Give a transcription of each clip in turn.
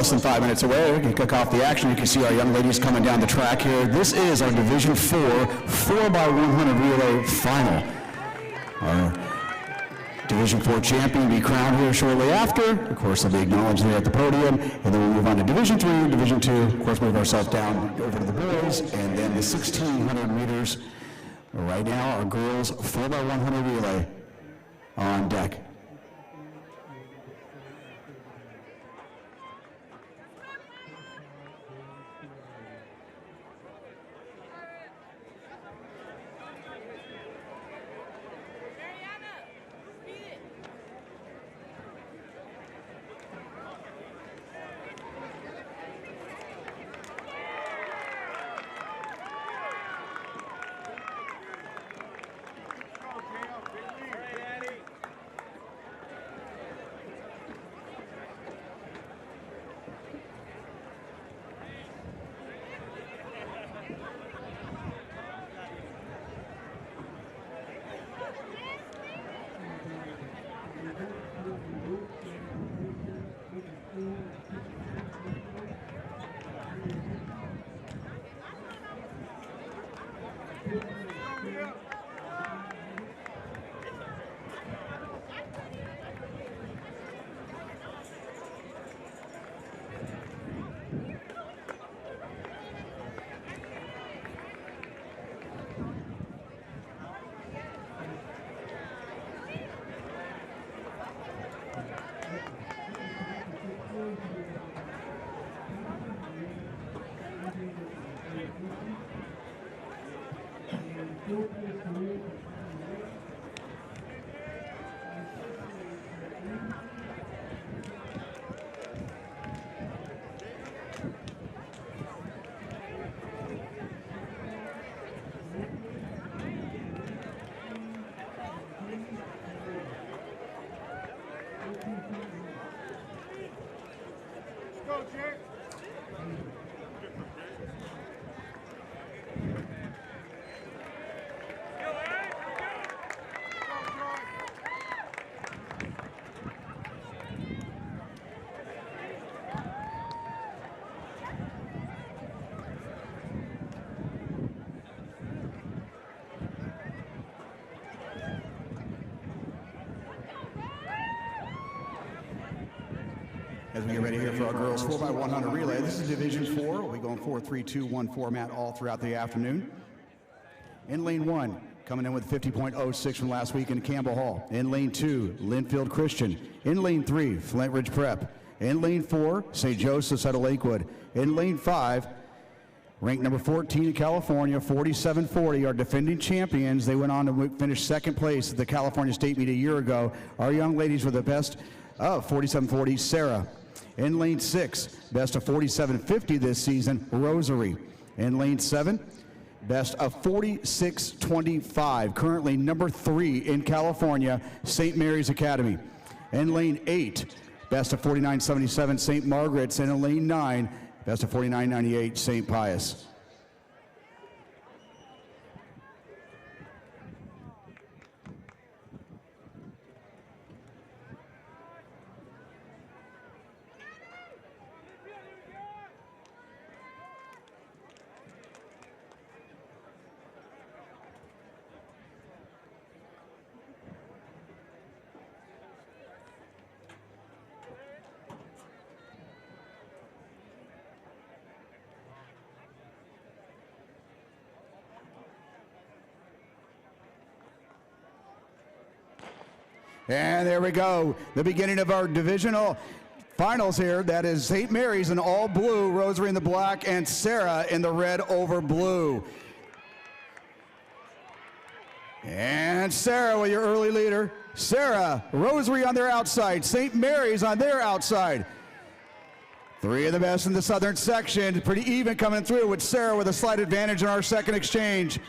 less than 5 minutes away. We can kick off the action. You can see our young ladies coming down the track here. This is our Division 4 4x100 relay final. Our Division 4 champion will be crowned here shortly after. Of course, they'll be acknowledged there at the podium. And then we'll move on to Division 3, Division 2. Of course, move ourselves down over to the boys. And then the 1,600 meters. Right now, our girls 4x100 relay on deck. As we get ready here for our girls 4x100 relay, this is Division 4. We'll be going 4-3-2-1 format all throughout the afternoon. In lane 1, coming in with 50.06 from last week in Campbell Hall. In lane 2, Linfield Christian. In lane 3, Flint Ridge Prep. In lane 4, St. Joseph's out of Lakewood. In lane 5, ranked number 14 in California, 4740, our defending champions. They went on to finish second place at the California State meet a year ago. Our young ladies were the best of 4740, Sarah. In lane 6, best of 4750 this season, Rosary. In lane 7, best of 4625, currently number 3 in California, St. Mary's Academy. In lane 8, best of 4977, St. Margaret's. And in lane 9, best of 4998, St. Pius. And there we go, the beginning of our divisional finals here. That is St. Mary's in all blue, Rosary in the black, and Sarah in the red over blue. And Sarah with your early leader. Sarah, Rosary on their outside, St. Mary's on their outside. 3 of the best in the Southern Section, pretty even coming through, with Sarah with a slight advantage in our second exchange.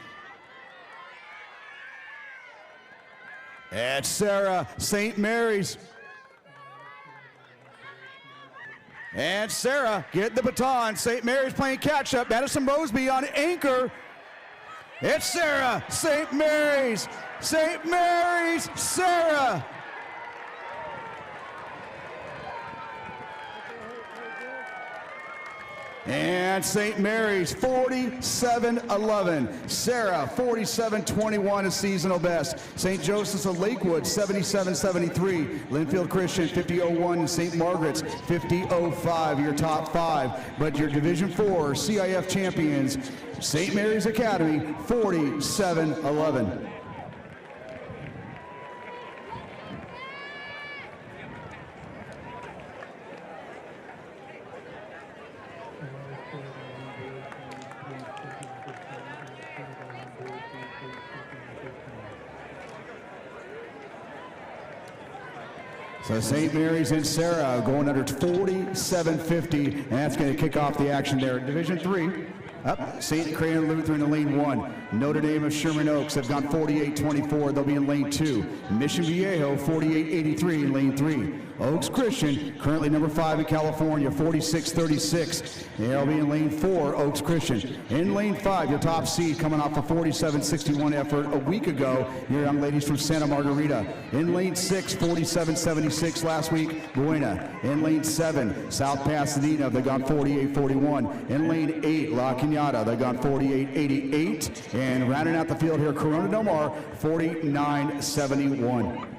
And Sarah, St. Mary's. And Sarah getting the baton. St. Mary's playing catch up. Madison Mosby on anchor. It's Sarah, St. Mary's, St. Mary's, Sarah. And St. Mary's 47-11. Sarah 47-21, a seasonal best. St. Joseph's of Lakewood 77-73. Linfield Christian 50-01. And St. Margaret's 50-05. Your top five. But your Division 4 CIF champions, St. Mary's Academy 47-11. So St. Mary's and Sarah going under 47-50, and that's going to kick off the action there. Division 3, up St. Crane Lutheran in lane 1. Notre Dame of Sherman Oaks have gone 48-24. They'll be in lane 2. Mission Viejo 48-83 in lane 3. Oaks Christian, currently number 5 in California, 46-36. They'll be in lane 4, Oaks Christian. In lane 5, your top seed coming off a 47-61 effort a week ago, your young ladies from Santa Margarita. In lane 6, 47-76 last week, Buena. In lane 7, South Pasadena, they've gone 48-41. In lane 8, La Cañada, they've gone 48-88. And rounding out the field here, Corona Del Mar, 49-71.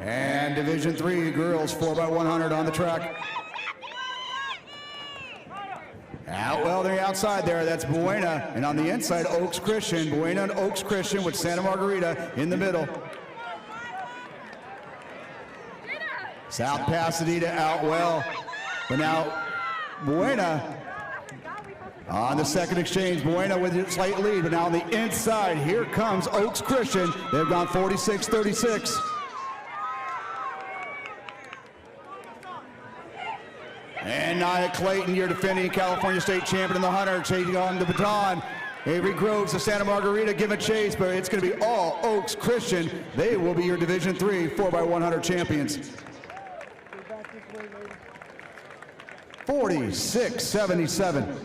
And Division 3 girls 4x100 on the track. Out well there outside there, that's Buena. And on the inside, Oaks Christian. Buena and Oaks Christian with Santa Margarita in the middle. South Pasadena out well. But now Buena on the second exchange. Buena with a slight lead, but now on the inside, here comes Oaks Christian. They've gone 46-36. And Nia Clayton, your defending California State champion in the 100, taking on the baton. Avery Groves of Santa Margarita giving chase, but it's going to be all Oaks Christian. They will be your Division 3 4x100 champions. 46-77.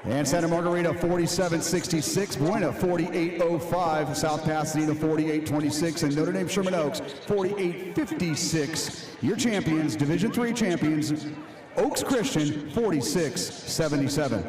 And Santa Margarita 47-66, Buena 48-05, South Pasadena 48-26, and Notre Dame Sherman Oaks 48-56. Your champions, Division 3 champions, Oaks Christian 46-77.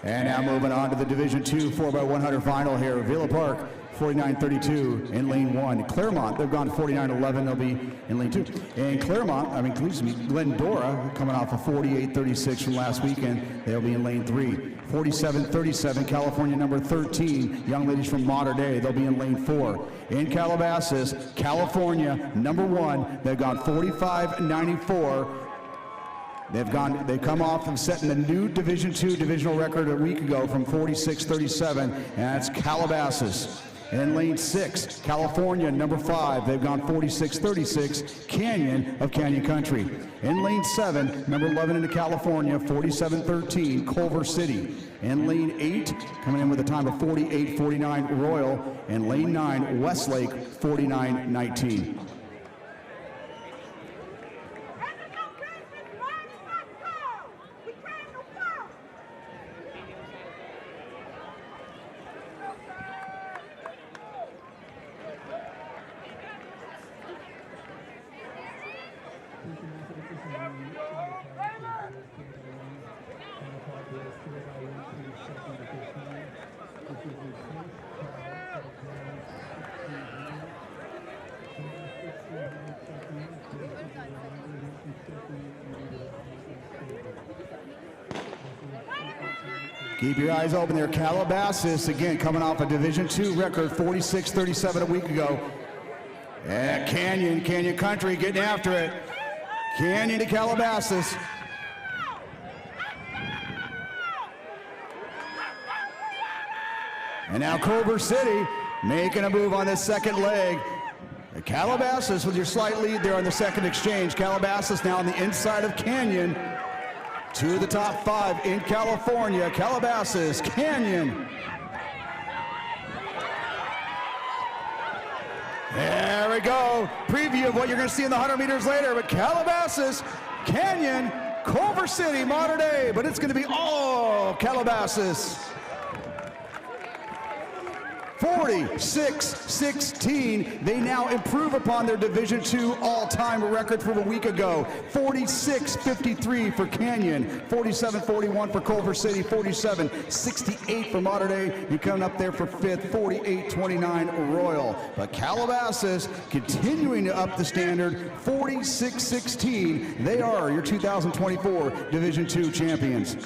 And now moving on to the Division II 4x100 final here. Villa Park, 49-32 in lane 1. Claremont, they've gone 49-11. They'll be in lane 2. And Glendora, coming off a 48-36 from last weekend, they'll be in lane 3. 47-37, California number 13, young ladies from Mater Dei, they'll be in lane 4. In Calabasas, California number 1, they've gone 45-94. They've come off of setting a new Division II divisional record a week ago from 46-37, and that's Calabasas. In lane 6, California number 5, they've gone 46-36, Canyon of Canyon Country. In lane 7, number 11 into California, 47-13, Culver City. In lane 8, coming in with a time of 48-49, Royal. And lane 9, Westlake, 49-19. Keep your eyes open there. Calabasas, again, coming off a Division II record, 46-37 a week ago. And Canyon Country getting after it. Canyon to Calabasas. And now Culver City making a move on this second leg. Calabasas with your slight lead there on the second exchange. Calabasas now on the inside of Canyon. Two of the top 5 in California, Calabasas, Canyon. There we go. Preview of what you're going to see in the 100 meters later, but Calabasas, Canyon, Culver City, Mater Dei, but it's going to be all Calabasas. 46-16. They now improve upon their Division II all-time record from a week ago. 46-53 for Canyon, 47-41 for Culver City, 47-68 for Mater Dei. You're coming up there for 5th, 48-29 Royal. But Calabasas continuing to up the standard, 46-16. They are your 2024 Division II champions.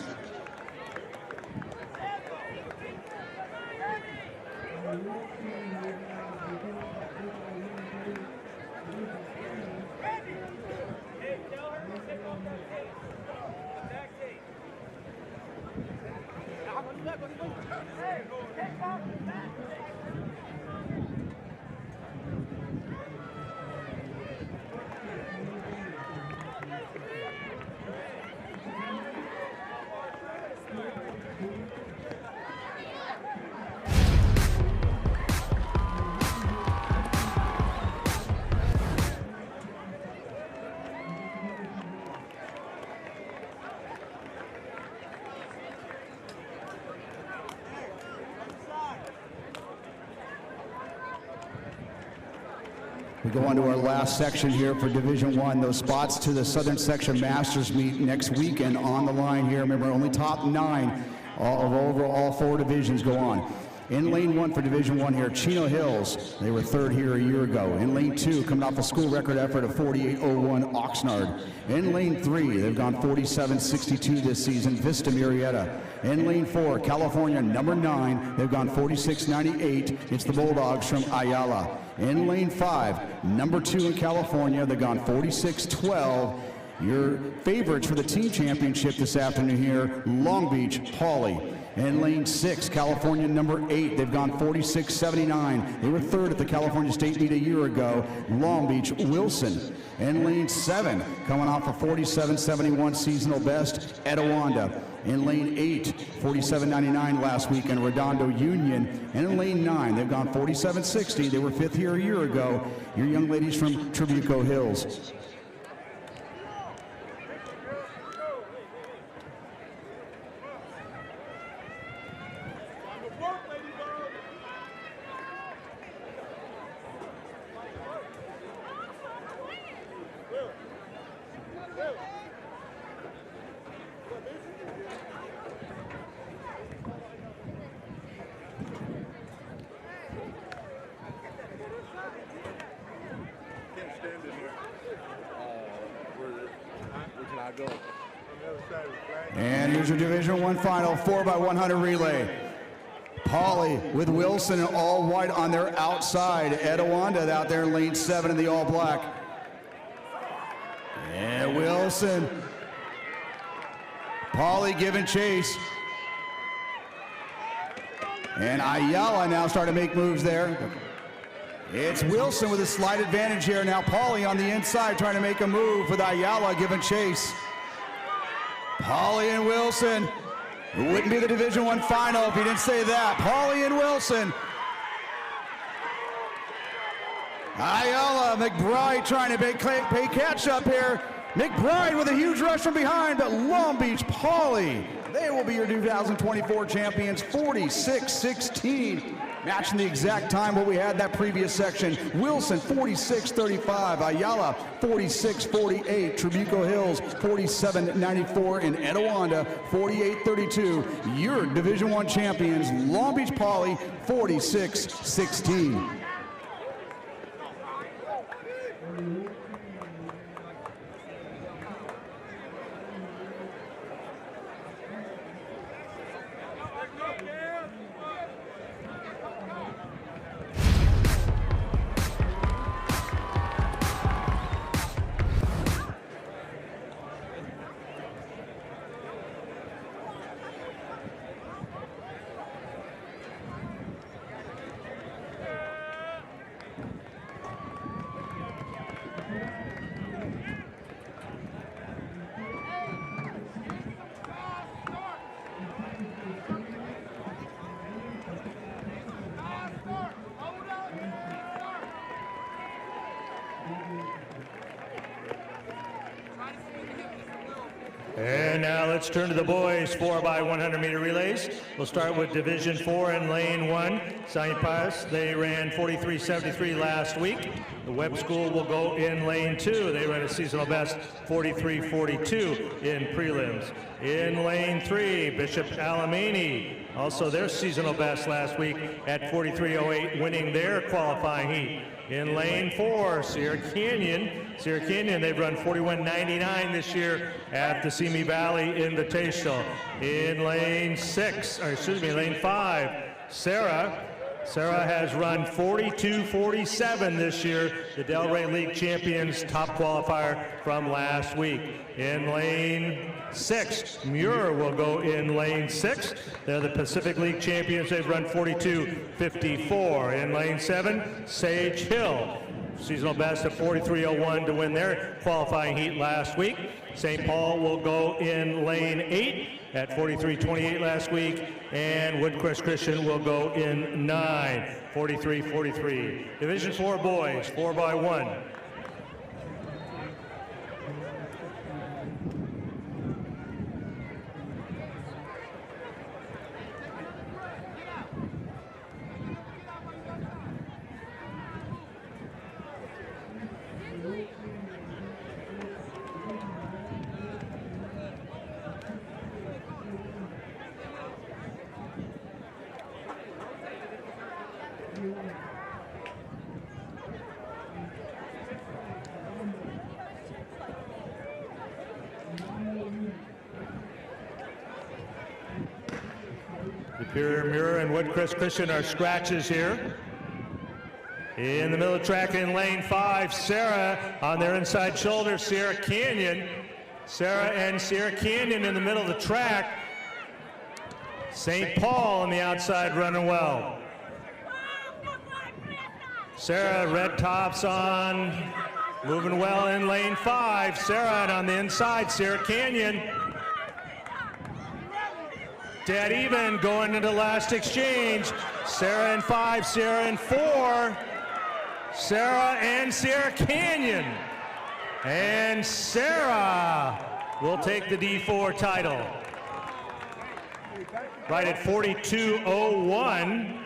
We go on to our last section here for Division I. Those spots to the Southern Section Masters meet next weekend on the line here. Remember, only top 9 of over all 4 divisions go on. In lane 1 for Division I here, Chino Hills, they were 3rd here a year ago. In lane 2, coming off a school record effort of 48-01, Oxnard. In lane 3, they've gone 47-62 this season, Vista Murrieta. In lane 4, California number 9, they've gone 46-98. It's the Bulldogs from Ayala. In lane 5, number 2 in California, they've gone 46-12. Your favorites for the team championship this afternoon here, Long Beach, Pauley. In lane 6, California number 8, they've gone 46-79. They were 3rd at the California State meet a year ago, Long Beach, Wilson. In lane 7, coming off a 47-71 seasonal best, Etiwanda. In lane 8, 47-99 last weekend, Redondo Union. And in lane 9, they've gone 47-60. They were 5th here a year ago. Your young ladies from Trabuco Hills. And here's your Division I final 4x100 relay. Pauley with Wilson and all white on their outside. Edawanda out there in lane 7 in the all black. And Wilson. Pauley giving chase. And Ayala now starting to make moves there. It's Wilson with a slight advantage here. Now Pauley on the inside trying to make a move with Ayala giving chase. Pauley and Wilson. It wouldn't be the Division I final if he didn't say that. Pauley and Wilson. Ayala, McBride trying to pay catch up here. McBride with a huge rush from behind, but Long Beach Pauley, they will be your 2024 champions, 46-16. Matching the exact time what we had that previous section. Wilson 46-35, Ayala 46-48, Trabuco Hills 47-94, and Edawanda 48-32. Your Division I champions, Long Beach Poly 46-16. And now let's turn to the boys 4x100 meter relays. We'll start with Division 4 in lane 1. St. Pius, they ran 43.73 last week. The Webb School will go in lane 2. They ran a seasonal best 43.42 in prelims. In lane 3, Bishop Alamany, also their seasonal best last week at 43.08, winning their qualifying heat. In lane 4, Sierra Canyon, they've run 41.99 this year at the Simi Valley Invitational. In lane 5, Sarah has run 42.47 this year, the Delray League champions top qualifier from last week. In lane 6, Muir will go in lane 6. They're the Pacific League champions. They've run 42.54. In lane 7, Sage Hill, seasonal best of 43.01 to win their qualifying heat last week. St. Paul will go in lane 8 at 43.28 last week, and Woodcrest Christian will go in 9, 43.43. Division 4 boys, 4x1. Superior Muir and Woodcrest Christian are scratches here. In the middle of the track in lane 5, Sarah on their inside shoulder, Sierra Canyon. Sarah and Sierra Canyon in the middle of the track. St. Paul on the outside running well. Sarah, red tops on, moving well in lane 5. Sarah on the inside, Sierra Canyon. Dead even going into last exchange. Sarah in 5, Sarah in 4. Sarah and Sierra Canyon. And Sarah will take the D4 title. Right at 42.01.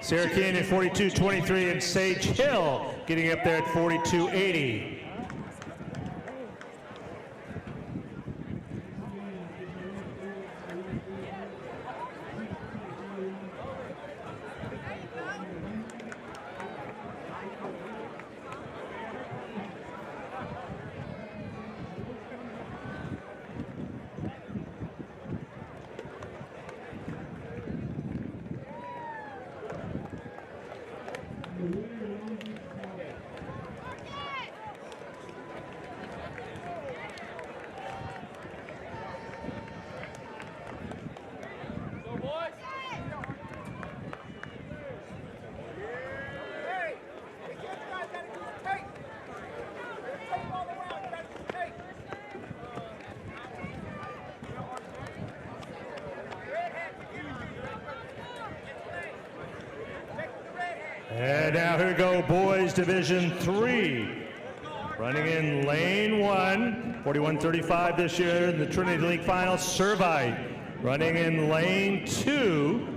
Sierra Canyon 42.23 and Sage Hill getting up there at 42.80. And now here we go, boys Division 3. Running in lane 1, 41.35 this year in the Trinity League Finals, Servite. Running in lane 2,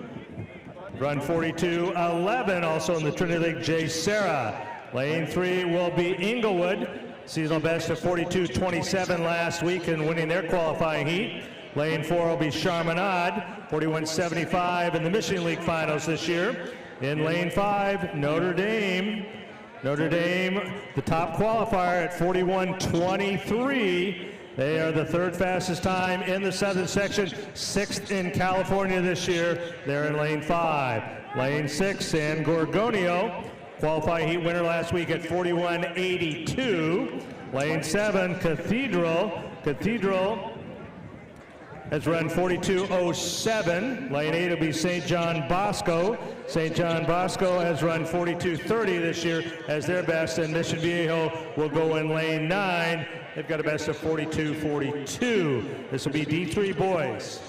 run 42.11, also in the Trinity League, J. Sarah. Lane 3 will be Inglewood. Seasonal best of 42.27 last week and winning their qualifying heat. Lane 4 will be Charminade, 41.75 in the Michigan League Finals this year. In lane 5, Notre Dame. Notre Dame, the top qualifier at 41.23. They are the third fastest time in the Southern Section, 6th in California this year. They're in lane 5. Lane 6, San Gorgonio, qualifying heat winner last week at 41.82. Lane 7, Cathedral. Cathedral has run 42.07. Lane 8 will be St. John Bosco. St. John Bosco has run 42.30 this year as their best, and Mission Viejo will go in lane 9. They've got a best of 42.42. This will be D3 boys.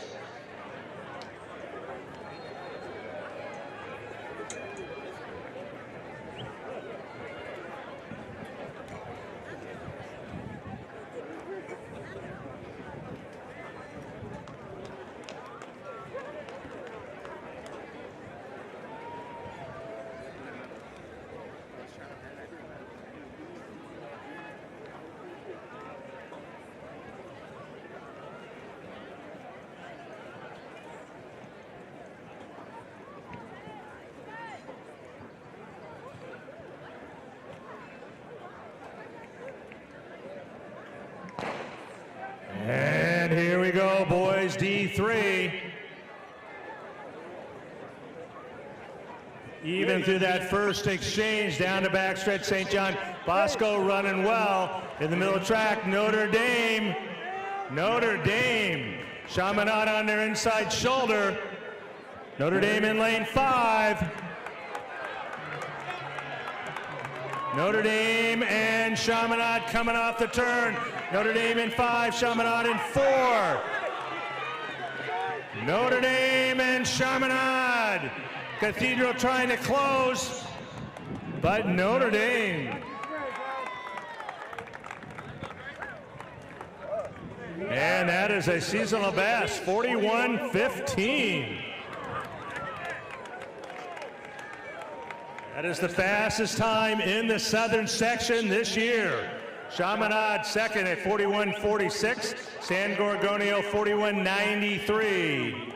And here we go, boys, D3. Even through that first exchange, down the backstretch, St. John Bosco running well. In the middle of the track, Notre Dame. Notre Dame. Chaminade on their inside shoulder. Notre Dame in lane 5. Notre Dame and Chaminade coming off the turn. Notre Dame in 5, Chaminade in 4. Notre Dame and Chaminade. Cathedral trying to close, but Notre Dame. And that is a seasonal best, 41.15. That is the fastest time in the Southern Section this year. Chaminade second at 41.46. San Gorgonio 41.93.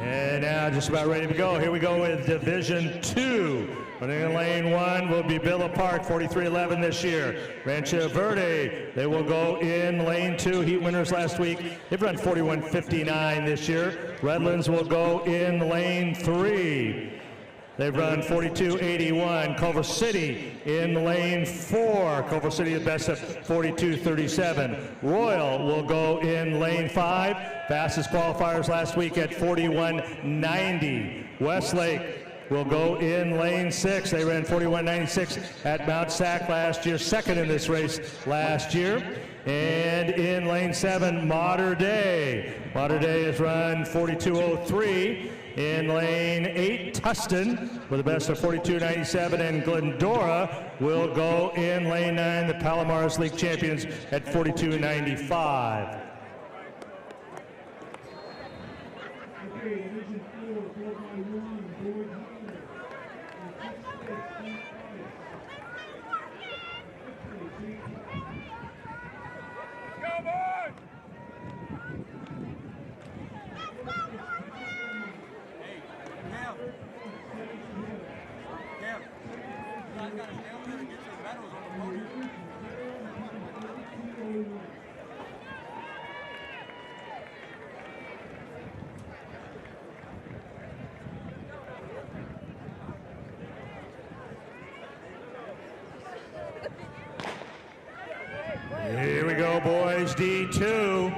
And now just about ready to go. Here we go with Division 2. Running in lane 1 will be Villa Park, 43.11 this year. Rancho Verde, they will go in lane 2. Heat winners last week. They've run 41.59 this year. Redlands will go in lane 3. They've run 42.81. Culver City in lane 4. Culver City the best of 42.37. Royal will go in lane 5. Fastest qualifiers last week at 41.90. Westlake will go in lane 6. They ran 41.96 at Mount Sac last year, second in this race last year. And in lane 7, Mater Dei. Mater Dei has run 42.03. In lane 8, Tustin with a best of 42.97, and Glendora will go in lane 9, the Palomares League champions, at 42.95. Here we go, boys, D2.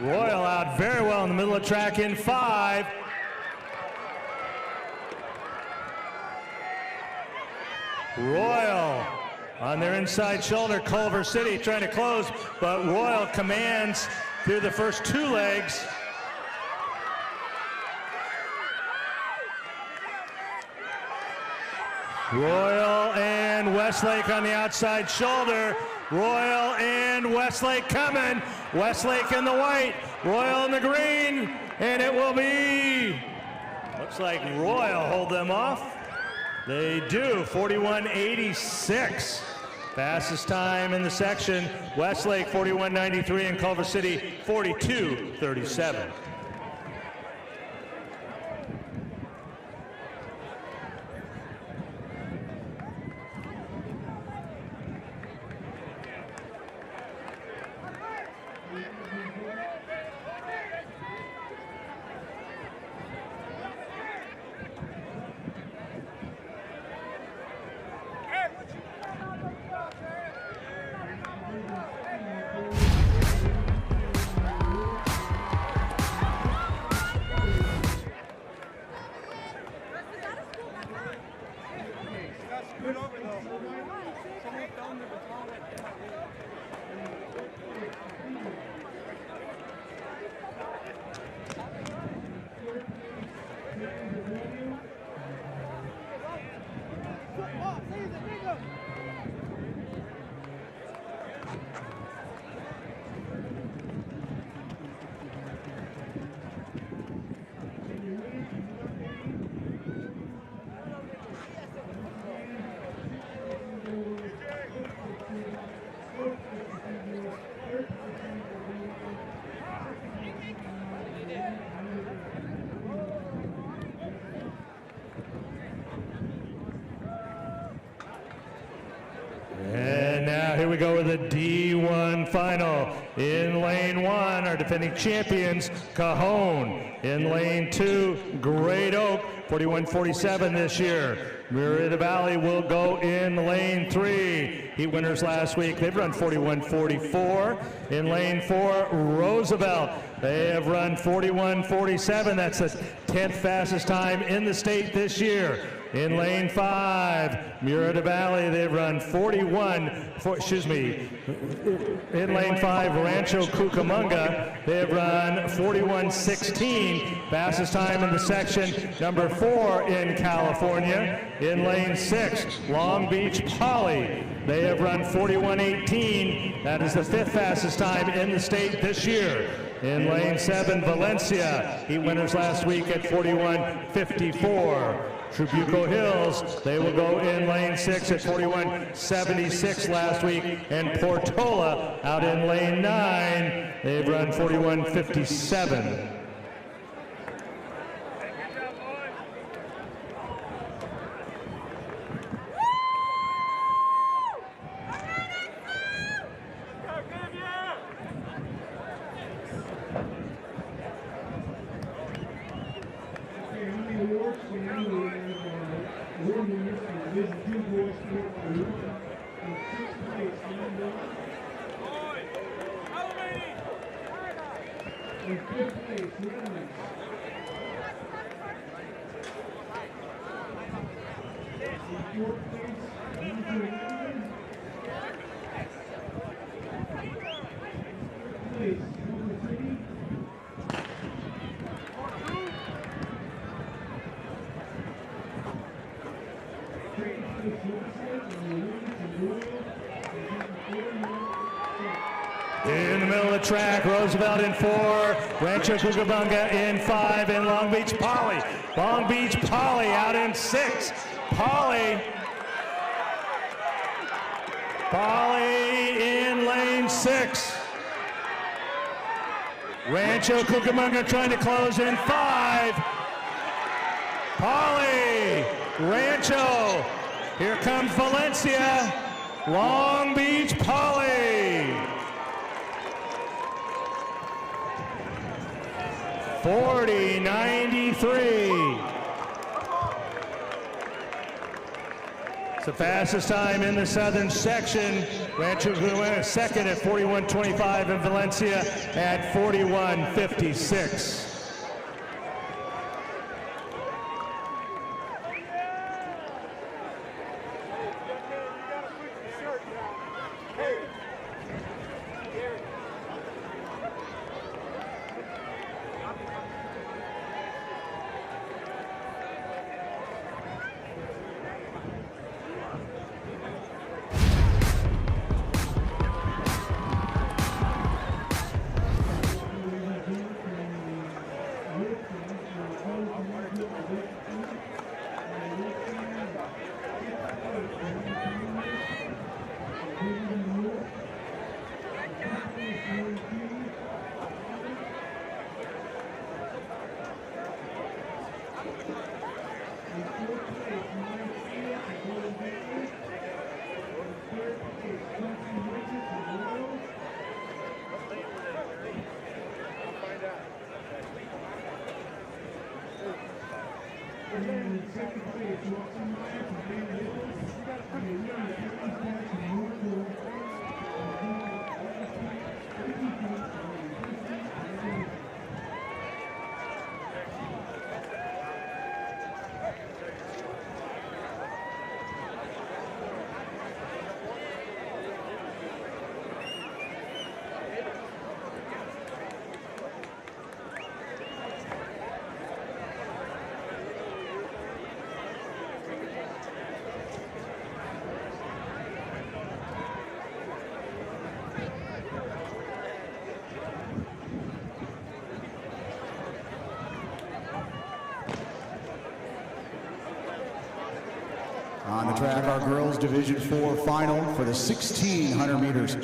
Royal out very well in the middle of the track in 5. Royal on their inside shoulder, Culver City trying to close, but Royal commands through the first 2 legs. Royal and Westlake on the outside shoulder. Royal and Westlake coming. Westlake in the white, Royal in the green, and it will be, looks like Royal hold them off. They do, 41.86. Fastest time in the section, Westlake 41.93 and Culver City 42.37. Here we go with a D1 final. In lane 1, our defending champions, Cajon. In lane 2, Great Oak, 41.47 this year. Murrieta Valley will go in lane 3. Heat winners last week, they've run 41.44. In lane 4, Roosevelt. They have run 41.47. That's the 10th fastest time in the state this year. In lane 5, Murrieta Valley, they've run in lane 5, Rancho Cucamonga, they have run 41.16, fastest time in the section, number 4 in California. In lane 6, Long Beach Poly, they have run 41.18, that is the 5th fastest time in the state this year. In lane 7, Valencia, heat winners last week at 41.54. Tribuco Hills, they will go in lane 6 at 41.76 last week, and Portola out in lane 9, they've run 41.57. In the middle of the track, Roosevelt in 4, Rancho Cucamonga in 5, and Long Beach Poly. Long Beach Poly out in 6. Poly in lane 6. Rancho Cucamonga trying to close in 5. Poly, Rancho, here comes Valencia, Long Beach Poly. 40:93. It's the fastest time in the Southern Section. Rancho Cucamonga second at 41:25 and Valencia at 41:56. On the track, our girls Division 4 final for the 1,600 meters.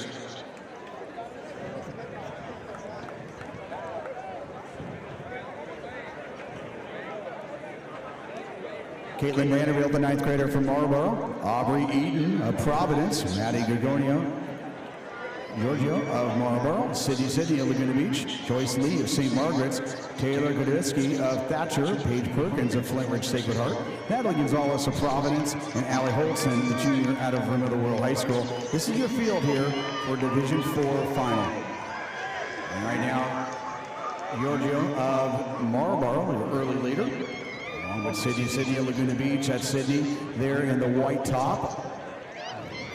Caitlin Vanderbilt, the 9th grader from Marlboro. Aubrey Eaton of Providence. Maddie Giorgio of Marlboro. Sydney of Laguna Beach. Joyce Lee of St. Margaret's. Taylor Goditsky of Thatcher. Paige Perkins of Flint Ridge Sacred Heart. Natalie Gonzalez of Providence. And Allie Holtzen, the junior out of Rim of the World High School. This is your field here for Division 4 final. And right now, Giorgio of Marlboro, your early leader. Along with Sydney of Laguna Beach. That's Sydney there in the white top.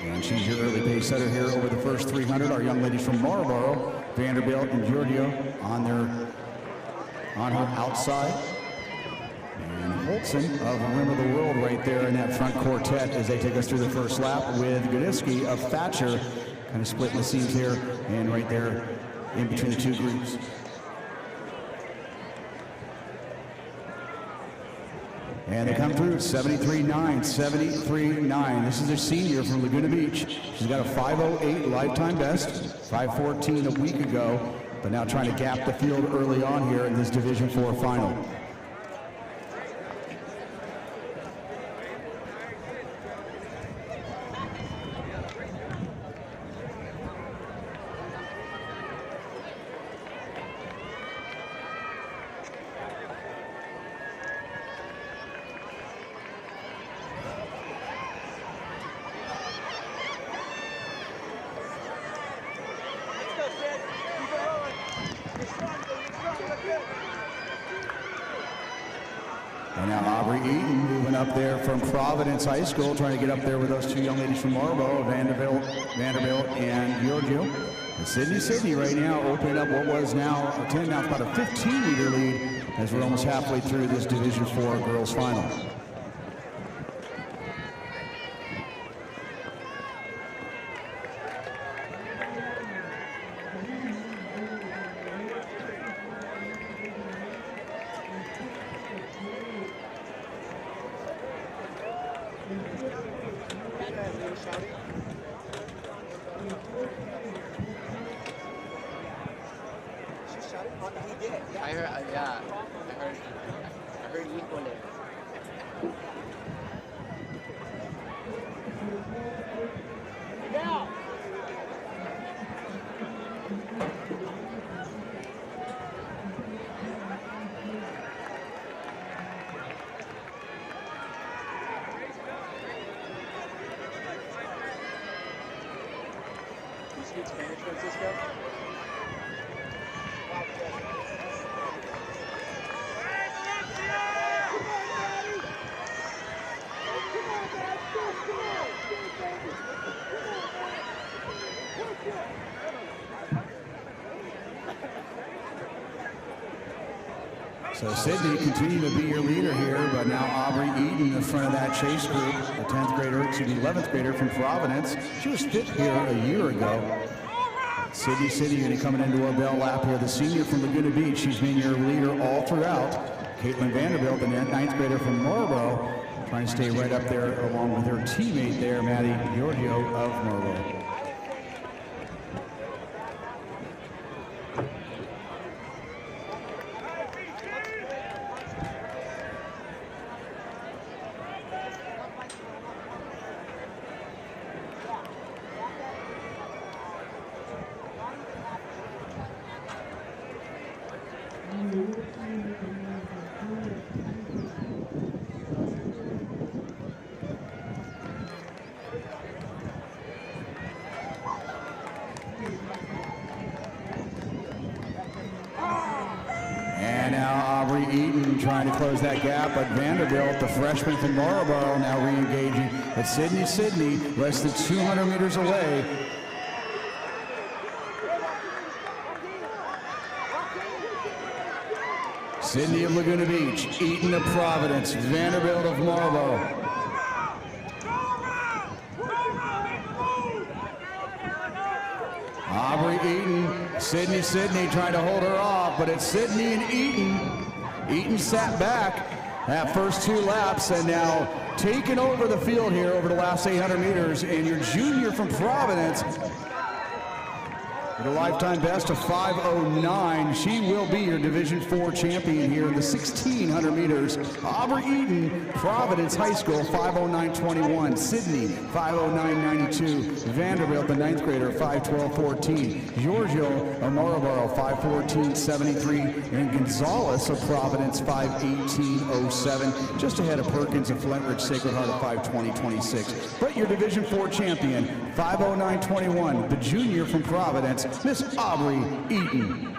And she's your early pace setter here over the first 300. Our young ladies from Marlboro, Vanderbilt and Giorgio on her outside. And Holtzen of Rim of the World right there in that front quartet as they take us through the first lap with Goditsky of Thatcher kind of splitting the seams here and right there in between the two groups. And they come through 73.9, 73.9. This is a senior from Laguna Beach. She's got a 5:08 lifetime best, 5:14 a week ago, but now trying to gap the field early on here in this Division 4 final. And now Aubrey Eaton moving up there from Providence High School, trying to get up there with those two young ladies from Marlboro, Vanderbilt and Giorgio. And Sydney right now opening up what was now a 10, now it's about a 15-meter lead as we're almost halfway through this Division IV girls final. I heard equal there. Do you speak Spanish, Francisco? So Sydney continuing to be your leader here, but now Aubrey Eaton in front of that chase group, the 10th grader, 11th grader from Providence. She was fifth here a year ago. Sydney going to coming into our bell lap here, the senior from Laguna Beach. She's been your leader all throughout. Caitlin Vanderbilt, the 9th grader from Marlboro, trying to stay right up there along with her teammate there, Maddie Giorgio of Marlboro. And now Aubrey Eaton trying to close that gap, but Vanderbilt, the freshman from Marlboro, now re-engaging. But Sydney, less than 200 meters away. Sydney of Laguna Beach, Eaton of Providence, Vanderbilt of Marlboro. Aubrey Eaton, Sydney trying to hold her off, but it's Sydney and Eaton. Eaton sat back that first two laps and now taking over the field here over the last 800 meters. And your junior from Providence, with a lifetime best of 5:09, she will be your Division IV champion here in the 1600 meters. Aubrey Eaton, Providence High School, 5:09.21. Sydney, 5:09.92. Vanderbilt, the 9th grader, 5:12.14. Giorgio of Marlboro, 5:14.73. And Gonzalez of Providence, 5:18.07. Just ahead of Perkins of Flintridge Sacred Heart of 5:20.26. But your Division IV champion, 5:09.21, the junior from Providence, Miss Aubrey Eaton.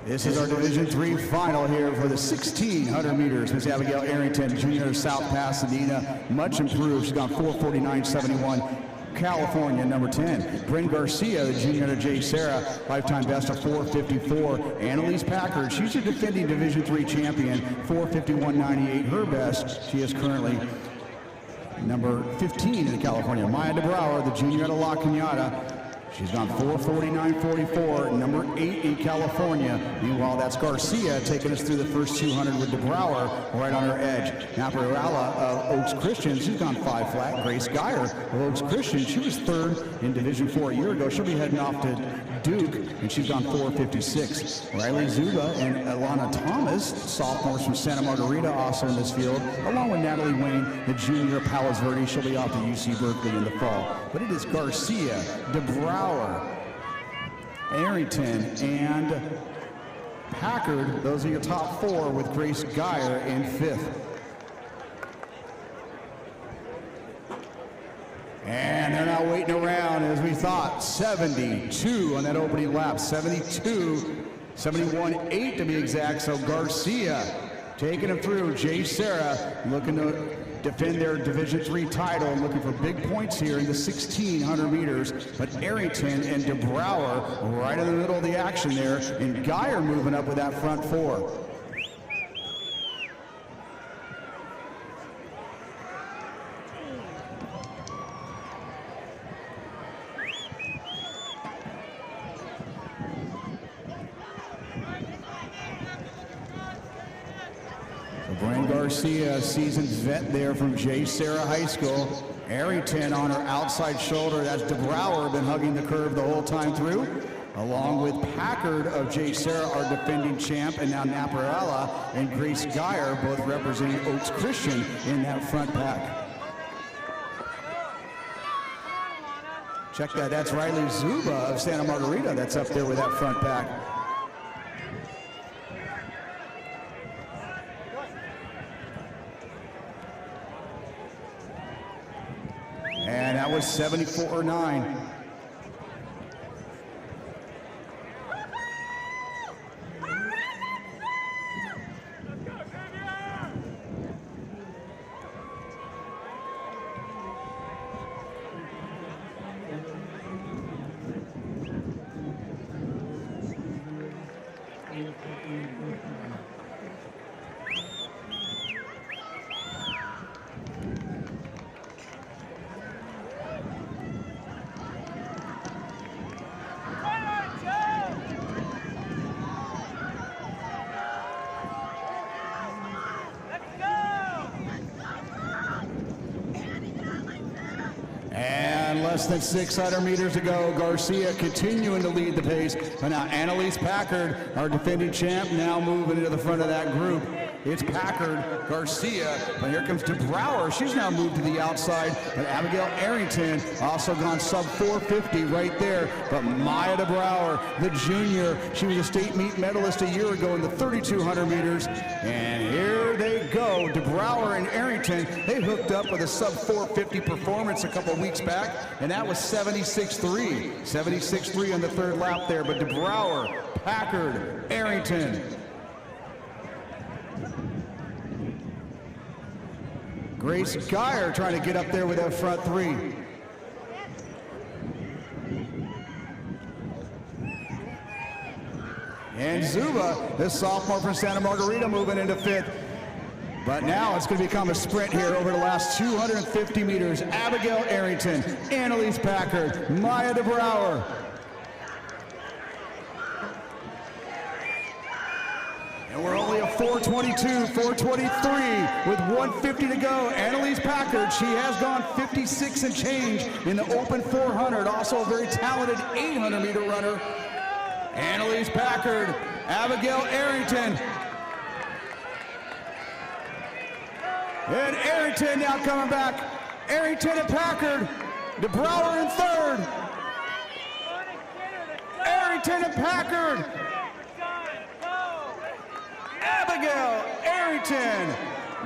This is our Division III final here for the 1,600 meters. Miss Abigail Arrington, junior, South Pasadena, much improved. She's gone 4:49.71. California, number 10. Bryn Garcia, the junior out of J. Sarah, lifetime best of 4:54. Annalise Packard, she's a defending Division III champion, 4:51.98. Her best. She is currently number 15 in California. Maya DeBrouwer, the junior out of La Cañada. She's gone 4:49.44, number 8 in California. Meanwhile, that's Garcia taking us through the first 200 with DeBrouwer right on her edge. Naparala of Oaks Christian, she's gone 5 flat. Grace Geyer of Oaks Christian, she was 3rd in Division IV a year ago. She'll be heading off to Duke, and she's gone 4:56. Riley Zuba and Alana Thomas, sophomores from Santa Margarita, also in this field, along with Natalie Wayne, the junior of Palos Verdes. She'll be off to UC Berkeley in the fall. But it is Garcia, DeBrouwer, Arrington, and Packard. Those are your top 4, with Grace Geyer in 5th. And they're now waiting around, as we thought. 72 on that opening lap. 71.8 to be exact. So Garcia taking him through. J. Sarah looking to defend their Division III title and looking for big points here in the 1,600 meters. But Arrington and DeBrouwer right in the middle of the action there, and Geyer moving up with that front 4. Garcia, seasoned vet there from J. Sarah High School. Arrington on her outside shoulder. That's DeBrouwer, been hugging the curve the whole time through. Along with Packard of J. Sarah, our defending champ, and now Naparala and Grace Geyer, both representing Oaks Christian in that front pack. Check that, that's Riley Zuba of Santa Margarita that's up there with that front pack. And that was 74.9. Less than 600 meters to go. Garcia continuing to lead the pace. And now Annalise Packard, our defending champ, now moving into the front of that group. It's Packard, Garcia, but here comes DeBrouwer. She's now moved to the outside. But Abigail Arrington also gone sub 450 right there. But Maya DeBrouwer, the junior, she was a state meet medalist a year ago in the 3,200 meters. And here they go. DeBrouwer and Arrington, they hooked up with a sub 450 performance a couple weeks back, and that was 76.3. 76.3 on the 3rd lap there. But DeBrouwer, Packard, Arrington. Grace Geyer trying to get up there with that front 3. And Zuba, this sophomore from Santa Margarita, moving into 5th. But now it's going to become a sprint here over the last 250 meters. Abigail Arrington, Annalise Packard, Maya DeBrouwer. And we're only at 4:22, 4:23 with 150 to go. Annalise Packard, she has gone 56 and change in the open 400. Also a very talented 800-meter runner. Annalise Packard, Abigail Arrington. And Arrington now coming back. Arrington and Packard. DeBrouwer in 3rd. Arrington and Packard. Abigail Arrington,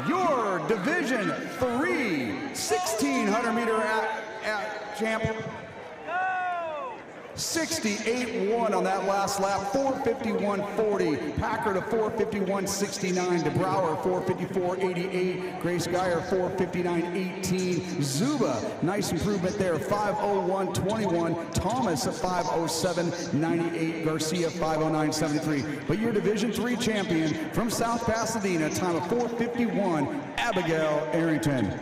your Division III 1,600-meter champ. 68.1 on that last lap, 4:51.40. Packard a 4:51.69. DeBrouwer 4:54.88. Grace Geyer 4:59.18. Zuba, nice improvement there, 5:01.21. Thomas at 5:07.98. Garcia 5:09.73. But your Division III champion from South Pasadena, time of 4:51, Abigail Arrington.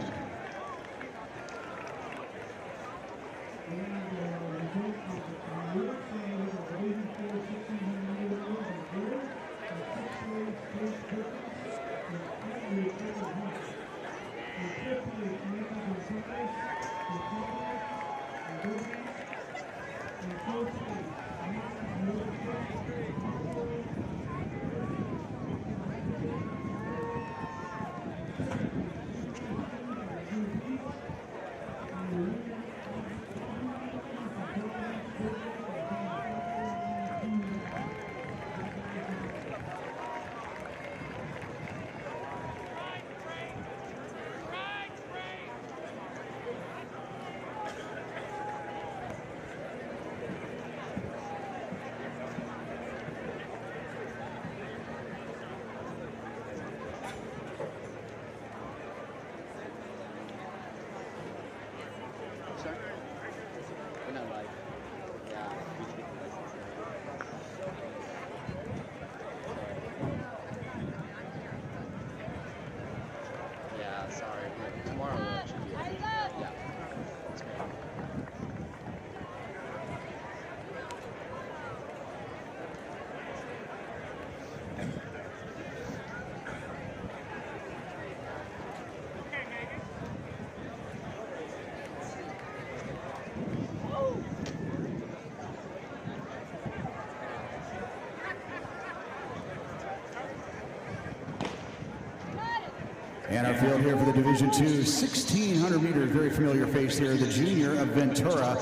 And our field here for the Division II, 1,600 meters, very familiar face here, the junior of Ventura,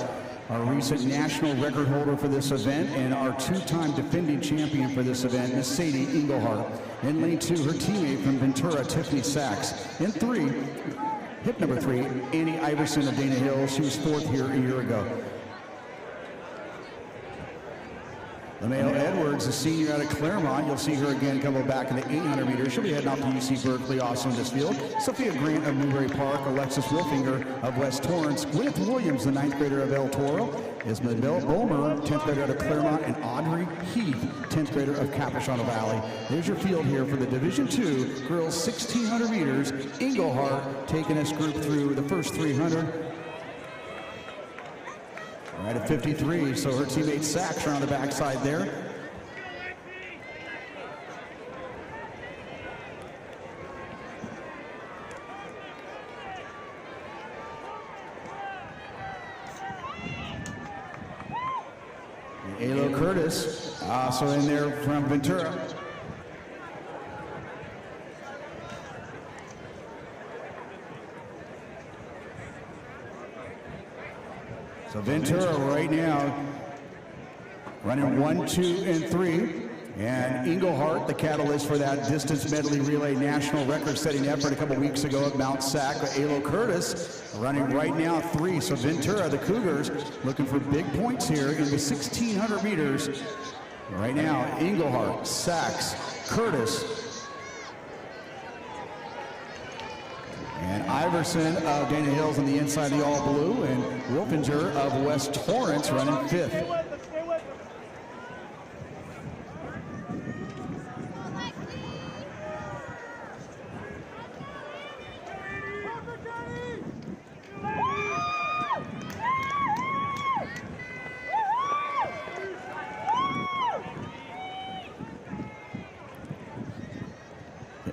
our recent national record holder for this event, and our two-time defending champion for this event, Miss Sadie Engelhardt. In lane 2, her teammate from Ventura, Tiffany Sachs. In 3, hip number 3, Annie Iverson of Dana Hills. She was 4th here a year ago. LaMayo Edwards, a senior out of Claremont. You'll see her again coming back in the 800 meters. She'll be heading off to UC Berkeley also in this field. Sophia Grant of Newbury Park, Alexis Wolfinger of West Torrance, Gwyneth Williams, the 9th grader of El Toro, Isabel Bulmer, 10th grader out of Claremont, and Audrey Heath, 10th grader of Capistrano Valley. There's your field here for the Division II girls 1,600 meters. Engelhardt taking this group through the first 300. Right at 53, so her teammate Sachs are on the backside there. Alo Curtis, also in there from Ventura. So Ventura right now running 1, 2, and 3. And Engelhardt, the catalyst for that distance medley relay national record-setting effort a couple weeks ago at Mount Sac. Alo Curtis running right now 3. So Ventura, the Cougars, looking for big points here in the 1,600 meters. Right now, Engelhardt, Sachs, Curtis, and Iverson of Dana Hills on the inside of the all blue, and Wolfinger of West Torrance running 5th.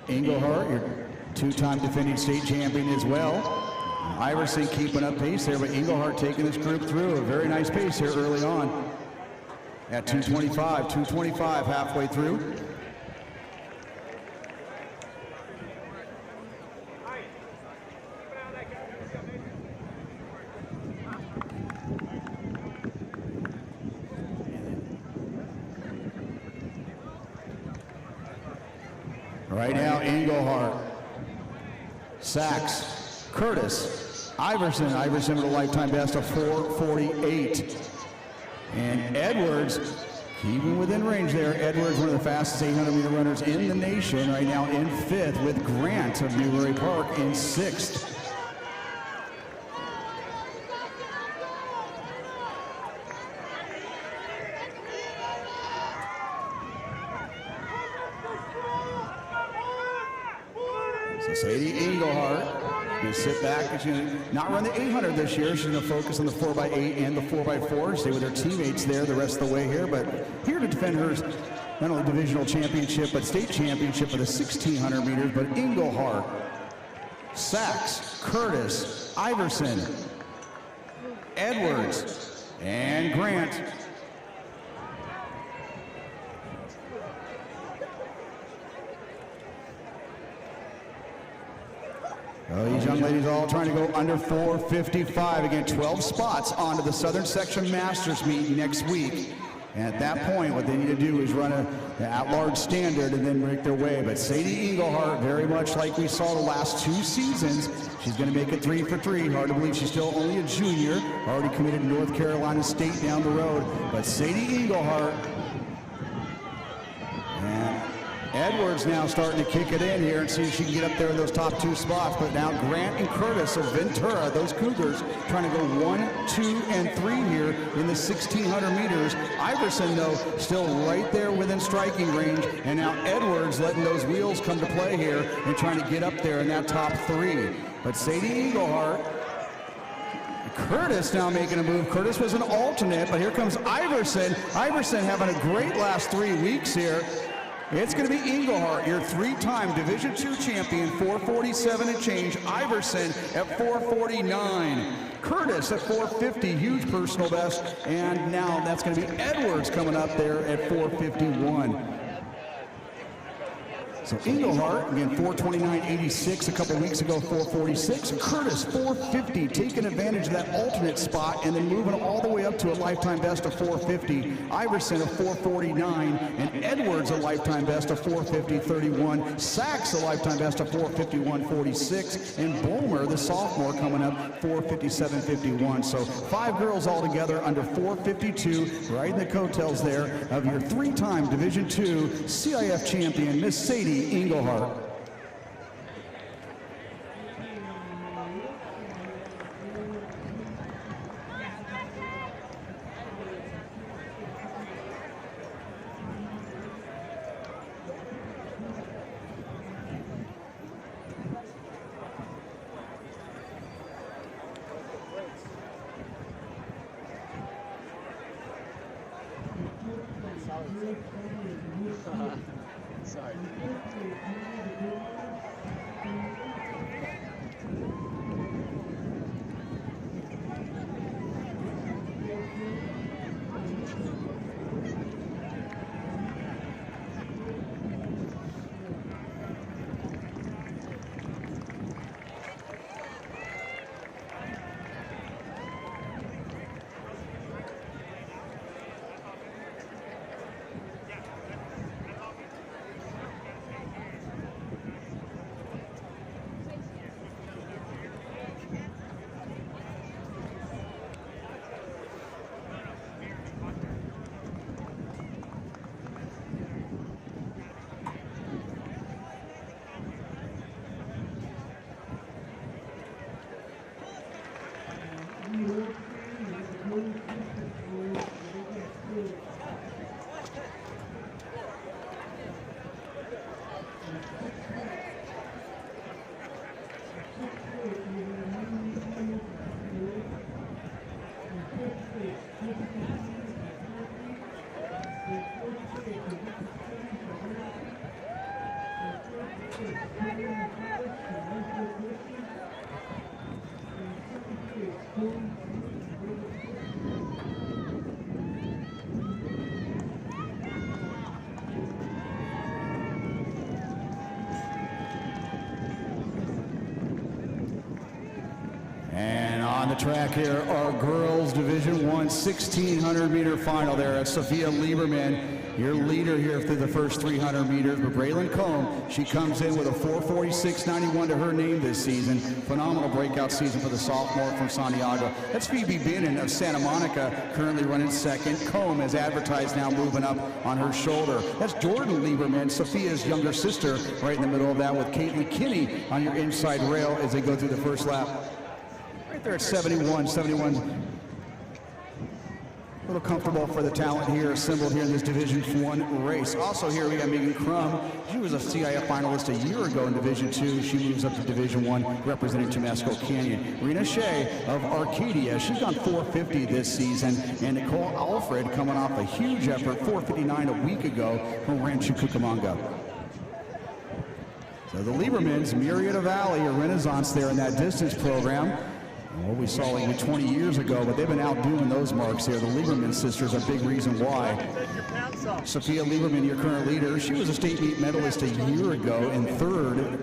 Engelhardt, your two-time defending state champion as well. Iverson keeping up pace there, but Engelhardt taking this group through a very nice pace here early on at 2:25 halfway through. Right now, Engelhardt, Sachs, Curtis, Iverson with a lifetime best of 4:48. And Edwards, keeping within range there. Edwards, one of the fastest 800-meter runners in the nation, right now in 5th, with Grant of Newbury Park in 6th. So Sadie Engelhardt going to sit back. She's going to not run the 800 this year. She's going to focus on the 4x8 and the 4x4. Stay with her teammates there the rest of the way here. But here to defend her not only divisional championship, but state championship for the 1,600 meters. But Engelhardt, Sachs, Curtis, Iverson, Edwards, and Grant. Oh, these young ladies all trying to go under 4:55. Again, 12 spots onto the Southern Section Masters meet next week. And at that point, what they need to do is run an at-large standard and then break their way. But Sadie Engelhardt, very much like we saw the last 2 seasons, she's going to make it 3 for 3. Hard to believe she's still only a junior, already committed to North Carolina State down the road. But Sadie Engelhardt, and Edwards now starting to kick it in here and see if she can get up there in those top 2 spots. But now Grant and Curtis of Ventura, those Cougars, trying to go 1, 2, and 3 here in the 1,600 meters. Iverson, though, still right there within striking range. And now Edwards letting those wheels come to play here and trying to get up there in that top 3. But Sadie Engelhardt, Curtis now making a move. Curtis was an alternate, but here comes Iverson. Iverson having a great last 3 weeks here. It's going to be Engelhardt, your 3-time Division II champion, 4:47 and change. Iverson at 4:49. Curtis at 4:50, huge personal best. And now that's going to be Edwards coming up there at 4:51. So Engelhardt, again, 4:29.86 a couple weeks ago, 4:46. Curtis, 4:50, taking advantage of that alternate spot and then moving all the way up to a lifetime best of 4:50. Iverson of 4:49, and Edwards a lifetime best of 4:50.31. Sachs a lifetime best of 4:51.46, and Bulmer, the sophomore, coming up 4:57.51. So 5 girls all together under 4:52, right in the coattails there of your 3-time Division II CIF champion, Miss Sadie Engelhardt. Sorry. track here, our girls Division I 1600-meter final there at Sophia Lieberman, your leader here through the first 300 meters. But Braylon Combe, she comes in with a 4:46.91 to her name this season. Phenomenal breakout season for the sophomore from Santiago. That's Phoebe Binnen of Santa Monica, currently running second. Combe, as advertised, now moving up on her shoulder. That's Jordan Lieberman, Sophia's younger sister, right in the middle of that, with Caitlin Kinney on your inside rail as they go through the first lap. Right there at 71. A little comfortable for the talent here assembled here in this Division I race. Also here we got Megan Crum. She was a CIF finalist a year ago in Division II. She moves up to Division I representing Temescal Canyon. Rena Shea of Arcadia. She's gone 450 this season. And Nicole Alfred coming off a huge effort, 459 a week ago from Rancho Cucamonga. So the Liebermans, Murrieta Valley, a renaissance there in that distance program. What we saw like 20 years ago, but they've been outdoing those marks here. The Lieberman sisters, a big reason why. Sophia Lieberman, your current leader, she was a state meet medalist a year ago in third.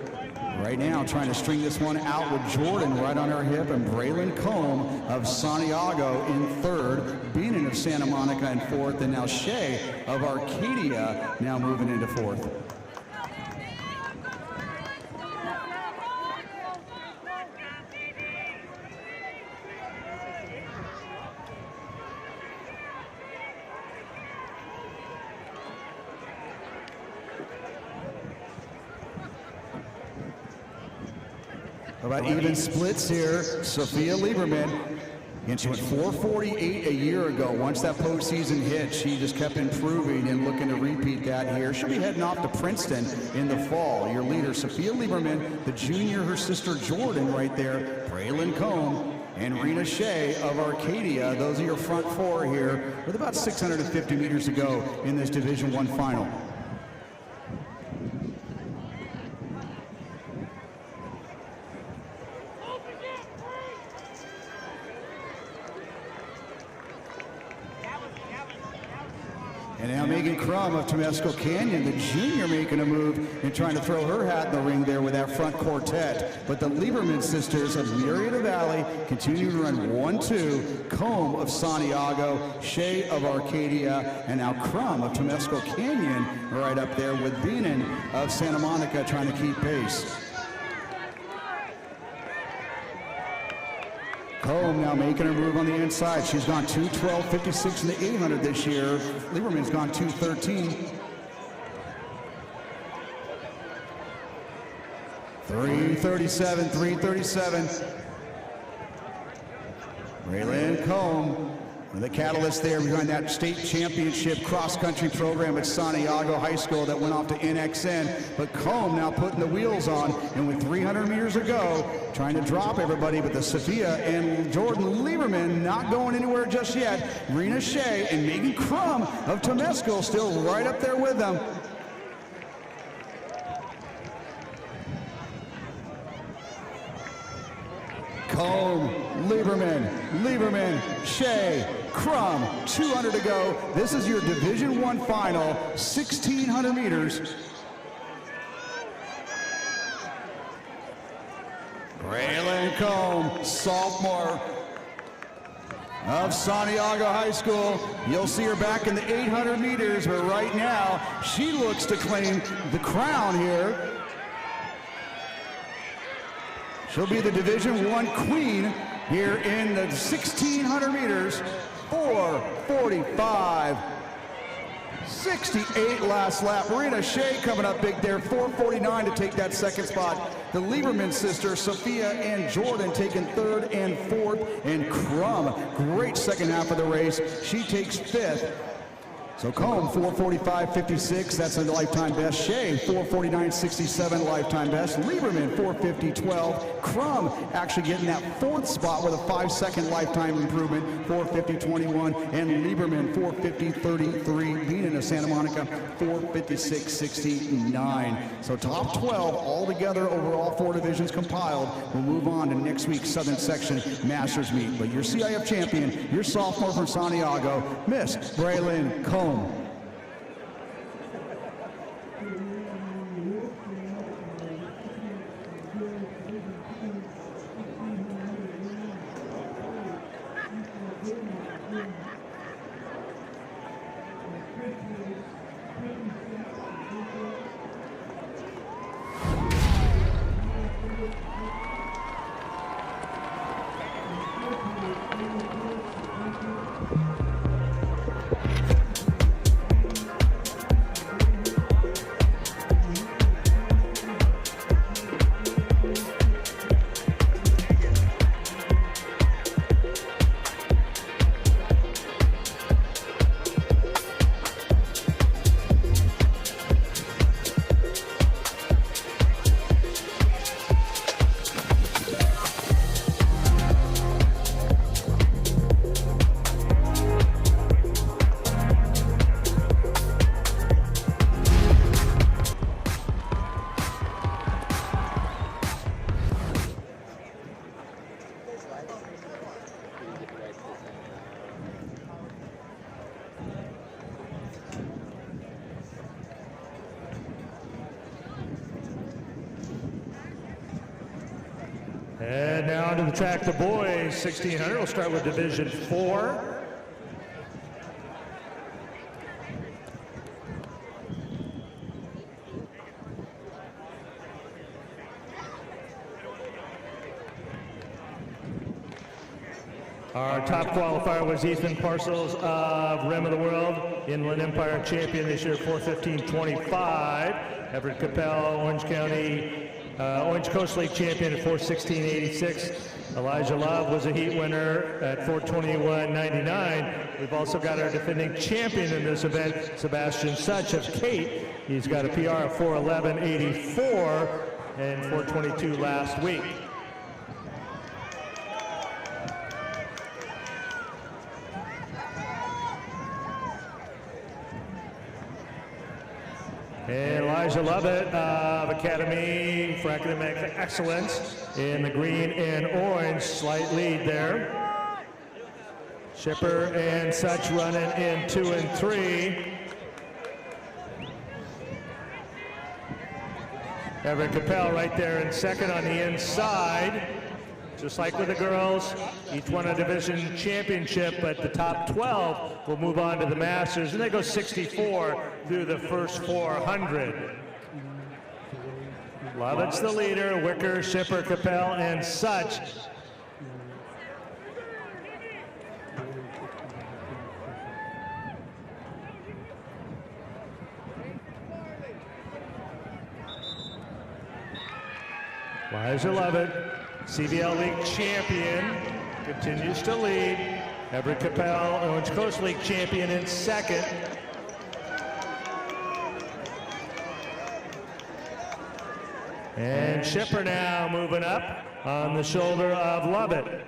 Right now, trying to string this one out with Jordan right on her hip, and Braylon Combe of Santiago in third, Beanon of Santa Monica in fourth, and now Shea of Arcadia now moving into fourth. About even splits here. Sophia Lieberman, and she went 4:48 a year ago. Once that postseason hit, she just kept improving and looking to repeat that here. She'll be heading off to Princeton in the fall. Your leader, Sophia Lieberman, the junior, her sister Jordan right there, Braylon Combe, and Rena Shea of Arcadia. Those are your front four here with about 650 meters to go in this Division I final. And now Megan Crum of Temescal Canyon, the junior, making a move and trying to throw her hat in the ring there with that front quartet. But the Lieberman sisters of Murrieta Valley continue to run 1-2. Combe of Santiago, Shea of Arcadia, and now Crum of Temescal Canyon right up there with Beanon of Santa Monica trying to keep pace. Combe now making her move on the inside. She's gone 2:12.56 in the 800 this year. Lieberman's gone 2:13. 3:37. Braylon Combe, the catalyst there behind that state championship cross-country program at Santiago High School that went off to NXN. But Combe now putting the wheels on, and with 300 meters to go, trying to drop everybody, but the Sophia and Jordan Lieberman not going anywhere just yet. Rena Shea and Megan Crum of Temescal still right up there with them. Combe, Lieberman, Shea, Crum, 200 to go. This is your Division I final, 1600 meters. Braylon Combe, sophomore of Santiago High School. You'll see her back in the 800 meters, but right now she looks to claim the crown here. She'll be the Division I queen here in the 1600 meters. 4:45.68 last lap. Rena Shea coming up big there, 4:49 to take that second spot. The Lieberman sisters, Sophia and Jordan, taking third and fourth. And Crum, great second half of the race. She takes fifth. So Combe, 4:45.56, that's a lifetime best. Shea, 4:49.67, lifetime best. Lieberman, 4:50.12. Crum actually getting that fourth spot with a 5-second lifetime improvement, 4:50.21. And Lieberman, 4:50.33. Beanon of Santa Monica, 4:56.69. So top 12 all together over all four divisions compiled. We'll move on to next week's Southern Section Masters meet. But your CIF champion, your sophomore from Santiago, Miss Braylon Combe. And now onto the track, the boys 1600. We'll start with Division 4. Our top qualifier was Ethan Parcels of Rim of the World, Inland Empire champion this year, 4:15.25. Everett Capel, Orange County, Orange Coast League champion at 4:16.86. Elijah Love was a heat winner at 4:21.99. We've also got our defending champion in this event, Sebastian Such of Kate. He's got a PR of 4:11.84 and 4:22 last week. And Elijah Lovett of Academy for Academic Excellence in the green and orange, slight lead there. Shipper and Such running in 2 and 3. Everett Capel right there in second on the inside. Just like with the girls, each won a division championship, but the top 12 will move on to the Masters, and they go 64 through the first 400. Lovett's the leader, Wicker, Shipper, Capel, and Such. Elijah Lovett, CBL League champion, continues to lead. Everett Capel, Orange Coast League champion in second. And Shipper now moving up on the shoulder of Lovett.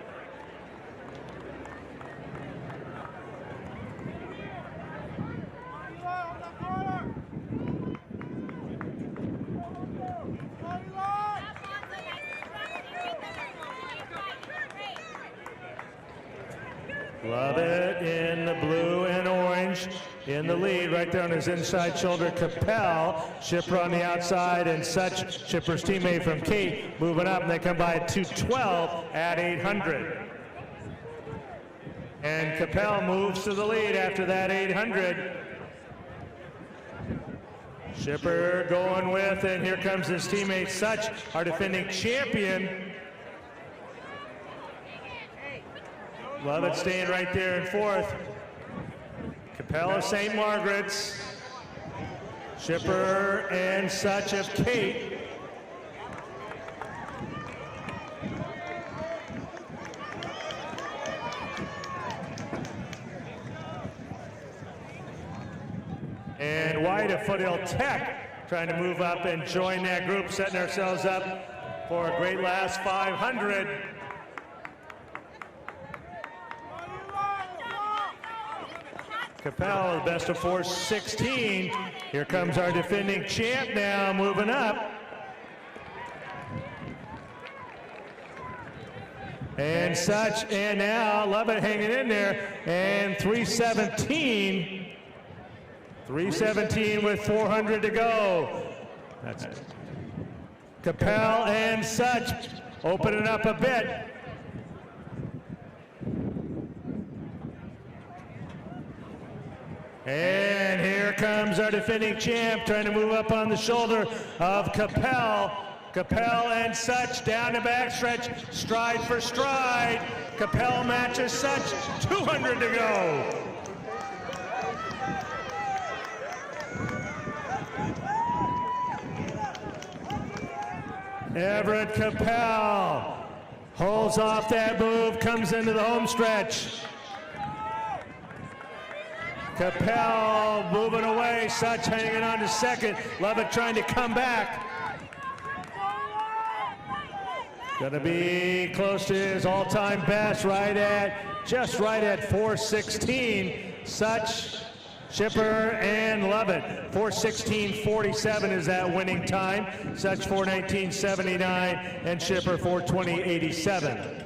Lovett in the blue and orange in the lead right there on his inside shoulder. Capel, Shipper on the outside, and Such, Shipper's teammate from Kate, moving up, and they come by at 2:12 at 800. And Capel moves to the lead after that 800. Shipper going with, and here comes his teammate Such, our defending champion. Lovett staying right there in fourth. Capel of St. Margaret's. Shipper and Such of Kate. And White of Foothill Tech trying to move up and join that group, setting ourselves up for a great last 500. Capel, best of 4:16. Here comes our defending champ now, moving up. And Such, and now Lovett hanging in there, and 3:17. 3:17 with 400 to go. That's it. Capel and Such opening up a bit. And here comes our defending champ, trying to move up on the shoulder of Capel. Capel and Such down the backstretch, stride for stride. Capel matches Such, 200 to go. Everett Capel holds off that move, comes into the home stretch. Capel moving away, Such hanging on to second. Levitt trying to come back. Gonna be close to his all-time best, just right at 4:16. Such, Shipper, and Levitt. 4:16.47 is that winning time. Such 4:19.79, and Shipper 4:20.87.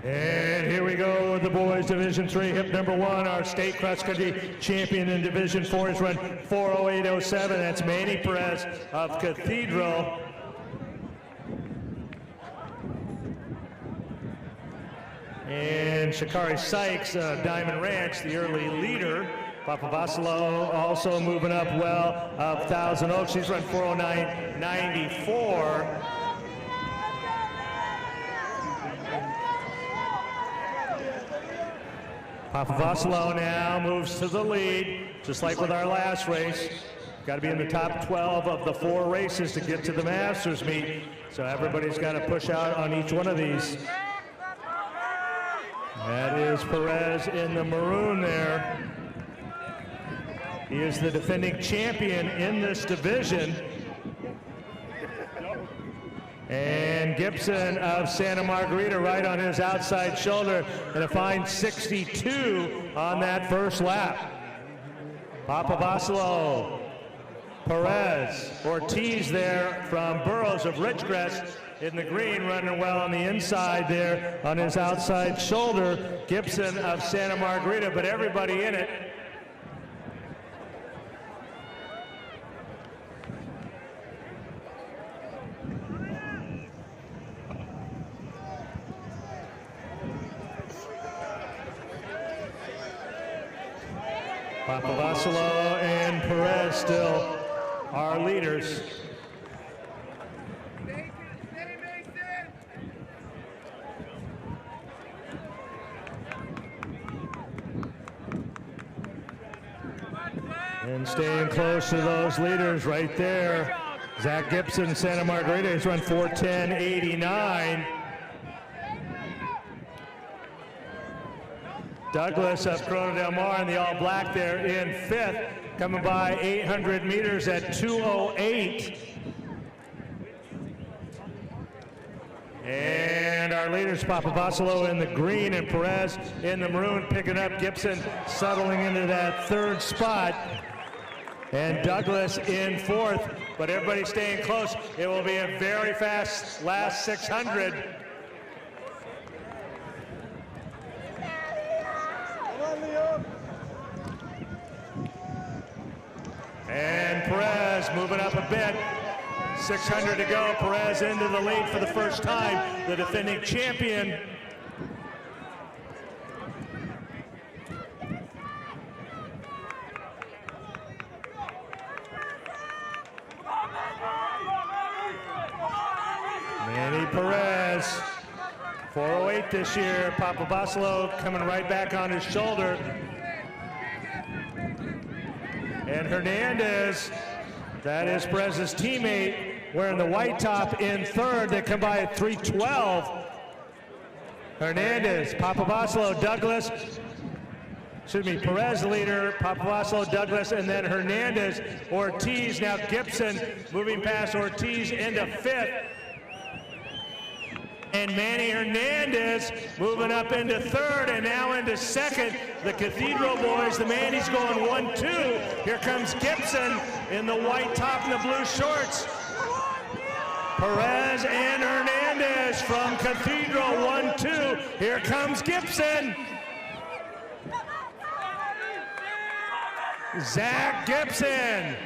And here we go with the boys Division III, hip number 1, our state cross-country champion in Division 4 has run 4:08.07. That's Manny Perez of Cathedral. And Shakari Sykes of Diamond Ranch, the early leader. Papa Vasilo also moving up well of Thousand Oaks. She's run 4:09.94. Papa Vasilo now moves to the lead, just like with our last race. Got to be in the top 12 of the 4 races to get to the Masters meet. So everybody's got to push out on each one of these. That is Perez in the maroon there. He is the defending champion in this division. And Gibson of Santa Margarita right on his outside shoulder, and a fine 62 on that first lap. Papa Vasilo, Perez, Ortiz there from Burroughs of Ridgecrest in the green, running well on the inside there on his outside shoulder. Gibson of Santa Margarita, but everybody in it. Papa Vasilo and Perez still our leaders. And staying close to those leaders right there. Zach Gibson, Santa Margarita, has run 4:10.89. Douglas of Corona Del Mar in the all black there in 5th, coming by 800 meters at 2:08. And our leader winners, Papavasilo in the green and Perez in the maroon, picking up Gibson, settling into that third spot. And Douglas in fourth, but everybody staying close. It will be a very fast last 600. And Perez moving up a bit. 600 to go. Perez into the lead for the first time. The defending champion. Manny Perez, 408 this year. Papavasilo coming right back on his shoulder. And Hernandez, that is Perez's teammate, wearing the white top in third. They come by at 312. Hernandez, Papavasilo, Douglas, Perez leader, Papavasilo, Douglas, and then Hernandez, Ortiz. Now Gibson moving past Ortiz into fifth. And Manny Hernandez moving up into third and now into second. The Cathedral boys, the Manny's going 1-2. Here comes Gibson in the white top and the blue shorts. Perez and Hernandez from Cathedral 1-2. Here comes Gibson. Zach Gibson.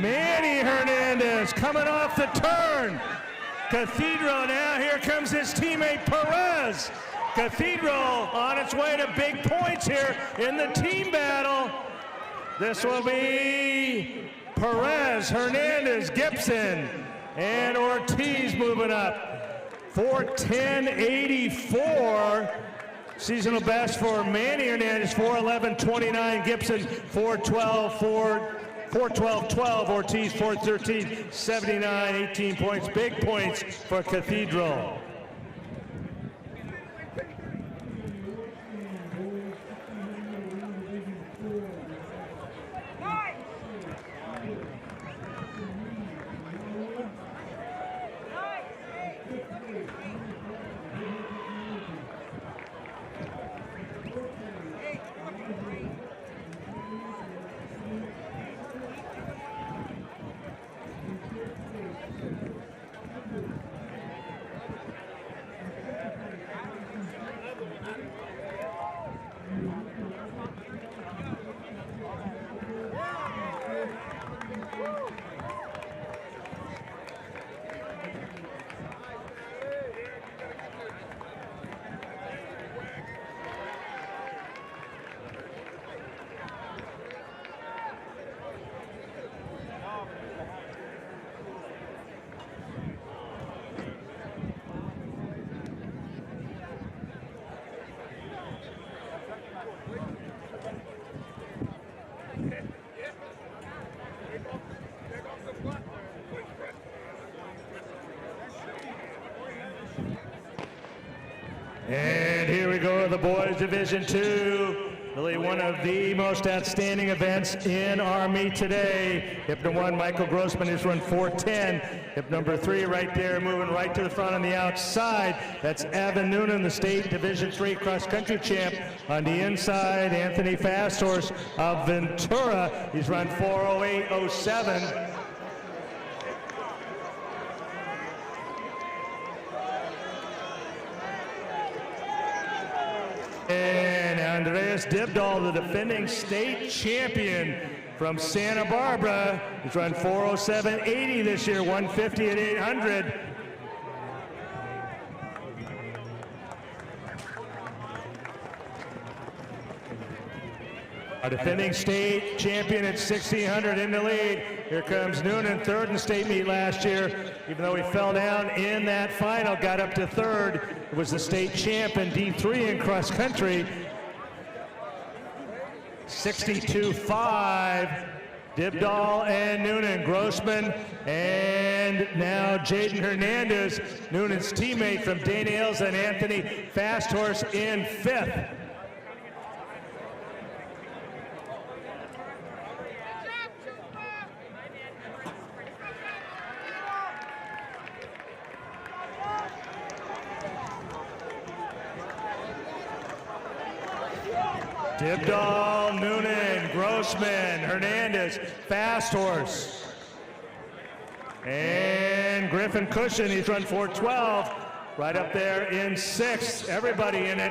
Manny Hernandez coming off the turn. Cathedral now, here comes his teammate Perez. Cathedral on its way to big points here in the team battle. This will be Perez, Hernandez, Gibson, and Ortiz moving up. 4:10.84. Seasonal best for Manny Hernandez, 4:11.29. Gibson, 4:12.12. Ortiz, 4:13.79. 18 points, big points for Cathedral. And here we go, the boys Division II. Really one of the most outstanding events in our meet today. Hip number 1, Michael Grossman, has run 4:10. Hip number 3 right there, moving right to the front on the outside. That's Evan Noonan, the state Division III cross-country champ. On the inside, Anthony Fasthorse of Ventura. He's run 4:08.07. And Andreas Dibdahl, the defending state champion from Santa Barbara. He's run 4:07.80 this year, 150 at 800. Our defending state champion at 1,600 in the lead. Here comes Noonan, third in the state meet last year. Even though he fell down in that final, got up to third. It was the state champ in D3 in cross country. 62.5. Dibdahl and Noonan, Grossman, and now Jaden Hernandez, Noonan's teammate from Dana Hills, and Anthony Fasthorse in fifth. Dibdahl, Noonan, Grossman, Hernandez, fast horse. And Griffin Cushion, he's run 4:12, right up there in 6th. Everybody in it.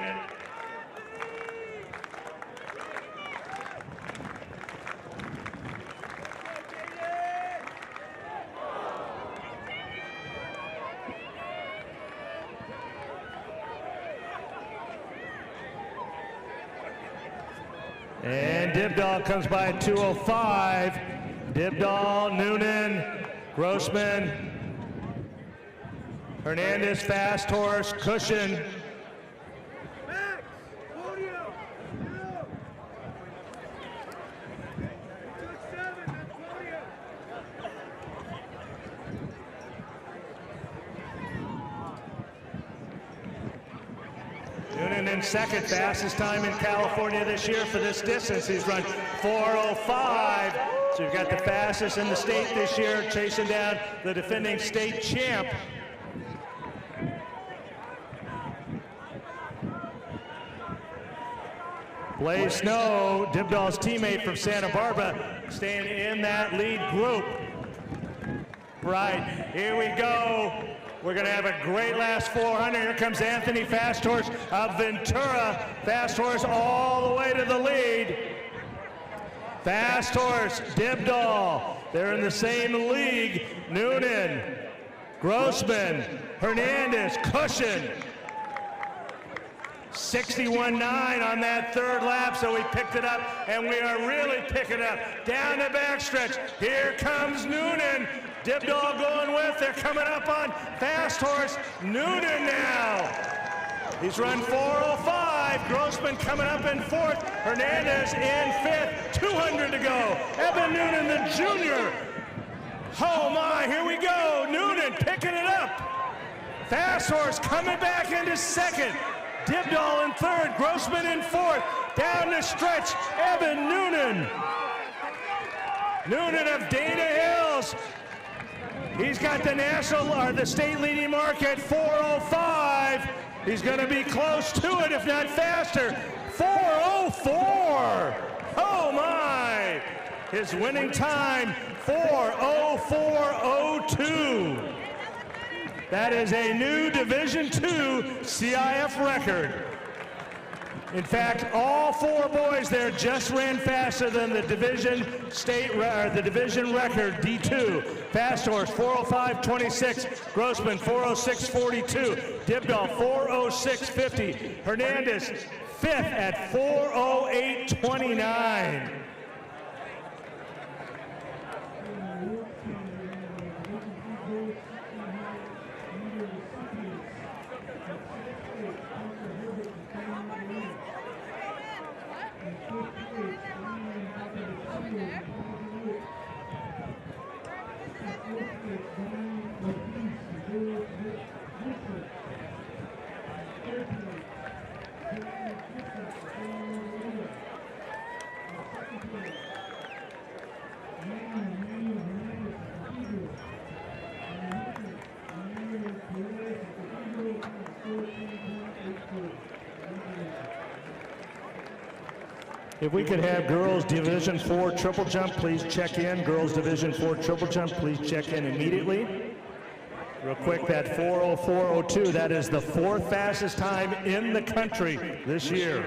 And Dibdahl comes by at 2:05. Dibdahl, Noonan, Grossman, Hernandez, fast horse, Cushion. Noonan in 2nd, fastest time in California this year for this distance. He's run 4:05. So you've got the fastest in the state this year, chasing down the defending state champ. Blaze Snow, Dibdahl's teammate from Santa Barbara, staying in that lead group. Right, here we go. We're gonna have a great last 400. Here comes Anthony Fast Horse of Ventura. Fast Horse all the way to the lead. Fast Horse, Dibdahl, they're in the same league. Noonan, Grossman, Hernandez, Cushion. 61.9 on that 3rd lap, so we picked it up, and we are really picking it up. Down the backstretch, here comes Noonan. Dibdahl going with, they're coming up on Fast Horse. Noonan now. He's run 4:05. Grossman coming up in 4th. Hernandez in 5th. 200 to go. Evan Noonan, the junior. Oh my, here we go. Noonan picking it up. Fast Horse coming back into 2nd. Dibdahl in 3rd. Grossman in 4th. Down the stretch, Evan Noonan. Noonan of Dana Hills. He's got the national or the state leading mark at 4:05. He's going to be close to it, if not faster. 4:04. Oh my! His winning time, 4:04.02. That is a new Division II CIF record. In fact, all 4 boys there just ran faster than the Division State or the Division record D2. Fast Horse 4:05.26, Grossman 4:06.42, Dibdahl 4:06.50, Hernandez 5th at 4:08.29. If we could have girls Division IV triple jump, please check in. Girls Division IV triple jump, please check in immediately. Real quick, that 4:04.02, that is the 4th fastest time in the country this year.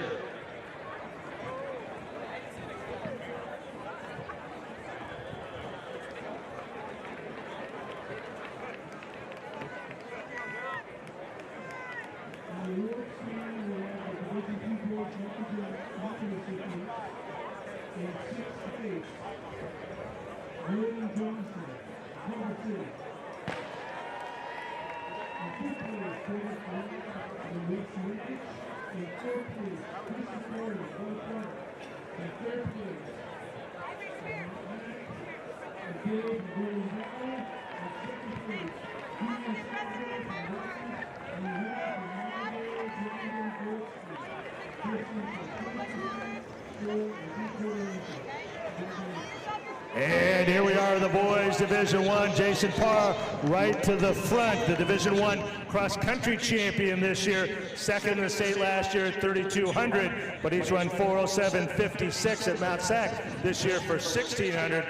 And here we are, the boys Division I, Jason Parr right to the front, the Division I cross-country champion this year, second in the state last year at 3,200, but he's run 4:07.56 at Mount Sac this year for 1,600.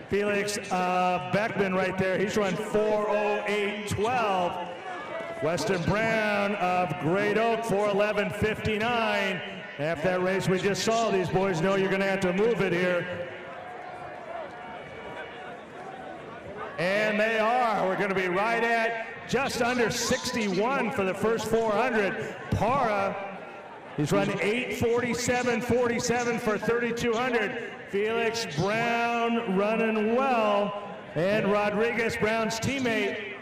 Felix Beckman right there, he's run 4:08.12. Weston Brown of Great Oak, 4:11.59. After that race we just saw, these boys know you're going to have to move it here. And they are. We're going to be right at just under 61 for the first 400. Parra, he's run 8:47.47 for 3,200. Felix Brown running well. And Rodriguez, Brown's teammate.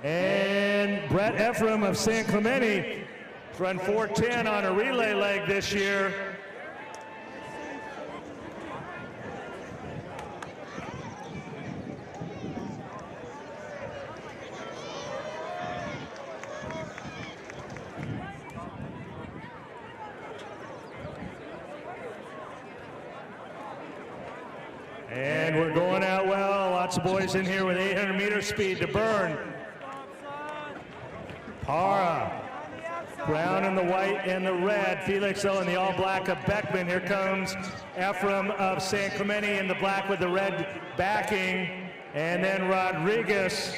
And Brett Ephraim of San Clemente has run 4:10 on a relay leg this year. And we're going out well. Lots of boys in here with 800 meter speed to burn. Parra, Brown in the white and the red. Felix in the all black of Beckman. Here comes Ephraim of San Clemente in the black with the red backing. And then Rodriguez.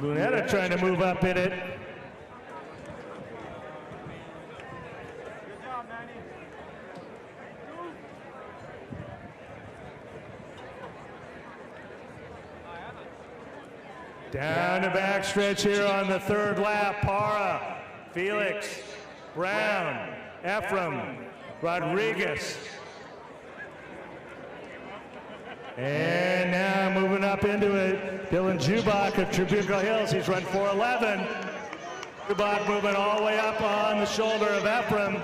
Lunetta trying to move up in it. Down the back stretch here on the third lap. Parra, Felix, Brown, Ephraim, Rodriguez. And now moving up into it, Dylan Jubak of Tribuco Hills. He's run 4:11. Jubak moving all the way up on the shoulder of Ephraim.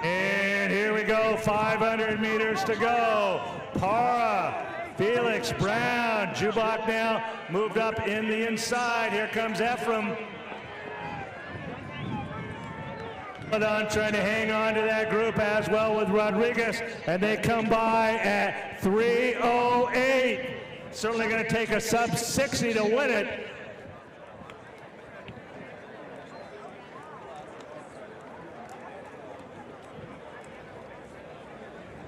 And here we go, 500 meters to go. Parra, Felix, Brown, Jubak now moved up in the inside. Here comes Ephraim. On trying to hang on to that group as well with Rodriguez, and they come by at 3:08. Certainly going to take a sub 60 to win it.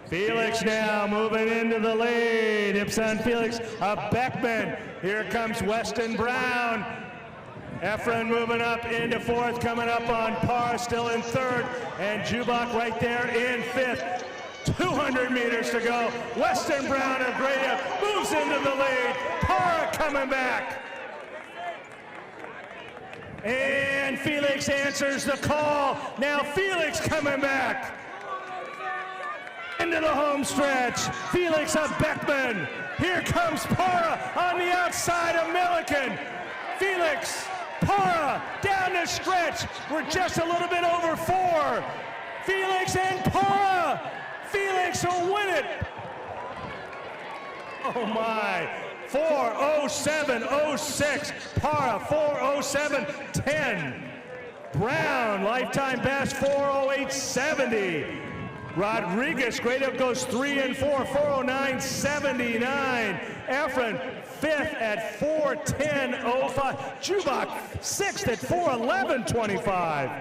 Felix now moving into the lead. Ipsan Felix of Beckman. Here comes Weston Brown. Ephraim moving up into fourth, coming up on Parra, still in third. And Jubak right there in fifth. 200 meters to go. Weston Brown of Great Oak moves into the lead. Parra coming back. And Felix answers the call. Now Felix coming back. Into the home stretch, Felix of Beckman. Here comes Parra on the outside of Milliken. Felix, Parra down the stretch. We're just a little bit over 4. Felix and Parra. Felix will win it. Oh my. 4:07.06. Parra 4:07.10. Brown lifetime best 4:08.70. Rodriguez, Great Oak goes 3 and 4, 4:09.79. Ephraim, 5th at 4:10.05. Jubak, 6th at 4:11.25.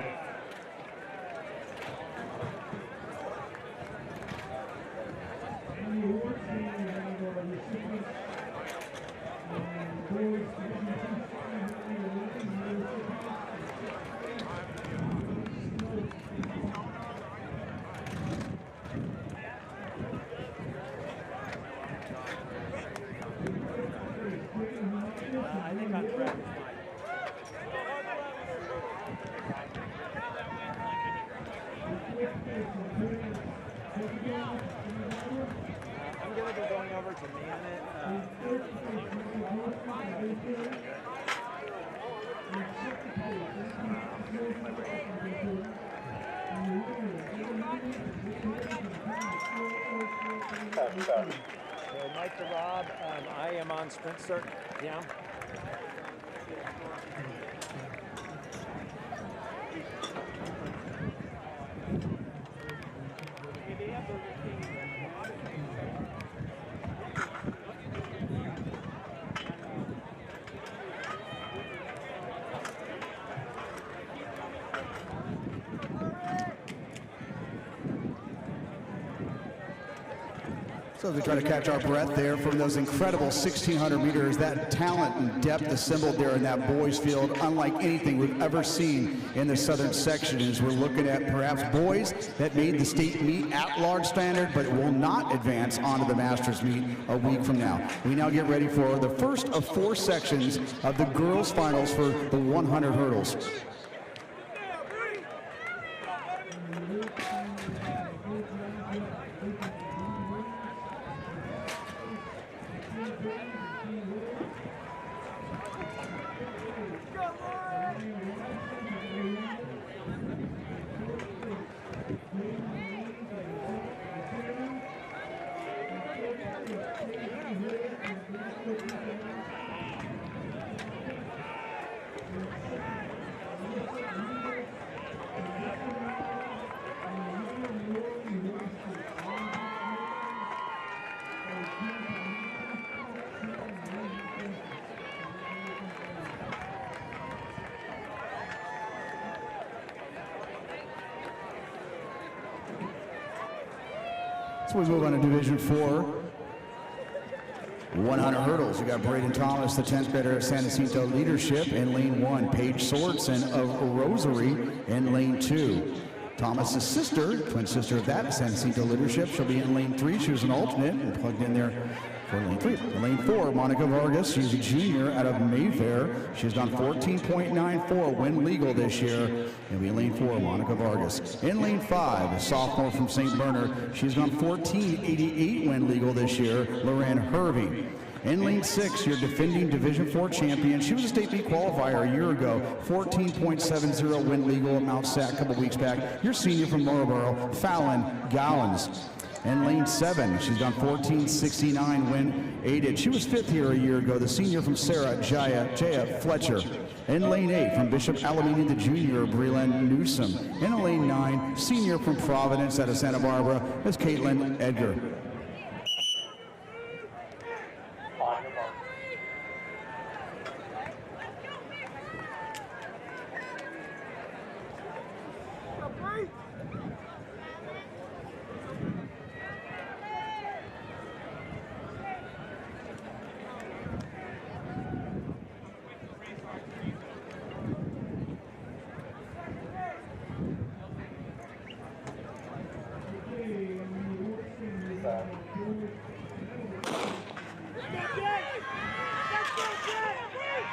I'm going to be going over to man it. So Mike to Rob, I am on sprint cert. Yeah. So as we try to catch our breath there from those incredible 1,600 meters, that talent and depth assembled there in that boys field, unlike anything we've ever seen in the Southern Section, as we're looking at perhaps boys that made the state meet at large standard, but will not advance onto the Masters meet a week from now. We now get ready for the first of 4 sections of the girls' finals for the 100 hurdles. So we move on to Division 4. 100 hurdles. We got Braden Thomas, the 10th grader at San Jacinto Leadership in lane 1. Paige Sorensen of Rosary in lane 2. Thomas's sister, twin sister of that, San Jacinto Leadership, she'll be in lane 3. She was an alternate and plugged in there for lane 3. In lane 4, Monica Vargas, she's a junior out of Mayfair. She's done 14.94, win legal this year. It'll be lane 4, Monica Vargas. In lane 5, a sophomore from St. Bernard, she's done 14.88, win legal this year, Lorraine Hervey. In lane 6, your defending Division 4 champion. She was a state meet qualifier a year ago. 14.70 win legal at Mount Sac a couple weeks back. Your senior from Marlboro, Fallon Gowans. In lane 7, she's done 14.69 win aided. She was 5th here a year ago. The senior from Sarah, Jaya Fletcher. In lane 8, from Bishop Alameda, the junior, Breland Newsom. In lane 9, senior from Providence out of Santa Barbara, is Caitlin Edgar.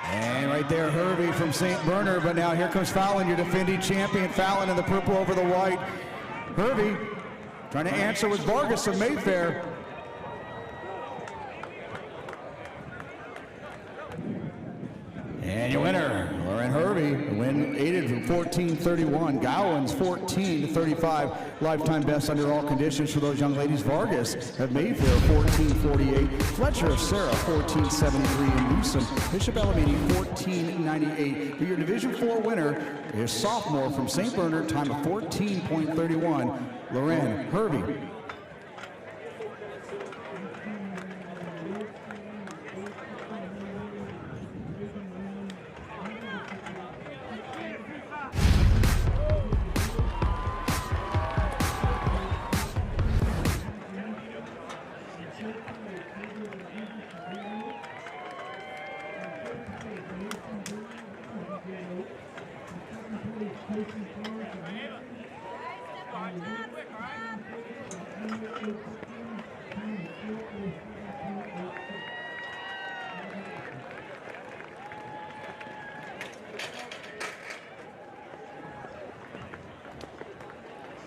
And right there, Hervey from St. Bernard, but now here comes Fallon, your defending champion. Fallon in the purple over the white. Hervey trying to answer with Vargas of Mayfair. And your winner, Lauren Hervey, win aided from 14.31. Gowans 14.35. Lifetime best under all conditions for those young ladies. Vargas of Mayfair 14.48. Fletcher of Sarah 14.73. And Newsom, Bishop Alameda 14.98. But your Division 4 winner is sophomore from St. Bernard, time of 14.31. Lauren Hervey.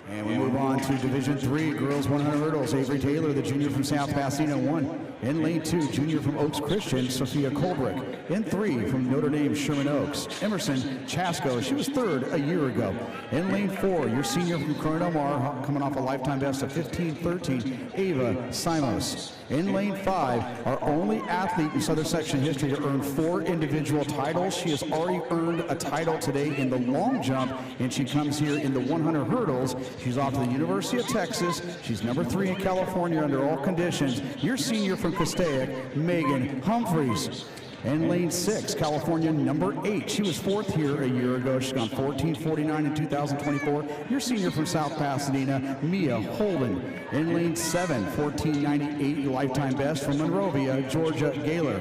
And we move on to Division 3, girls 100 hurdles. Avery Taylor, the junior from South Pasadena, won. In lane 2, junior from Oaks Christian, Sophia Colbrick. In 3, from Notre Dame, Sherman Oaks, Emerson Chasco. She was 3rd a year ago. In lane 4, your senior from Corona Del Mar, coming off a lifetime best of 15.13, Ava Simos. In lane 5, our only athlete in Southern Section history to earn 4 individual titles. She has already earned a title today in the long jump, and she comes here in the 100 hurdles. She's off to the University University of Texas. She's number 3 in California under all conditions. Your senior from Castaic, Megan Humphreys. In lane 6, California number 8. She was 4th here a year ago. She's gone 14:49 in 2024. Your senior from South Pasadena, Mia Holden. In lane 7, 14:98 lifetime best from Monrovia, Georgia Gaylor.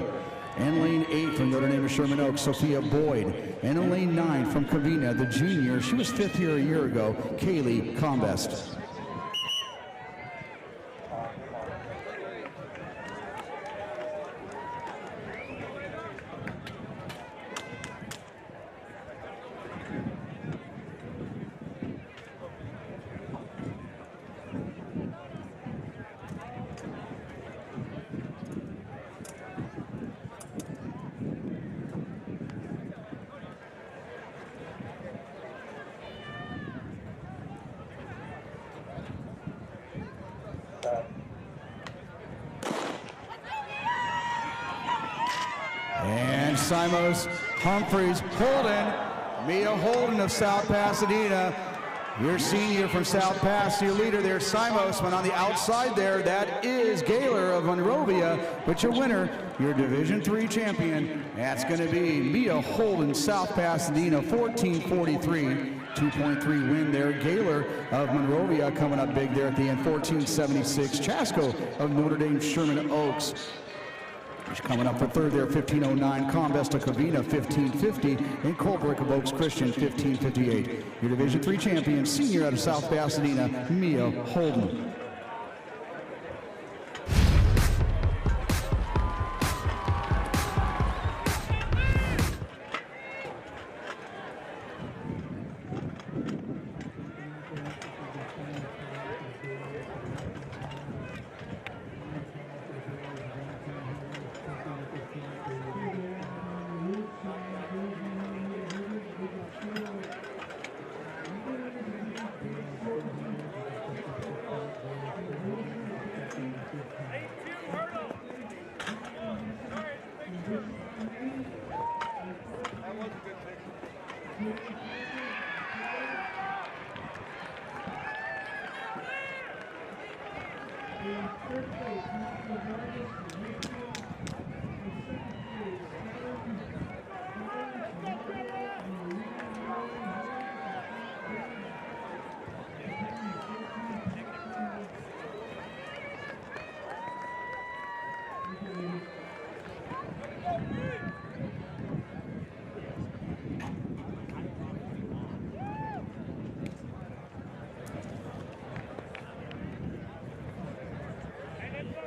In lane 8 from Notre Dame of Sherman Oaks, Sophia Boyd. And in lane 9 from Covina, the junior, she was 5th here a year ago, Kaylee Combest. And Simos, Humphreys, Holden, Mia Holden of South Pasadena. Your senior from South Pass, your leader there, Simos, went on the outside there. That is Gaylor of Monrovia, but your winner, your Division III champion, that's going to be Mia Holden, South Pasadena, 14:43. 2.3 win there. Gaylor of Monrovia coming up big there at the end, 14:76. Chasko of Notre Dame Sherman Oaks. She's coming up for 3rd there, 15:09. Combest of Covina, 15:50. And Colebrook of Oaks Christian, 15:58. Your Division III champion, senior out of South Pasadena, Mia Holden.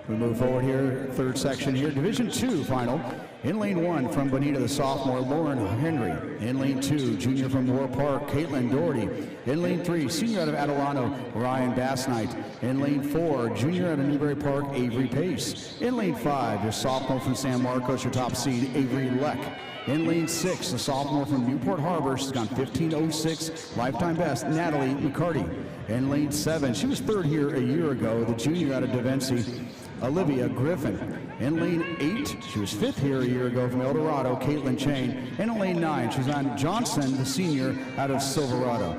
We move forward here, 3rd section here, Division II final. In lane 1 from Bonita, the sophomore, Lauren Henry. In lane 2, junior from Moorpark, Caitlin Doherty. In lane 3, senior out of Adelano, Ryan Bassnight. In lane 4, junior out of Newberry Park, Avery Pace. In lane 5, your sophomore from San Marcos, your top seed, Avery Leck. In lane 6, the sophomore from Newport Harbor, she's gone 15:06, lifetime best, Natalie McCarty. In lane 7, she was 3rd here a year ago, the junior out of DaVinci, Olivia Griffin. In lane 8, she was 5th here a year ago from El Dorado, Caitlin Chain. And in lane 9, she's on Johnson, the senior out of Silverado.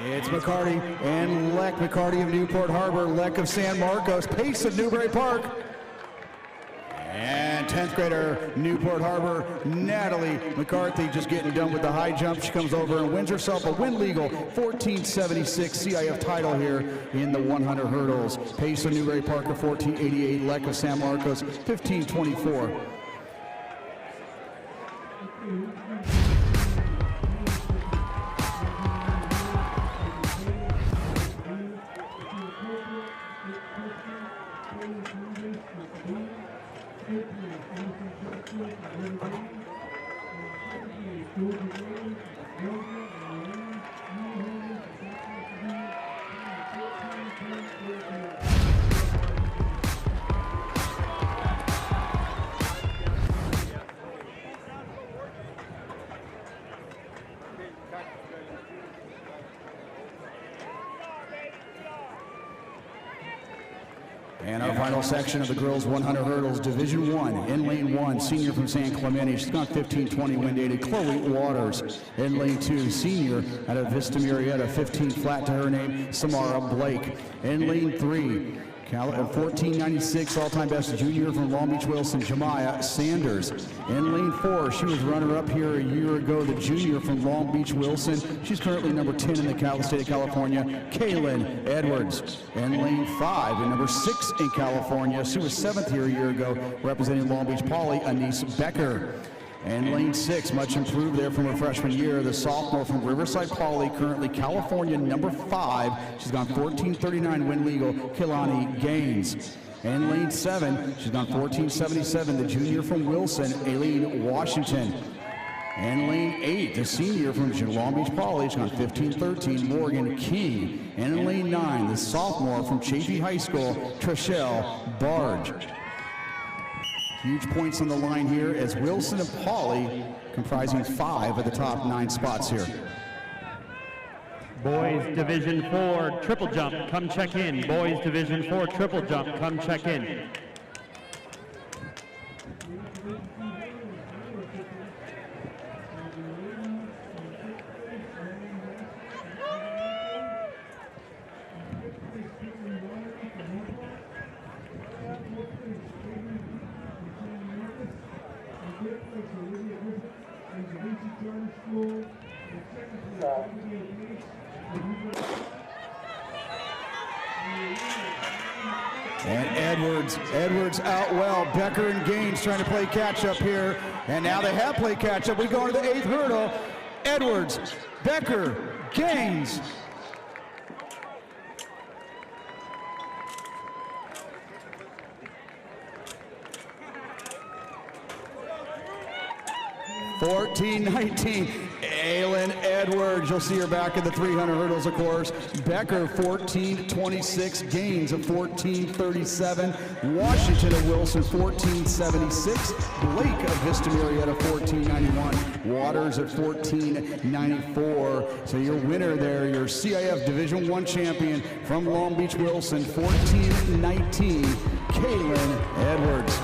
It's McCarty and Leck. McCarty of Newport Harbor, Leck of San Marcos, Pace of Newberry Park. And 10th grader, Newport Harbor, Natalie McCarthy, just getting done with the high jump. She comes over and wins herself a win legal 14:76 CIF title here in the 100 hurdles. Pace of Newberry Park of 14:88, Leck of San Marcos 15:24. And our final section of the girls 100 hurdles, Division 1, in lane 1, senior from San Clemente. She's got 15-20 wind aided, Chloe Waters. In lane 2, senior out of Vista Murrieta, 15 flat to her name, Samara Blake. In lane 3, 1496 all-time best junior from Long Beach Wilson, Jemiah Sanders. In lane 4, she was runner-up here a year ago, the junior from Long Beach Wilson. She's currently number 10 in the state of California, Kaylin Edwards. In lane 5, and number 6 in California, she was 7th here a year ago, representing Long Beach Poly, Anise Becker. And lane 6, much improved there from her freshman year, the sophomore from Riverside Poly, currently California number 5. She's gone 14:39 win legal, Kilani Gaines. And lane 7, she's gone 14:77, the junior from Wilson, Aileen Washington. And lane 8, the senior from Long Beach Poly, she's gone 15:13, Morgan King. And in lane 9, the sophomore from Chaffee High School, Trishelle Barge. Huge points on the line here as Wilson and Poly comprising 5 of the top 9 spots here. Boys Division 4 triple jump, come check in. Boys Division 4 triple jump, come check in. And Edwards out well. Becker and Gaines trying to play catch up here. And now they have played catch up. We go into the 8th hurdle. Edwards, Becker, Gaines. (14:19). Aylin Edwards, you'll see her back in the 300 hurdles, of course. Becker, 14:26. Gaines of 14:37. Washington of Wilson, 14:76. Blake of Vista Murrieta, 14:91. Waters at 14:94. So your winner there, your CIF Division 1 champion from Long Beach Wilson, 14:19, Kaylin Edwards.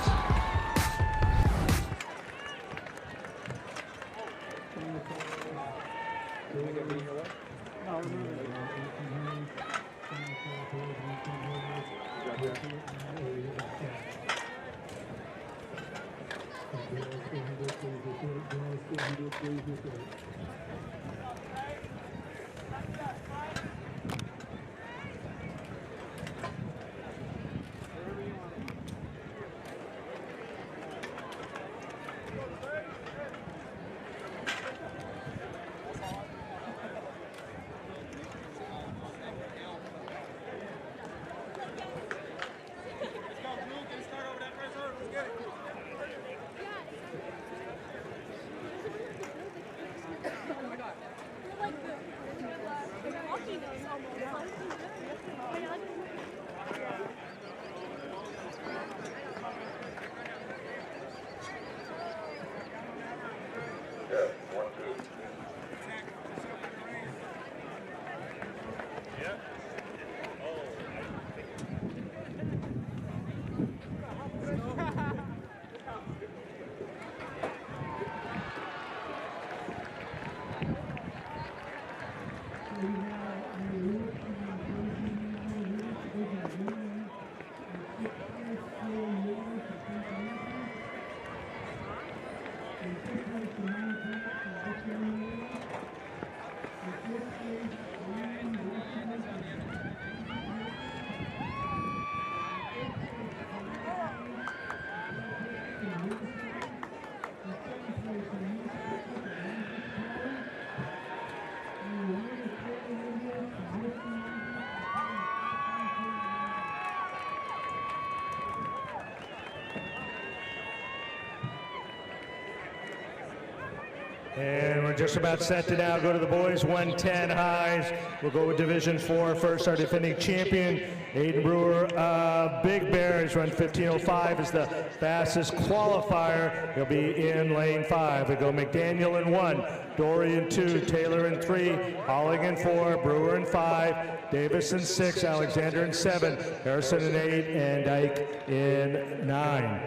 And we're just about set to now go to the boys 110 highs. We'll go with Division 4 first. Our defending champion, Aiden Brewer, Big Bear. He's run 15:05 as the fastest qualifier. He'll be in lane 5. We go McDaniel in 1, Dory in 2, Taylor in 3, Holling in 4, Brewer in 5, Davis in 6, Alexander in 7, Harrison in 8, and Dyke in 9.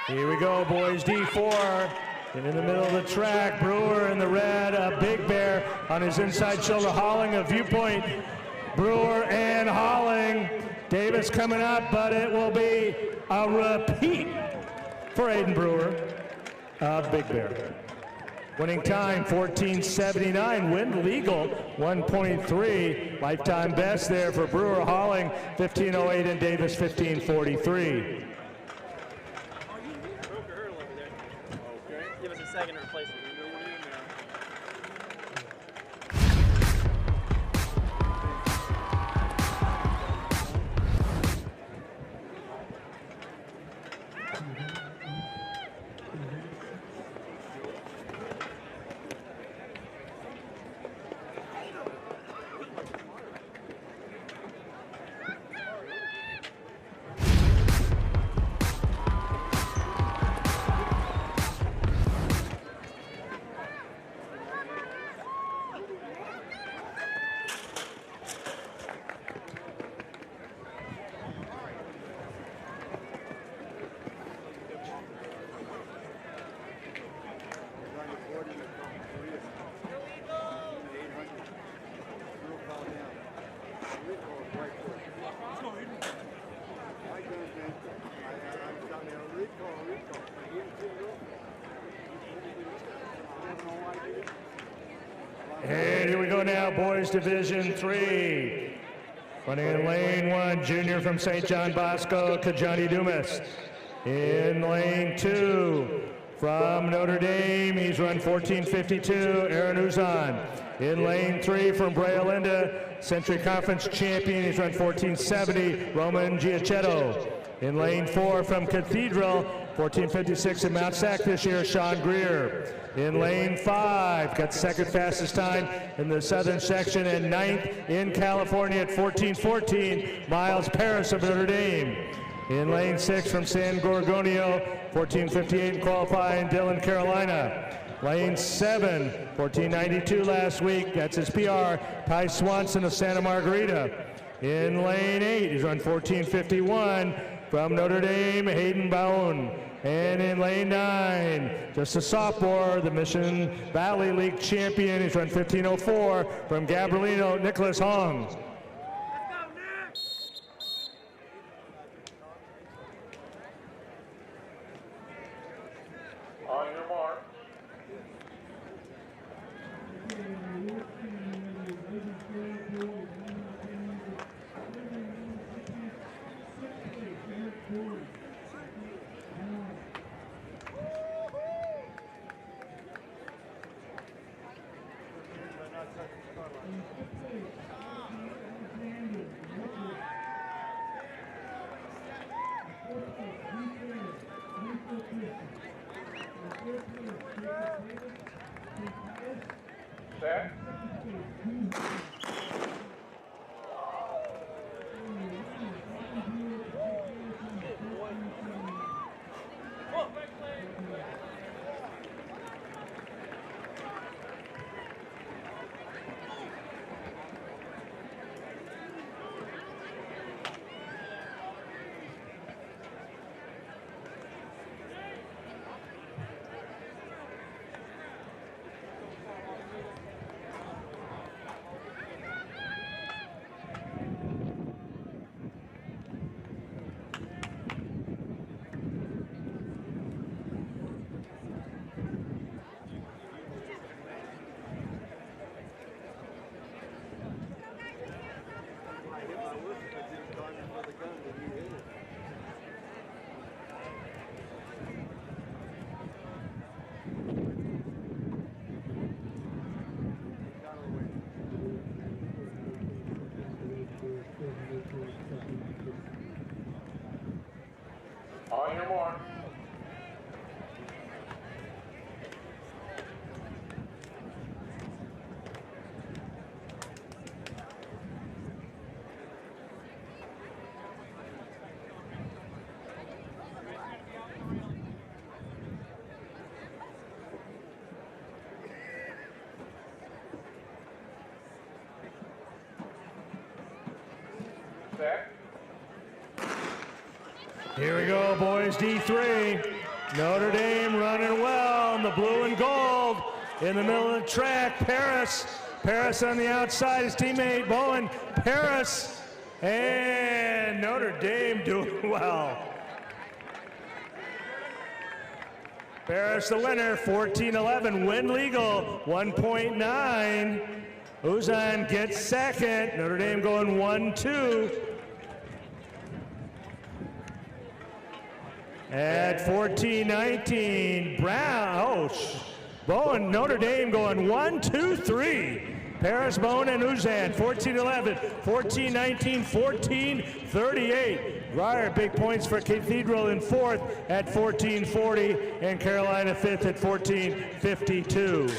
Here we go, boys, D4. And in the middle of the track, Brewer in the red, Big Bear on his inside shoulder, Holling a viewpoint. Brewer and Holling. Davis coming up, but it will be a repeat for Aiden Brewer of Big Bear. Winning time, 14:79. Win legal, 1.3. Lifetime best there for Brewer, Holling, 15:08, and Davis, 15:43. Give us a second to replace it. And here we go now, boys Division 3. Running in lane 1, junior from St. John Bosco, Kajani Dumas. In lane 2, from Notre Dame, he's run 14:52, Aaron Uzan. In lane 3, from Brea Linda, Century Conference champion, he's run 14:70, Roman Giacchetto. In lane 4, from Cathedral, 14:56 in Mount Sac this year, Sean Greer. In lane 5, got second fastest time in the Southern Section and 9th in California at 14:14, Miles Paris of Notre Dame. In lane 6, from San Gorgonio, 14:58 in qualifying, Dylan Carolina. Lane 7, 14:92 last week, that's his PR, Ty Swanson of Santa Margarita. In lane 8, he's run 14:51 from Notre Dame, Hayden Bowen. And in lane 9, just a sophomore, the Mission Valley League champion. He's run 15:04 from Gabrielino, Nicholas Hong. On your mark. Set. On your mark. Set. Here we go, boys, D3. Notre Dame running well in the blue and gold. In the middle of the track, Paris. Paris on the outside, his teammate Bowen. Paris, and Notre Dame doing well. Paris the winner, 14-11, win legal, 1.9. Uzan gets second, Notre Dame going 1-2. At 14-19, Brown, Bowen, Notre Dame going 1-2-3. Paris, Bowen, and Uzan, 14-11, 14-19, 14-38. Ryer, big points for Cathedral in fourth at 14-40, and Carolina fifth at 14-52.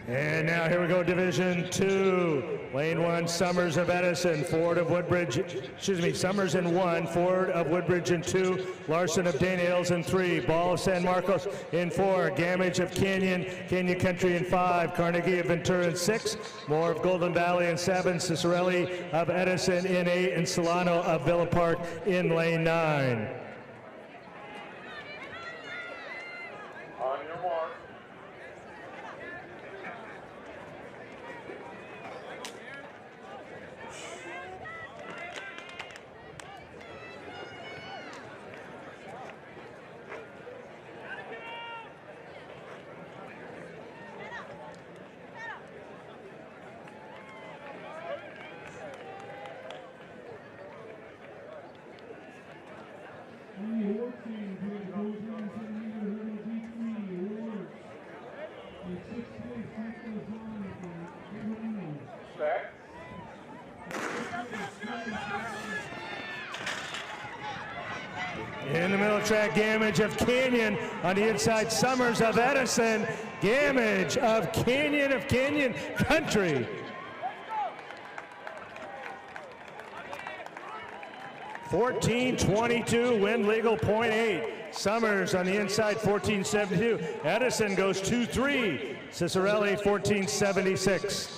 And now here we go, Division 2. Lane 1, Summers of Edison, Ford of Woodbridge, Summers in 1, Ford of Woodbridge in 2, Larson of Dana Hills in 3, Ball of San Marcos in 4, Gamage of Canyon Country in 5, Carnegie of Ventura in 6, Moore of Golden Valley in 7, Cicerelli of Edison in 8, and Solano of Villa Park in lane 9. On your mark. Set. In the middle track, Gamage of Canyon. On the inside, Summers of Edison. Gamage of Canyon Country. (14:22), wind legal .8. Summers on the inside, 14:72. Edison goes 2-3. Cicerelli, 14:76.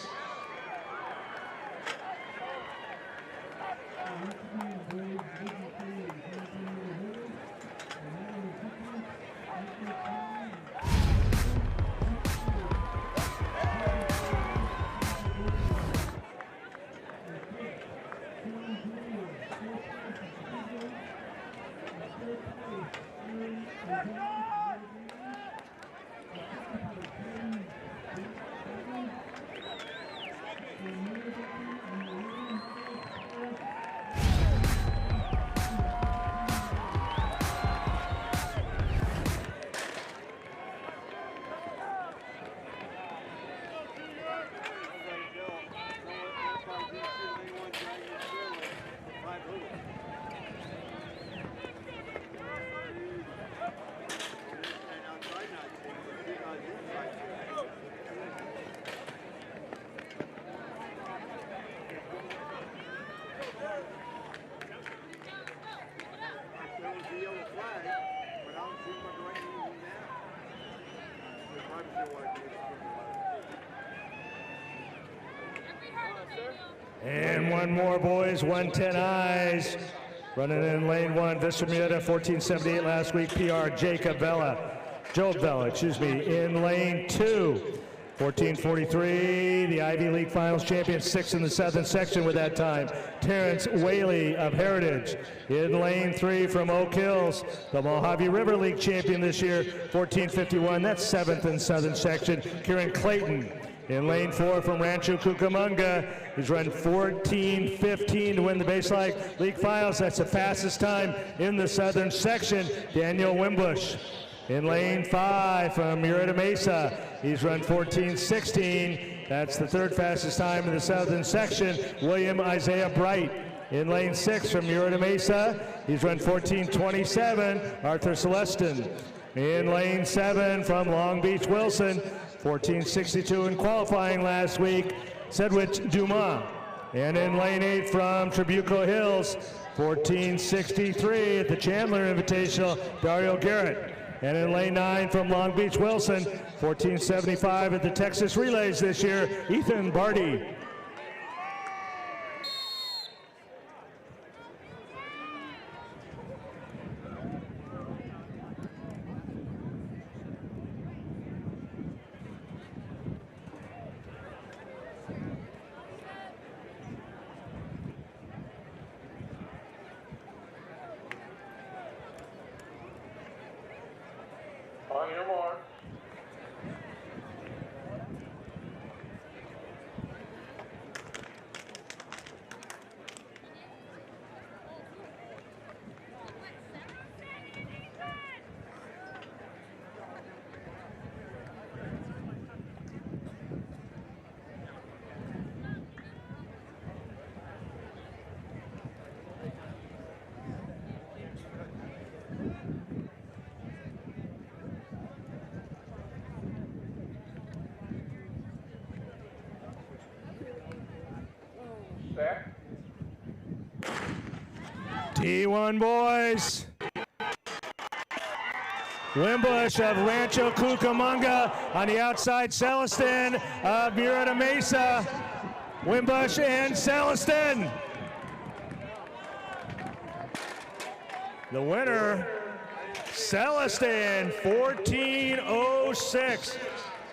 And one more, boys, 110 eyes. Running in lane 1, Vista Mieta, 14:78 last week. PR, Joe Vella, in lane 2. 14:43, the Ivy League Finals champion, 6th in the Southern Section with that time. Terrence Whaley of Heritage. In lane 3 from Oak Hills, the Mojave River League champion this year, 14:51, that's 7th in Southern Section. Kieran Clayton. In lane 4 from Rancho Cucamonga, he's run 14:15 to win the Baseline League Finals. That's the fastest time in the Southern Section. Daniel Wimbush. In lane 5 from Murrieta Mesa, he's run 14:16. That's the 3rd fastest time in the Southern Section. William Isaiah Bright. In lane 6 from Murrieta Mesa, he's run 14:27. Arthur Celestin. In lane 7 from Long Beach Wilson, 14:62 in qualifying last week, Sedwich Dumas. And in lane 8 from Trabuco Hills, 14:63 at the Chandler Invitational, Dario Garrett. And in lane 9 from Long Beach Wilson, 14:75 at the Texas Relays this year, Ethan Barty. On your mark. set. D1 boys. Wimbush of Rancho Cucamonga on the outside. Celestin of Murrieta Mesa. Wimbush and Celestin. The winner, Celestin, 14.06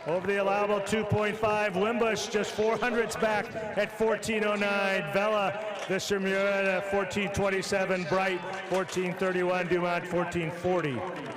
over the allowable 2.5. Wimbush just 400s back at 14.09. Vela, Visser Murrieta, 14.27. Bright, 14.31. Dumont, 14.40.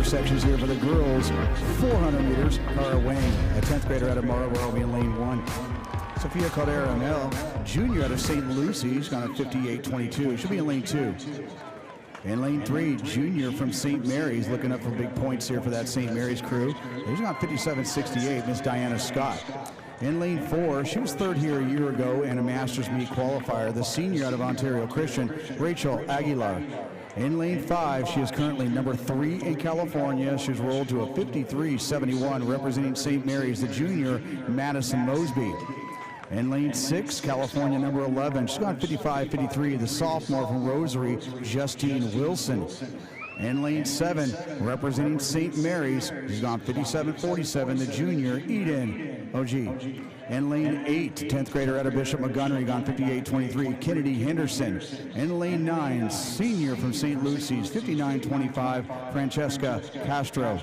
Sections here for the girls. 400 meters. Cara Wang, a 10th grader out of Marlboro, will be in lane 1. Sophia Caldera Mel, junior out of St. Lucie, she's gone at 58.22. She'll be in lane 2. In lane 3, junior from St. Mary's, looking up for big points here for that St. Mary's crew. She's gone 57.68. Miss Diana Scott. In lane 4, she was third here a year ago in a Masters meet qualifier. The senior out of Ontario Christian, Rachel Aguilar. In lane 5, she is currently number 3 in California. She's rolled to a 53.71, representing St. Mary's, the junior, Madison Mosby. In lane 6, California number 11. She's gone 55.53, the sophomore from Rosary, Justine Wilson. In lane 7, representing St. Mary's, she's gone 57.47, the junior, Eden. In lane 8, 10th grader Etta Bishop Montgomery gone 58.23. Kennedy Henderson. In lane 9, senior from St. Lucy's, 59.25. Francesca Castro.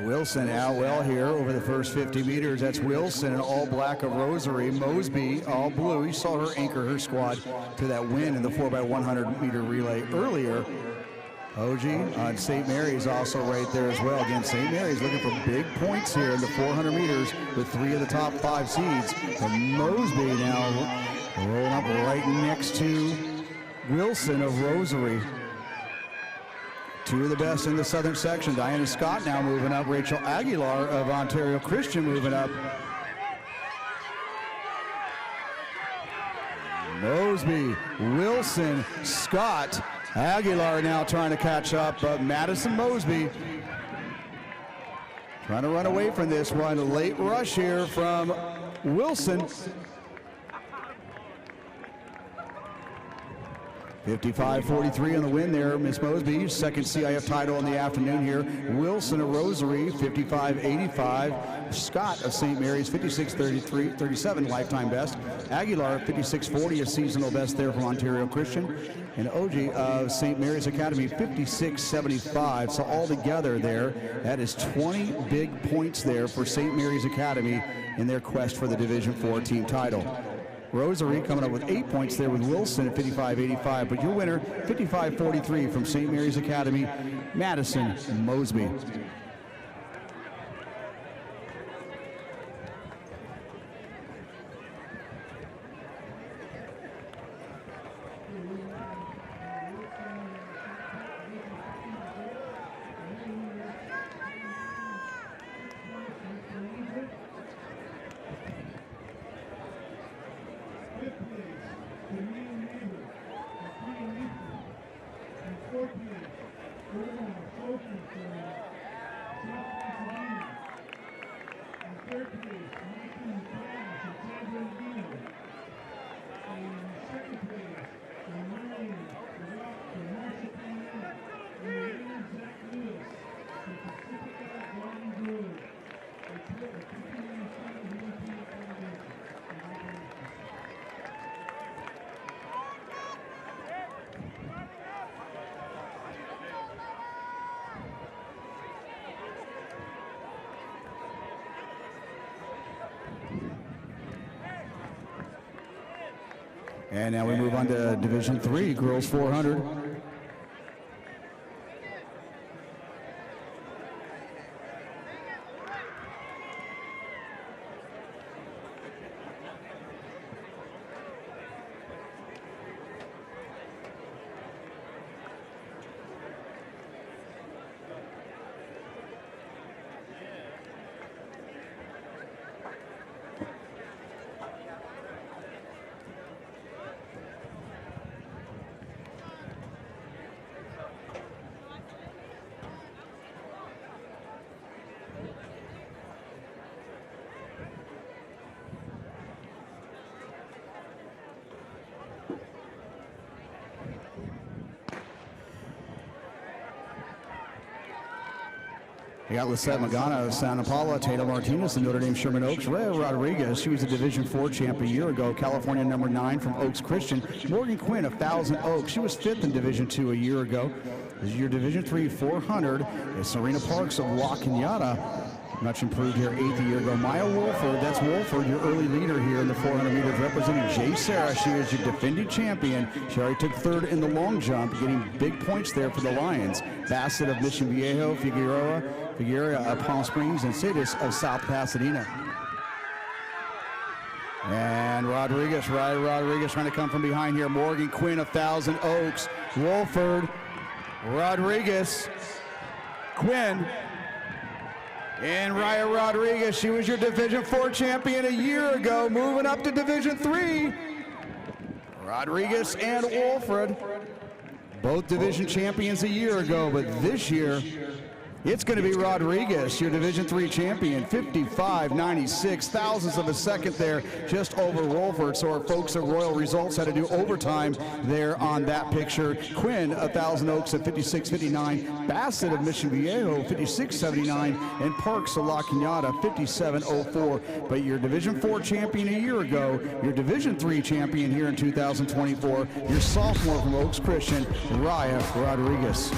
Wilson out well here over the first 50 meters. That's Wilson in all black of Rosary. Mosby all blue. You saw her anchor her squad to that win in the 4x100 meter relay earlier. OG on St. Mary's also right there as well. Again, St. Mary's looking for big points here in the 400 meters with 3 of the top 5 seeds. And Mosby now rolling up right next to Wilson of Rosary. 2 of the best in the Southern Section. Diana Scott now moving up. Rachel Aguilar of Ontario Christian moving up. Mosby, Wilson, Scott, Aguilar now trying to catch up, but Madison Mosby trying to run away from this one. A late rush here from Wilson. 55.43 on the win there, Miss Mosby. Second CIF title in the afternoon here. Wilson of Rosary, 55.85. Scott of St. Mary's, 56.37 lifetime best. Aguilar, 56.40, a seasonal best there from Ontario Christian. And OG of St. Mary's Academy, 56.75. So all together there, that is 20 big points there for St. Mary's Academy in their quest for the Division IV team title. Rosary coming up with 8 points there with Wilson at 55.85, but your winner, 55.43 from St. Mary's Academy, Madison Mosby. And now we move on to Division III, girls 400. You got Lisette Magana of Santa Paula, Tatum Martinez of Notre Dame Sherman Oaks, Rhea Rodriguez, she was a Division IV champ a year ago, California number 9 from Oaks Christian. Morgan Quinn of Thousand Oaks, she was 5th in Division II a year ago. This is your Division III 400. It's Serena Parks of La Cañada, much improved here, 8th a year ago. Maya Wolford, that's Wolford, your early leader here in the 400 meters, representing Jay Sarah. She is your defending champion. She already took 3rd in the long jump, getting big points there for the Lions. Bassett of Mission Viejo, Figueroa of Palm Springs, and Sidis of South Pasadena. And Rodriguez trying to come from behind here. Morgan Quinn of Thousand Oaks, Wolford, Rodriguez, Quinn, and Raya Rodriguez. She was your Division IV champion a year ago, moving up to Division III. Rodriguez and Wolford, both division champions a year ago, but this year, it's going to be Rodriguez, your Division III champion, 55.96, thousandths of a second there, just over Wolford. So our folks at Royal Results had to do overtime there on that picture. Quinn of Thousand Oaks at 56.59, Bassett of Mission Viejo 56.79, and Parks of La Cañada 57.04. But your Division IV champion a year ago, your Division III champion here in 2024, your sophomore from Oaks Christian, Raya Rodriguez.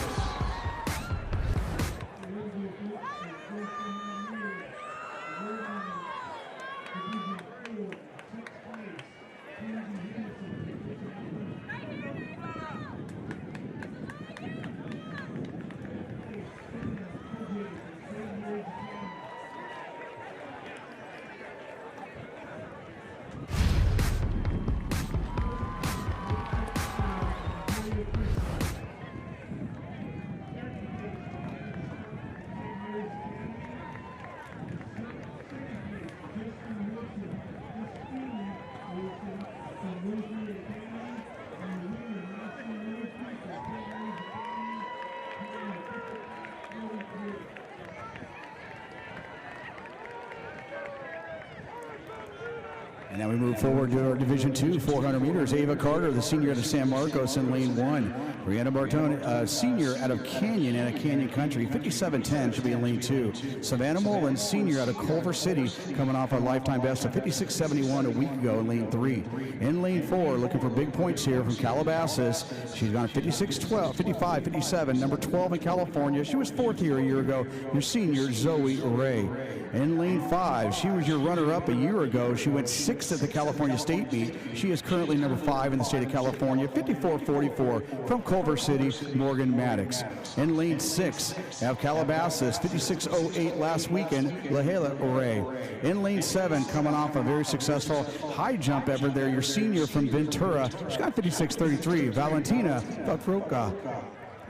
And now we move forward to our Division II 400 meters. Ava Carter, the senior out of San Marcos in lane 1. Brianna Bartone, senior out of Canyon and a Canyon Country, 57.10, should be in lane 2. Savannah Mullen, senior out of Culver City, coming off a lifetime best of 56.71 a week ago in lane 3. In lane 4, looking for big points here from Calabasas. She's gone 56.12, 55.57, number 12 in California. She was 4th here a year ago. Your senior, Zoe Ray. In lane 5, she was your runner-up a year ago. She went 6th at the California State meet. She is currently number 5 in the state of California, 54.44 from Culver City, Morgan Maddox. In lane 6, have Calabasas, 56.08 last weekend, Lahela Ray. In lane 7, coming off a very successful high jump effort there, your senior from Ventura, she's got 56.33, Valentina Vatroka.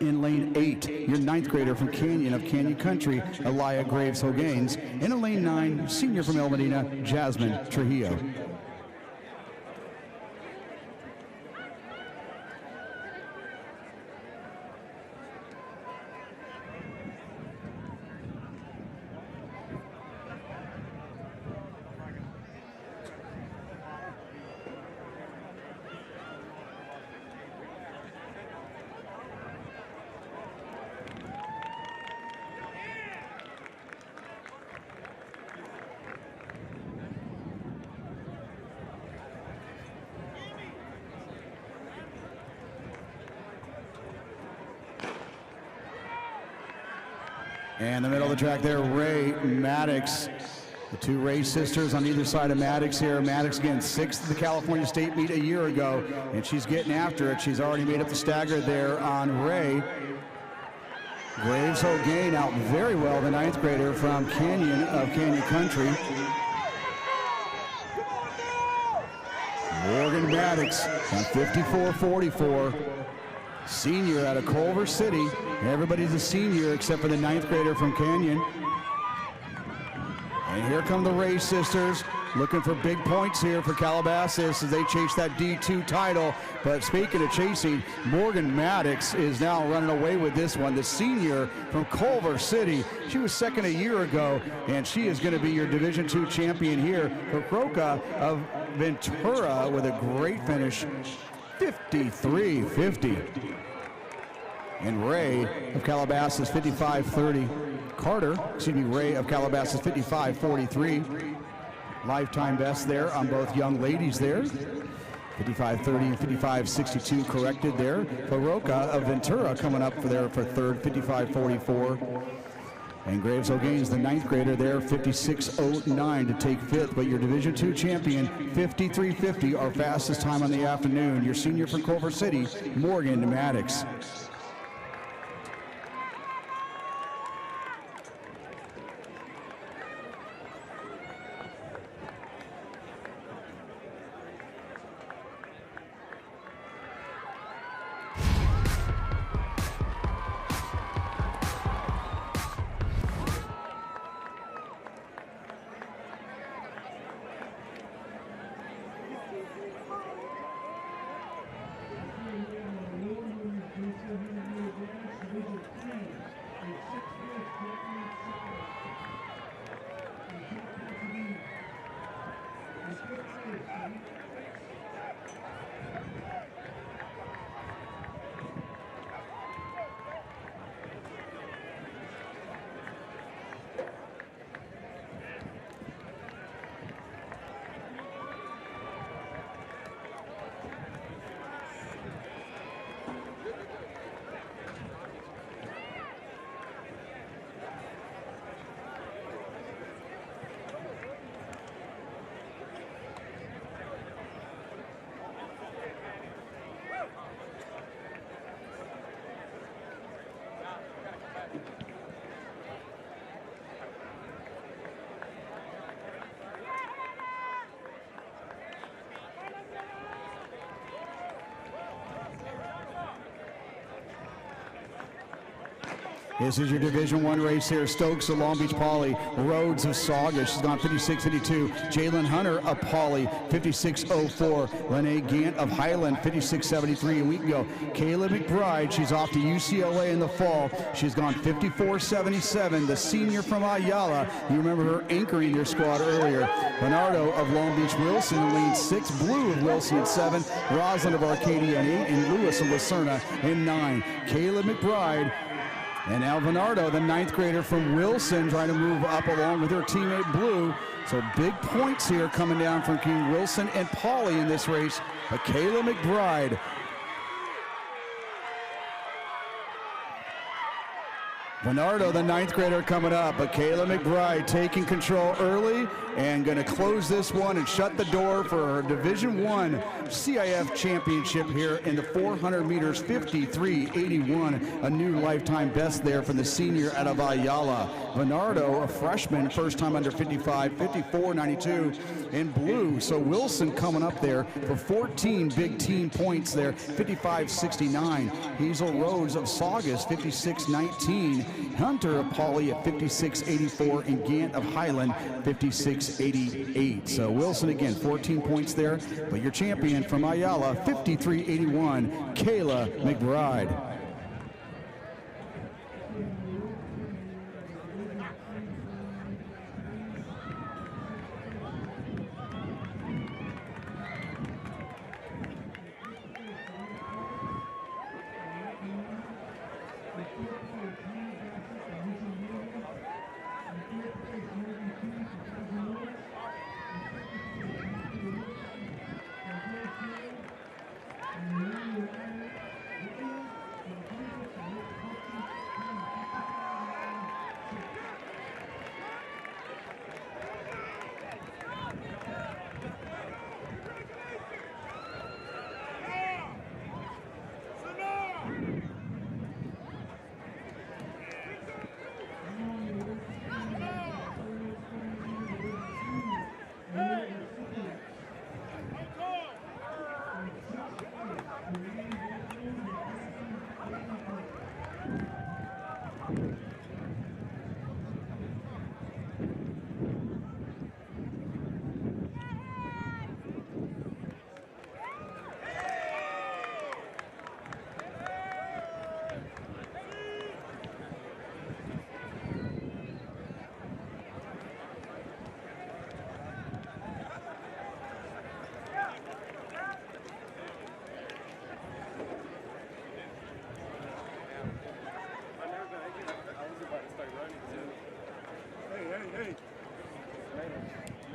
In lane 8, your 9th grader from Canyon of Canyon Country, Elia Graves Hoganes. And in lane 9, senior from El Medina, Jasmine Trujillo. And the middle of the track there, Ray Maddox. The two Ray sisters on either side of Maddox here. Maddox again, 6th at the California State meet a year ago, and she's getting after it. She's already made up the stagger there on Ray. Graves Hogane out very well, the 9th grader from Canyon of Canyon Country. Morgan Maddox on 54.44. Senior out of Culver City. Everybody's a senior except for the 9th grader from Canyon. And here come the Ray sisters, looking for big points here for Calabasas as they chase that D2 title. But speaking of chasing, Morgan Maddox is now running away with this one. The senior from Culver City. She was 2nd a year ago, and she is going to be your Division II champion here for Croca of Ventura with a great finish, 53.50. And Ray of Calabasas, 55.30. Ray of Calabasas, 55-43. Lifetime best there on both young ladies there. 55-30 and 55-62 corrected there. Faroka of Ventura coming up for third, 55-44. And Graves O'Gaines, the 9th grader there, 56-09 to take 5th. But your Division II champion, 53-50, our fastest time on the afternoon. Your senior from Culver City, Morgan Maddox. This is your Division I race here. Stokes of Long Beach Poly, Rhodes of Saugus. She's gone 56-52. Jalen Hunter of Poly, 56-04. Lene Gant of Highland, 56-73 a week ago. Kayla McBride, she's off to UCLA in the fall. She's gone 54-77. The senior from Ayala, you remember her anchoring your squad earlier. Bernardo of Long Beach Wilson in lane 6. Blue of Wilson at 7. Roslyn of Arcadia in 8. And Lewis of Lucerna in 9. Kayla McBride. And Alvanardo, the 9th grader from Wilson, trying to move up along with her teammate Blue. So big points here coming down from King Wilson and Pauley in this race. But Kayla McBride. Bernardo, the 9th grader, coming up, but Kayla McBride taking control early and going to close this one and shut the door for her Division I CIF championship here in the 400 meters, 53-81, a new lifetime best there for the senior out of Ayala. Bernardo, a freshman, first time under 55, 54-92 in blue. So Wilson coming up there for 14 big team points there, 55-69. Hazel Rhodes of Saugus, 56-19. Hunter of Pauley at 56-84, and Gant of Highland, 56-88. So Wilson again, 14 points there, but your champion from Ayala, 53-81, Kayla McBride.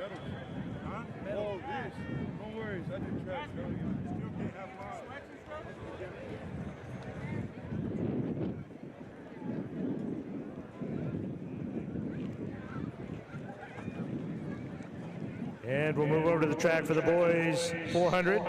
Oh, this. No worries. I did trash. You can't have mine. And we'll move over to the track for the boys 400.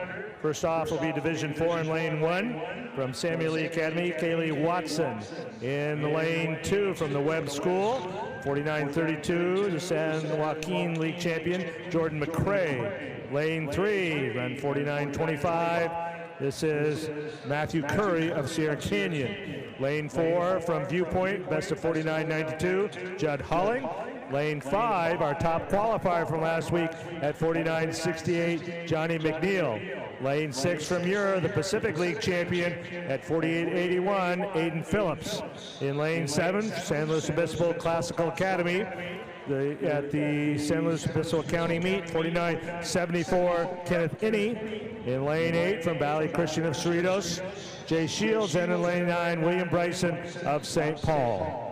First off will be Division 4 in lane 1 from Samuel Lee Academy, Kaylee Watson. In lane 2 from the Webb School, 49.32, the San Joaquin League champion, Jordan McCrae. Lane 3, run 49.25. This is Matthew Curry of Sierra Canyon. Lane 4 from Viewpoint, best of 49.92, Judd Holling. Lane 5, our top qualifier from last week at 49.68, Johnny McNeil. Lane 6 from Muir, the Pacific League champion at 48.81, Aiden Phillips. In lane 7, San Luis Obispo Classical Academy at the San Luis Obispo County meet, 49.74, Kenneth Inney. In lane 8 from Valley Christian of Cerritos, Jay Shields. And in lane 9, William Bryson of St. Paul.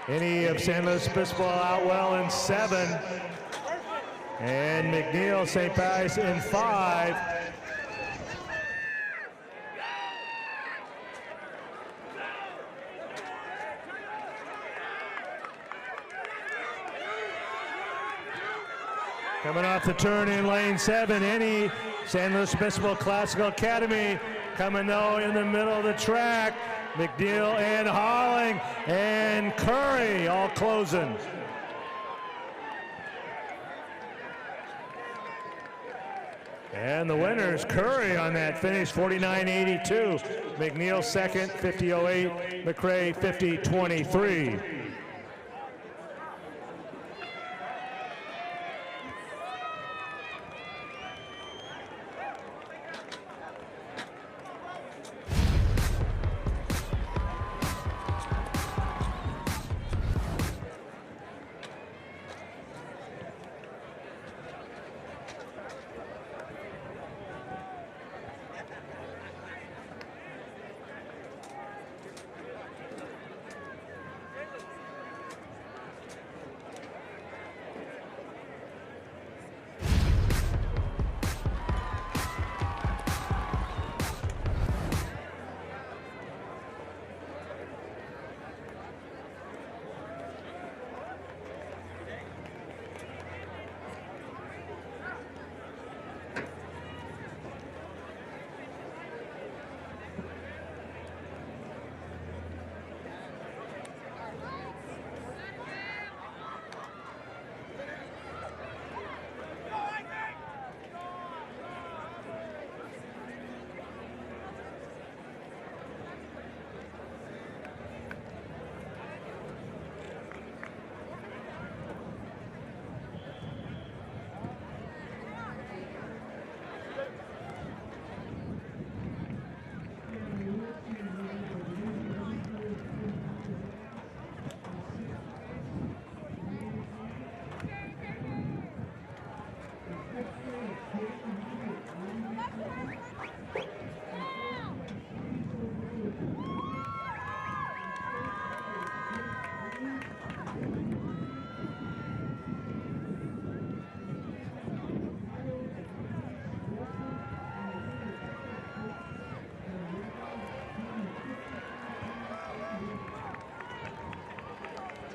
Any of San Luis Obispo out well in 7. And McNeil, St. Pius in 5. Coming off the turn in lane 7, any San Luis Obispo Classical Academy coming though in the middle of the track. McNeil and Holling and Curry all closing. And the winners, Curry on that finish, 49.82. McNeil second, 50.08. McCrae, 50.23.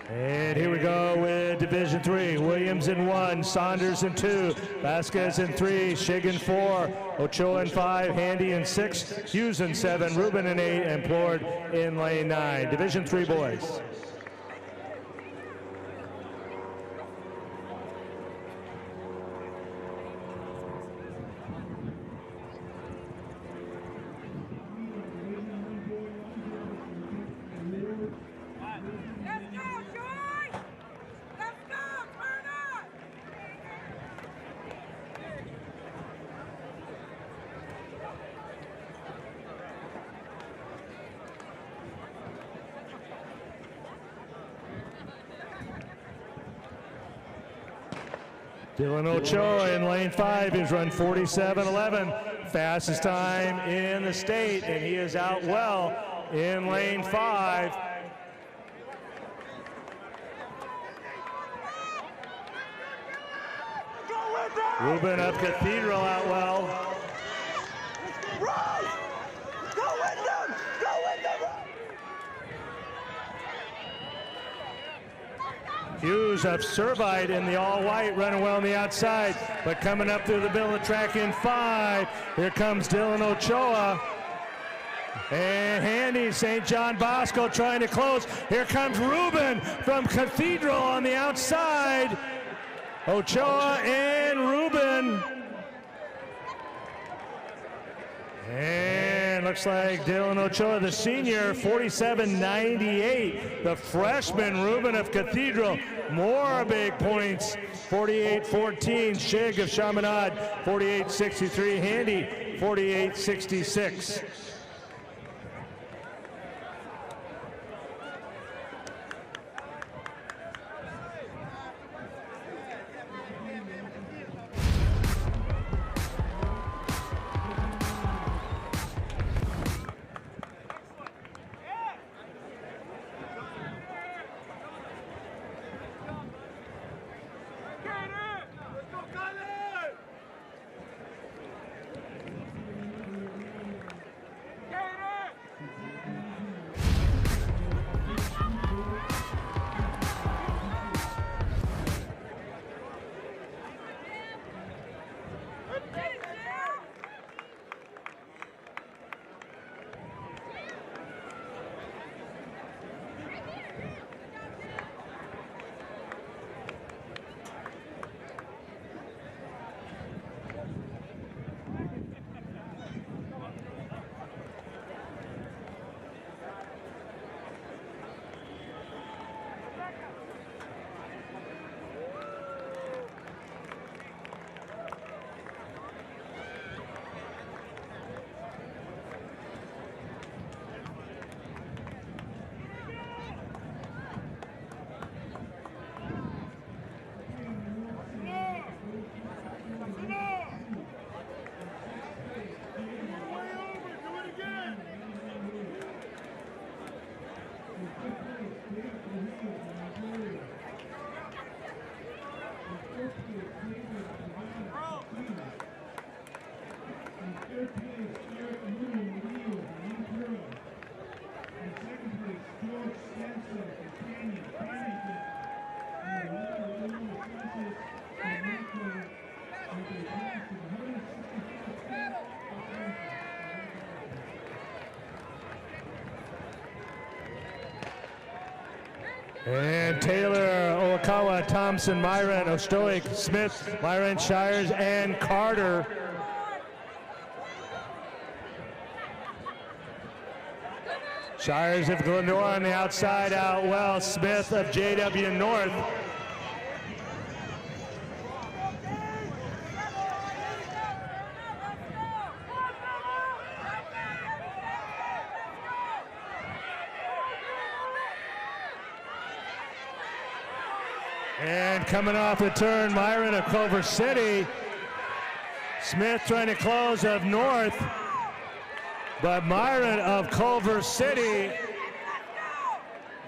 And here we go with Division 3. Williams in 1, Saunders in 2, Vasquez in 3, Shig in 4, Ochoa in 5, Handy in 6, Hughes in 7, Rubin in 8, and Plord in lane 9. Division 3 boys. Dylan Ochoa in lane 5 is run 47.11, fastest time in the state, and he is out well in lane 5. Ruben of Cathedral out well. Hughes of Servite in the all-white running well on the outside, but coming up through the middle of the track in 5. Here comes Dylan Ochoa. And Handy, St. John Bosco trying to close. Here comes Ruben from Cathedral on the outside. Ochoa and Ruben. And looks like Dylan Ochoa, the senior, 47.98. The freshman, Ruben of Cathedral, more big points, 48.14. Shig of Chaminade, 48.63. Handy, 48.66. And Taylor, Oikawa, Thompson, Myron, Ostoic, Smith, Myron, Shires, and Carter. Shires of Glendora on the outside out well. Smith of JW North. And coming off the turn, Myron of Culver City. Smith trying to close of North. But Myron of Culver City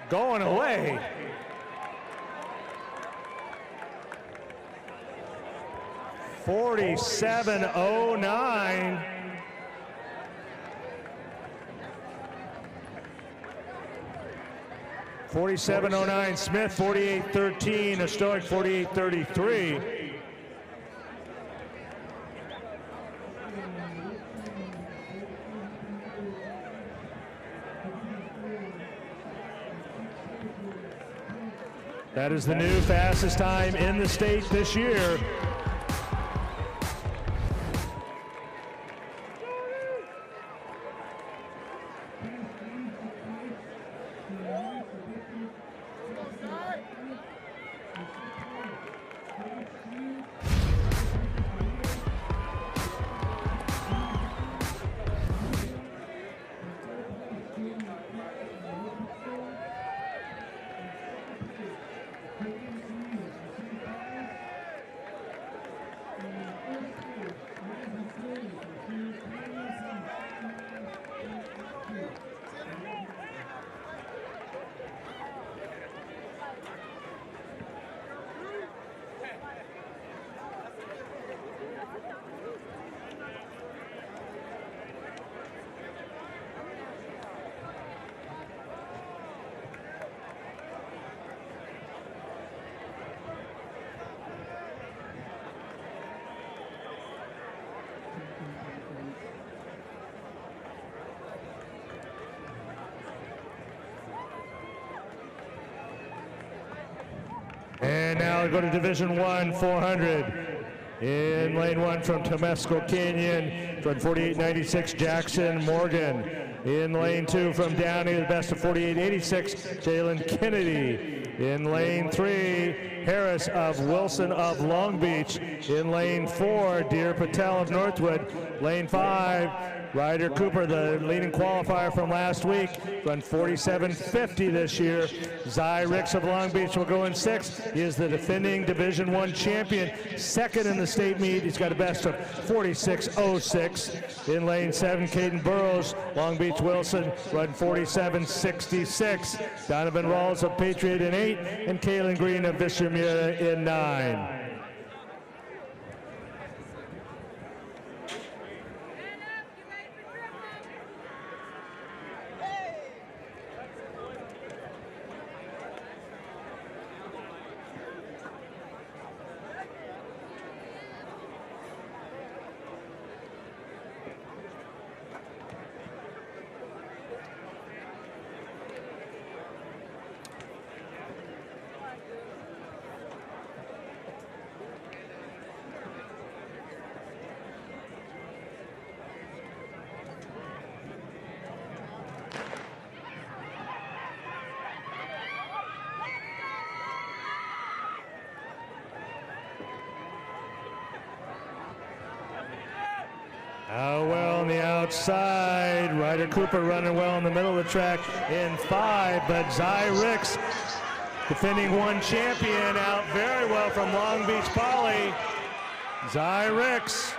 going away. .47.09. .47.09. Smith 48.13. Ostoic 48.33. That is the new fastest time in the state this year. now go to Division 1, 400. In lane 1 from Temescal Canyon, run 48.96, Jackson Morgan. In lane 2 from Downey, the best of 48.86, Jalen Kennedy. In lane 3, Harris of Wilson of Long Beach. In lane 4, Deer Patel of Northwood. Lane 5, Ryder Cooper, the leading qualifier from last week, run 47.50 this year. Zy Ricks of Long Beach will go in 6th. He is the defending Division I champion, second in the state meet. He's got a best of 46.06. In lane 7, Caden Burrows, Long Beach Wilson, run 47.66. Donovan Rawls of Patriot in 8, and Kaylin Green of Vishamura in 9. Well on the outside, Ryder Cooper running well in the middle of the track in 5, but Zy Ricks, defending 1 champion, out very well from Long Beach Poly. Zy Ricks,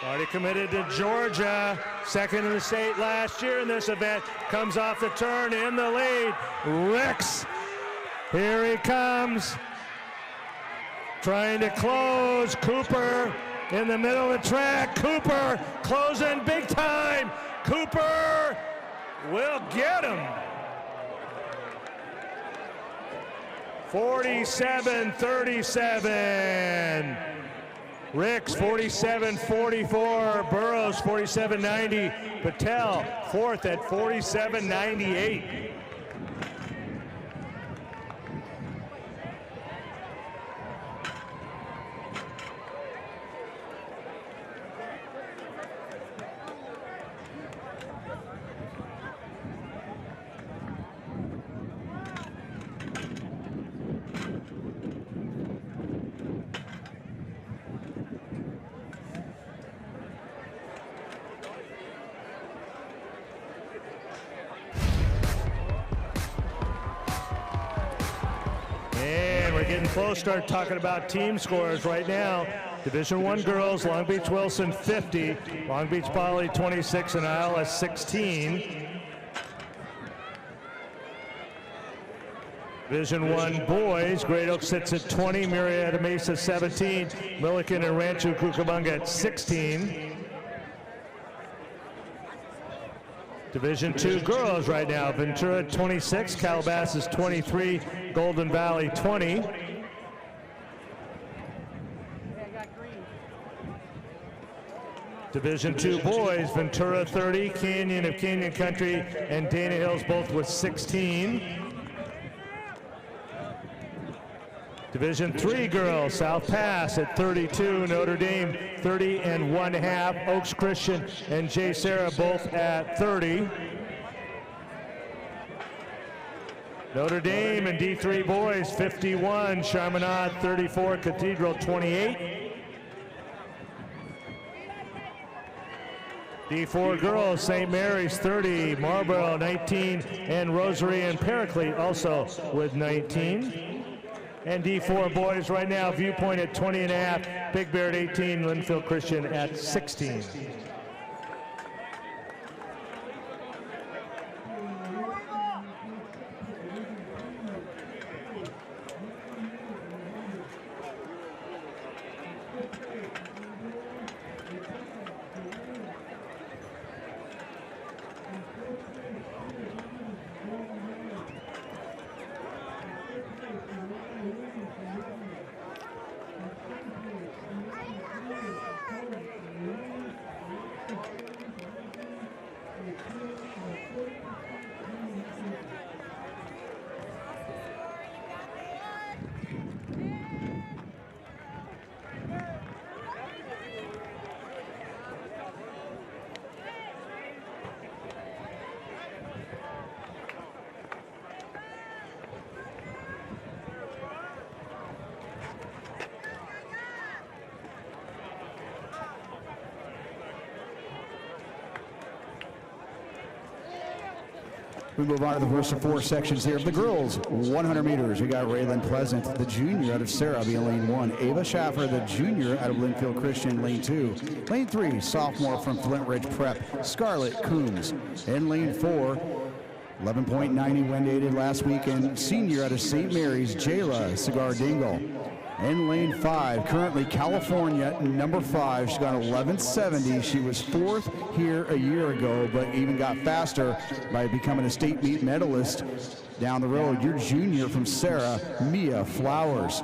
already committed to Georgia, second in the state last year in this event, comes off the turn in the lead. Ricks, here he comes, trying to close. Cooper in the middle of the track. Cooper closing big time. Cooper will get him. 47-37. Ricks 47-44. Burrows 47-90. Patel 4th at 47-98. Getting close, start talking about team scores right now. Division I girls, Long Beach Wilson 50, Long Beach Poly 26, and ILS 16. Division I boys, Great Oak sits at 20, Murrieta Mesa 17, Milliken and Rancho Cucamonga at 16. Division II girls right now, Ventura 26, Calabasas 23, Golden Valley 20. Division II boys, Ventura 30, Canyon of Canyon Country and Dana Hills both with 16. Division III girls, South Pass at 32, Notre Dame 30 and 1/2, Oaks Christian and J. Sarah both at 30. Notre Dame and D3 boys 51, Chaminade 34, Cathedral 28. D4 girls, St. Mary's 30, Marlboro 19, and Rosary and Paraclete also with 19. And D4 boys right now, Viewpoint at 20.5, Big Bear at 18, Linfield Christian at 16. We move on to the first of 4 sections here of the girls 100 meters. We got Raylan Pleasant, the junior out of Sarah, being lane 1. Ava Schaffer, the junior out of Linfield Christian, lane 2. Lane 3, sophomore from Flint Ridge Prep, Scarlett Coombs. In lane 4, 11.90 wind aided last weekend, senior out of St. Mary's, Jayla Cigar Dingle. In lane 5, currently California, number 5. She's got 11.70. She was 4th here a year ago, but even got faster by becoming a state meet medalist down the road. Your junior from Sarah, Mia Flowers.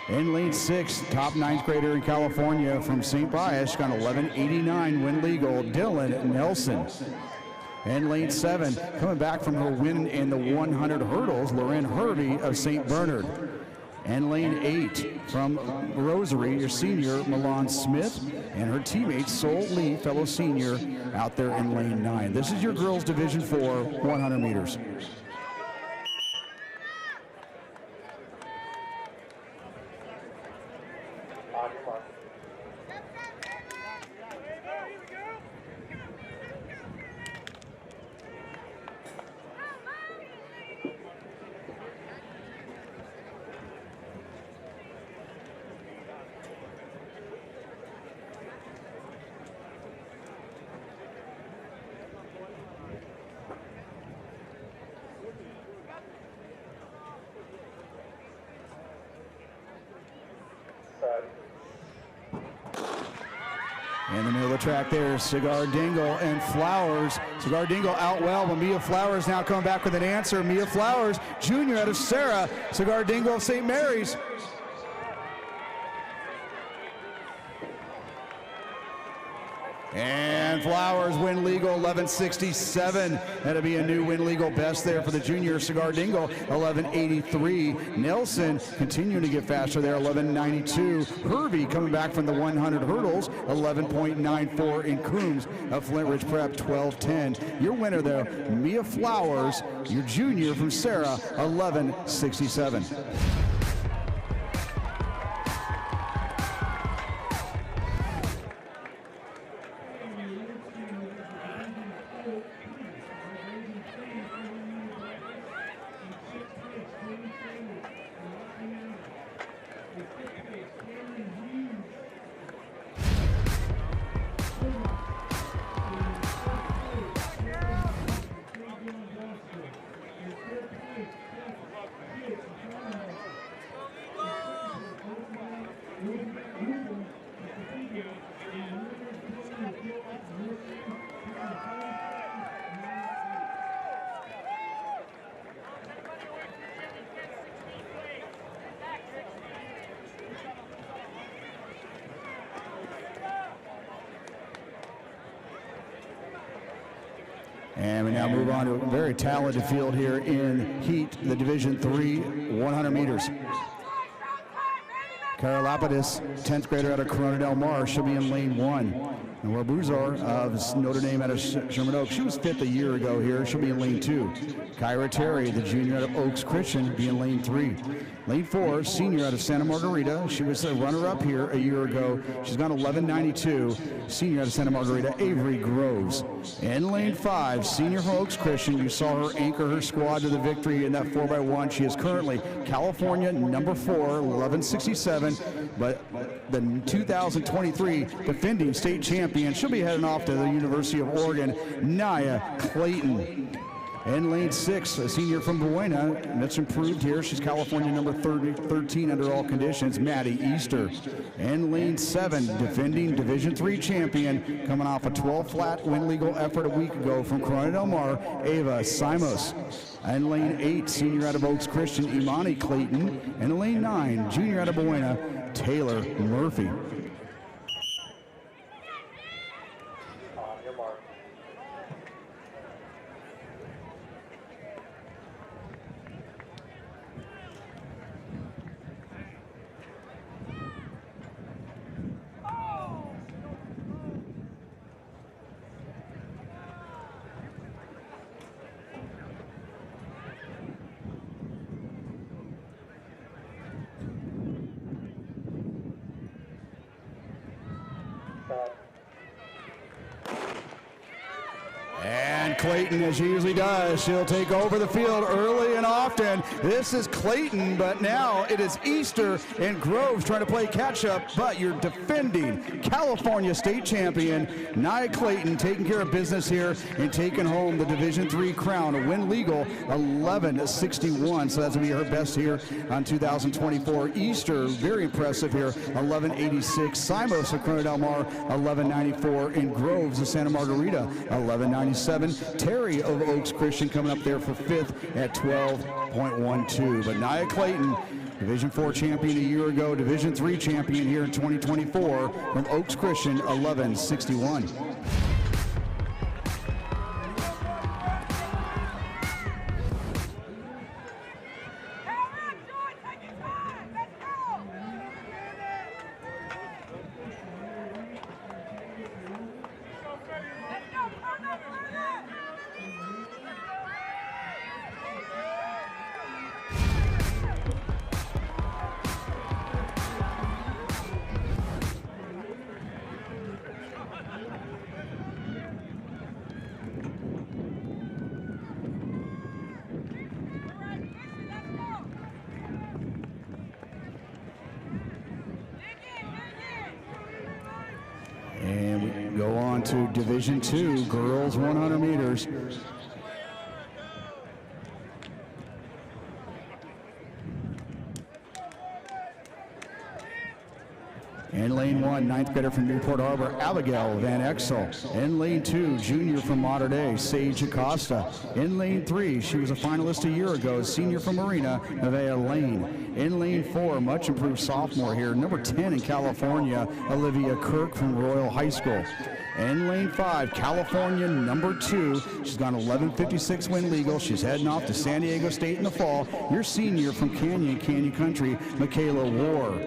In lane 6, top 9th grader in California from St. Bias, got 11.89 win legal, Dylan Nelson. In lane 7, coming back from her win in the 100 hurdles, Lauren Hervey of St. Bernard. And lane 8 from Rosary, your senior, Milan Smith, and her teammate, Sol Lee, fellow senior, out there in lane 9. This is your girls Division 4 100 meters. On your mark. In the middle of the track there, Cigar Dingle and Flowers. Cigar Dingle out well, but Mia Flowers now coming back with an answer. Mia Flowers, junior out of Sarah, Cigar Dingle of St. Mary's. And Flowers win legal 11.67. That'll be a new win legal best there for the junior Cigar Dingle, 11.83. Nelson continuing to get faster there, 11.92. Hervey coming back from the 100 hurdles, 11.94 in Coombs of Flint Ridge Prep, 12.10. Your winner there, Mia Flowers, your junior from Sarah, 11.67. And we now move on to a very talented field here in heat, the Division 3 100 meters. Cara Lapidus, 10th grader out of Corona Del Mar, she'll be in lane 1. And Wabuzar of Notre Dame out of Sherman Oaks, she was 5th a year ago here, she'll be in lane 2. Kyra Terry, the junior out of Oaks Christian, be in lane 3. Lane 4, senior out of Santa Margarita, she was a runner-up here a year ago, she's got 11.92. Senior out of Santa Margarita, Avery Groves. In lane 5, senior from Oaks Christian, you saw her anchor her squad to the victory in that 4x1. She is currently California number 4, 11.67, but the 2023 defending state champion, she'll be heading off to the University of Oregon, Nia Clayton. In lane 6, a senior from Buena, that's improved here. She's California number 13 under all conditions, Maddie Easter. In lane 7, defending Division 3 champion, coming off a 12-flat win legal effort a week ago from Corona Del Mar, Ava Simos. In lane 8, senior out of Oaks Christian, Imani Clayton. And in lane 9, junior out of Buena, Taylor Murphy. On your mark. And Clayton, as she usually does, she'll take over the field early and often. This is Clayton, but now it is Easter and Groves trying to play catch-up, but you're defending California state champion Nia Clayton taking care of business here and taking home the Division III crown. A win legal 11-61, so that's going to be her best here on 2024. Easter, very impressive here, 11-86. Simos of Corona Del Mar, 11-94. And Groves of Santa Margarita, 11-97. Terry of Oaks Christian coming up there for fifth at 12.12. But Nia Clayton, Division IV champion a year ago, Division III champion here in 2024 from Oaks Christian, 11-61. And we go on to Division II, girls 100 meters. In lane 1, ninth grader from Newport Harbor, Abigail Van Exel. In lane 2, junior from Mater Dei, Sage Acosta. In lane 3, she was a finalist a year ago, senior from Marina, Nevaeh Lane. In lane 4, much improved sophomore here, number 10 in California, Olivia Kirk from Royal High School. In lane 5, California number 2. She's gone 11:56 win legal. She's heading off to San Diego State in the fall. Your senior from Canyon Country, Michaela War.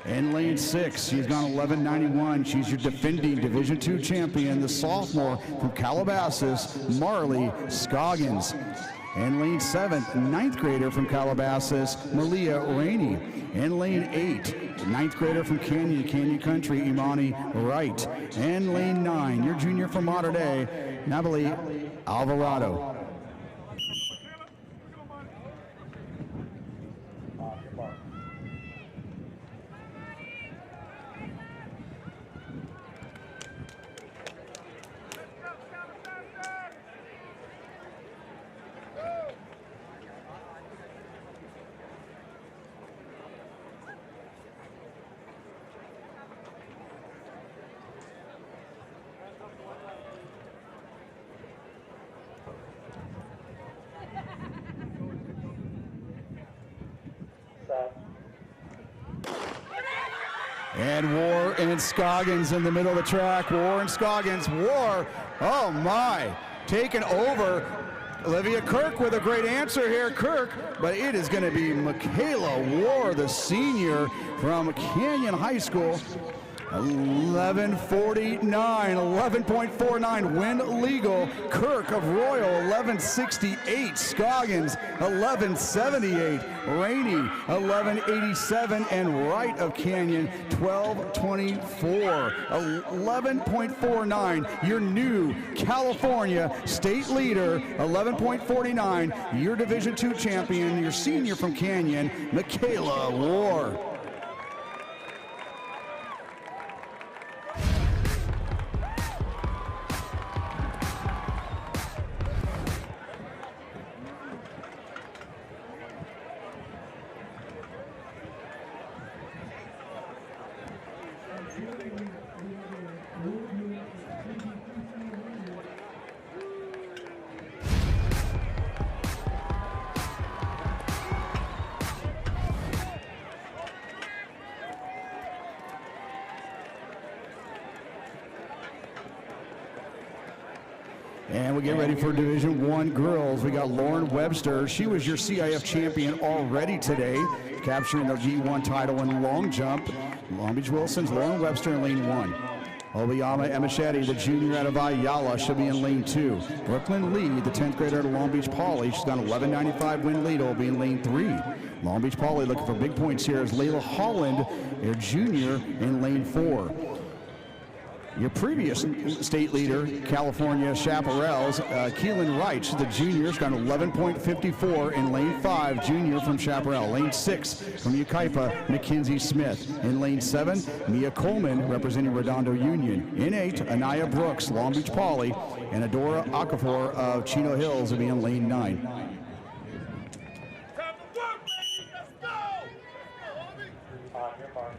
In lane 6, she's gone 11:91. She's your defending Division II champion, the sophomore from Calabasas, Marley Scoggins. In lane 7, ninth grader from Calabasas, Malia Rainey. In lane 8, ninth grader from Canyon Country, Imani Wright. And lane 9, your junior from Mater Dei, Natalie Alvarado. And War and Scoggins in the middle of the track. War and Scoggins. War, oh my, taking over. Olivia Kirk with a great answer here, Kirk, but it is going to be Michaela War, the senior from Canyon High School. 11:49 win legal. Kirk of Royal 11:68. Scoggins 11:78. Rainey 11:87, and Wright of Canyon 12:24. 11.49. Your new California state leader. 11.49. Your Division II champion. Your senior from Canyon, Michaela War. And we get ready for Division I girls. We got Lauren Webster. She was your CIF champion already today, capturing the G1 title in long jump. Long Beach Wilson's Lauren Webster in lane 1. Obiyama Emichetti, the junior out of Ayala, she'll be in lane 2. Brooklyn Lee, the 10th grader out of Long Beach Poly, she's got an 11.95 win lead, will be in lane 3. Long Beach Poly looking for big points here is Layla Holland, their junior, in lane 4. Your previous state leader, California Chaparral's Keelan Wright, the junior's got 11.54 in lane 5, junior from Chaparral. Lane 6 from Yucaipa, Mackenzie Smith. In lane 7, Mia Coleman representing Redondo Union. In 8, Anaya Brooks, Long Beach Poly, and Adora Okafor of Chino Hills will be in lane 9. On your mark.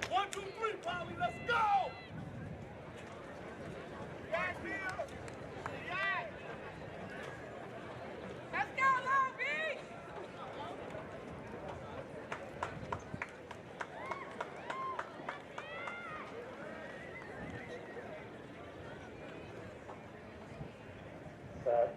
One, two, three, Polly, let's go! Back here! Let's go, Long Beach! Set.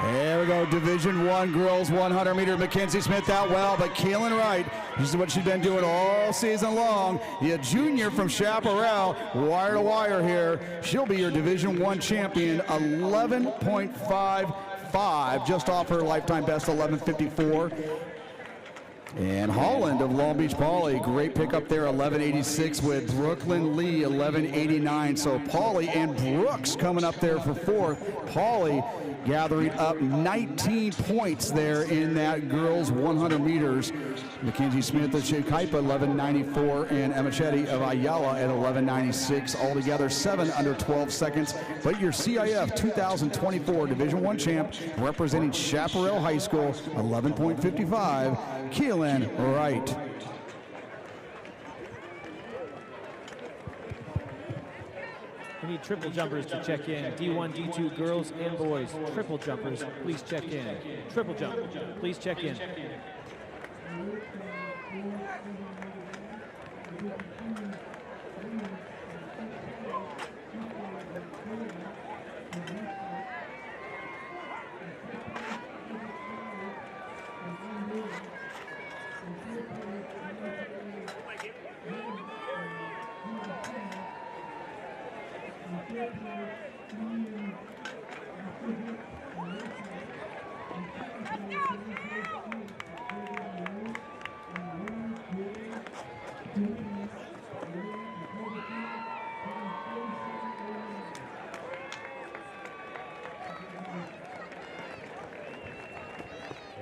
There we go, Division 1 girls 100 meter. Mackenzie Smith out well, but Keelan Wright, this is what she's been doing all season long. The junior from Chaparral, wire to wire here. She'll be your Division 1 champion, 11.55, just off her lifetime best, 11.54. And Holland of Long Beach Poly, great pickup there, 11.86 with Brooklyn Lee, 11.89. So Poly and Brooks coming up there for 4th. Poly gathering up 19 points there in that girls 100 meters. Mackenzie Smith of Yucaipa, 11.94, and Emma Chetty of Ayala at 11.96. Altogether 7 under 12 seconds. But your CIF 2024 Division 1 champ representing Chaparral High School, 11.55, Keelan Wright. We need triple jumpers to check in. D1, D2, girls and boys. Triple jumpers, please check in. Triple jump, please check in.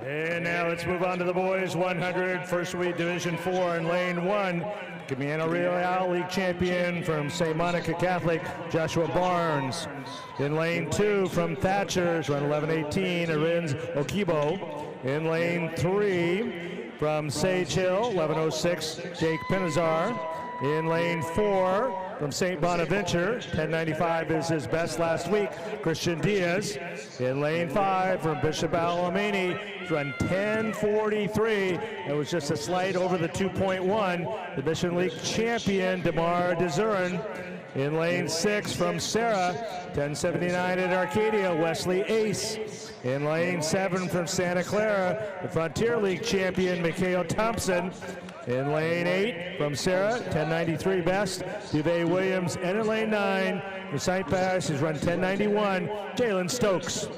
And now let's move on to the boys 100, first week Division 4 in lane 1. Camino Real League champion from St. Monica Catholic, Joshua Barnes. In lane 2 from Thatcher's, run 11.18, Arins Okibo. In lane 3 from Sage Hill, 11.06, Jake Pinazar. In lane 4 from St. Bonaventure, 10.95 is his best last week, Christian Diaz. In lane 5 from Bishop Alamany, run 10.43. It was just a slight over the 2.1. The Mission League champion, DeMar DeZurin. In lane 6 from Sarah, 10.79 at Arcadia, Wesley Ace. In lane 7 from Santa Clara, the Frontier League champion, Mikhail Thompson. In lane 8 from Sarah, 10.93 best, Duvet Williams. And in lane 9 from St. Pass, he's run 10.91, Jalen Stokes.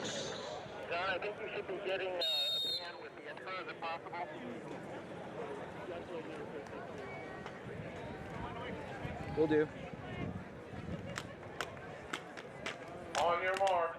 John, I think you should be getting a man with the intro, is it possible? Will do. On your mark.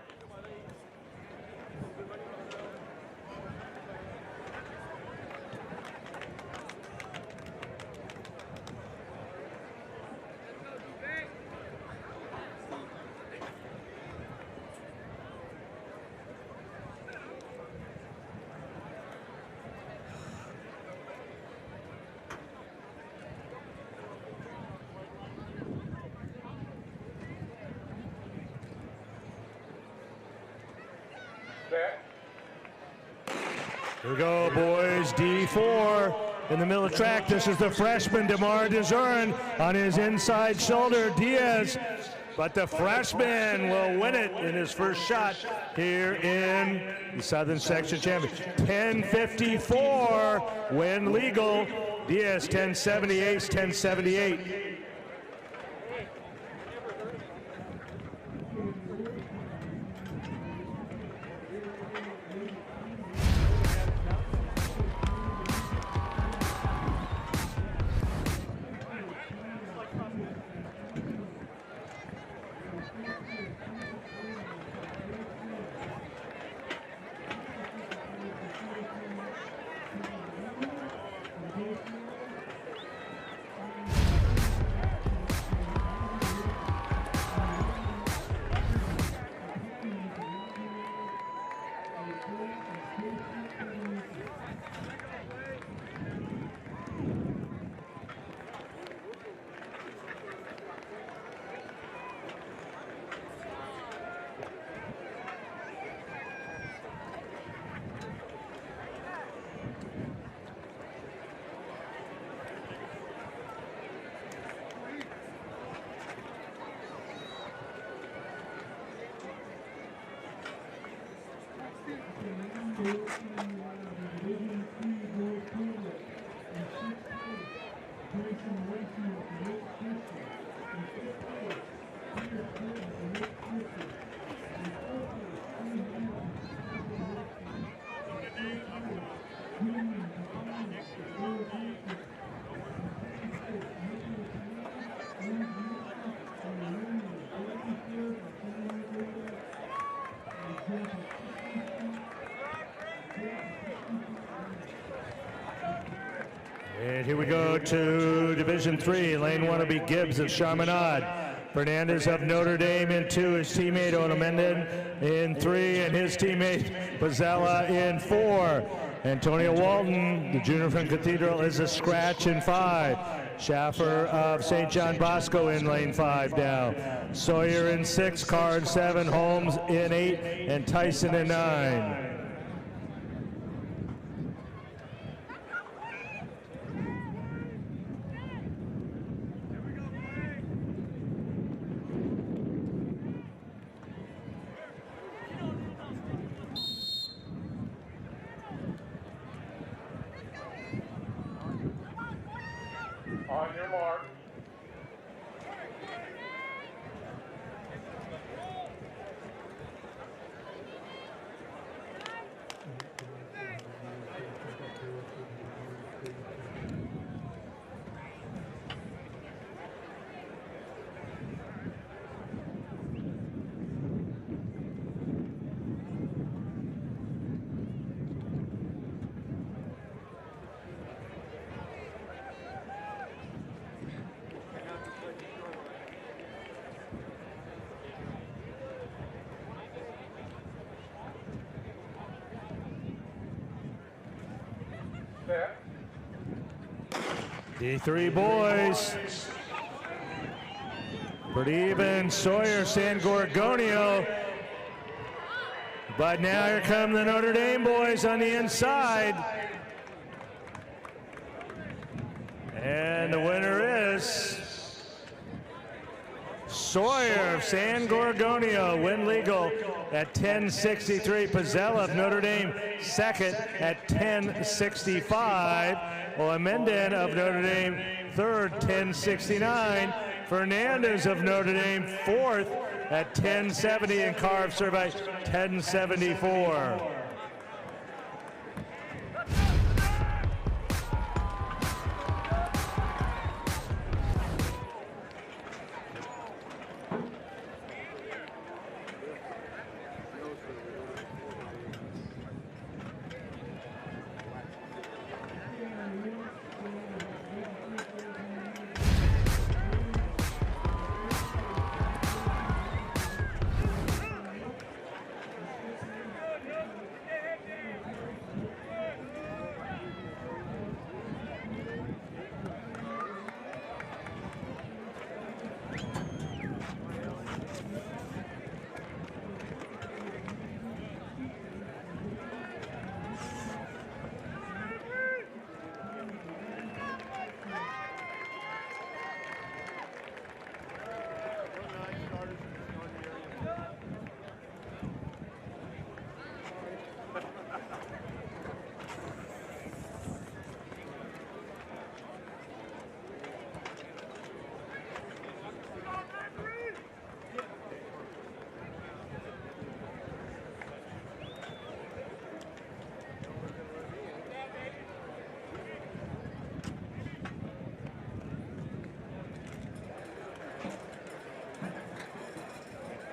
Here we go, boys, D4. In the middle of the track, this is the freshman, DeMar DeZurin, on his inside shoulder, Diaz. But the freshman will win it in his first shot here in the Southern Section Championship. 10.54, win legal. Diaz, 10.70, Ace, 10.78. And here we go to Division 3. Lane 1 will be Gibbs of Chaminade. Fernandez of Notre Dame in 2. His teammate Onomenden in 3. And his teammate Bazzella in 4. Antonio Walton, the junior from Cathedral, is a scratch in 5. Schaffer of St. John Bosco in lane 5 now. Sawyer in 6, Carr in 7, Holmes in 8, and Tyson in 9. On your mark. D3 boys. Pretty even. Sawyer, San Gorgonio. But now here come the Notre Dame boys on the inside. And the winner is Sawyer of San Gorgonio. Win legal at 10:63. Pizzella of Notre Dame second at 10:65. Olamenden of Notre Dame third, 10:69. Fernandez of Notre Dame fourth at 10:70, and Carr of Survey 10:74.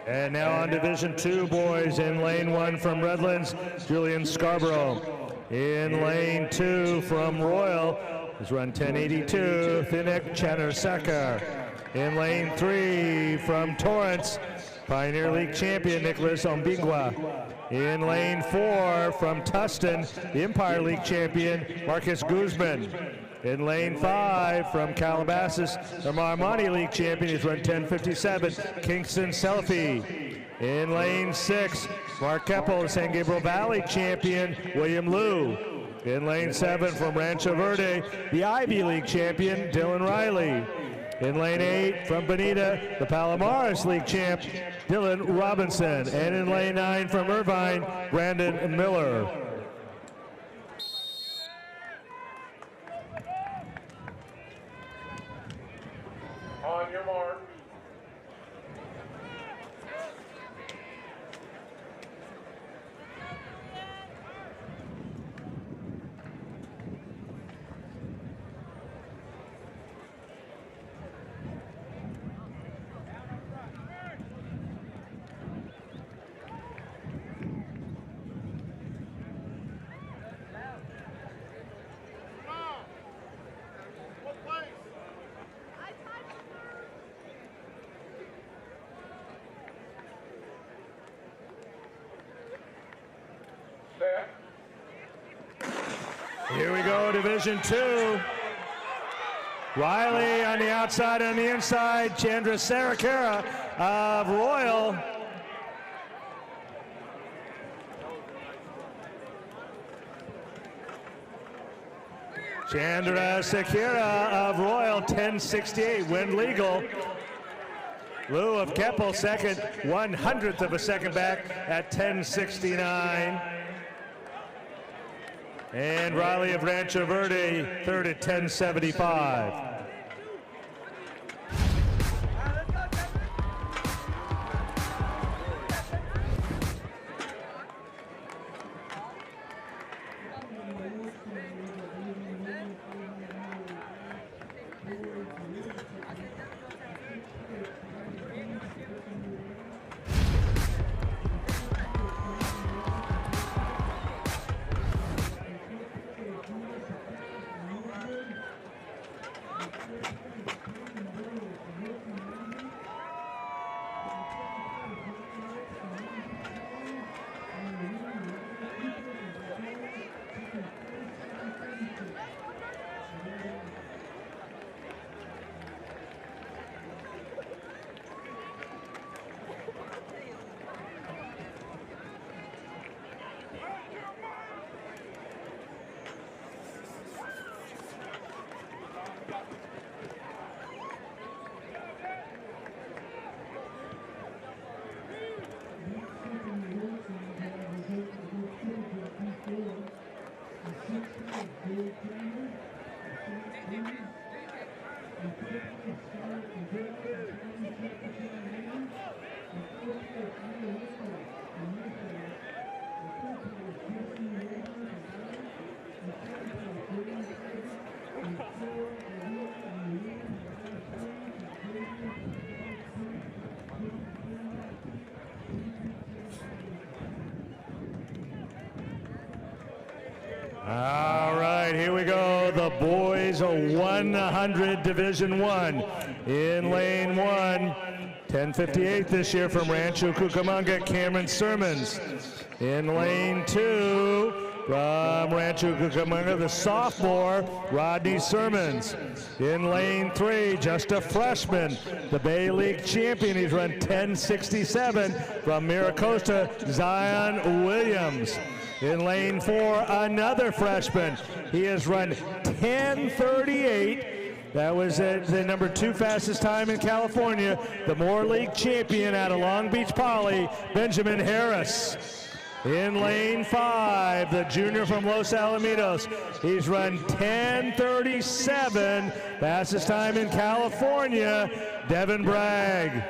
And now on Division 2 boys, in lane 1 from Redlands, Julian Scarborough. In lane 2 from Royal is run 1082, Thinek Chandrasekhar. In lane 3 from Torrance, Pioneer League champion Nicholas Ombingwa. In lane 4 from Tustin, the Empire League champion Marcus Guzman. In lane 5 from Calabasas, the Marmani League champion is run 10:57, Kingston Selfie. In lane 6, Mark Keppel, the San Gabriel Valley champion William Liu. In lane 7 from Rancho Verde, the Ivy League champion Dylan Riley. In lane 8 from Bonita, the Palomares League champ Dylan Robinson. And in lane 9 from Irvine, Brandon Miller. On your mark. Here we go, Division II. Riley on the outside, on the inside, Chandra Sarakara of Royal. Chandra Sakira of Royal, 10.68, wind legal. Lou of Keppel, second, 1/100th of a second back at 10.69. And Riley of Rancho Verde, third at 10.75. All right, here we go. The boys are 100 Division I. In lane 1, 10.58 this year from Rancho Cucamonga, Cameron Sermons. In lane 2, from Rancho Cucamonga, the sophomore, Rodney Sermons. In lane 3, just a freshman, the Bay League champion. He's run 10.67 from Miracosta, Zion Williams. In lane 4, another freshman. He has run 10.38. That was the number 2 fastest time in California. The Moore League champion out of Long Beach Poly, Benjamin Harris. In lane 5, the junior from Los Alamitos. He's run 10.37, fastest time in California, Devin Bragg.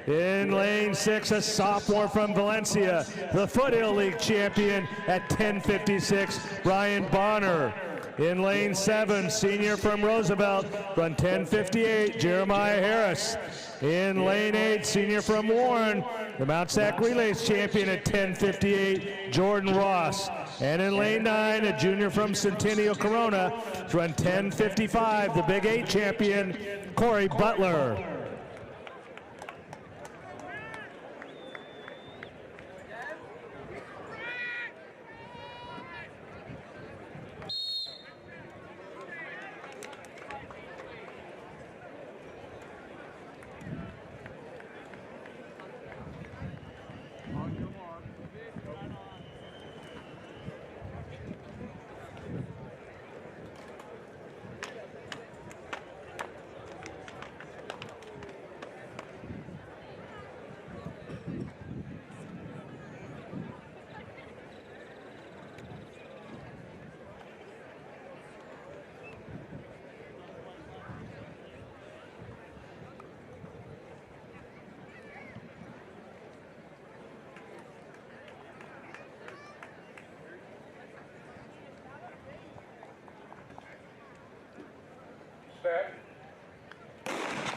In lane 6, a sophomore from Valencia, the Foothill League champion at 10.56, Brian Bonner. In lane 7, senior from Roosevelt, run 10.58, Jeremiah Harris. In lane 8, senior from Warren, the Mount Sac Relays champion at 10.58, Jordan Ross. And in lane 9, a junior from Centennial Corona, run 10.55, the Big 8 champion, Corey Butler.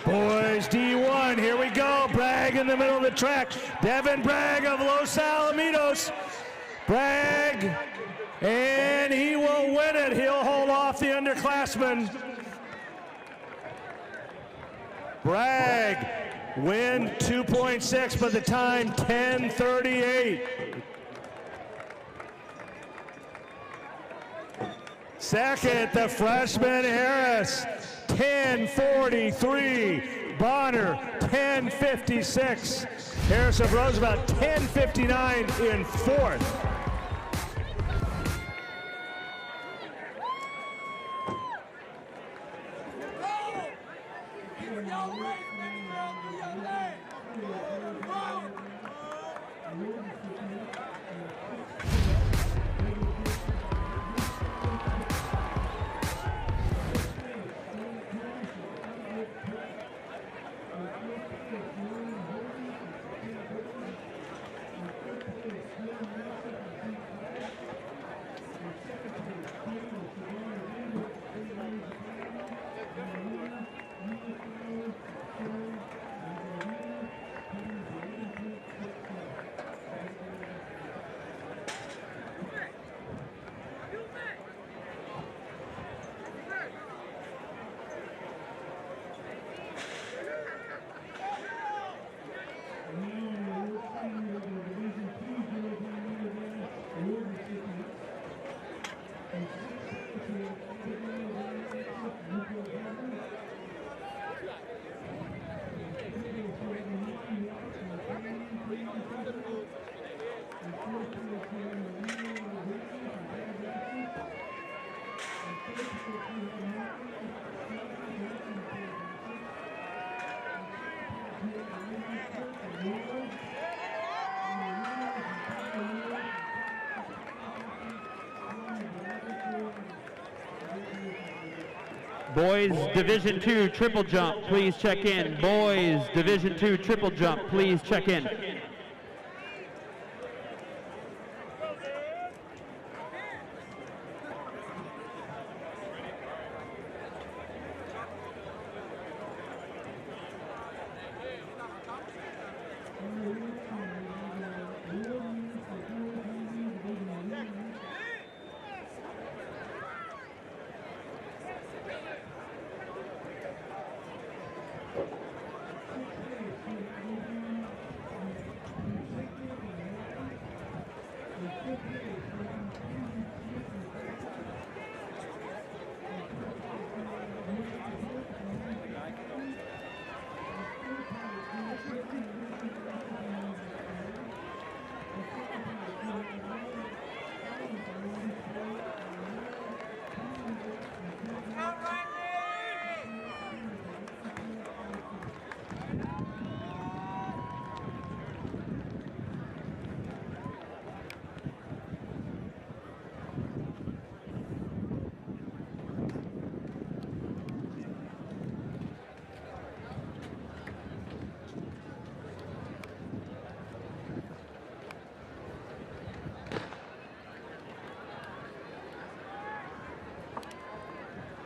Boys D1, here we go. Bragg in the middle of the track. Devin Bragg of Los Alamitos. Bragg, and he will win it. He'll hold off the underclassmen. Bragg, win 2.6, but the time 10:38. Second, the freshman Harris, 10:43. Bonner, 10:56. Harris of Roosevelt, 10:59 in fourth. Boys Division II triple jump, please check in. Boys Division II triple jump, please check in.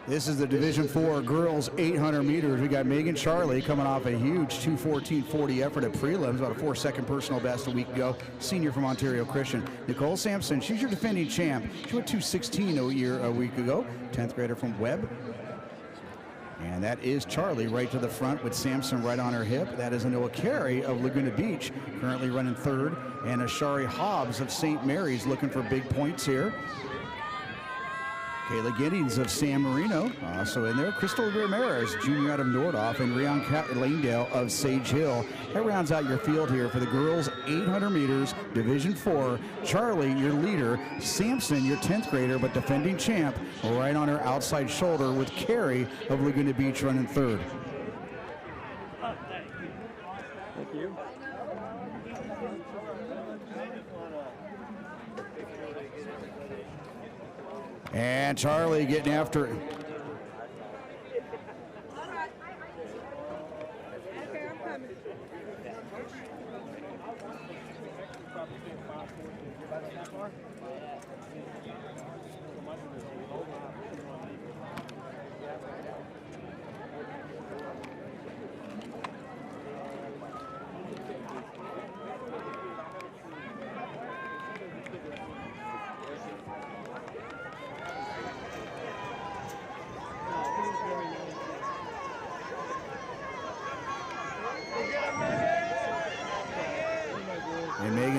This is the Division IV girls 800 meters. We got Megan Charlie coming off a huge 2:14.40 effort at prelims, about a 4-second personal best a week ago. Senior from Ontario Christian. Nicole Sampson, she's your defending champ. She went 2:16 a week ago. 10th grader from Webb. And that is Charlie right to the front with Sampson right on her hip. That is a Noah Carey of Laguna Beach, currently running third. And Ashari Hobbs of St. Mary's looking for big points here. Kayla Giddings of San Marino, also in there. Crystal Ramirez, junior out of Nordhoff, and Rion Langdale of Sage Hill. That rounds out your field here for the girls 800 meters, Division IV. Charlie, your leader. Sampson, your 10th grader, but defending champ, right on her outside shoulder with Carey of Laguna Beach running third. Thank you. And Charlie getting after it. Okay, I'm coming.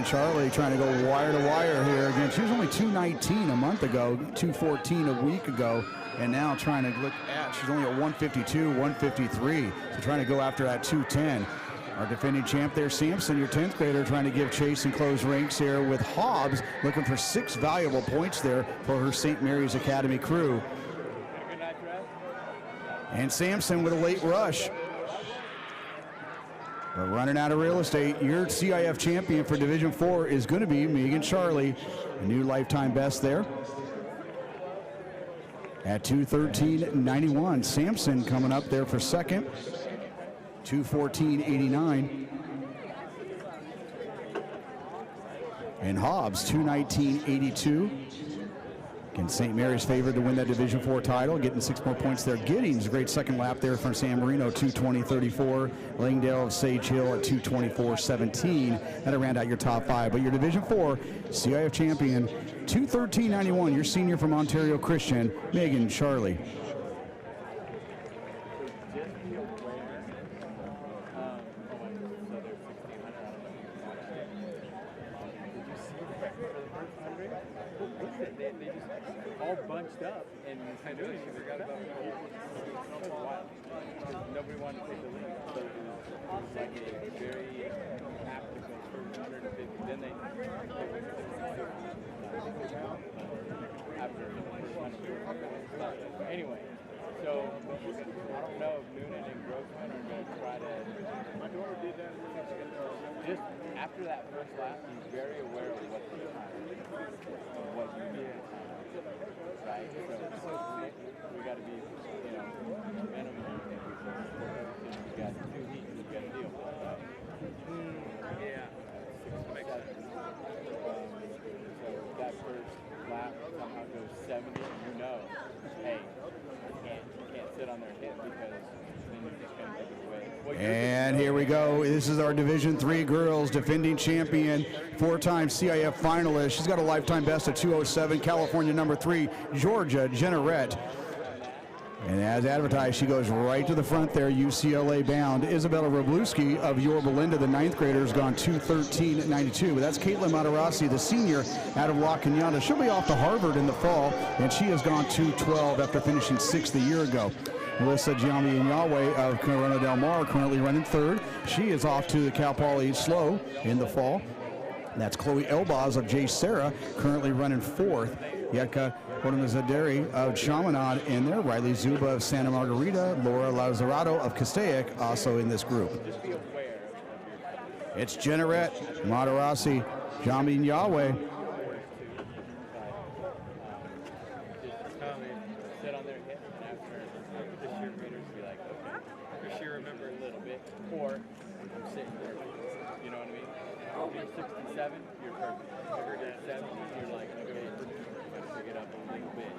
Charlie trying to go wire to wire here again. She was only 219 a month ago, 214 a week ago, and now trying to look at, she's only at 152, 153. So trying to go after that 210. Our defending champ there, Sampson, your 10th grader, trying to give chase and close ranks here with Hobbs, looking for 6 valuable points there for her St. Mary's Academy crew. And Sampson with a late rush. But running out of real estate, your CIF champion for Division 4 is going to be Megan Charlie. A new lifetime best there at 2:13.91. Sampson coming up there for second, 2:14.89. And Hobbs, 2:19.82. Again, St. Mary's favored to win that Division 4 title, getting 6 more points there. Giddings, a great second lap there from San Marino, 2:20.34. Langdale of Sage Hill at 2:24.17. That'll round out your top 5. But your Division 4 CIF champion, 2:13.91, your senior from Ontario Christian, Megan Charlie. All bunched up, and I knew she forgot about it. Nobody wanted to take the lead, so it was like a very applicant for 150. Then they after the first 100. Anyway, so I don't know if Noonan and Grossman are going to try to. My daughter did that. Just after that first lap, he's very aware of what the time is, what you need. Right? So we got to be, minimum. You got 2 heats you got to deal with. Right? Yeah. 6 7. So that first lap somehow goes 70, hey, you can't sit on their hip because then you're just going to take it away. And here we go. This is our Division 3 girls defending champion, 4-time CIF finalist. She's got a lifetime best of 2:07. California number 3, Georgia Jenneret. And as advertised, she goes right to the front there, UCLA bound. Isabella Robluski of Yorba Linda, the 9th grader, has gone 2:13.92. But that's Caitlin Matarasi, the senior out of La Cañada. She'll be off to Harvard in the fall, and she has gone 2:12 after finishing 6th a year ago. Melissa Giambi and Yahweh of Corona Del Mar currently running 3rd. She is off to the Cal Poly Slow in the fall. That's Chloe Elbaz of J. Sarah, currently running 4th. Yetka Hortamazaderi of Chaminade in there. Riley Zuba of Santa Margarita. Laura Lazarato of Castaic also in this group. It's Jenneret, Matarasi, Giambi and Yahweh. Or I'm sitting there, you know what I mean? You're 67, you're perfect. If you're at 70, you're like, okay, you gotta pick it up a little bit.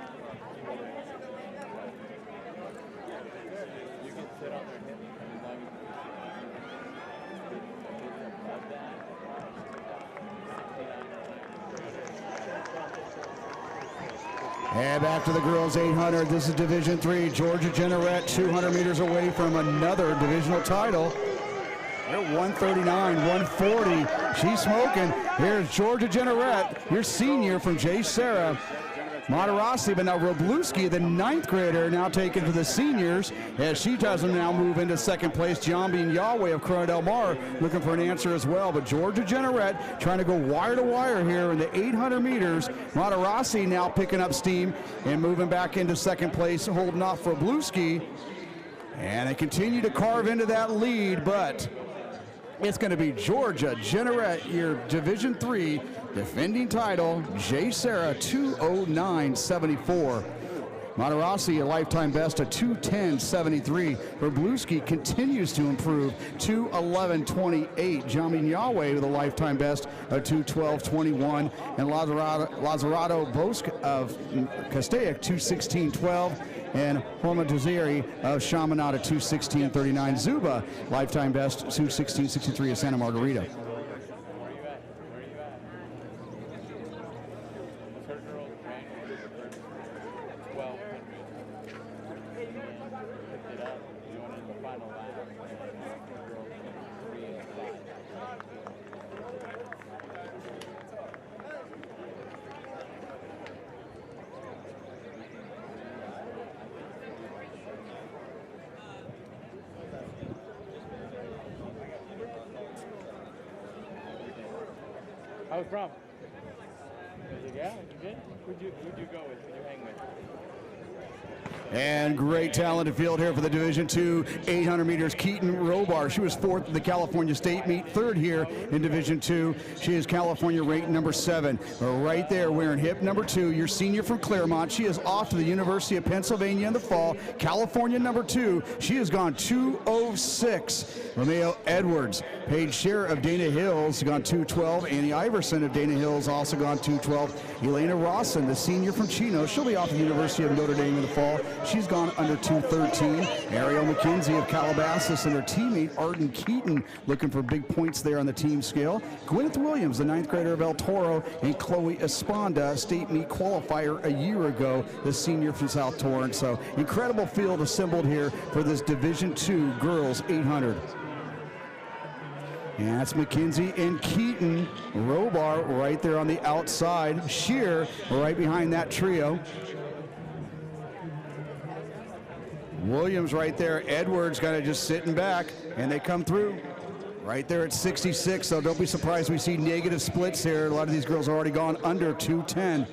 You can sit on their hip as long as above that. And back to the girls 800. This is Division 3. Georgia Jenneret, 200 meters away from another divisional title. They're 139, 140. She's smoking. Here's Georgia Jenneret, your senior from J. Sarah. Matarasi, but now Robluski, the 9th grader, now taken to the seniors as she doesn't now move into 2nd place. Giambi and Yahweh of Corona Del Mar looking for an answer as well. But Georgia Jenneret trying to go wire to wire here in the 800 meters. Matarasi now picking up steam and moving back into 2nd place, holding off for Robluski. And they continue to carve into that lead, but it's going to be Georgia Jenneret, your Division 3 defending title, J. Sarah, 2:09.74. Matarasi, a lifetime best of 2:10.73. Robluski continues to improve, 2:11.28. Jamin Yahweh with a lifetime best of 2:12.21. And Lazarato Bosk of Castaic, 2:16.12. And Hormatazeri of Chaminade at 2:16.39. Zuba, lifetime best, 2:16.63 of Santa Margarita. I was from. I was like, yeah, you did? Who'd you go with? Who'd you hang with? And great talented field here for the Division II 800 meters. Keaton Robar. She was 4th in the California State meet, 3rd here in Division II. She is California ranked number 7. Right there, wearing hip number 2. Your senior from Claremont. She is off to the University of Pennsylvania in the fall. California number 2. She has gone 2:06. Romeo Edwards. Paige Scherer of Dana Hills gone 2:12. Annie Iverson of Dana Hills also gone 2:12. Elena Rawson, the senior from Chino. She'll be off to the University of Notre Dame in the fall. She's gone under 2:13. Ariel McKenzie of Calabasas and her teammate Arden Keaton looking for big points there on the team scale. Gwyneth Williams, the 9th grader of El Toro, and Chloe Esponda, state meet qualifier a year ago, the senior from South Torrance. So incredible field assembled here for this Division II girls 800. And that's McKenzie and Keaton. Robar right there on the outside. Shear right behind that trio. Williams right there. Edwards kind of just sitting back, and they come through. Right there at 66, so don't be surprised we see negative splits here. A lot of these girls have already gone under 2:10.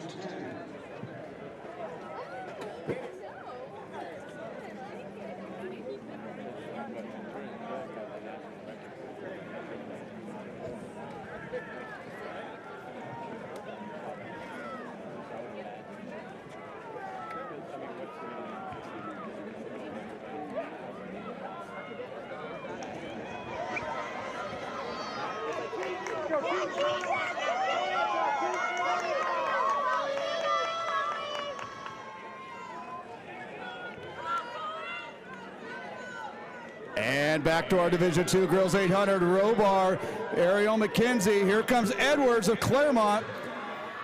And back to our Division II girls 800. Robar, Ariel McKenzie. Here comes Edwards of Claremont.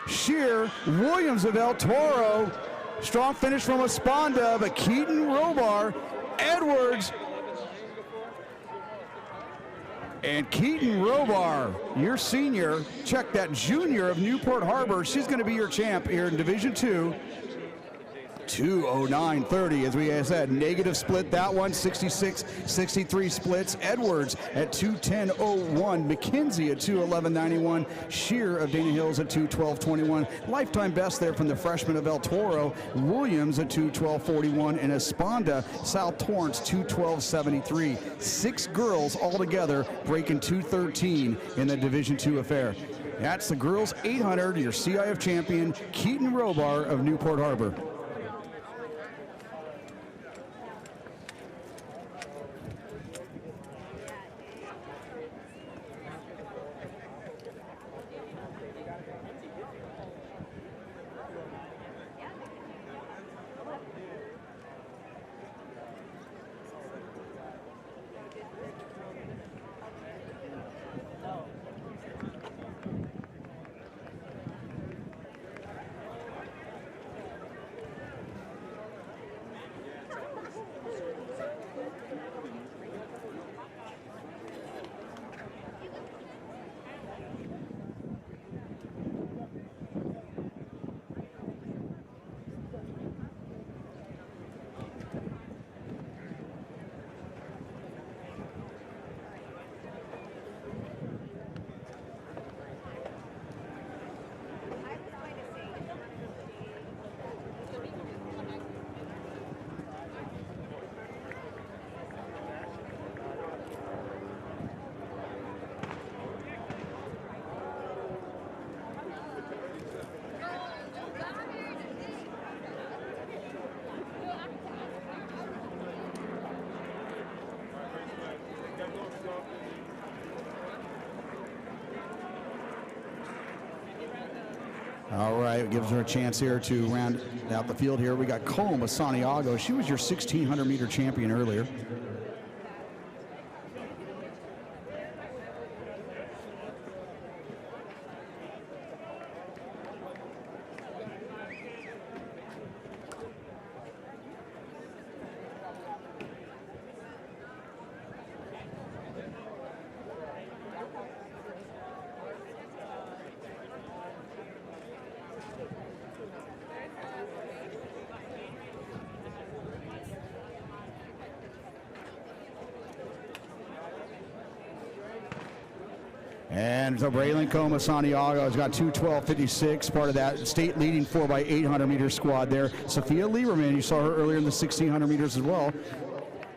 Shear, Williams of El Toro. Strong finish from Esponda, but Keaton, Robar, Edwards. And Keaton Robar, your senior, check that junior of Newport Harbor. She's going to be your champ here in Division II. 2:09.30, as we said, negative split that one, 66-63 splits. Edwards at 2:10.01, McKenzie at 2:11.91, Shear of Dana Hills at 2:12.21. Lifetime best there from the freshman of El Toro, Williams at 2:12.41, and Esponda, South Torrance, 2:12.73. 6 girls altogether breaking 2:13 in the Division II affair. That's the girls 800, your CIF champion, Keaton Robar of Newport Harbor. All right, gives her a chance here to round out the field here. We got Colma Santiago. She was your 1,600 meter champion earlier. And so Braylon Coma Santiago has got 2:12.56, part of that state leading 4x800 meter squad there. Sophia Lieberman, you saw her earlier in the 1600 meters as well.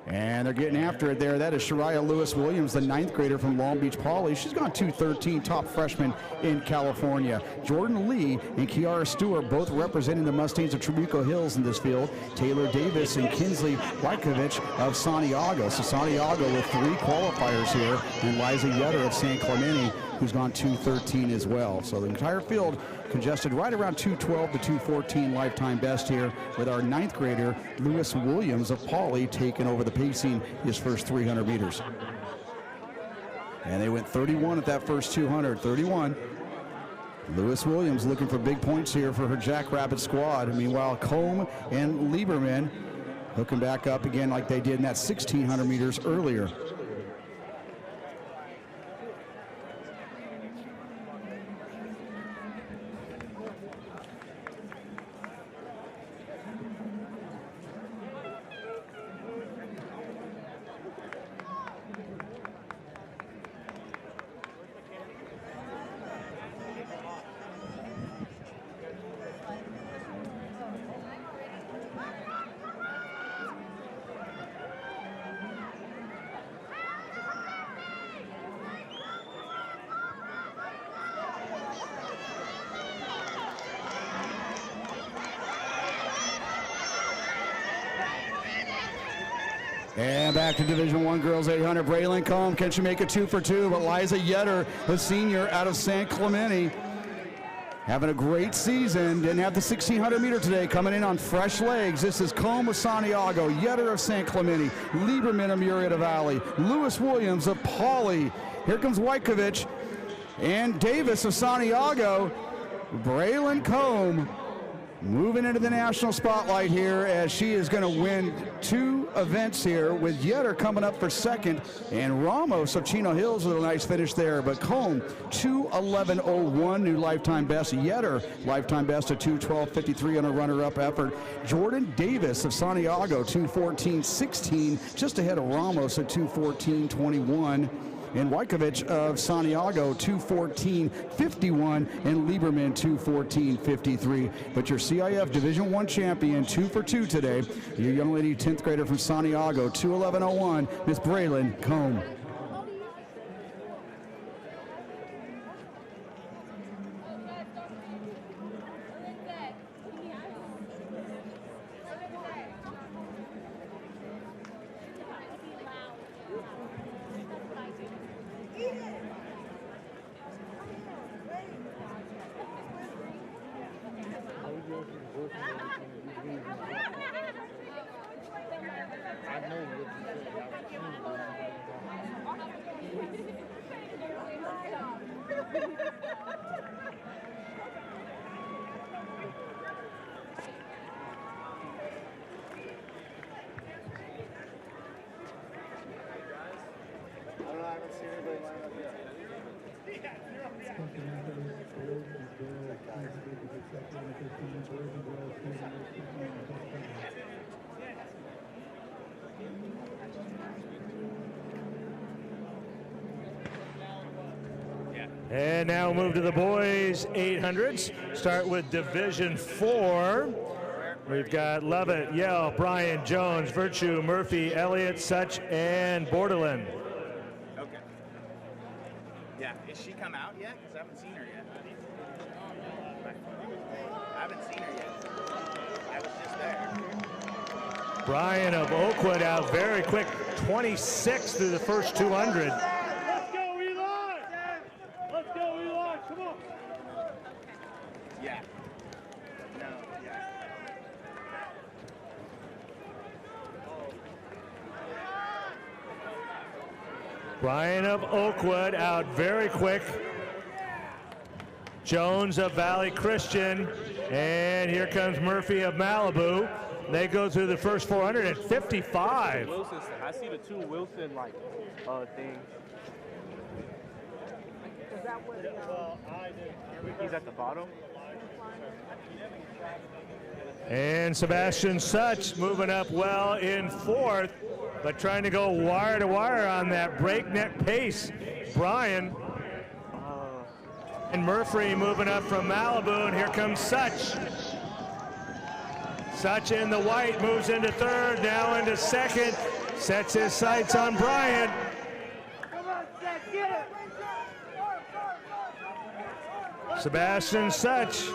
And they're getting after it there. That is Shariah Lewis-Williams, the 9th grader from Long Beach Poly. She's gone 2:13, top freshman in California. Jordan Lee and Kiara Stewart both representing the Mustangs of Trabuco Hills in this field. Taylor Davis and Kinsley Wykovich of Santiago. So Santiago with 3 qualifiers here. And Liza Yetter of San Clemente, who's gone 2:13 as well. So the entire field congested right around 2:12 to 2:14 lifetime best here, with our 9th grader Lewis Williams of Pauley taking over the pacing his first 300 meters. And they went 31 at that first 200, 31. Lewis Williams looking for big points here for her Jackrabbit squad. Meanwhile, Combe and Lieberman hooking back up again like they did in that 1600 meters earlier. And back to Division I girls 800. Braylon Combe, can she make it 2 for 2? But Liza Yetter, the senior out of San Clemente, having a great season. Didn't have the 1600 meter today, coming in on fresh legs. This is Combe of Santiago, Yetter of San Clemente, Lieberman of Murrieta Valley, Lewis Williams of Pauley. Here comes Wykovich and Davis of Santiago. Braylon Combe moving into the national spotlight here, as she is going to win 2 events here, with Yetter coming up for 2nd and Ramos of Chino Hills with a nice finish there. But Combe 2:11.01 new lifetime best. Yetter lifetime best of 2:12.53 on a runner-up effort. Jordan Davis of Santiago 2:14.16, just ahead of Ramos at 2:14.21. And Wykovich of Santiago 2:14.51, and Lieberman 2:14.53. But your CIF Division I champion, 2 for 2 today, your young lady 10th grader from Santiago, 2:11.01, Miss Braylon Combe. And now we'll move to the boys 800s. Start with Division IV. We've got Lovett, Yell, Bryan, Jones, Virtue, Murphy, Elliott, Such, and Borderland. Okay. Yeah, has she come out yet? Because I haven't seen her yet. I haven't seen her yet. I was just there. Bryan of Oakwood out very quick, 26 through the first 200. Bryan of Oakwood out very quick. Jones of Valley Christian. And here comes Murphy of Malibu. They go through the first 400 at 55. Wilson, I see the 2 Wilson things. He's at the bottom. And Sebastian Such moving up well in 4th, but trying to go wire to wire on that breakneck pace. Bryan And Murphy moving up from Malibu, and here comes Such. Such in the white, moves into third, now into second, sets his sights on Bryant. Sebastian Such,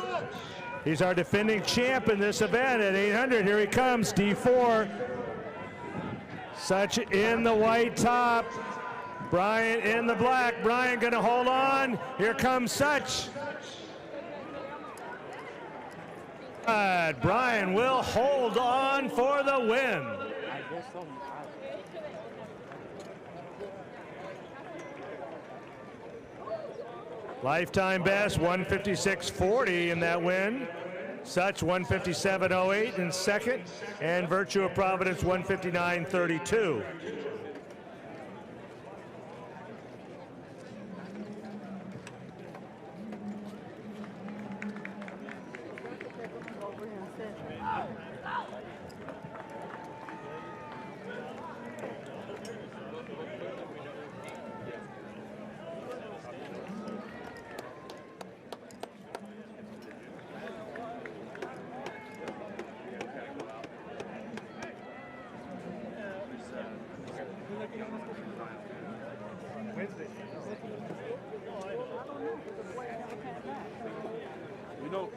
he's our defending champ in this event at 800. Here he comes, D4. Such in the white top, Bryant in the black. Bryant gonna hold on. Here comes Such. Brian will hold on for the win. Lifetime best 156.40 in that win. Such 157.08 in second, and Virtue of Providence 159.32.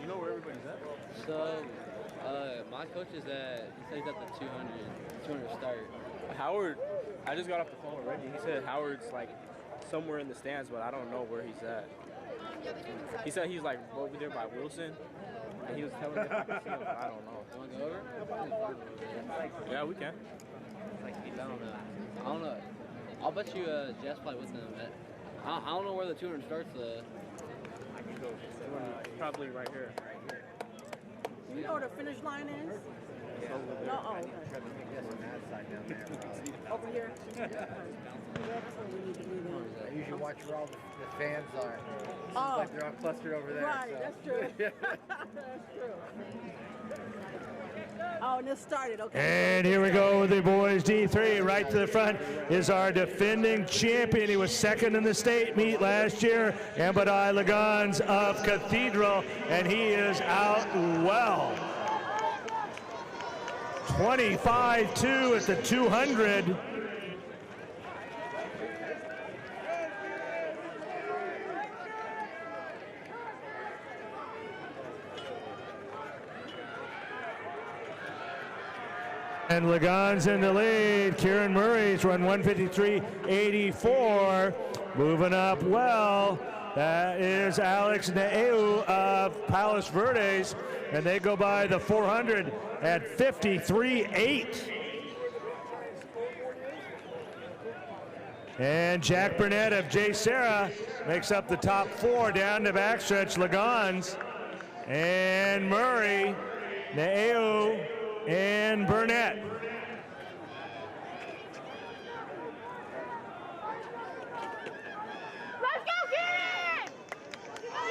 You know where everybody's at? So, my coach is at, he said he's at the 200 start. Howard, I just got off the phone already. He said Howard's like somewhere in the stands, but I don't know where he's at. He said he's like over there by Wilson, and he was telling me if I could see him, but I don't know. Want to go over? Yeah, we can. I don't know. I'll bet you Jeff's probably with them. I don't know where the 200 starts. I can go. Probably right here. You know where the finish line is? No, oh, okay. Over here. That's what we need to do then. I usually watch where all the fans are. Oh. Like they're all clustered over there. Right, so. that's true. That's true. Oh, and it started, okay. And here we go with the boys D3. Right to the front is our defending champion. He was second in the state meet last year, Ambadai Lagans of Cathedral, and he is out well. 25-2 at the 200. And Lagans in the lead. Kieran Murray's run 153.84. Moving up well. That is Alex Naeu of Palos Verdes. And they go by the 400 at 53.8. And Jack Burnett of J. Sarah makes up the top four down the backstretch. Lagans and Murray, Naeu, and Burnett. Let's go, get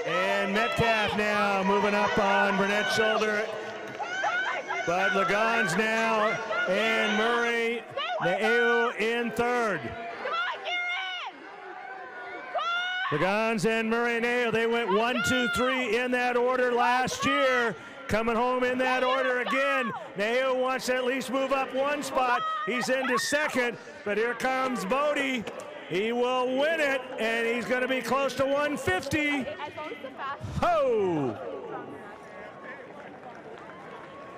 it! And Metcalf now moving up on Burnett's shoulder. But Lagans now, and Murray, Naeu in third. Lagans and Murray Naeu, they went 1, 2, 3 in that order last year. Coming home in that order again. Naeu wants to at least move up one spot. He's into second, but here comes Bodie. He will win it, and he's going to be close to 150. Ho!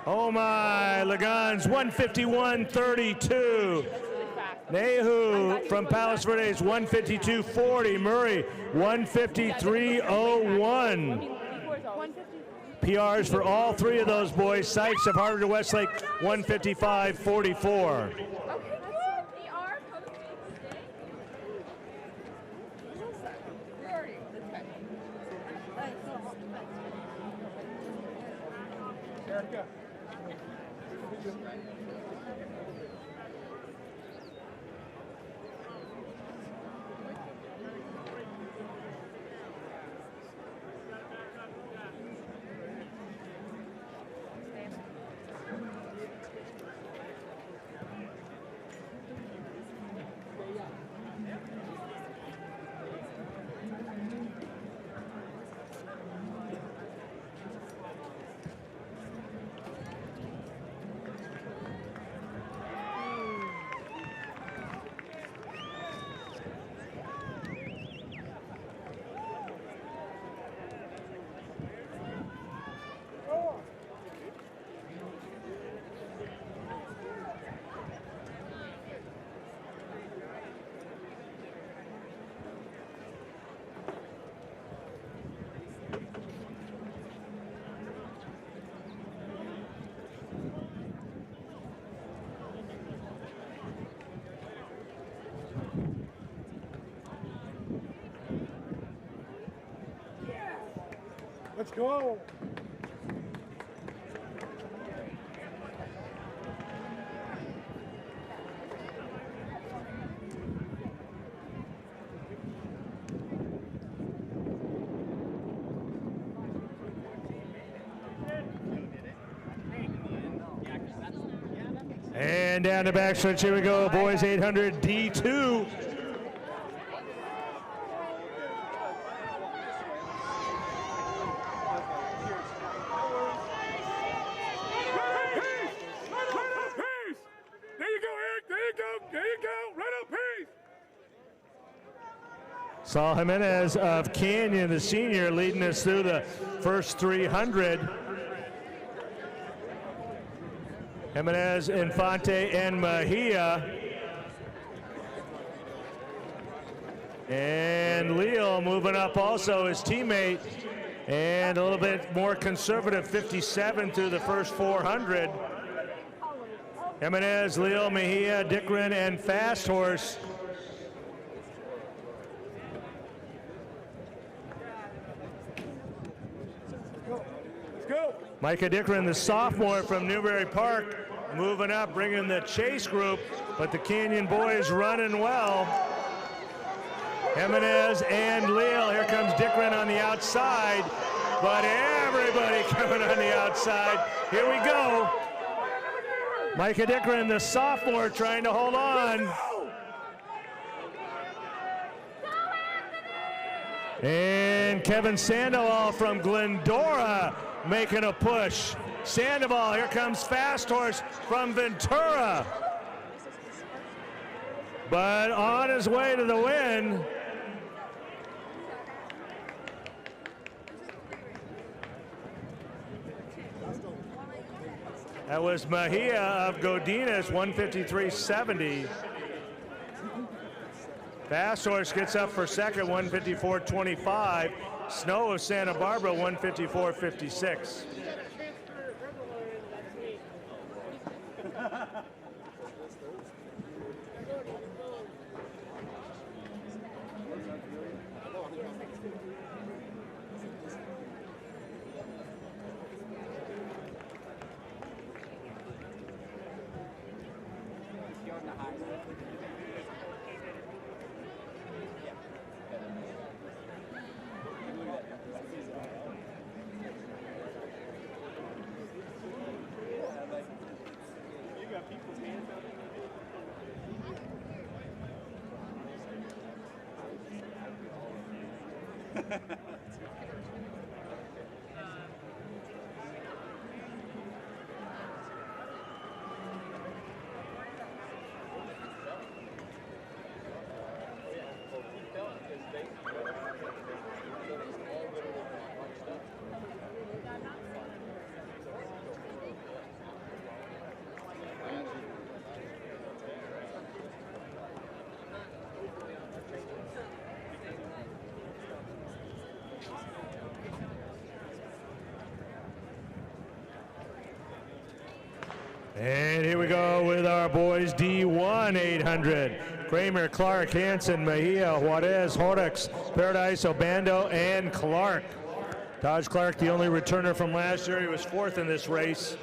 Oh my, Lagans 151.32. Naeu from Palos Verdes 152.40. Murray 153.01. PRs for all three of those boys. CIF of Harvard to Westlake 155.44. Erica. Let's go. And down the backstretch, here we go, boys 800 D2. Saul Jimenez of Canyon, the senior, leading us through the first 300. Jimenez, Infante, and Mejia. And Leo moving up also, his teammate. And a little bit more conservative, 57 through the first 400. Jimenez, Leo, Mejia, Dickren, and Fast Horse. Micah Dickren, the sophomore from Newbury Park, moving up, bringing the chase group, but the Canyon boys running well. Jimenez and Leal, here comes Dickren on the outside, but everybody coming on the outside. Here we go. Micah Dickren, the sophomore, trying to hold on. And Kevin Sandoval from Glendora making a push. Sandoval, here comes Fast Horse from Ventura. But on his way to the win. That was Mejia of Godinez, 153.70. Fast Horse gets up for second, 154.25. Snow of Santa Barbara, 154.56. And here we go with our boys D1 800. Kramer, Clark, Hansen, Mejia, Juarez, Horrocks, Paradise, Obando, and Clark. Taj Clark, the only returner from last year. He was fourth in this race.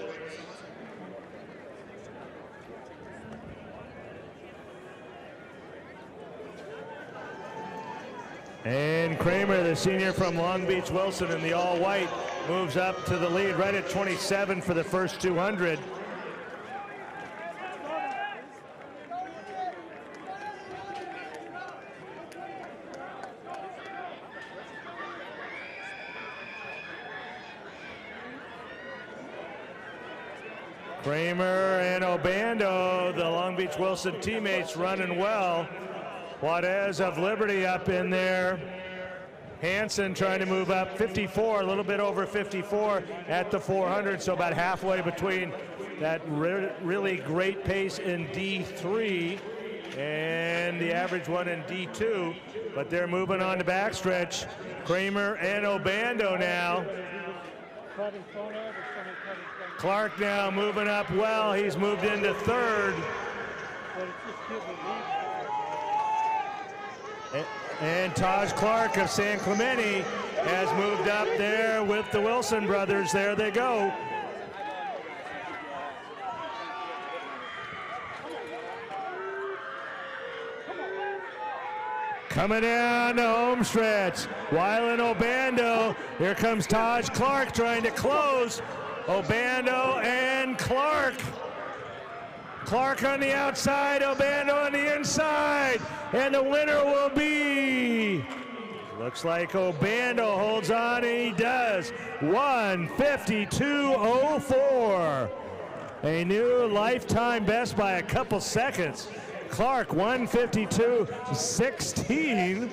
And Kramer, the senior from Long Beach Wilson in the all-white, moves up to the lead right at 27 for the first 200. Kramer and Obando, the Long Beach Wilson teammates, running well. Juarez of Liberty up in there. Hansen trying to move up 54, a little bit over 54 at the 400, so about halfway between that really great pace in D3 and the average one in D2. But they're moving on the backstretch. Kramer and Obando now. Clark now moving up well. He's moved into third. And Taj Clark of San Clemente has moved up there with the Wilson brothers. There they go. Coming down the home stretch, Wyland Obando. Here comes Taj Clark trying to close. Obando and Clark. Clark on the outside, Obando on the inside. And the winner will be, looks like Obando holds on, and he does. 1:52.04. A new lifetime best by a couple seconds. Clark 1:52.16.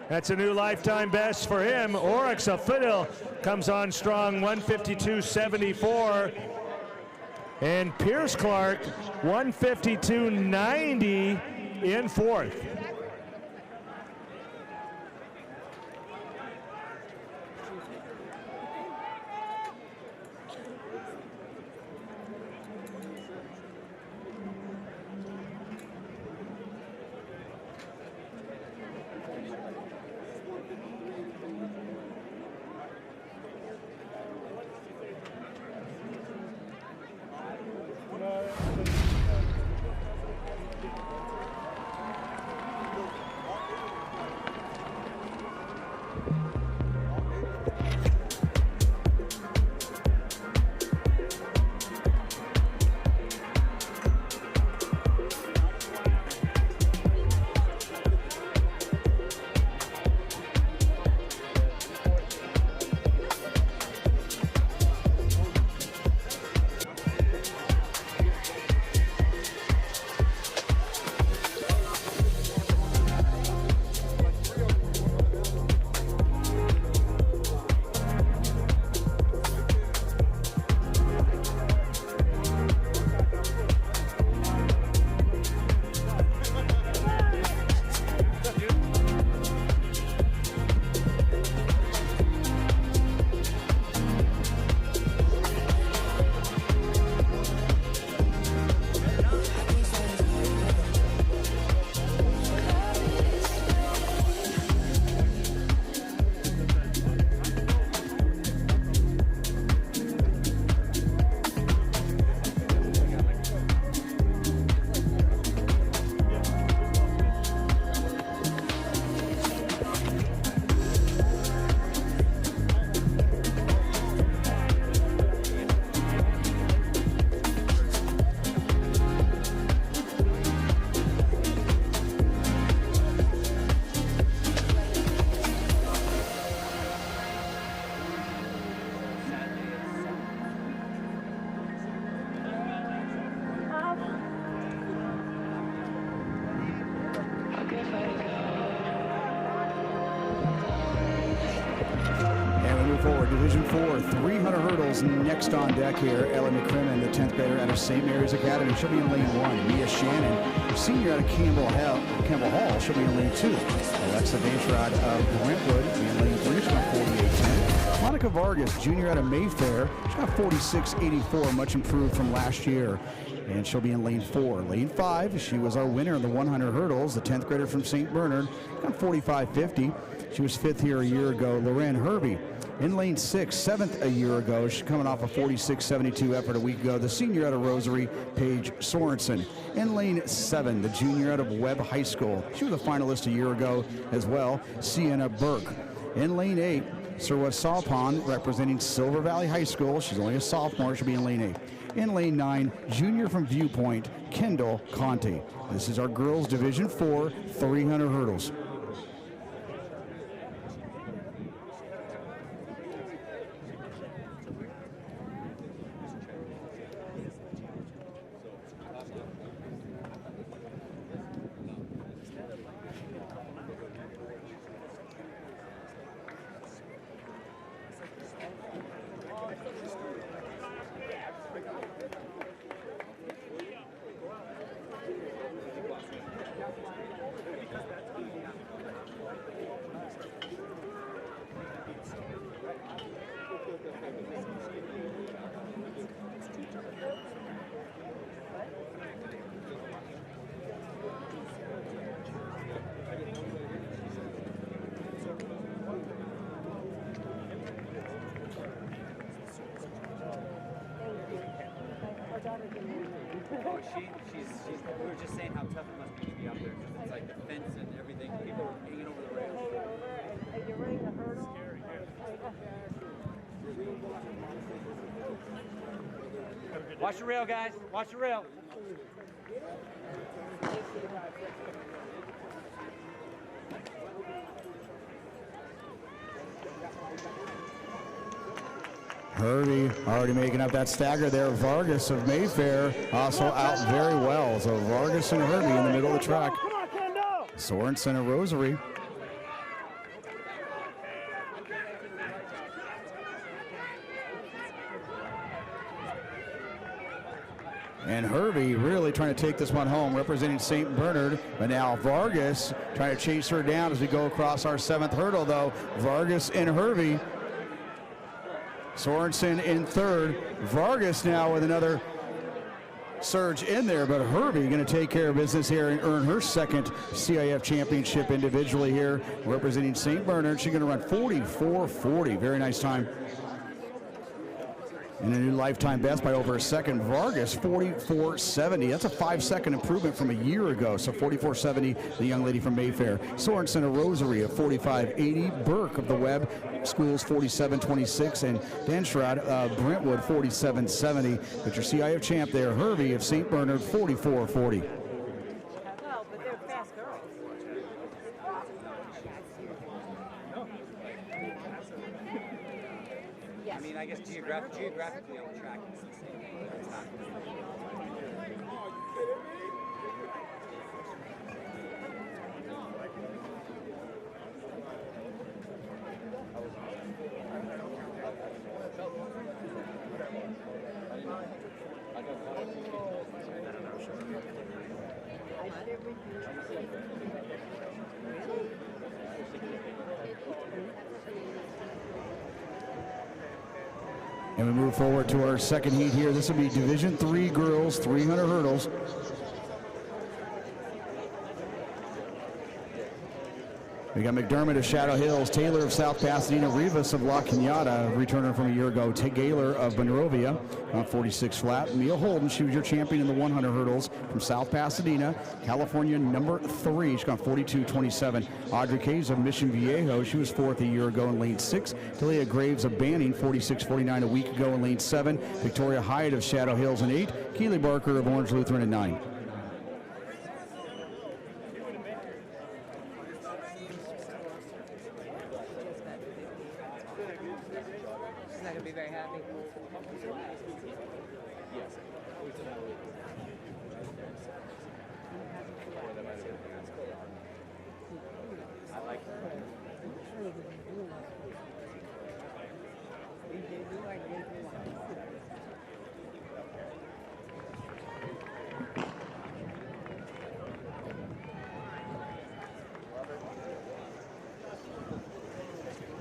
That's a new lifetime best for him. Oryx Afidil comes on strong, 1:52.74. And Pierce Clark 1:52.90 in fourth. Forward, Division 4, 300 hurdles next on deck here. Ella McCrimmon, the 10th grader out of St. Mary's Academy. She'll be in lane 1. Mia Shannon, senior out of Campbell Hall. She'll be in lane 2. Alexa Dayshrod of Brentwood will be in lane 3. She's got 48.10. Monica Vargas, junior out of Mayfair. She's got 46.84, much improved from last year. And she'll be in lane 4. Lane 5, she was our winner in the 100 hurdles. The 10th grader from St. Bernard, got 45.50. She was 5th here a year ago. Loren Herbie in lane 6, 7th a year ago. She's coming off a 46.72 effort a week ago. The senior out of Rosary, Paige Sorensen. In lane 7, the junior out of Webb High School. She was a finalist a year ago as well, Sienna Burke. In lane 8, Sirwa Salpon, representing Silver Valley High School. She's only a sophomore. She'll be in lane 8. In lane 9, junior from Viewpoint, Kendall Conte. This is our girls Division 4, 300 hurdles. she's. We were just saying how tough it must be to be up there because it's like the fence and everything. People are hanging over the rails. Are you ready to hurdle? Watch the rail, guys. Watch the rail. Hervey already making up that stagger there. Vargas of Mayfair also out very well. So Vargas and Hervey in the middle of the track. Sorensen and Rosary. And Hervey really trying to take this one home, representing St. Bernard. But now Vargas trying to chase her down as we go across our 7th hurdle, though. Vargas and Hervey. Sorensen in 3rd. Vargas now with another surge in there, but Hervey going to take care of business here and earn her 2nd CIF championship individually here, representing St. Bernard. She's going to run 44.40. Very nice time. And a new lifetime best by over a second. Vargas, 44.70. That's a 5-second improvement from a year ago. So 44.70, the young lady from Mayfair. Sorensen of Rosary at 45.80. Burke of the Webb Schools, 47.26. And Denstrad of Brentwood, 47.70. But your CIF champ there, Hervey of St. Bernard, 44.40. Well, but they're fast girls. I mean, I guess geographically on the track, it's the same. It's not. And we move forward to our 2nd heat here. This will be Division III girls, 300 hurdles. We got McDermott of Shadow Hills, Taylor of South Pasadena, Rivas of La Cañada, returner from a year ago, Gaylor of Monrovia, 46 flat. Mia Holden, she was your champion in the 100 hurdles from South Pasadena, California, number 3. She's gone 42.27. Audrey Caves of Mission Viejo, she was 4th a year ago in lane 6. Talia Graves of Banning, 46.49 a week ago in lane 7. Victoria Hyatt of Shadow Hills in 8. Keely Barker of Orange Lutheran in 9. She's not going to be very happy. I like that.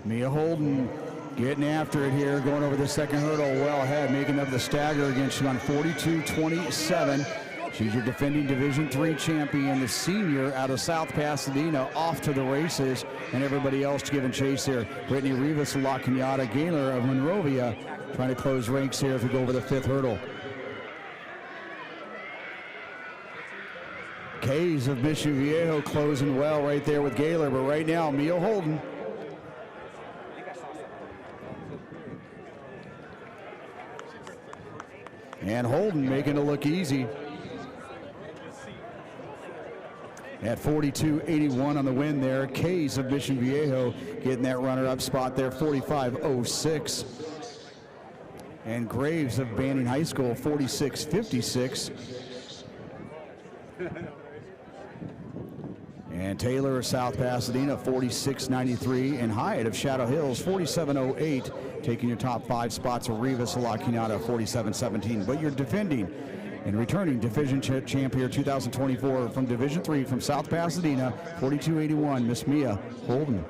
Mia Holden getting after it here, going over the 2nd hurdle well ahead, making up the stagger again. She's on 42.27. She's your defending Division III champion, the senior out of South Pasadena, off to the races, and everybody else giving chase here. Brittany Rivas of La Cañada, Gaylor of Monrovia, trying to close ranks here as we go over the 5th hurdle. Kays of Mission Viejo closing well right there with Gaylor, but right now, Mia Holden. And Holden making it look easy. At 42.81 on the win there. Kays of Mission Viejo getting that runner-up spot there, 45.06. And Graves of Banning High School, 46.56. And Taylor of South Pasadena, 46.93. And Hyatt of Shadow Hills, 47.08. Taking your top 5 spots of Rivas La Cañada, 47.17. But you're defending and returning Division Champ here 2024 from Division III from South Pasadena, 42.81, Miss Mia Holden.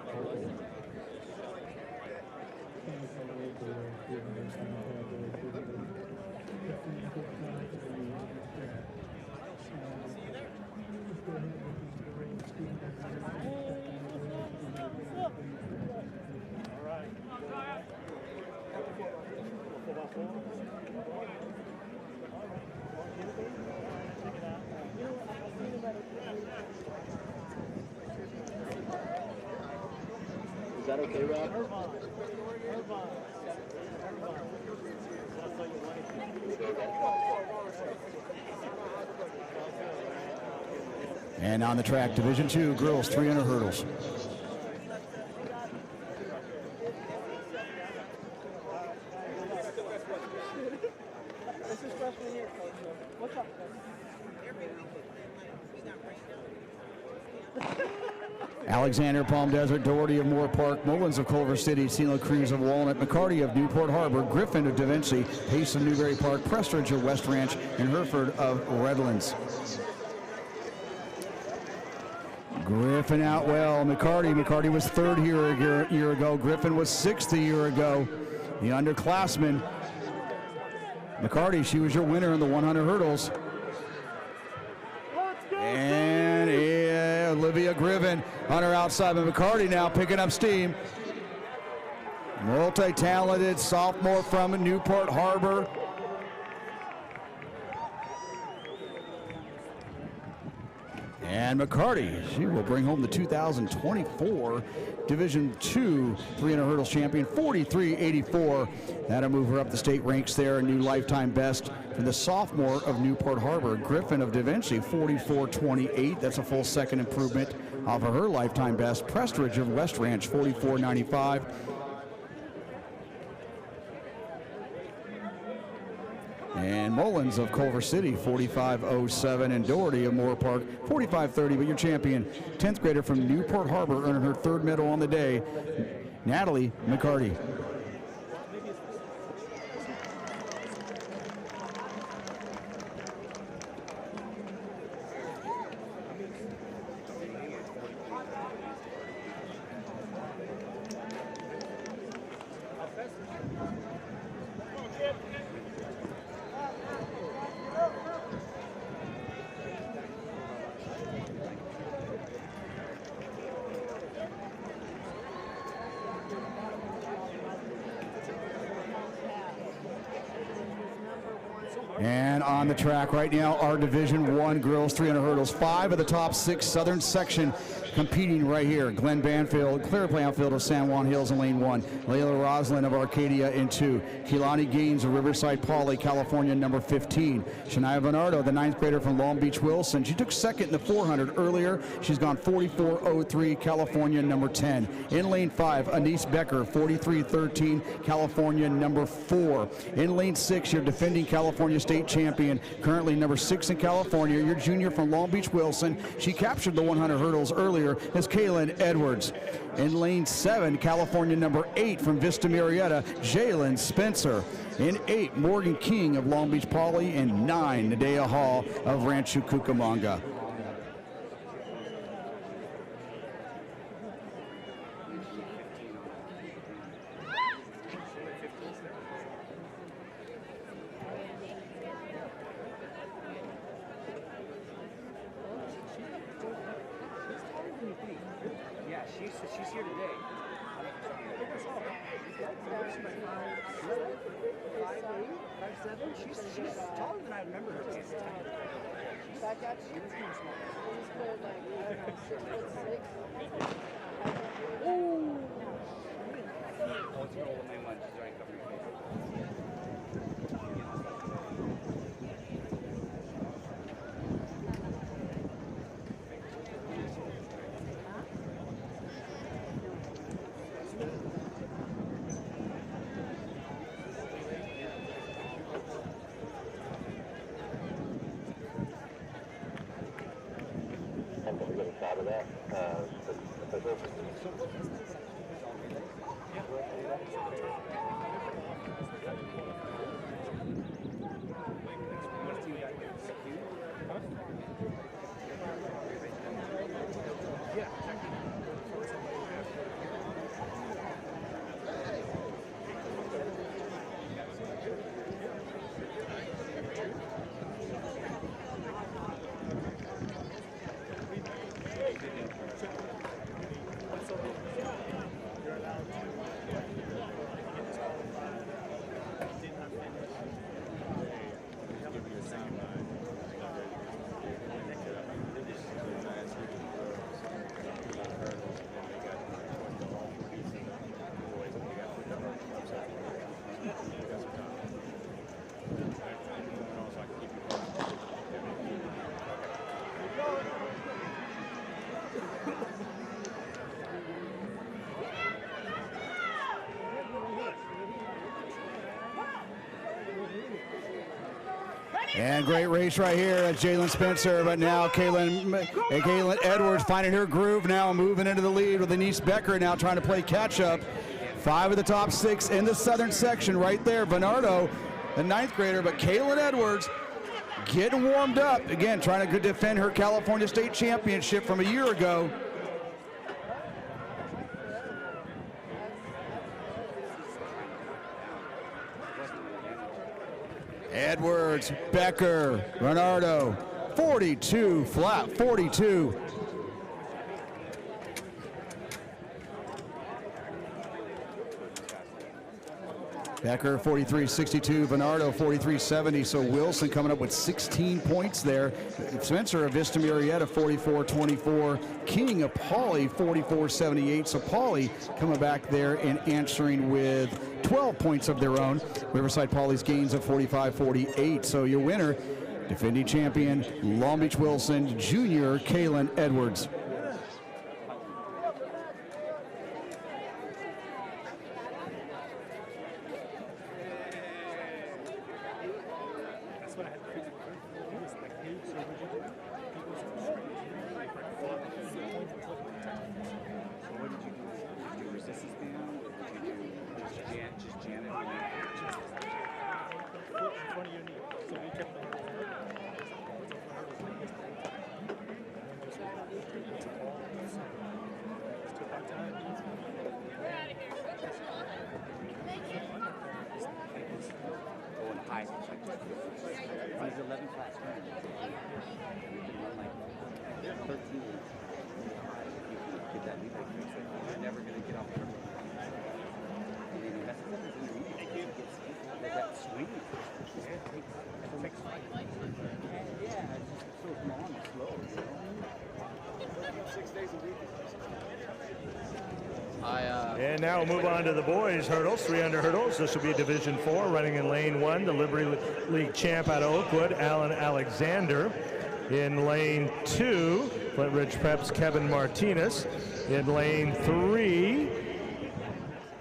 that okay, Rob? And on the track, Division II girls 300 hurdles. This is freshman year, coach. What's up, Alexander, Palm Desert, Doherty of Moorpark, Mullins of Culver City, Sino Cruz of Walnut, McCarty of Newport Harbor, Griffin of Da Vinci, Pace of Newberry Park, Prestridge of West Ranch, and Hereford of Redlands. Griffin out well. McCarty was third here a year ago. Griffin was sixth a year ago. The underclassman. McCarty, she was your winner in the 100 hurdles. And Olivia Griffin on her outside, but McCarty now picking up steam. Multi-talented sophomore from Newport Harbor. And McCarty, she will bring home the 2024 Division II 300 hurdles champion, 43.84. That'll move her up the state ranks there, a new lifetime best for the sophomore of Newport Harbor. Griffin of Da Vinci, 44.28. That's a full second improvement off of her lifetime best. Prestridge of West Ranch, 44.95. And Mullins of Culver City, 45.07, and Doherty of Moorpark, 45.30. But your champion, 10th grader from Newport Harbor, earning her third medal on the day, Natalie McCarty. And on the track right now, our Division I girls 300 hurdles. 5 of the top 6 Southern Section competing right here. Glenn Banfield, Claire Planfield of San Juan Hills in lane 1. Layla Roslin of Arcadia in 2. Keelani Gaines of Riverside Poly, California, number 15. Shania Bernardo, the 9th grader from Long Beach Wilson. She took second in the 400 earlier. She's gone 44.03, California, number 10. In lane 5, Anise Becker, 43.13, California, number 4. In lane 6, your defending California State champion, currently number 6 in California, your junior from Long Beach Wilson. She captured the 100 hurdles earlier as Kaylin Edwards. In lane 7, California number 8 from Vista Marietta, Jalen Spencer. In 8, Morgan King of Long Beach Poly, and 9, Nadea Hall of Rancho Cucamonga. Yeah, she's here today. She's taller than I remember her being. Back at you. Oh, it's her old name one. She's already covered her face. And great race right here at Jalen Spencer, but now Kaylin Edwards finding her groove now, moving into the lead with Denise Becker now trying to play catch up. 5 of the top 6 in the Southern Section right there. Bernardo, the 9th grader, but Kaylin Edwards getting warmed up. Again, trying to defend her California State Championship from a year ago. Edwards, Becker, Bernardo, 42, flat 42. Becker 43.62, Bernardo 43.70. So Wilson coming up with 16 points there. Spencer of Vista Murrieta 44.24. King of Pauley 44.78. So Pauley coming back there and answering with 12 points of their own. Riverside Pauley's gains of 45.48. So your winner, defending champion Long Beach Wilson Junior Kaylin Edwards. And now we'll move on to the boys hurdles, 300 hurdles. This will be Division 4, running in lane 1, the Liberty League champ out of Oakwood, Alan Alexander. In lane 2, Flint Ridge Prep's Kevin Martinez. In lane 3,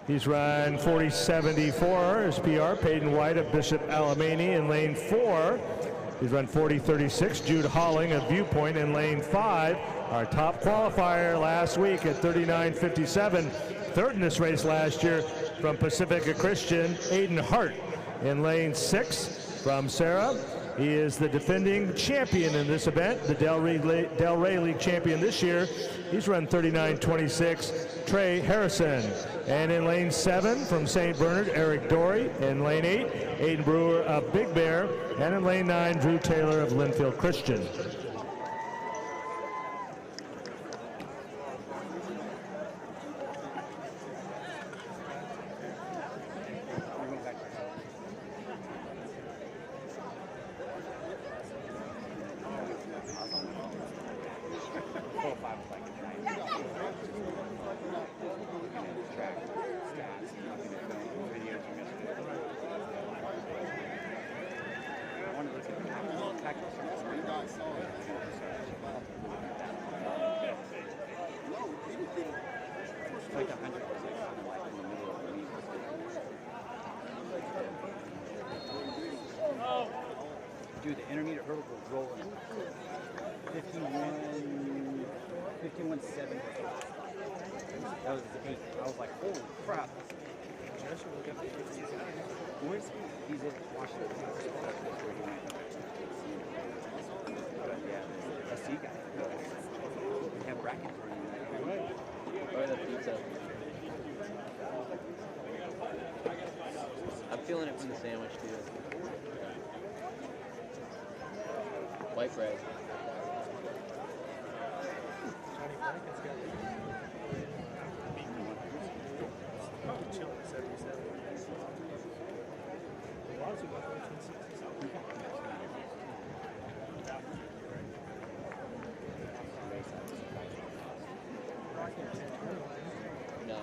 he's run 40.74, his PR, Peyton White of Bishop Alamany. In lane 4, he's run 40.36, Jude Holling of Viewpoint. In lane 5, our top qualifier last week at 39.57, third in this race last year from Pacifica Christian, Aiden Hart. In lane 6 from Sarah, he is the defending champion in this event, the Del Rey League champion this year. He's run 39.26, Trey Harrison. And in lane 7 from St. Bernard, Eric Dory. In lane 8, Aiden Brewer of Big Bear. And in lane 9, Drew Taylor of Linfield Christian. Dude, the intermediate hurdle was rolling. 51.7. That was 8. I was like, holy crap. Where's he? He's in Washington. Yeah, SC guy. We have brackets running. Or the pizza. I'm feeling it from the sandwich too. White bread. No,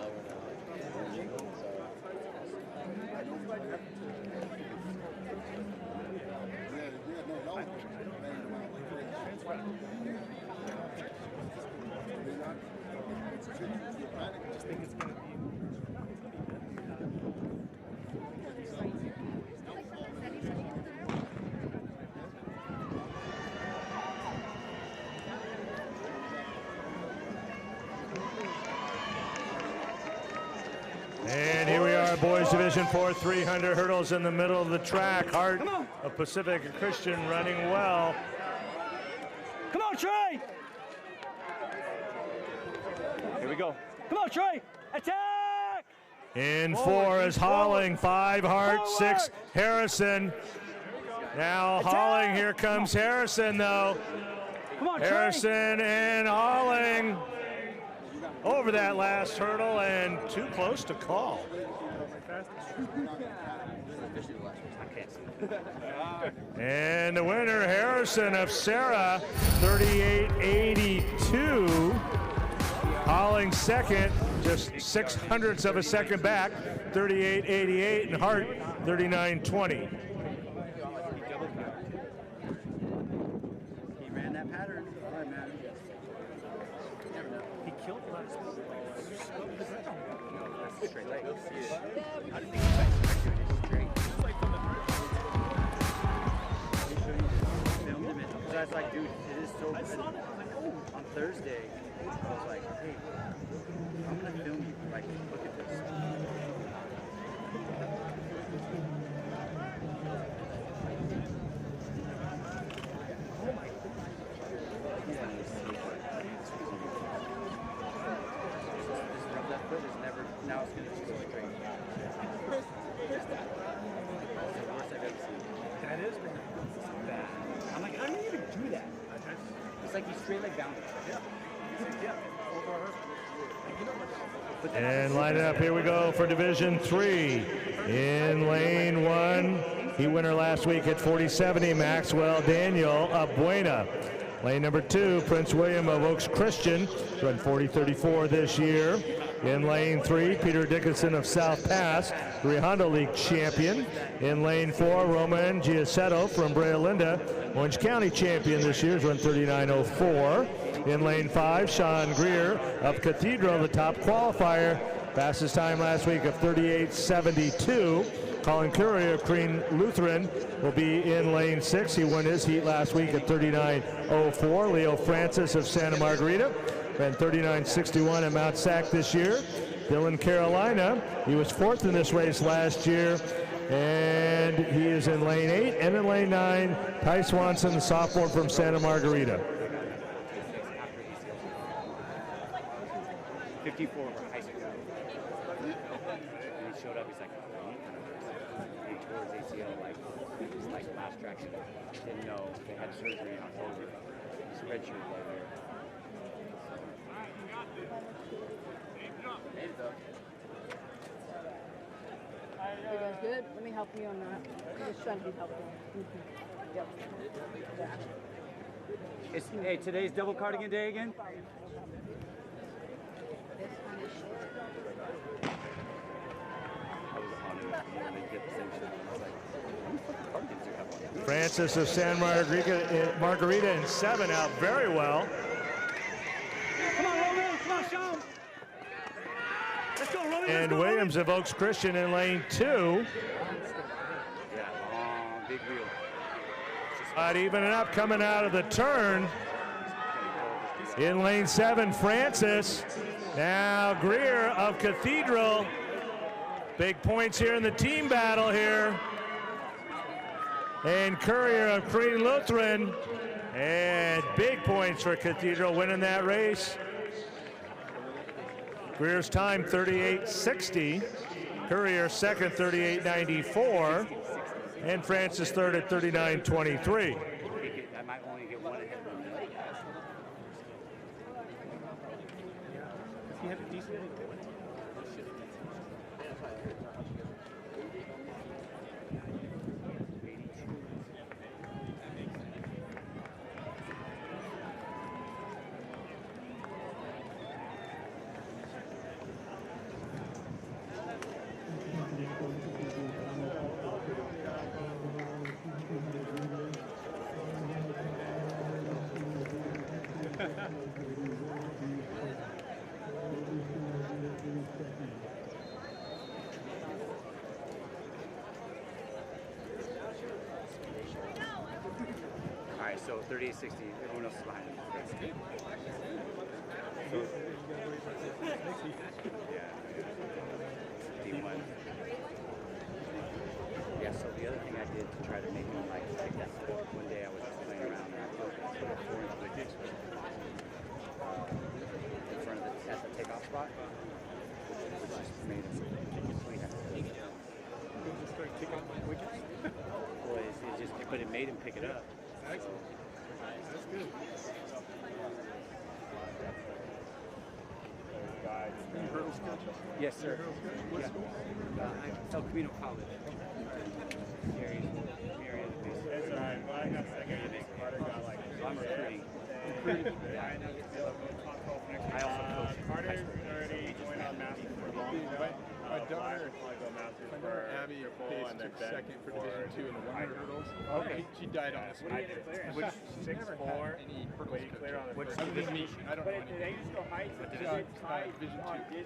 we're not. think it's going to be. And here we are, boys division 4, 300 hurdles in the middle of the track. Heart of Pacific Christian running well. Come on, Trey! Here we go. Come on, Trey! Attack! In 4 is Holling, 5 Hart, 6 Harrison. Now Holling, here comes Harrison though. Come on, Harrison and Holling over that last hurdle and too close to call. And the winner, Harrison of Sarah, 38.82. Holling second, just 0.06 of a second back, 38.88, and Hart, 39.20. He ran that pattern. All right, man. He killed a lot of speed. That's a straight leg. You see it. I didn't think he was straight. Filmed him because I was like, dude, it is so good. On Thursday, I was like, hey, I'm gonna film you. Like, look at this. Now it's going to just go straight. That's the worst I've ever seen. That is bad. I'm like, how do you even do that? It's like you straight leg boundary. And line it up, here we go for Division 3. In lane 1, he winner last week at 40.70, Maxwell Daniel of Buena. Lane number 2, Prince William of Oaks Christian, run 40.34 this year. In lane 3, Peter Dickinson of South Pass, Honda League champion. In lane 4, Roman Giaccetto from Brea Linda, Orange County champion this year, run 39.04. In lane 5, Sean Greer of Cathedral, the top qualifier, fastest time last week of 38.72. Colin Courier of Crean Lutheran will be in lane 6. He won his heat last week at 39.04. Leo Francis of Santa Margarita ran 39.61 at Mount Sac this year. Dylan Carolina, he was 4th in this race last year, and he is in lane 8. And in lane 9, Ty Swanson, the sophomore from Santa Margarita. 54 over high school. And he showed up, he's like, he tore his ACL like last track. Didn't know they had surgery in October. Spreadsheet over there. Made it though. You guys good? Let me help you on that. I'm just trying to be helpful. Yep. Hey, today's double cardigan day again? Francis of San Margarita in 7 out very well. Come on, Roman. Come on, show him. Let's go, Roman. And Williams of Oaks Christian in lane 2. Yeah, big wheel. But even it up coming out of the turn. In lane 7, Francis. Now Greer of Cathedral. Big points here in the team battle here. And Courier of Crean Lutheran. And big points for Cathedral winning that race. Greer's time 38.60. Courier second 38.94. And Francis third at 39.23. I might only get one ahead of him. He had a decent lead. So 38-60, everyone else is behind him. So, yeah. D1. Yeah, so the other thing I did to try to make him like take that foot, one day I was just playing around and I put a 4-inch wicket in front of the, at the takeoff spot, which just made him swing at it. Well, it just, but it made him pick it up. So, That's good. yes, sir. What Yeah. school? El Camino College. Area of That's all right. Well, I got second. I'm recruiting. I also coach. Carter's already going on masters for long. My daughter, Abby Pace took second for Division II in the 100 hurdles. Okay. She died on this one. Which She's never had 6'4", any hurdles clear on the coach. first Me, I don't know anything. They just go height. Division II.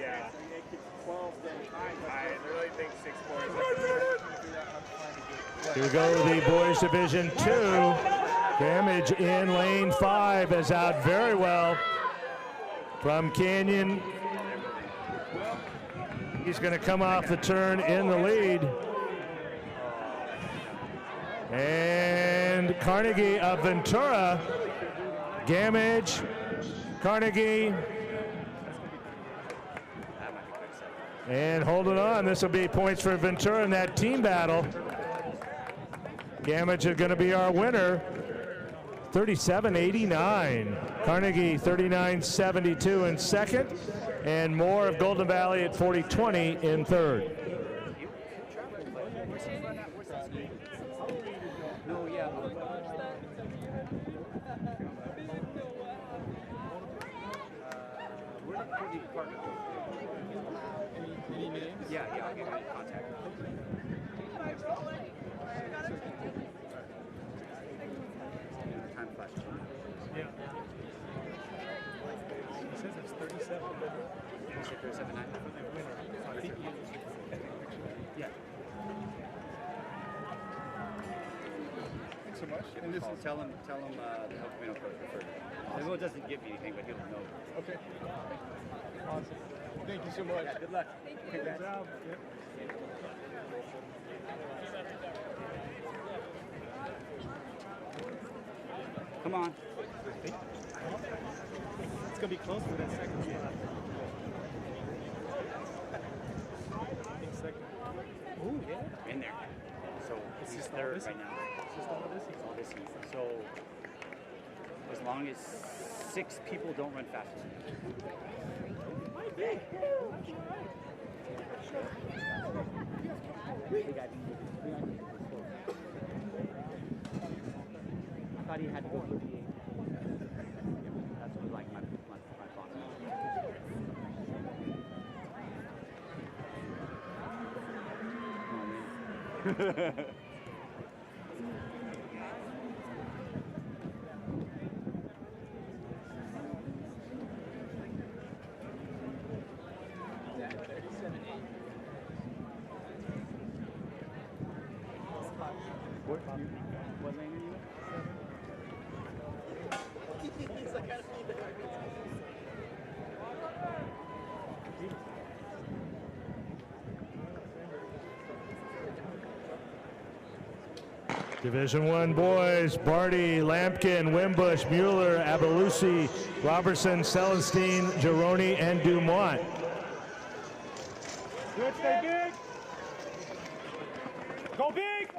Yeah. So they kick 12 then high. I really think 6'4" is Here we go, the boys division 2. Damage in lane 5 is out very well from Canyon. He's going to come off the turn in the lead. And Carnegie of Ventura. Gamage, Carnegie. And holding on, this will be points for Ventura in that team battle. Gamage is going to be our winner. 37.89. Carnegie 39.72 in second. And Moore of Golden Valley at 40.20 in third. No, yeah. Where did the department go? Any names? Yeah, I'll get in contact. Time flash. Yeah. It says it's 37. You said 37.9? I think Yeah. Thanks so much. And this is Tell him the El Camino coach referred to him. Well, it doesn't give me anything, but he'll know. okay. Awesome. Thank you so much. Yeah, good luck. Good job. Yep. Come on. It's going to be close for that second spot. Ooh, yeah. In there. So he's third right now. It's just all this. All this season. So as long as 6 people don't run faster than me. I thought he had to go 58. That's what like my thought. What lane are you in? Division 1 boys, Barty, Lampkin, Wimbush, Mueller, Abelusi, Robertson, Celestine, Gironi, and Dumont. Good, stay big. Go big.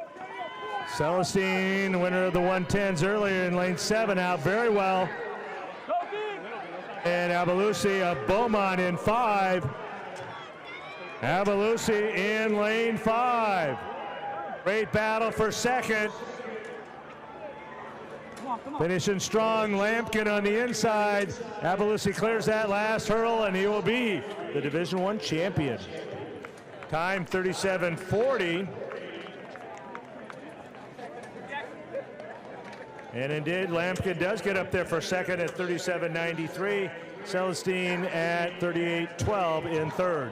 Celestine, winner of the 110s earlier in lane 7, out very well. Go big. And Abelusi of Beaumont in 5. Abelusi in lane 5. Great battle for second. Finishing strong, Lampkin on the inside. Abelusi clears that last hurdle, and he will be the Division I champion. Time 37:40. And indeed, Lampkin does get up there for second at 37.93. Celestine at 38.12 in third.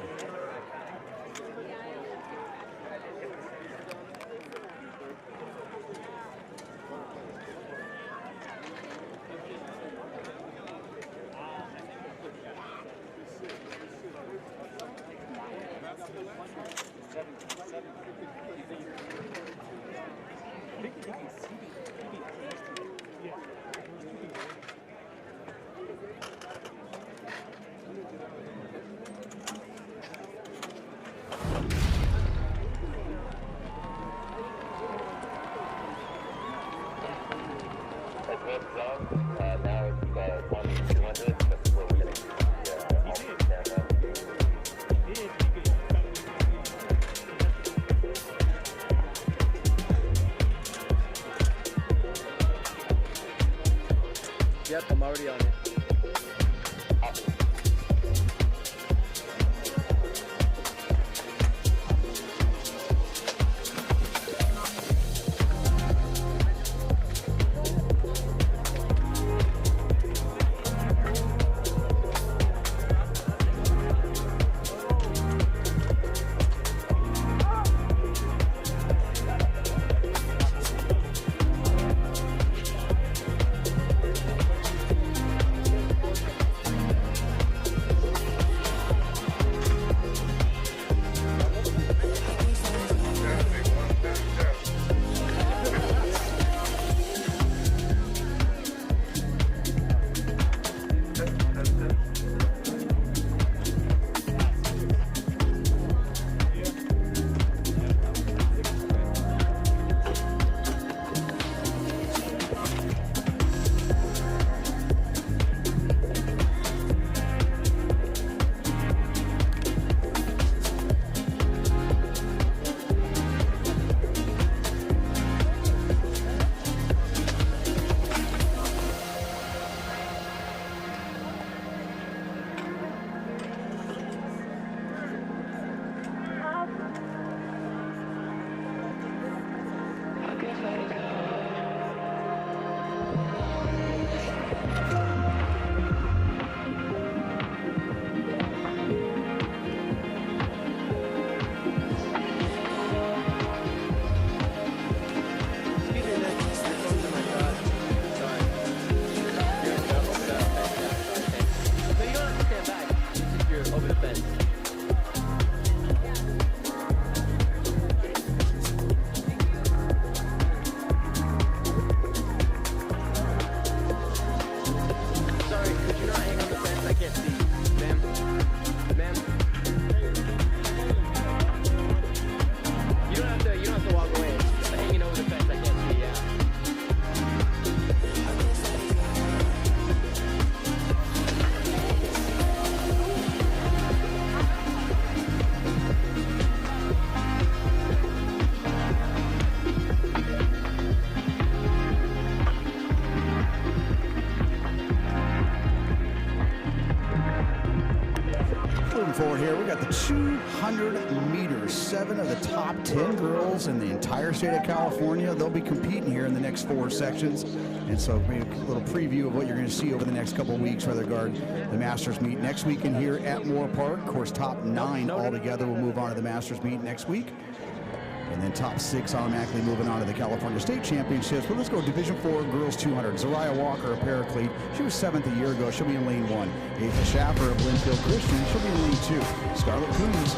200. That's where we're going to stand up. Yep, I'm already on it. Forward here, we got the 200 meters. 7 of the top 10 girls in the entire state of California. They'll be competing here in the next 4 sections. And so maybe a little preview of what you're going to see over the next couple of weeks with regard to the Masters meet next weekend here at Moorpark. Of course, top 9 altogether will move on to the Masters meet next week. And then top 6 automatically moving on to the California State Championships. But let's go Division 4 Girls 200. Zariah Walker, a paraclete. She was 7th a year ago. She'll be in lane 1. Ava Schaffer of Linfield Christian. She'll be in lane 2. Scarlett Coons,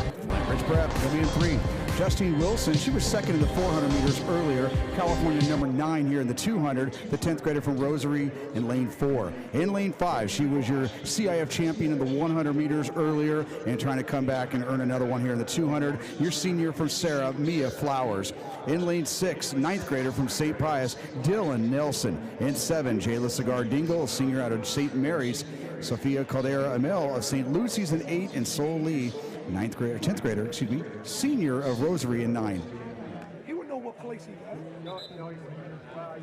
Rich Prep, she'll be in 3. Justine Wilson, she was 2nd in the 400 meters earlier. California number 9 here in the 200. The 10th grader from Rosary in lane 4. In lane 5, she was your CIF champion in the 100 meters earlier and trying to come back and earn another one here in the 200. Your senior from Sarah, Mia Flowers. In lane 6, 9th grader from St. Pius, Dylan Nelson. In 7, Jayla Cigar Dingle, a senior out of St. Mary's. Sophia Caldera Amel of St. Lucy's in 8, and Sol Lee, 10th grader, senior of Rosary in 9. He would know what place he got.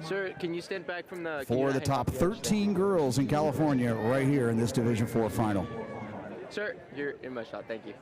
Sir, can you stand back from the... For the top 13 girls in California right here in this Division 4 final. Sir, you're in my shot. Thank you.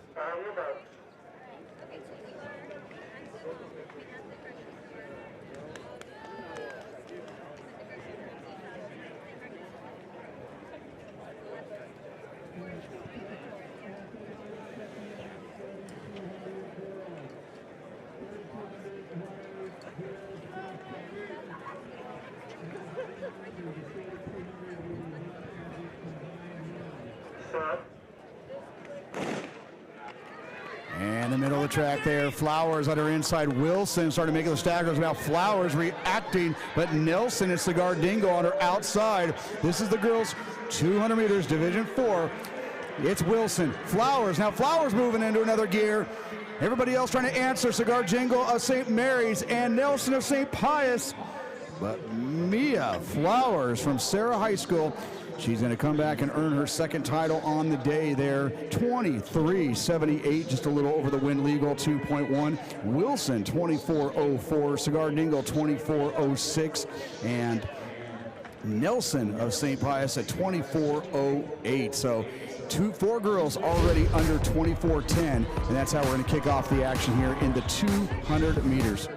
And the middle of the track there, Flowers on her inside. Wilson started making the staggers. Now Flowers reacting, but Nelson and Cigar Dingo on her outside. This is the girls 200 meters, Division 4. It's Wilson, Flowers. Now Flowers moving into another gear. Everybody else trying to answer. Cigar Dingo of St. Mary's and Nelson of St. Pius. But Mia Flowers from Sarah High School She's going to come back and earn her second title on the day there. 23.78, just a little over the win legal, 2.1. Wilson, 24.04. Cigar Dingle, 24.06. And Nelson of St. Pius at 24.08. So 4 girls already under 24.10, and that's how we're going to kick off the action here in the 200 meters.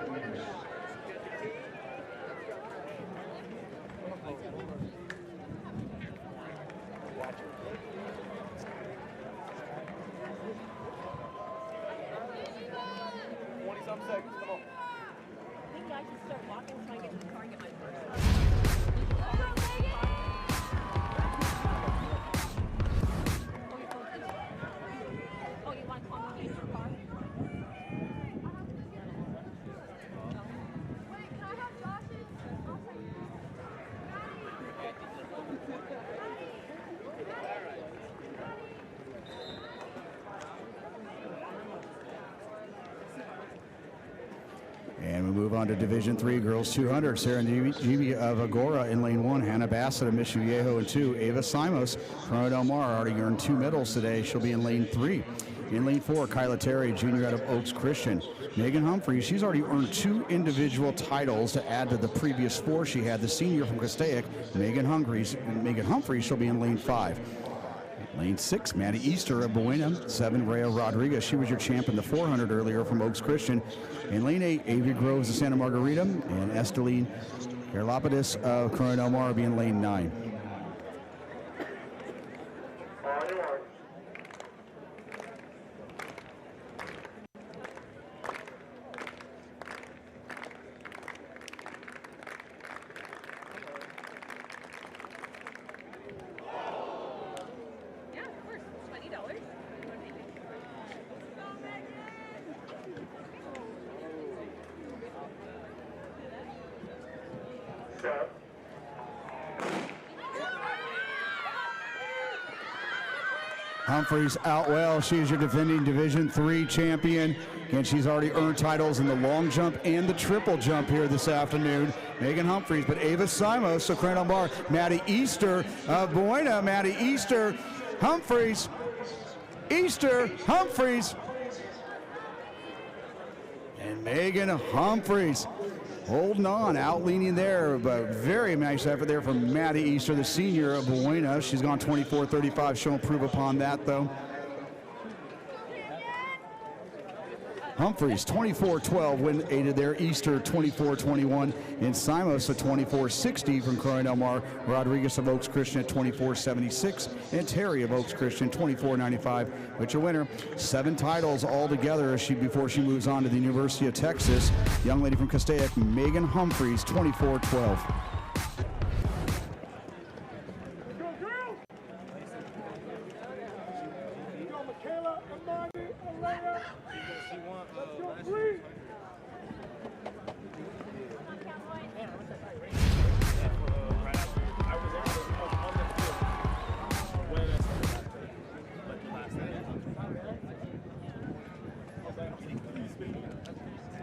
And we move on to Division III Girls 200. Sarah Njibi of Agora in lane 1. Hannah Bassett of Mission Viejo in 2. Ava Simos from Del Mar already earned 2 medals today. She'll be in lane 3. In lane 4, Kyla Terry, junior out of Oaks Christian. Megan Humphreys, she's already earned 2 individual titles to add to the previous 4 she had. The senior from Castaic, Megan Humphreys, she'll be in lane 5. Lane 6, Maddie Easter of Buena. 7, Rhea Rodriguez. She was your champ in the 400 earlier from Oaks Christian. In lane 8, Avery Groves of Santa Margarita. And Esteline Carlopoulos of Corona Del Mar will be in lane 9. Humphreys out well. She's your defending Division III champion. Again, she's already earned titles in the long jump and the triple jump here this afternoon. Megan Humphreys, but Ava Simos of Corona Del Mar. Maddie Easter of Buena. Maddie Easter, Humphreys, Easter, Humphreys. And Megan Humphreys holding on, out-leaning there, but very nice effort there from Maddie Easter, the senior of Buena. She's gone 24.35. She'll improve upon that, though. Humphreys, 24.12, win aided there. Easter, 24.21. And Simos at 24.60 from Corona Del Mar. Rodriguez of Oaks Christian at 24.76. And Terry of Oaks Christian, 24.95. But your winner, 7 titles altogether before she moves on to the University of Texas. Young lady from Castaic, Megan Humphreys, 24.12.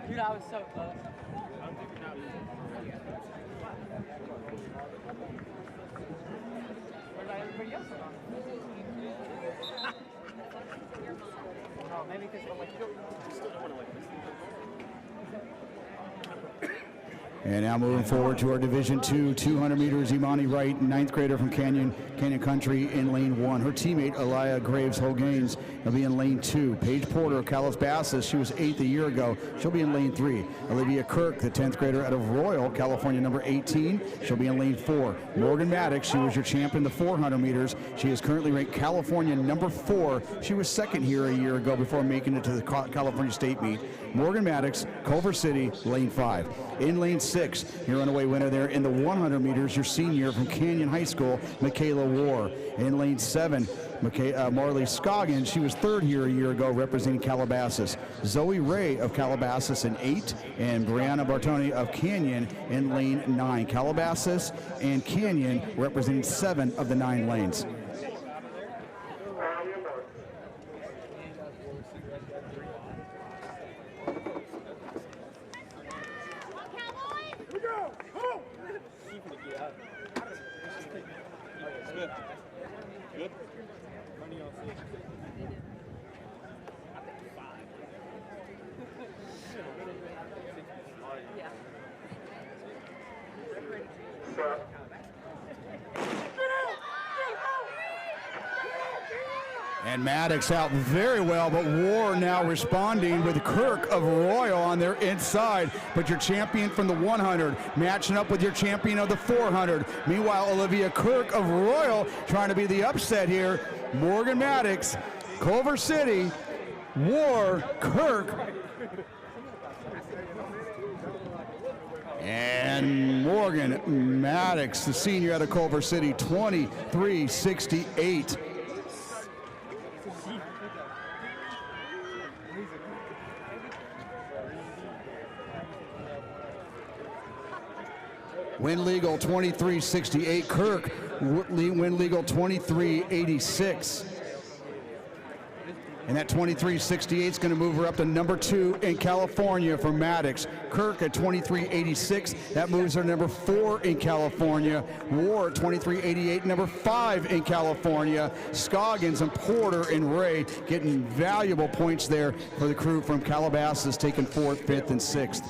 Dude, I was so close. What about everybody else on? Oh, maybe because I'm like, you still don't want to like this. And now moving forward to our Division II 200 meters, Imani Wright, 9th grader from Canyon Country in lane 1. Her teammate, Elia Graves Hogaines, will be in lane 2. Paige Porter of Calabasas, she was 8th a year ago. She'll be in lane 3. Olivia Kirk, the 10th grader out of Royal, California, number 18. She'll be in lane 4. Morgan Maddox, she was your champ in the 400 meters. She is currently ranked California number 4. She was 2nd here a year ago before making it to the California State meet. Morgan Maddox, Culver City, lane 5. In lane 6, your runaway winner there in the 100 meters, your senior from Canyon High School, Michaela War. In lane 7, Marley Scoggins, she was 3rd here a year ago representing Calabasas. Zoe Ray of Calabasas in 8, and Brianna Bartoni of Canyon in lane 9. Calabasas and Canyon representing 7 of the 9 lanes. Good. Good. And Maddox out very well, but War now responding with Kirk of Royal on their inside. But your champion from the 100 matching up with your champion of the 400. Meanwhile, Olivia Kirk of Royal trying to be the upset here. Morgan Maddox, Culver City, War, Kirk. And Morgan Maddox, the senior out of Culver City, 23.68. Win legal 23.68. Kirk, win legal 23.86. And that 23.68 is going to move her up to number 2 in California for Maddox. Kirk at 23.86. That moves her to number 4 in California. War at 23.88, number 5 in California. Scoggins and Porter and Ray getting valuable points there for the crew from Calabasas, taking 4th, 5th, and 6th.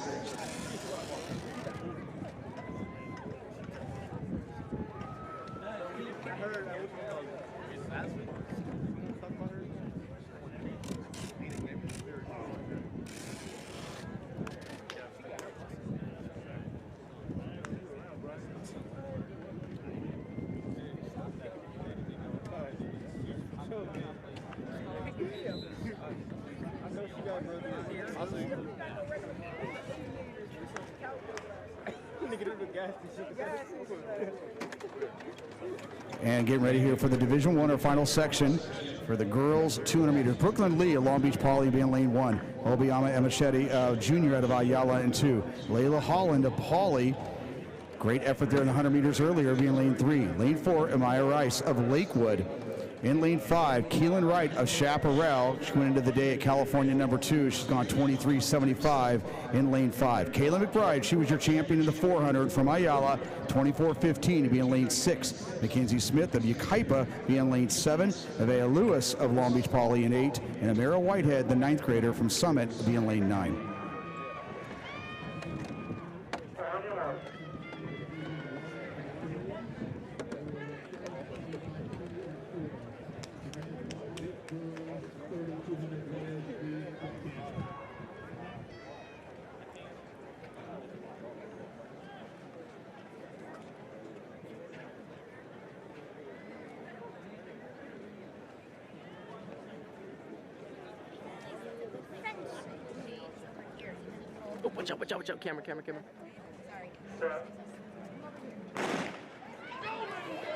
And getting ready here for the Division I, our final section for the girls 200 meters. Brooklyn Lee of Long Beach Poly being lane 1. Obiama Emachetti, Jr. out of Ayala in 2. Layla Holland of Poly. Great effort there in the 100 meters earlier, being lane 3. Lane 4, Amaya Rice of Lakewood. In lane 5, Keelan Wright of Chaparral. She went into the day at California number 2. She's gone 23.75 in lane 5. Kayla McBride, she was your champion in the 400 from Ayala, 24.15 to be in lane 6. Mackenzie Smith of Yucaipa be in lane 7. Avea Lewis of Long Beach Poly in 8. And Amara Whitehead, the 9th grader from Summit, be in lane 9. Oh, watch out, camera.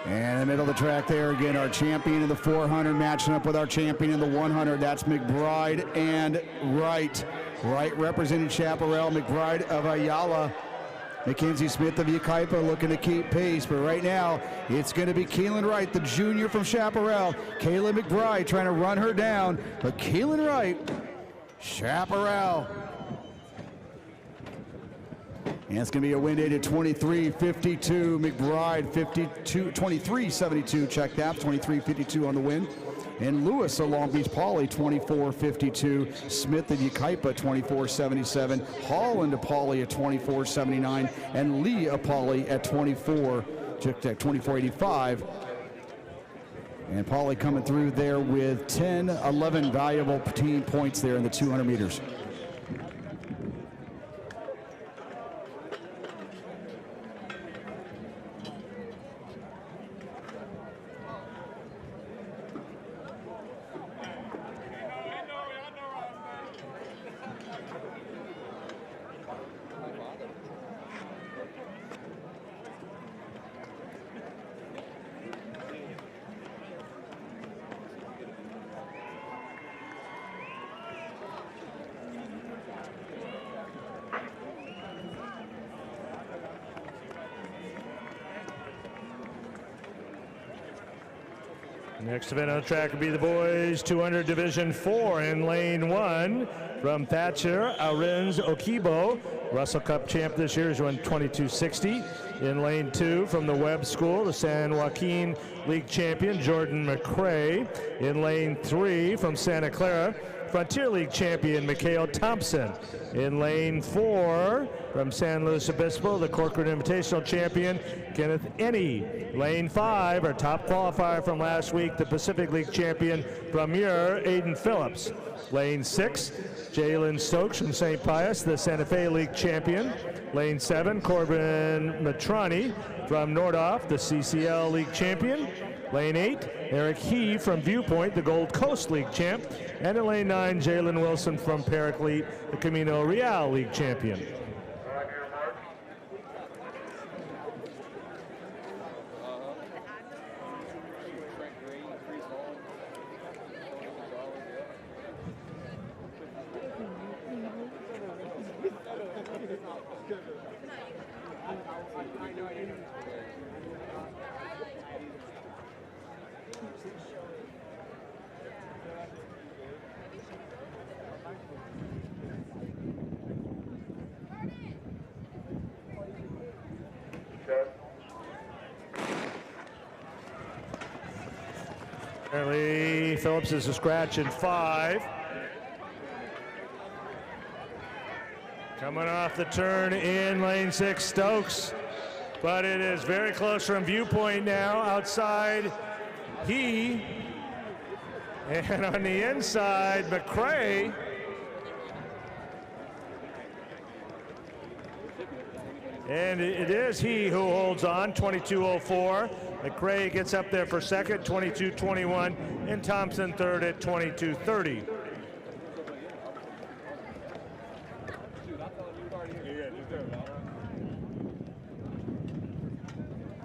And in the middle of the track there, again, our champion in the 400 matching up with our champion in the 100. That's McBride and Wright. Wright representing Chaparral, McBride of Ayala. Mackenzie Smith of Yucaipa looking to keep pace, but right now it's going to be Keelan Wright, the junior from Chaparral. Kayla McBride trying to run her down, but Keelan Wright, Chaparral. And it's going to be a win date at 23.52. McBride 23.72. Check that, 23.52 on the win. And Lewis of Long Beach Poly 24.52. Smith of Yucaipa 24.77. Holland of Poly at 24.79. And Lee of Poly at 24.85. And Poly coming through there with 10, 11 valuable team points there in the 200 meters. Next event on the track will be the boys 200 Division 4 in lane 1 from Thatcher, Arenz Okibo. Russell Cup champ this year is running 22.60. In lane 2 from the Webb School, the San Joaquin League champion, Jordan McCrae. In lane 3 from Santa Clara, Frontier League champion, Mikhail Thompson. In lane 4 from San Luis Obispo, the Corcoran Invitational champion, Kenneth Enney. Lane 5, our top qualifier from last week, the Pacific League champion from Muir, Aiden Phillips. Lane 6, Jalen Stokes from St. Pius, the Santa Fe League champion. Lane 7, Corbin Matrani from Nordhoff, the CCL League champion. Lane 8, Eric He from Viewpoint, the Gold Coast League champ. And in lane 9, Jalen Wilson from Paraclete, the Camino Real League champion. Apparently Phillips is a scratch in 5. Coming off the turn in lane 6, Stokes. But it is very close from Viewpoint now, outside He. And on the inside, McCrae. And it is He who holds on, 22:04. McCrae gets up there for second, 22:21, and Thompson third at 22:30.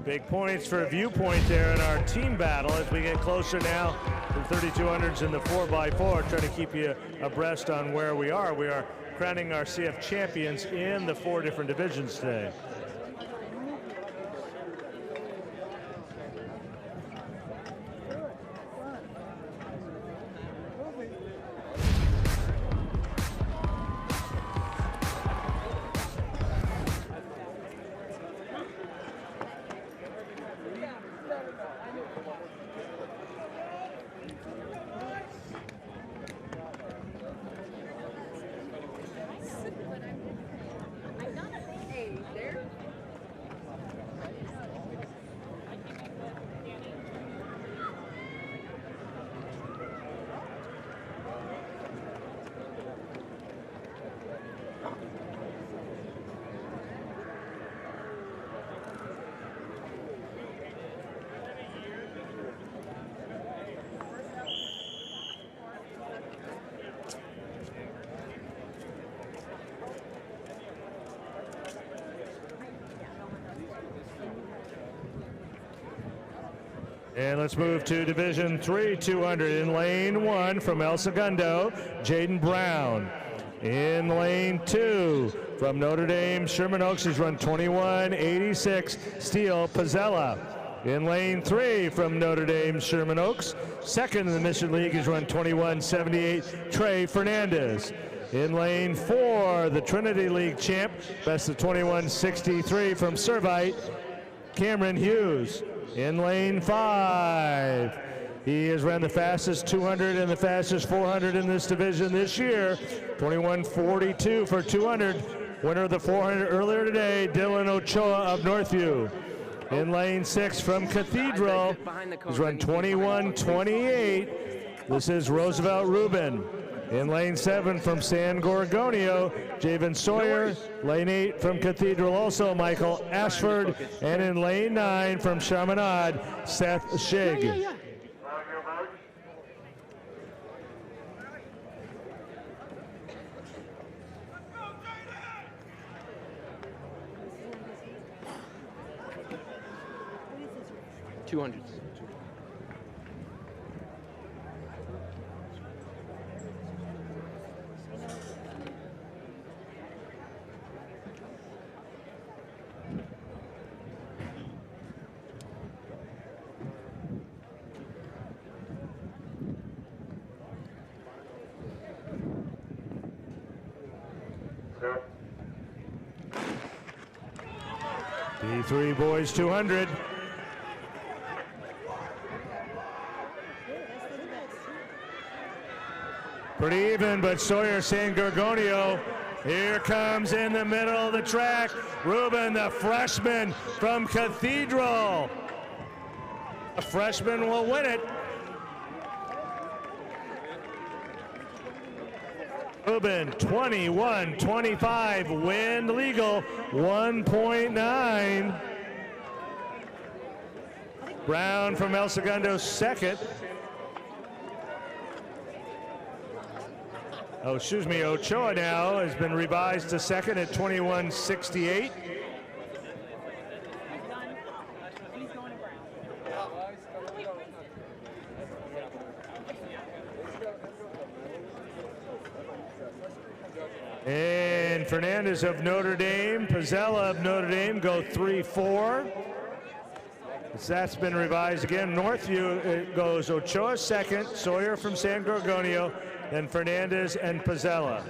Big points for Viewpoint there in our team battle as we get closer now to 3200s in the 4x4, trying to keep you abreast on where we are. We are crowning our CF champions in the 4 different divisions today. And let's move to Division 3 200. In lane 1 from El Segundo, Jaden Brown. In lane 2 from Notre Dame, Sherman Oaks, he's run 21:86, Steele Pizzella. In lane 3 from Notre Dame, Sherman Oaks, second in the Mission League, he's run 21:78, Trey Fernandez. In lane 4, the Trinity League champ, best of 21:63 from Servite, Cameron Hughes. In lane 5, he has ran the fastest 200 and the fastest 400 in this division this year, 21:42 for 200. Winner of the 400 earlier today, Dylan Ochoa of Northview. In lane 6 from Cathedral, he's run 21:28. This is Roosevelt Rubin. In lane 7 from San Gorgonio, Javen Sawyer. Lane 8 from Cathedral, also Michael Ashford. And in lane 9 from Chaminade, Seth Shig. 200s. 23 boys 200. Pretty even, but Sawyer San Gorgonio here comes in the middle of the track. Ruben, the freshman from Cathedral. The freshman will win it. Ruben, 21-25, wind legal, 1.9. Brown from El Segundo, second. Oh, excuse me, Ochoa now has been revised to second at 21.68. And Fernandez of Notre Dame, Pizzella of Notre Dame go 3-4. That's been revised again. Northview, it goes Ochoa second, Sawyer from San Gorgonio, then Fernandez and Pizzella.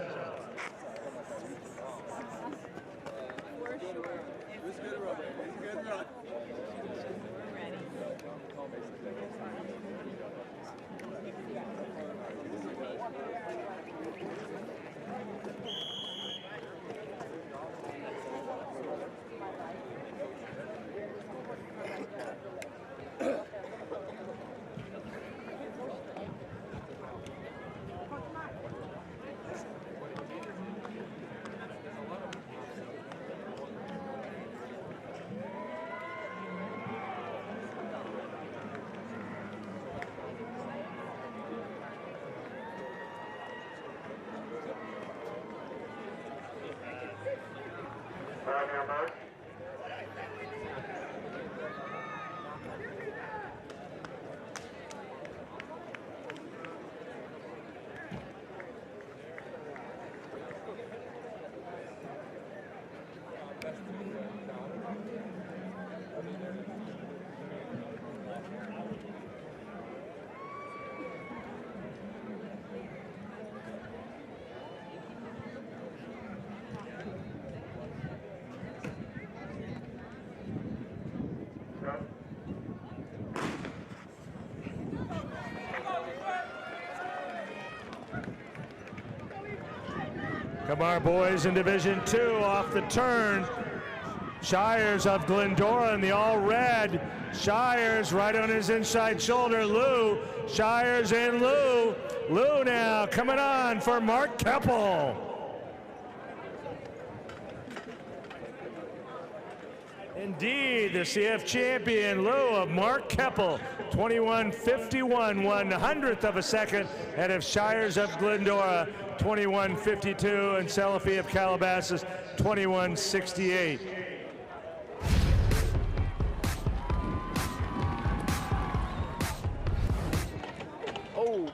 Come on, boys in Division 2 off the turn. Shires of Glendora in the all red. Shires right on his inside shoulder. Lou, Shires and Lou. Lou now coming on for Mark Keppel. Indeed, the CF champion, Lou of Mark Keppel, 21.51, 1/100th of a second, ahead of Shires of Glendora, 21.52, and Salafi of Calabasas, 21.68. Oh.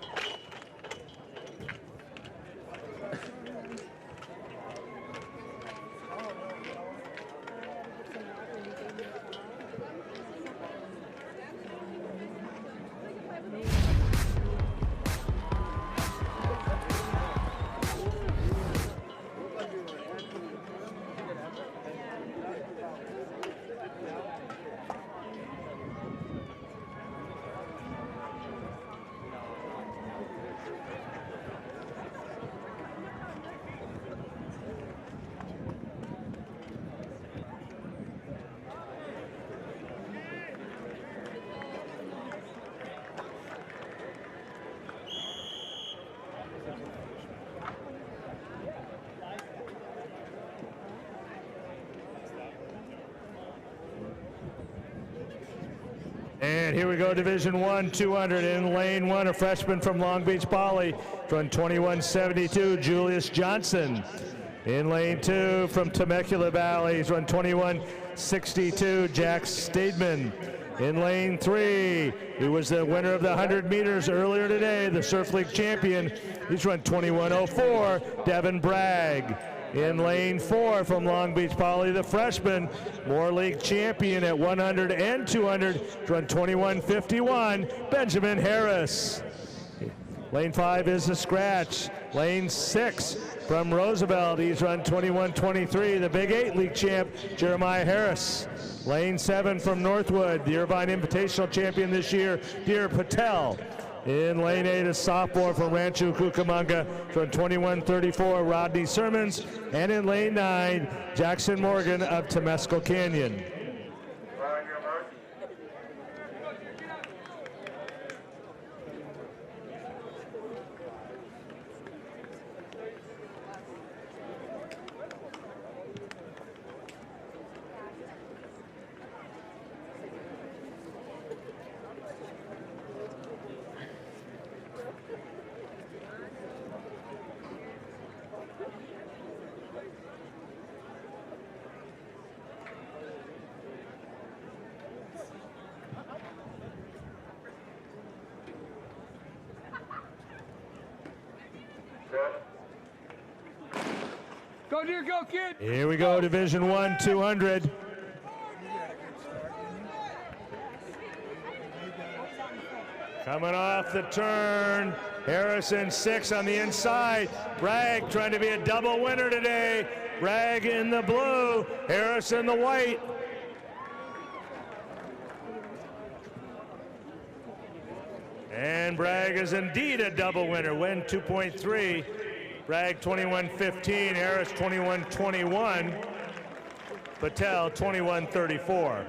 And here we go, Division 1, 200 in lane 1, a freshman from Long Beach Poly, from 21.72, Julius Johnson. In lane 2 from Temecula Valley, he's run 21.62, Jack Stademan. In lane 3, he was the winner of the 100 meters earlier today, the Surf League champion. He's run 21.04, Devin Bragg. In lane 4 from Long Beach Poly, the freshman, Moore League champion at 100 and 200, run 21.51, Benjamin Harris. Lane 5 is a scratch. Lane 6 from Roosevelt. He's run 21-23. The Big 8 League champ, Jeremiah Harris. Lane 7 from Northwood, the Irvine Invitational champion this year, Deer Patel. In lane 8, a sophomore from Rancho Cucamonga from 21-34, Rodney Sermons. And in lane 9, Jackson Morgan of Temescal Canyon. Go, Deer, go, kid! Here we go, Division I, 200. Coming off the turn, Harrison 6 on the inside. Bragg trying to be a double winner today. Bragg in the blue, Harrison the white. And Bragg is indeed a double winner, win 2.3. Bragg 21-15, Harris 21-21, Patel 21-34.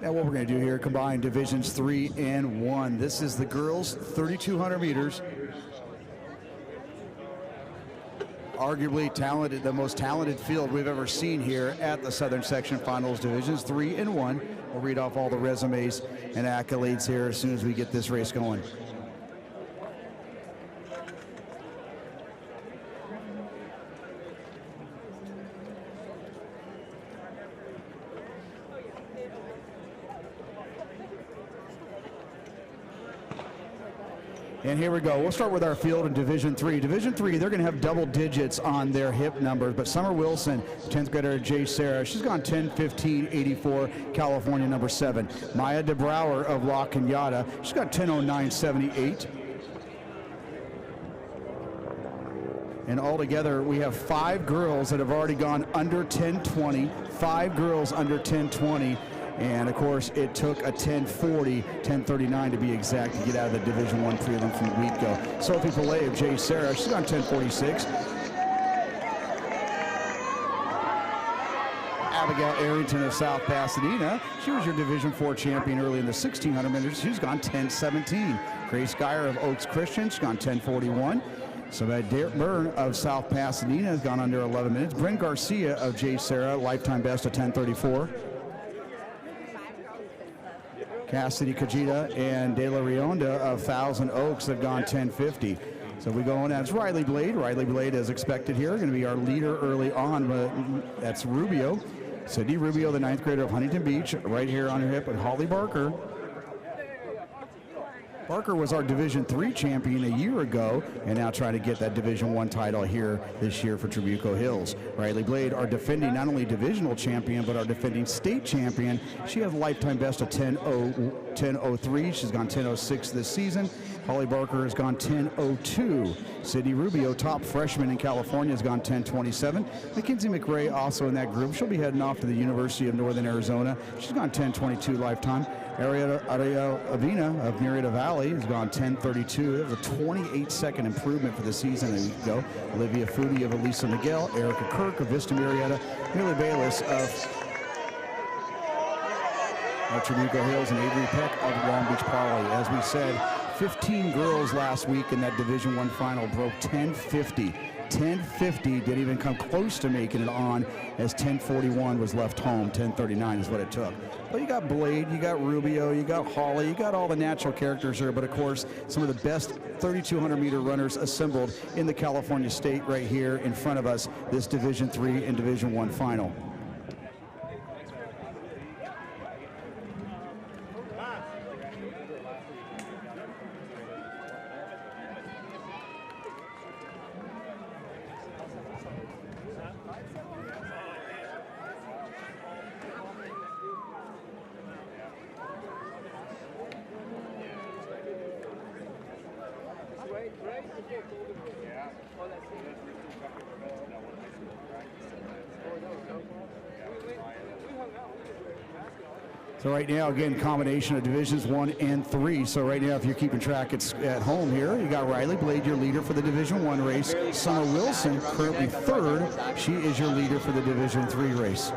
Now what we're going to do here, combine divisions 3 and 1. This is the girls 3,200 meters. Arguably talented, the most talented field we've ever seen here at the Southern Section Finals, divisions 3 and 1. We'll read off all the resumes and accolades here as soon as we get this race going. And here we go. We'll start with our field in Division 3. Division 3, they're going to have double digits on their hip numbers, but Summer Wilson, 10th grader Jay Sarah, she's gone 10:15.84, California number 7. Maya DeBrouwer of La Cañada, she's got 10:09.78. And altogether, we have 5 girls that have already gone under 10:20, 5 girls under 10:20. And of course, it took a 10:40, 10:39 to be exact, to get out of the Division 1 prelim from a week ago. Sophie Pillay of Jay Sarah, she's on 10:46. Abigail Arrington of South Pasadena. She was your Division IV champion early in the 1600 meters. She's gone 10:17. Grace Geyer of Oaks Christian, she's gone 10:41. Savannah Byrne of South Pasadena has gone under 11 minutes. Bryn Garcia of J. Sarah, lifetime best of 10:34. Cassidy Kajita and De La Rionda of Thousand Oaks have gone 10:50. So we go on, that's Riley Blade. Riley Blade, as expected here, going to be our leader early on, but that's Rubio. Sydney Rubio, the 9th grader of Huntington Beach, right here on her hip with Holly Barker. Barker was our Division III champion a year ago and now trying to get that Division I title here this year for Trabuco Hills. Riley Blade, our defending not only divisional champion, but our defending state champion. She has a lifetime best of 10:03. She's gone 10:06 this season. Holly Barker has gone 10:02. Sydney Rubio, top freshman in California, has gone 10:27. Mackenzie McRae also in that group. She'll be heading off to the University of Northern Arizona. She's gone 10:22 lifetime. Ariel Avina of Murrieta Valley has gone 10:32. That was a 28-second improvement for the season a week ago. Olivia Foodie of Elisa Miguel, Erica Kirk of Vista Murrieta, Millie Bayless of Trabuco Hills, and Avery Peck of Long Beach Poly. As we said, 15 girls last week in that Division I final broke 10:50. 10:50, didn't even come close to making it on, as 10:41 was left home. 10:39 is what it took. But you got Blade, you got Rubio, you got Holly, you got all the natural characters here, but of course some of the best 3,200 meter runners assembled in the California State right here in front of us, this Division III and Division I final. So right now, again, combination of Divisions I and III. So right now, if you're keeping track, it's at home here. You got Riley Blade, your leader for the Division I race. Summer Wilson, currently 3rd. She is your leader for the Division III race.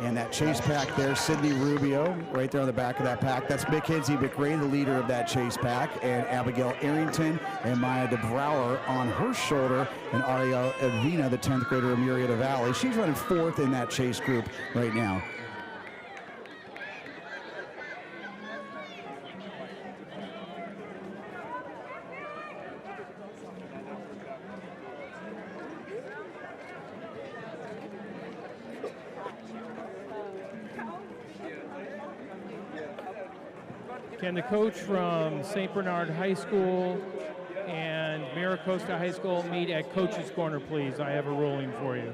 And that chase pack there, Sydney Rubio, right there on the back of that pack. That's Mackenzie McRae, the leader of that chase pack, and Abigail Arrington and Maya DeBrouwer on her shoulder, and Ariel Avina, the 10th grader of Murrieta Valley. She's running 4th in that chase group right now. Can the coach from St. Bernard High School and Maricosta High School meet at Coach's Corner, please? I have a ruling for you.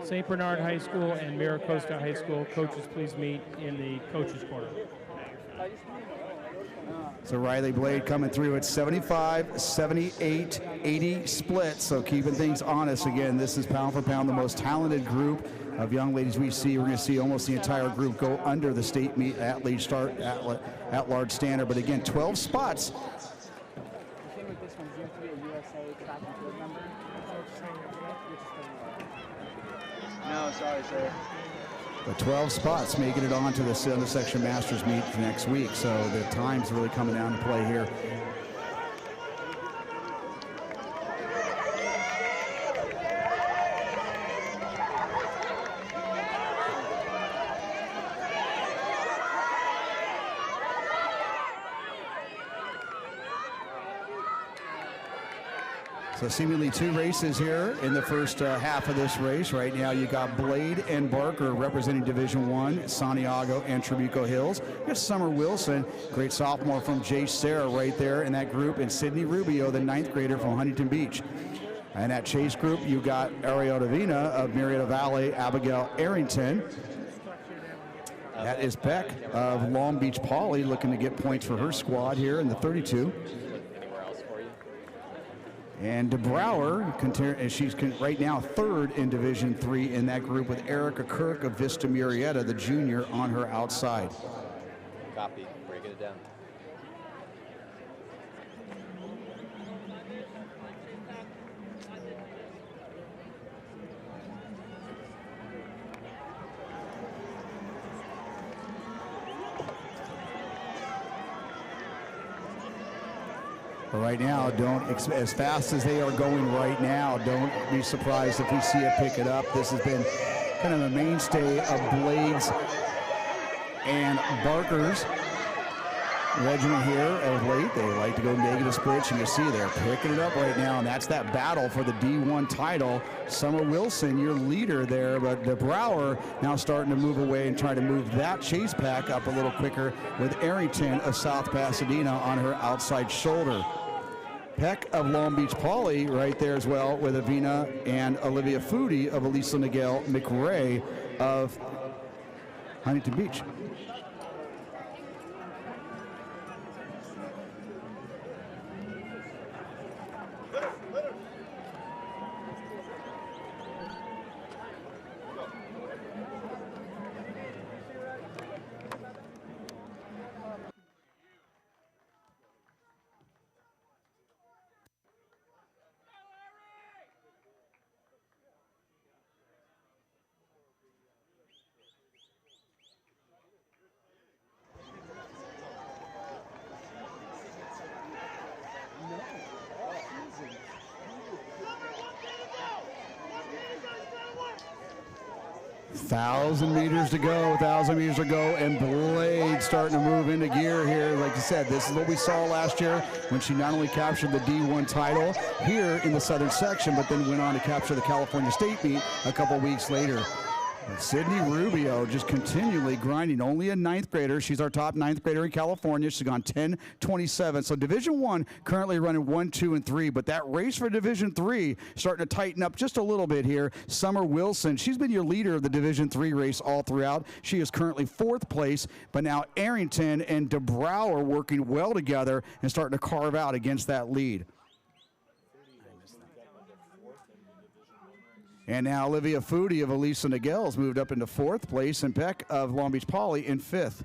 St. Bernard High School and Maricosta High School, coaches, please meet in the Coach's Corner. So Riley Blade coming through at 75, 78, 80 split. So keeping things honest. Again, this is pound for pound the most talented group of young ladies we see. We're going to see almost the entire group go under the state meet at large standard. But again, 12 spots. The thing with this one is you have to be a USA track and field member. No, sorry, sir. The 12 spots making it on to the Southern Section Masters meet for next week. So the time's really coming down to play here. So seemingly 2 races here in the first half of this race. Right now you got Blade and Barker representing Division I, Santiago and Trabuco Hills. You got Summer Wilson, great sophomore from J. Sarah right there in that group, and Sydney Rubio, the 9th grader from Huntington Beach. And that chase group, you got Ariel Davina of Murrieta Valley, Abigail Arrington. That is Peck of Long Beach Poly looking to get points for her squad here in the 32. And DeBrouwer, she's right now 3rd in Division III in that group with Erica Kirk of Vista Murrieta, the junior, on her outside. Copy. Breaking it down. right now, as fast as they are going right now, don't be surprised if we see it pick it up. This has been kind of a mainstay of Blades and Barker's regiment here of late. They like to go negative splits, and you see they're picking it up right now, and that's that battle for the D1 title. Summer Wilson, your leader there, but DeBrouwer now starting to move away and try to move that chase pack up a little quicker with Arrington of South Pasadena on her outside shoulder. Peck of Long Beach Poly right there as well with Avina and Olivia Foodie of Elisa Nigel McRae of Huntington Beach. Thousand meters to go, and Blade starting to move into gear here. Like I said, this is what we saw last year when she not only captured the D1 title here in the Southern Section, but then went on to capture the California State meet a couple weeks later. Sydney Rubio just continually grinding, only a 9th grader. She's our top 9th grader in California. She's gone 10-27. So Division I currently running 1, 2, and 3, but that race for Division III starting to tighten up just a little bit here. Summer Wilson, she's been your leader of the Division III race all throughout. She is currently 4th place, but now Arrington and DeBrouwer working well together and starting to carve out against that lead. And now Olivia Foodie of Elisa Nigel moved up into 4th place, and Peck of Long Beach Poly in 5th.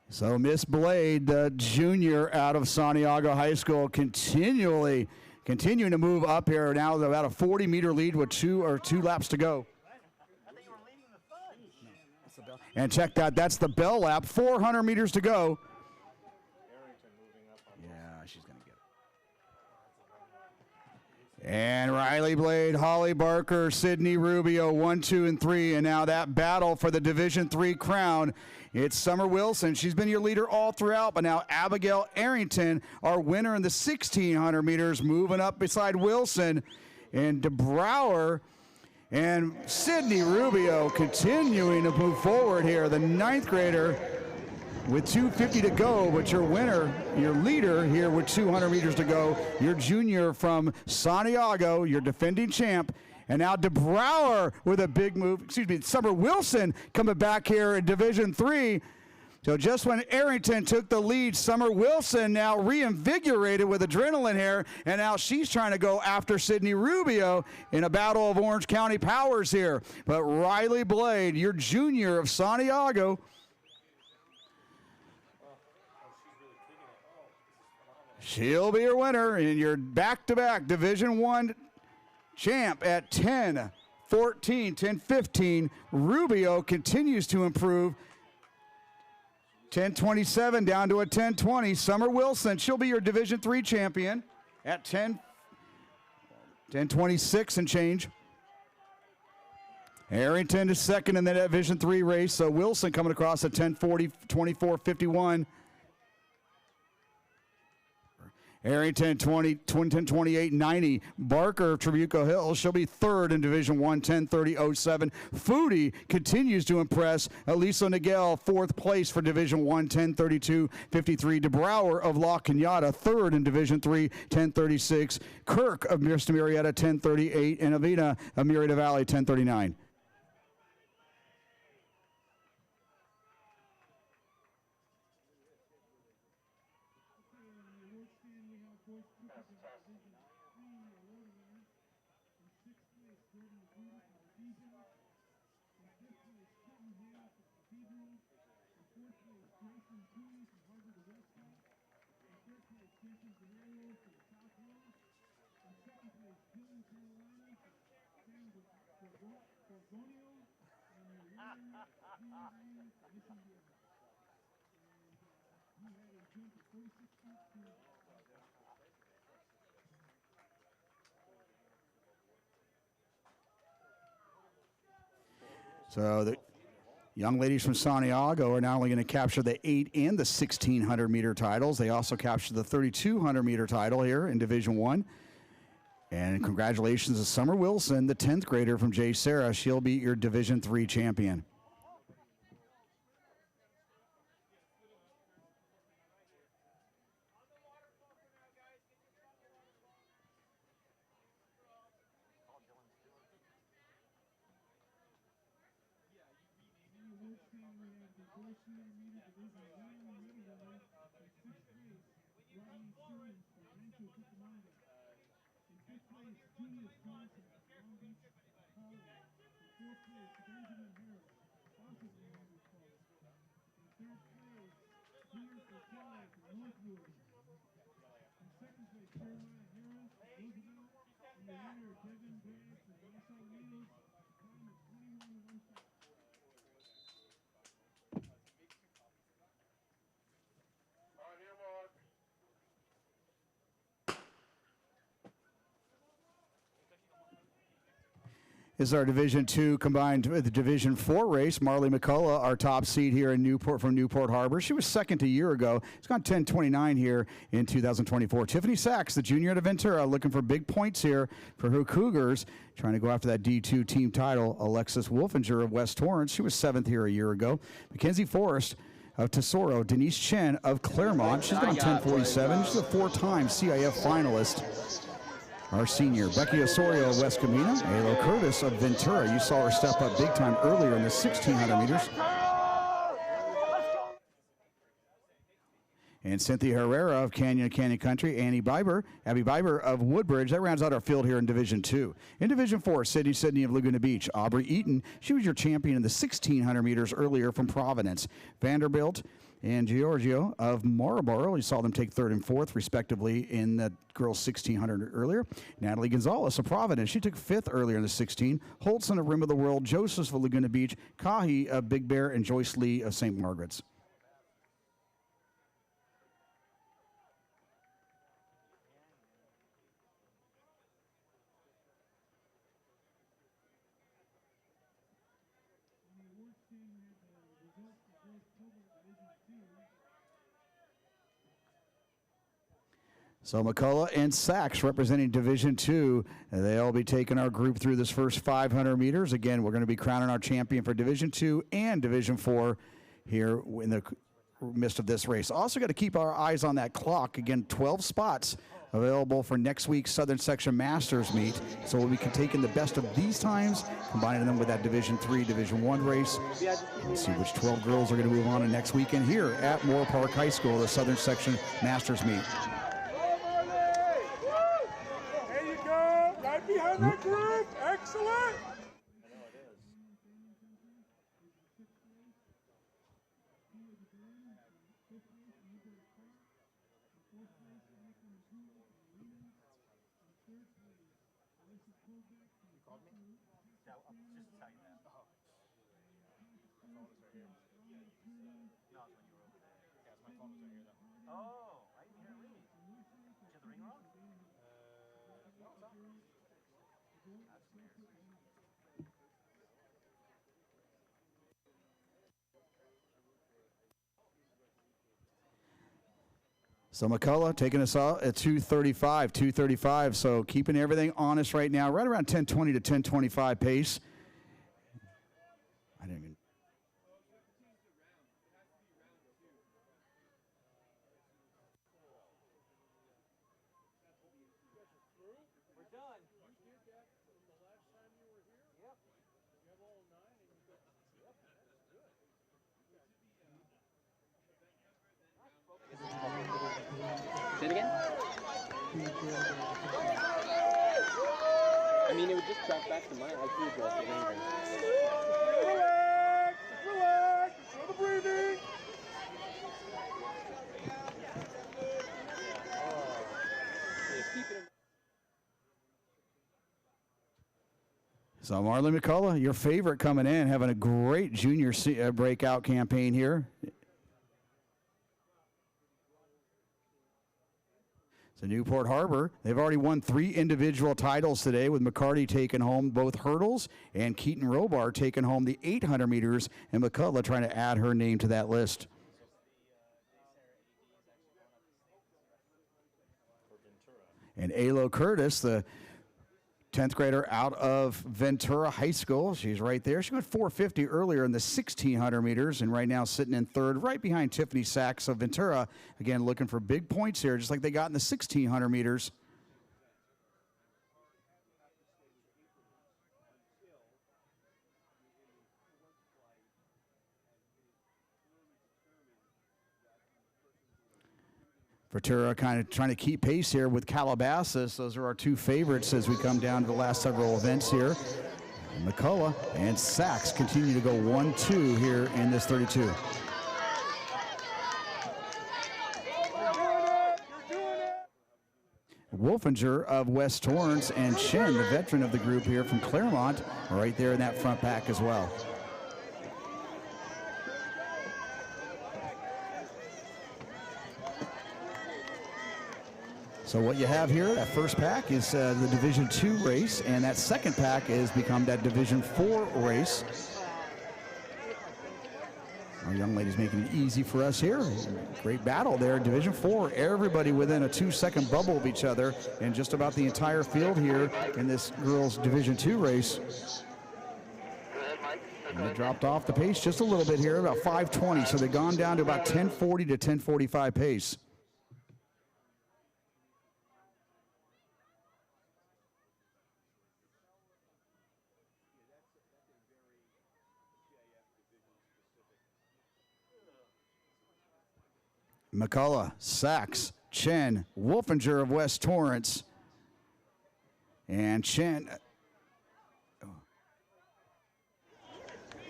So Miss Blade, the junior out of Santiago High School, continuing to move up here. Now about a 40-meter lead with two laps to go. And check that, that's the bell lap, 400 meters to go. Yeah, she's going to get it. And Riley Blade, Holly Barker, Sydney Rubio, 1, 2, and 3. And now that battle for the Division III crown. It's Summer Wilson. She's been your leader all throughout, but now Abigail Arrington, our winner in the 1,600 meters, moving up beside Wilson. And DeBrouwer and Sydney Rubio continuing to move forward here. The 9th grader with 2:50 to go, but your winner, your leader here with 200 meters to go, your junior from Santiago, your defending champ. And now DeBrouwer with a big move, Summer Wilson coming back here in Division III. So just when Arrington took the lead, Summer Wilson now reinvigorated with adrenaline here, and now she's trying to go after Sydney Rubio in a battle of Orange County powers here. But Riley Blade, your junior of Santiago, she'll be your winner in your back-to-back Division I champ at 10-14, 10-15. Rubio continues to improve. 10-27 down to a 10-20. Summer Wilson, she'll be your Division III champion at 10-26 and change. Arrington is second in the Division III race, so Wilson coming across at 10-40, 24-51. Arrington 28-90. Barker of Trabuco Hills, she'll be third in Division 1, 10:30.07. Foodie continues to impress. Elisa Nagel, fourth place for Division 1, 10:32.53. DeBrouwer of La Cañada, third in Division 3, 10:36. Kirk of Mr. Marietta, 10:38. And Avina of Marietta Valley, 10:39. So the young ladies from Santiago are not only going to capture the 8 and the 1600 meter titles, they also captured the 3200 meter title here in Division 1. And congratulations to Summer Wilson, the 10th grader from J. Sarah. She'll be your Division 3 champion. This is our Division 2 combined with the Division 4 race. Marley McCullough, our top seed here in Newport from Newport Harbor. She was second a year ago. It's gone 10:29 here in 2024. Tiffany Sachs, the junior out of Ventura, looking for big points here for her Cougars, trying to go after that D2 team title. Alexis Wolfinger of West Torrance, she was seventh here a year ago. Mackenzie Forrest of Tesoro. Denise Chen of Claremont, she's gone 10:47. She's a four-time CIF finalist. Our senior, Becky Osorio of West Covina. Alo Curtis of Ventura. You saw her step up big time earlier in the 1600 meters. And Cynthia Herrera of Canyon Country. Abby Biber of Woodbridge. That rounds out our field here in Division 2. In Division 4, Sydney of Laguna Beach. Aubrey Eaton, she was your champion in the 1600 meters earlier from Providence. Vanderbilt and Giorgio of Marlboro. You saw them take third and fourth, respectively, in the girls' 1600 earlier. Natalie Gonzalez of Providence. She took fifth earlier in the 16. Holtzen of Rim of the World. Joseph of Laguna Beach. Kahi of Big Bear. And Joyce Lee of St. Margaret's. So McCullough and Sachs representing Division 2. They'll be taking our group through this first 500 meters. Again, we're going to be crowning our champion for Division 2 and Division 4 here in the midst of this race. Also got to keep our eyes on that clock. Again, 12 spots available for next week's Southern Section Masters meet. So we'll be taking the best of these times, combining them with that Division 3, Division 1 race. Let's see which 12 girls are going to move on to next weekend here at Moorpark High School, the Southern Section Masters meet. Behind that group, excellent. Oh, I didn't hear it ring. Did you have the ring wrong? So McCullough taking us out at 2:35. So keeping everything honest right now, right around 10:20 to 10:25 pace. I didn't even. Say it again? I mean, it would just track back to mine. I could adjust it anyway. Relax, show the breathing. So Marlon McCullough, your favorite coming in, having a great junior breakout campaign here. So Newport Harbor, they've already won 3 individual titles today, with McCarty taking home both hurdles and Keaton Robar taking home the 800 meters, and McCullough trying to add her name to that list. And Alo Curtis, the 10th grader out of Ventura High School. She's right there. She went 450 earlier in the 1600 meters, and right now sitting in third, right behind Tiffany Sachs of Ventura. Again, looking for big points here, just like they got in the 1600 meters. Ventura kind of trying to keep pace here with Calabasas. Those are our 2 favorites as we come down to the last several events here. McCullough and Sachs continue to go 1-2 here in this 32. Wolfinger of West Torrance and Chen, the veteran of the group here from Claremont, right there in that front pack as well. So what you have here, that first pack is the Division II race, and that second pack has become that Division IV race. Our young lady's making it easy for us here. Great battle there, Division IV. Everybody within a 2-second bubble of each other, and just about the entire field here in this girls' Division II race. And they dropped off the pace just a little bit here, about 5:20, so they've gone down to about 10:40 to 10:45 pace. McCullough, Sachs, Chen, Wolfinger of West Torrance, and Chen,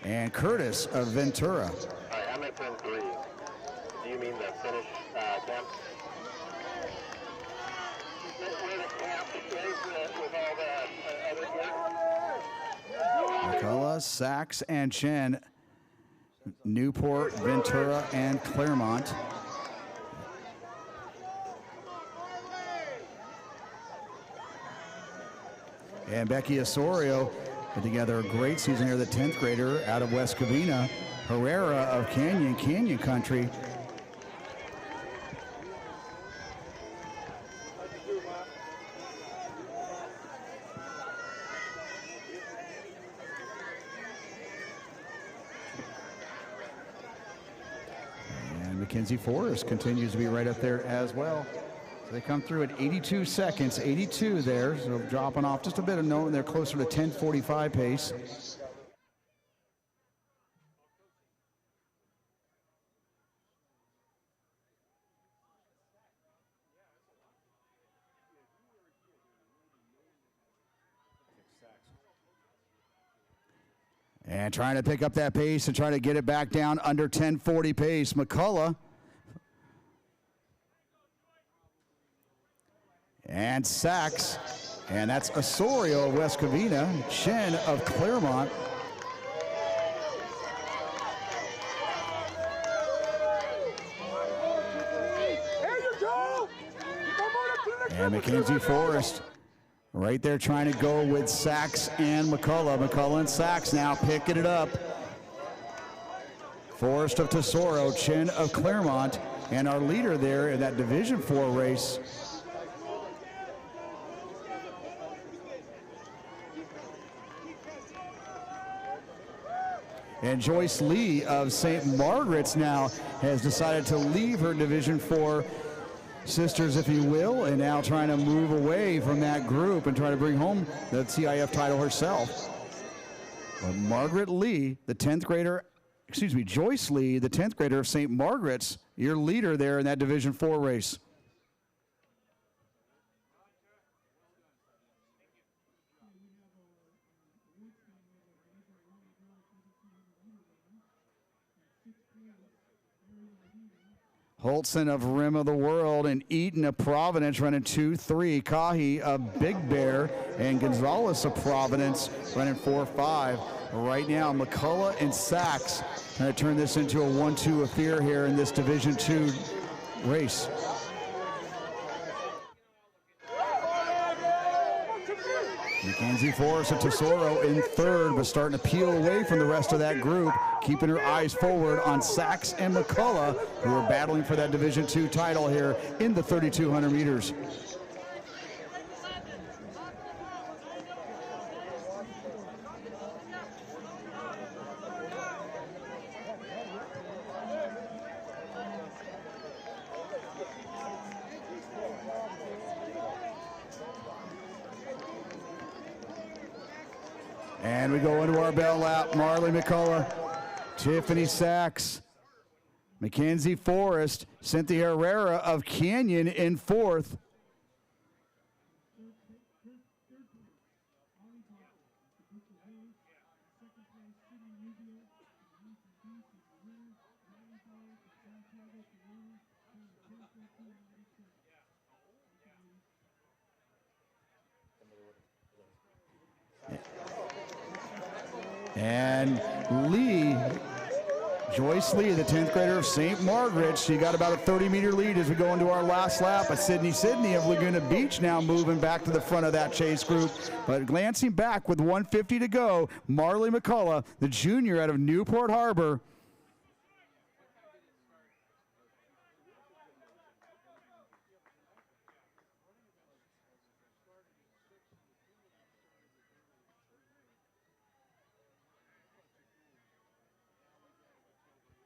and Curtis of Ventura. I'm at 10-3. Do you mean the finish camp? Where the camp is with all the other McCullough, Sachs, and Chen, Newport, Ventura, and Claremont. And Becky Osorio put together a great season here, the 10th grader out of West Covina. Herrera of Canyon Country. And Mackenzie Forrest continues to be right up there as well. So they come through at 82 seconds, 82 there, so dropping off just a bit of note, and they're closer to 10:45 pace. And trying to pick up that pace and try to get it back down under 10:40 pace. McCullough. And Sachs, and that's Osorio of West Covina, Chen of Claremont. And Mackenzie Forrest right there trying to go with Sachs and McCullough. McCullough and Sachs now picking it up. Forrest of Tesoro, Chen of Claremont, and our leader there in that Division IV race. And Joyce Lee of St. Margaret's now has decided to leave her Division IV sisters, if you will, and now trying to move away from that group and try to bring home the CIF title herself. But Margaret Lee, the 10th grader, excuse me, Joyce Lee, the 10th grader of St. Margaret's, your leader there in that Division IV race. Holtzen of Rim of the World and Eaton of Providence running 2-3. Kahi of Big Bear and Gonzalez of Providence running 4-5. Right now, McCullough and Sachs trying to turn this into a 1-2 affair here in this Division II race. Mackenzie Forrest of Tesoro in third, but starting to peel away from the rest of that group, keeping her eyes forward on Sachs and McCullough, who are battling for that Division II title here in the 3,200 meters. And we go into our bell lap. Marley McCullough, Tiffany Sachs, Mackenzie Forrest, Cynthia Herrera of Canyon in fourth. And Lee, Joyce Lee, the 10th grader of St. Margaret's, she got about a 30-meter lead as we go into our last lap. But Sydney of Laguna Beach now moving back to the front of that chase group. But glancing back with 150 to go, Marley McCullough, the junior out of Newport Harbor.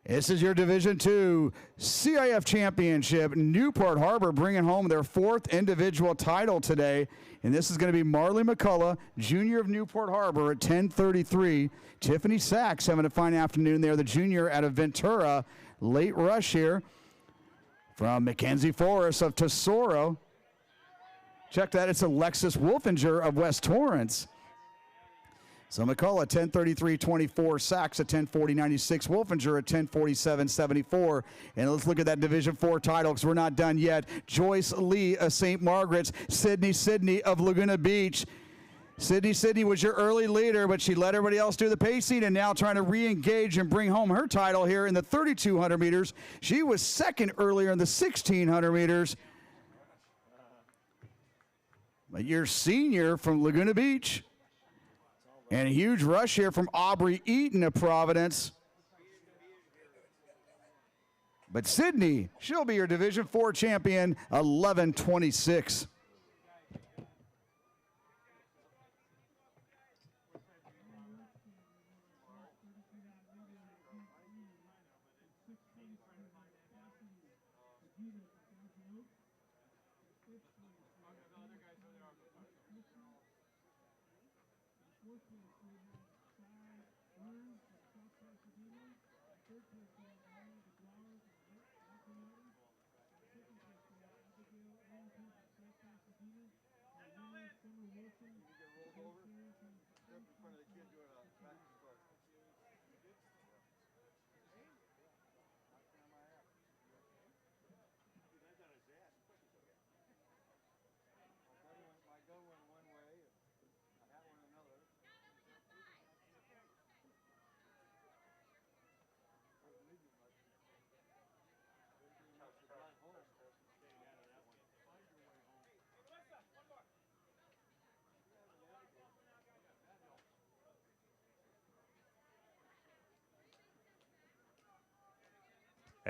This is your Division II CIF Championship. Newport Harbor bringing home their fourth individual title today. And this is going to be Marley McCullough, junior of Newport Harbor at 10:33. Tiffany Sachs having a fine afternoon there, the junior out of Ventura. Late rush here from Mackenzie Forrest of Tesoro. Check that, it's Alexis Wolfinger of West Torrance. So McCullough 10:33.24, Sachs at 10:40.96, Wolfinger at 10:47.74. And let's look at that Division IV title because we're not done yet. Joyce Lee of St. Margaret's, Sydney of Laguna Beach. Sydney was your early leader, but she let everybody else do the pacing and now trying to re-engage and bring home her title here in the 3,200 meters. She was second earlier in the 1,600 meters. But your senior from Laguna Beach. And a huge rush here from Aubrey Eaton of Providence. But Sydney, she'll be your Division IV champion, 11:26.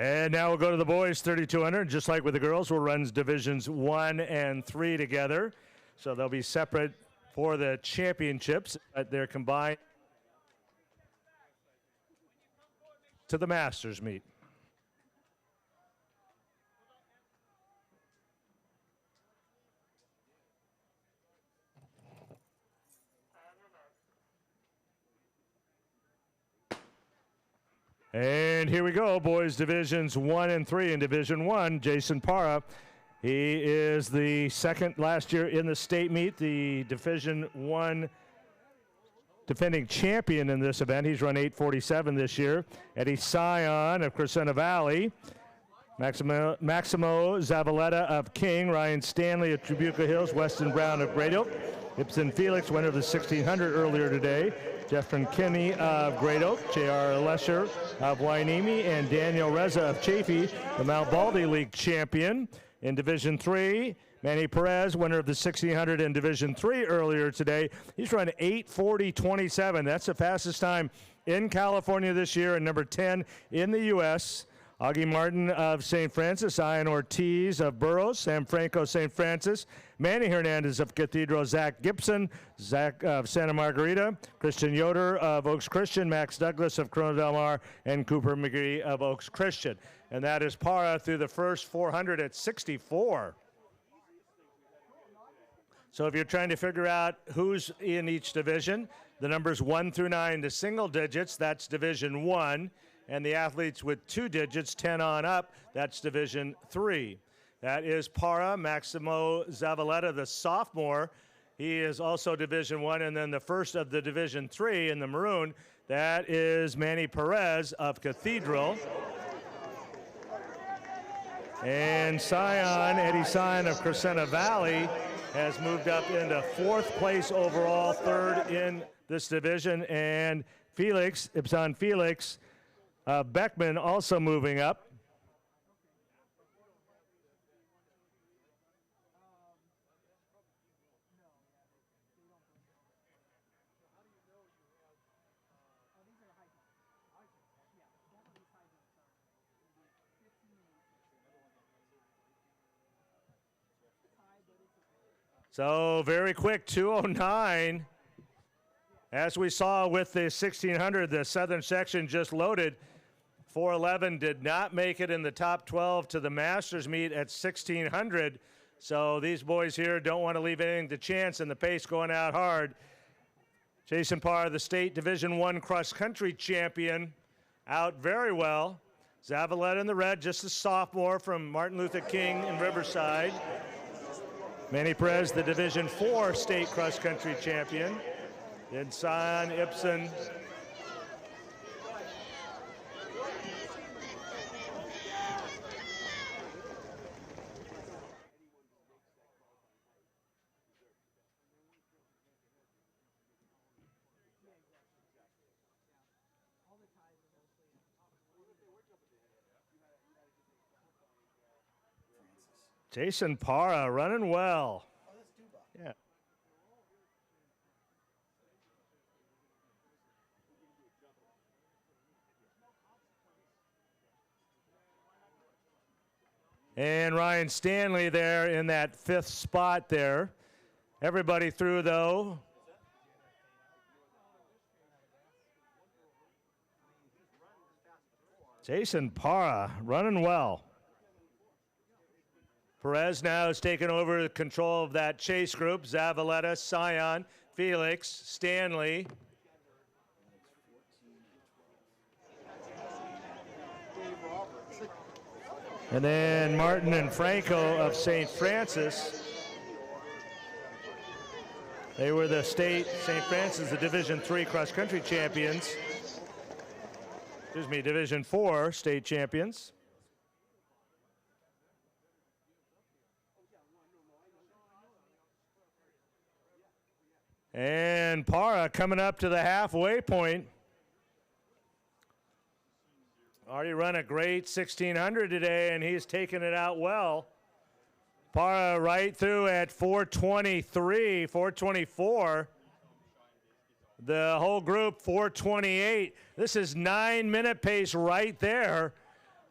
And now we'll go to the boys 3200. Just like with the girls, we'll run divisions 1 and 3 together. So they'll be separate for the championships, but they're combined to the Masters meet. And here we go, boys divisions 1 and 3. In Division 1, Jason Parra. He is the second last year in the state meet, the Division 1 defending champion in this event. He's run 8:47 this year. Eddie Sion of Crescenta Valley. Maximo Zavaleta of King. Ryan Stanley of Tribuca Hills. Weston Brown of Great Oak. Ibsen Felix, winner of the 1600 earlier today. Jeffrey Kinney of Great Oak, J.R. Lesher of Wainimi, and Daniel Reza of Chaffee, the Mount Baldy League champion. In Division 3, Manny Perez, winner of the 1600 in Division 3 earlier today. He's run 8:40.27. That's the fastest time in California this year and number 10 in the U.S. Augie Martin of St. Francis, Ian Ortiz of Burroughs, Sam Franco, St. Francis, Manny Hernandez of Cathedral, Zach Gibson, Zach of Santa Margarita, Christian Yoder of Oaks Christian, Max Douglas of Corona Del Mar, and Cooper McGee of Oaks Christian. And that is Parra through the first 400 at 64. So if you're trying to figure out who's in each division, the numbers 1 through 9 to single digits, that's Division 1. And the athletes with 2 digits, 10 on up, that's Division 3. That is Parra, Maximo Zavaleta, the sophomore. He is also Division 1. And then the first of the Division 3 in the maroon, that is Manny Perez of Cathedral. And Sion, Eddie Sion of Crescenta Valley, has moved up into 4th place overall, 3rd in this division. And Felix, Ibsan Felix, Beckman also moving up. So very quick, 2:09. As we saw with the 1600, the Southern Section just loaded. 4:11 did not make it in the top 12 to the Masters meet at 1600. So these boys here don't want to leave anything to chance, and the pace going out hard. Jason Parr, the state Division 1 cross country champion, out very well. Zavaleta in the red, just a sophomore from Martin Luther King in Riverside. Manny Perez, the Division 4 state cross country champion. Then Sion, Ibsen. Jason Parra running well. Yeah. And Ryan Stanley there in that 5th spot there. Everybody through though. Jason Parra running well. Perez now has taken over control of that chase group. Zavaleta, Sion, Felix, Stanley. And then Martin and Franco of St. Francis. They were the state, St. Francis, the Division 3 cross-country champions. Excuse me, Division 4 state champions. And Parra coming up to the halfway point. Already run a great 1600 today, and he's taken it out well. Parra right through at 423, 424. The whole group 428. This is 9-minute pace right there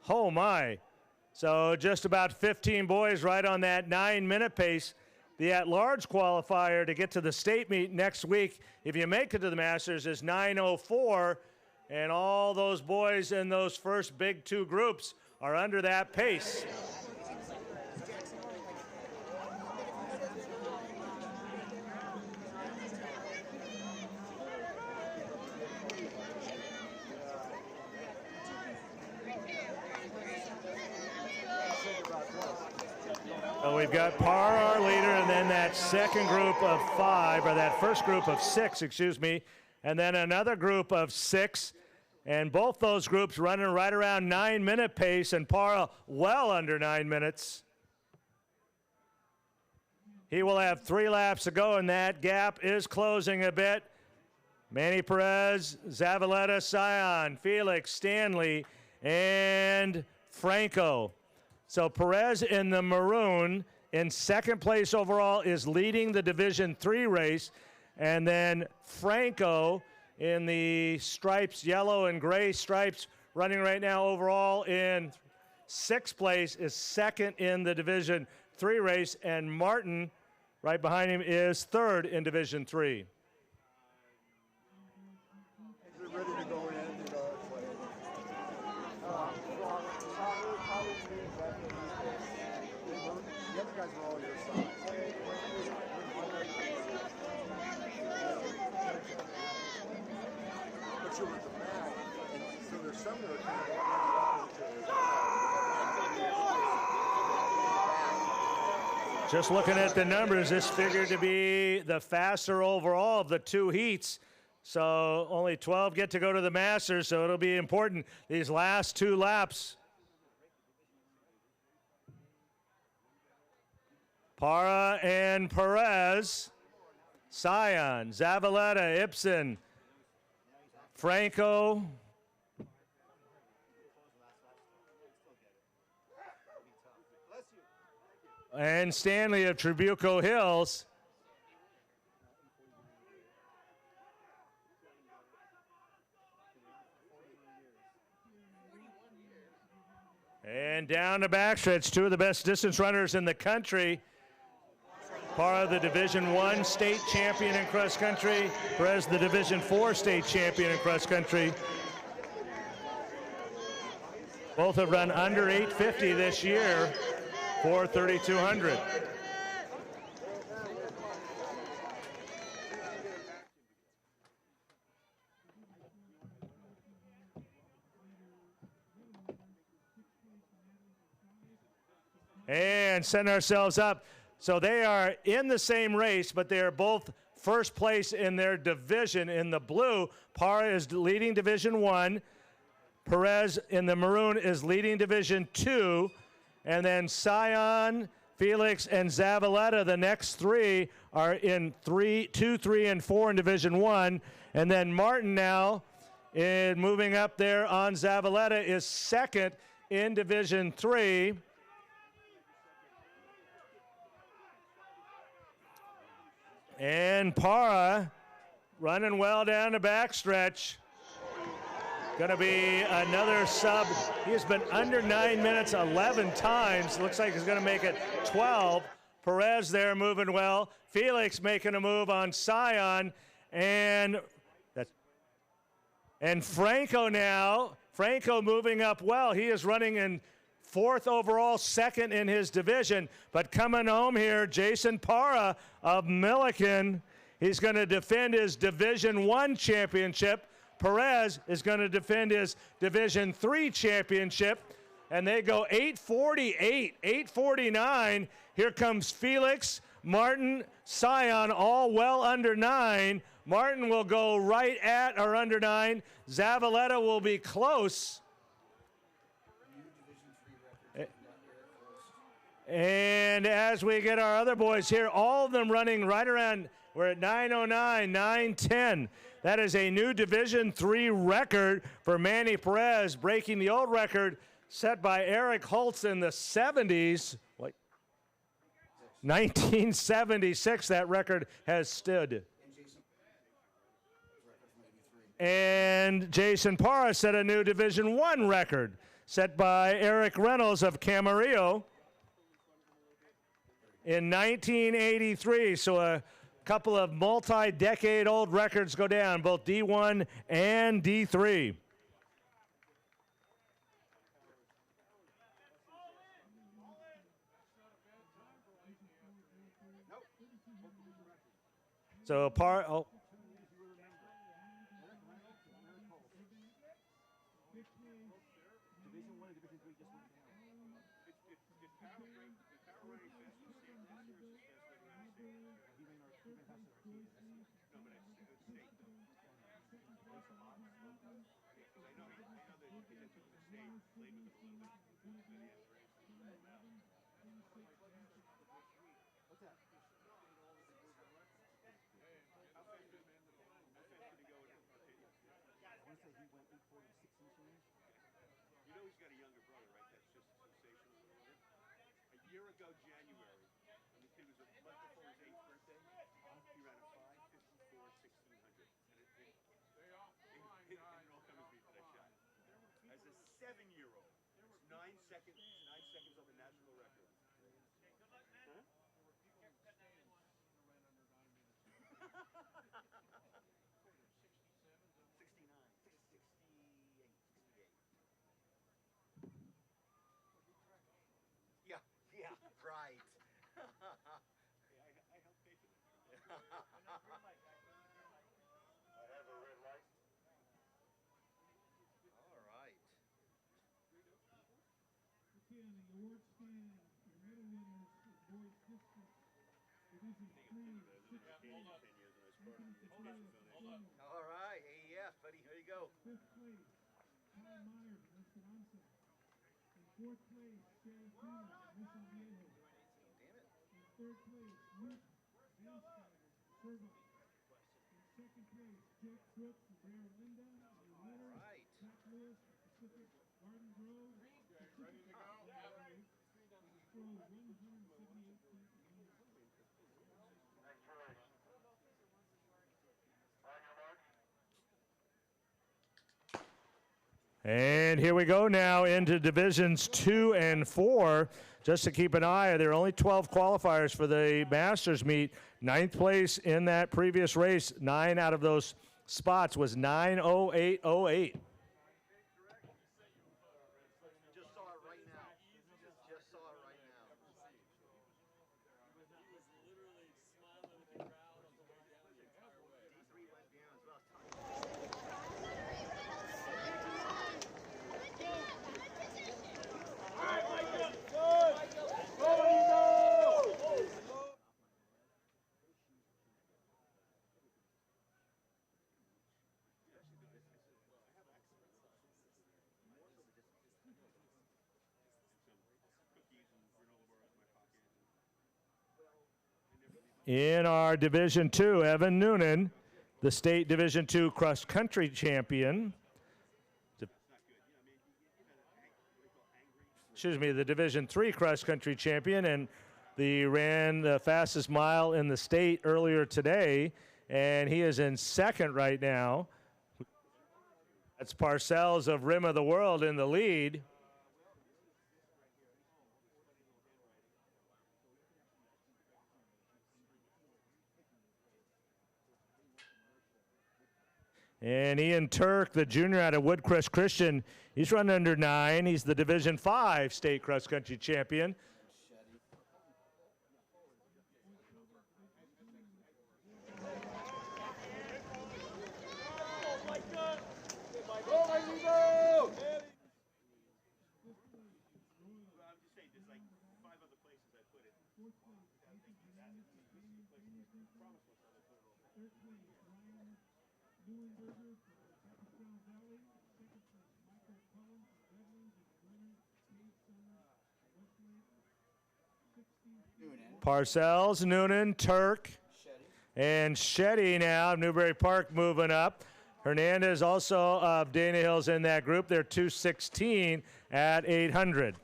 Oh my. So just about 15 boys right on that 9-minute pace. The at-large qualifier to get to the state meet next week, if you make it to the Masters, is 9:04, and all those boys in those first big 2 groups are under that pace. So we've got Parr, our leader, and then that second group of 5, or that first group of 6, excuse me, and then another group of 6, and both those groups running right around 9-minute pace, and Parr well under 9 minutes. He will have 3 laps to go, and that gap is closing a bit. Manny Perez, Zavaleta, Sion, Felix, Stanley, and Franco. So Perez in the maroon in second place overall is leading the Division III race. And then Franco in the stripes, yellow and gray stripes, running right now overall in 6th place, is second in the Division III race. And Martin, right behind him, is 3rd in Division III. Ready to go in, you know, it's like, the other guys are all your size. But you're at the back, and so there's some that are kind of Just looking at the numbers, this figured to be the faster overall of the 2 heats. So only 12 get to go to the Masters, so it'll be important these last 2 laps. Parra and Perez, Sion, Zavaleta, Ibsen, Franco, and Stanley of Trabuco Hills. And down the backstretch, 2 of the best distance runners in the country. Parra, the Division I state champion in cross country. Perez, the Division IV state champion in cross country. Both have run under 850 this year for 3,200. And setting ourselves up. So they are in the same race, but they are both first place in their division. In the blue, Parra is leading Division I. Perez in the maroon is leading Division II. And then Sion, Felix, and Zavaleta, the next 3, are in 2, 3, and 4 in Division I. And then Martin now, moving up there on Zavaleta, is second in Division III. And Parra running well down the backstretch. Going to be another sub. He has been under 9 minutes 11 times. Looks like he's going to make it 12. Perez there moving well. Felix making a move on Sion. And Franco now. Franco moving up well. He is running in 4th overall, 2nd in his division. But coming home here, Jason Parra of Milliken. He's going to defend his Division I championship. Perez is going to defend his Division III championship. And they go 8:48, 8:49. Here comes Felix, Martin, Sion, all well under 9. Martin will go right at or under 9. Zavaleta will be close. And as we get our other boys here, all of them running right around, we're at 9:09, 9:10. That is a new Division III record for Manny Perez, breaking the old record set by Eric Holtz in the 70s. 1976, that record has stood. And Jason Parra set a new Division I record. set by Eric Reynolds of Camarillo in 1983. So a couple of multi-decade-old records go down, both D1 and D3. So oh. You know he's got a younger brother, right? That's just sensational. A year ago, January, when the kid was a month before his 8th birthday, he ran a 5:54.1600. And it all comes to me for that shot. As a 7-year-old, it's 9 seconds of the national record. Huh? 69. Yeah, right. I helped pay for that. I have a red light. All right. Okay, on the award stand, your medal winners for boys distance, Division 3, All right, AEF, buddy, here you go. 5th place, Tom Myers, Esperanza. In 4th place, Sherry Tina, Mission Viejo. Damn it. In 3rd place, Luke Vansteiner, Servo. In 2nd place, Jake Brooks from Bear Linda. And your winner, Pat Lewis, Pacific Garden Grove. Pacific Garden Grove. Throw 178 feet. And here we go now into Divisions 2 and 4. Just to keep an eye, there are only 12 qualifiers for the Masters meet. 9th place in that previous race. 9 out of those spots was 9:08:08. Just saw it right now. Just saw it right now. D3 went down as well. In our Division 2, Evan Noonan, the state Division 2 cross country champion. Excuse me, the Division 3 cross country champion, and ran the fastest mile in the state earlier today, and he is in 2nd right now. That's Parcells of Rim of the World in the lead. And Ian Turk, the junior out of Woodcrest Christian, he's run under 9. He's the Division 5 state cross country champion. Parcells, Noonan, Turk, and Shetty now of Newbury Park moving up. Hernandez also of Dana Hills in that group. They're 2:16 at 800.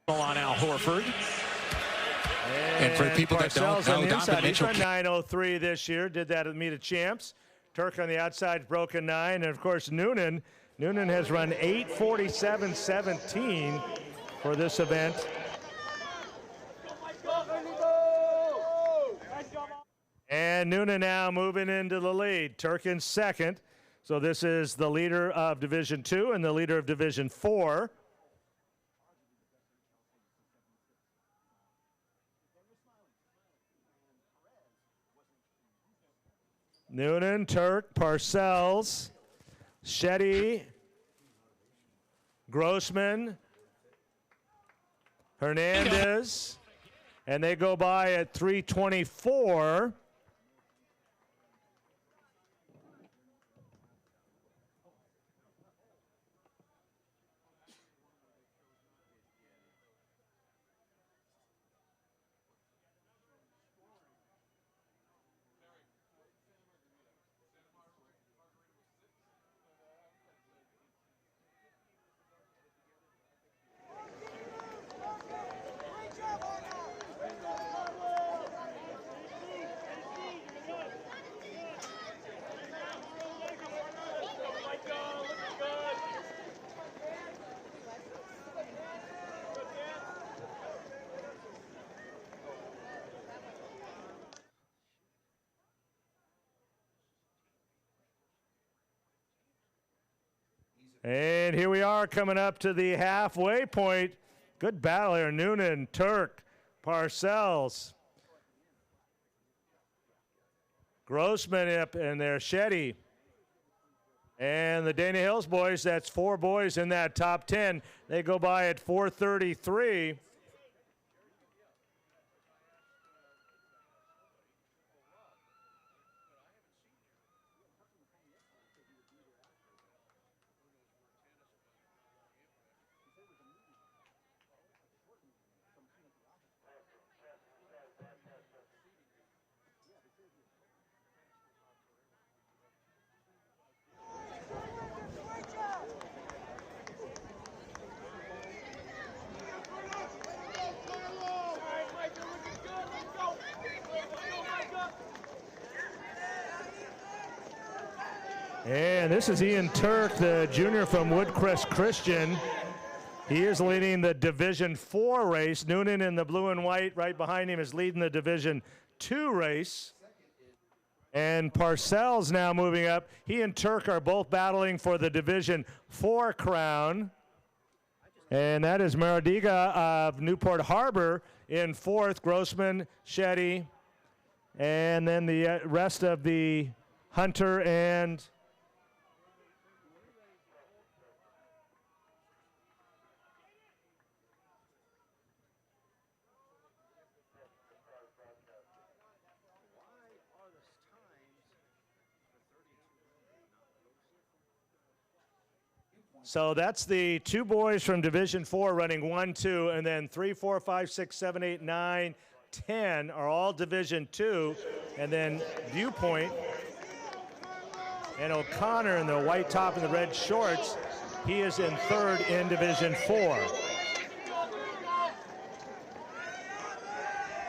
On Al Horford. And for people that don't know, Donovan Mitchell. He's run 9:03 this year. Did that at Meet of Champs. Turk on the outside, broken 9. And of course, Noonan has run 8:47.17 for this event. And Noonan now moving into the lead. Turk in second. So this is the leader of Division 2 and the leader of Division 4. Noonan, Turk, Parcells, Shetty, Grossman, Hernandez, and they go by at 3:24. And here we are coming up to the halfway point. Good battle here. Noonan, Turk, Parcells, Grossman up in there, Shetty. And the Dana Hills boys, that's 4 boys in that top 10. They go by at 4:33. And this is Ian Turk, the junior from Woodcrest Christian. He is leading the Division 4 race. Noonan in the blue and white right behind him is leading the Division 2 race. And Parcells now moving up. He and Turk are both battling for the Division 4 crown. And that is Maradiga of Newport Harbor in 4th, Grossman, Shetty, and then the rest of the Hunter and so that's the 2 boys from Division 4 running 1, 2, and then 3, 4, 5, 6, 7, 8, 9, 10 are all Division 2, and then Viewpoint and O'Connor in the white top and the red shorts, he is in 3rd in Division 4.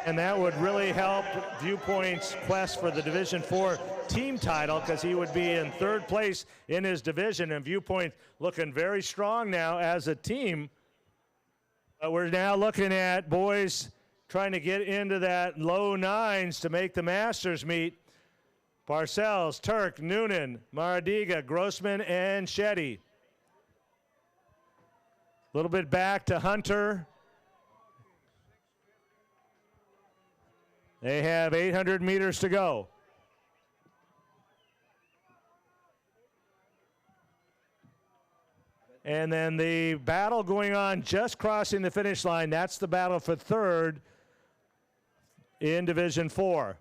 And that would really help Viewpoint's quest for the Division 4 team title because he would be in 3rd place in his division, and Viewpoint looking very strong now as a team. But we're now looking at boys trying to get into that low 9s to make the Masters meet. Parcells, Turk, Noonan, Maradiga, Grossman, and Shetty. A little bit back to Hunter. They have 800 meters to go. And then the battle going on just crossing the finish line, that's the battle for 3rd in Division 4.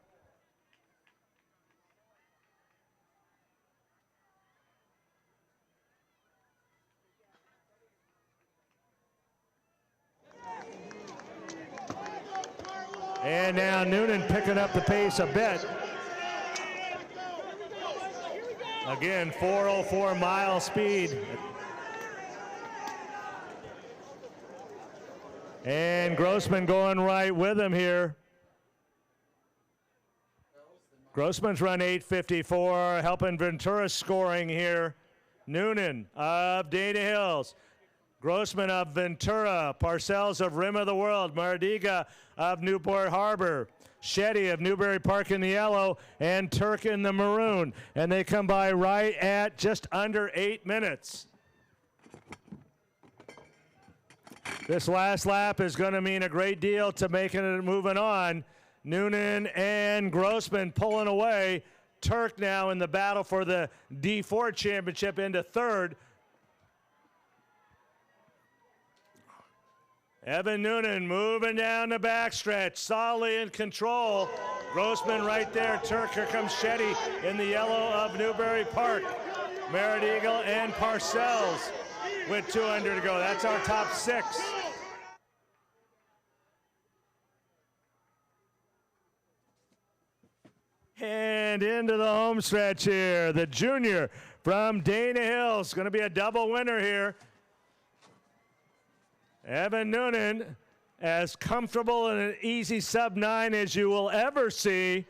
And now Noonan picking up the pace a bit. Again, 4:04 mile speed. And Grossman going right with him here. Grossman's run 8:54, helping Ventura scoring here. Noonan of Dana Hills. Grossman of Ventura. Parcells of Rim of the World. Mardiga of Newport Harbor. Shetty of Newberry Park in the yellow. And Turk in the maroon. And they come by right at just under 8 minutes. This last lap is going to mean a great deal to making it moving on. Noonan and Grossman pulling away. Turk now in the battle for the D4 championship into third. Evan Noonan moving down the backstretch, solidly in control. Grossman right there. Turk, here comes Shetty in the yellow of Newberry Park. Merritt Eagle and Parcells with 200 to go. That's our top 6. And into the home stretch here. The junior from Dana Hills, going to be a double winner here. Evan Noonan, as comfortable in an easy sub-9 as you will ever see.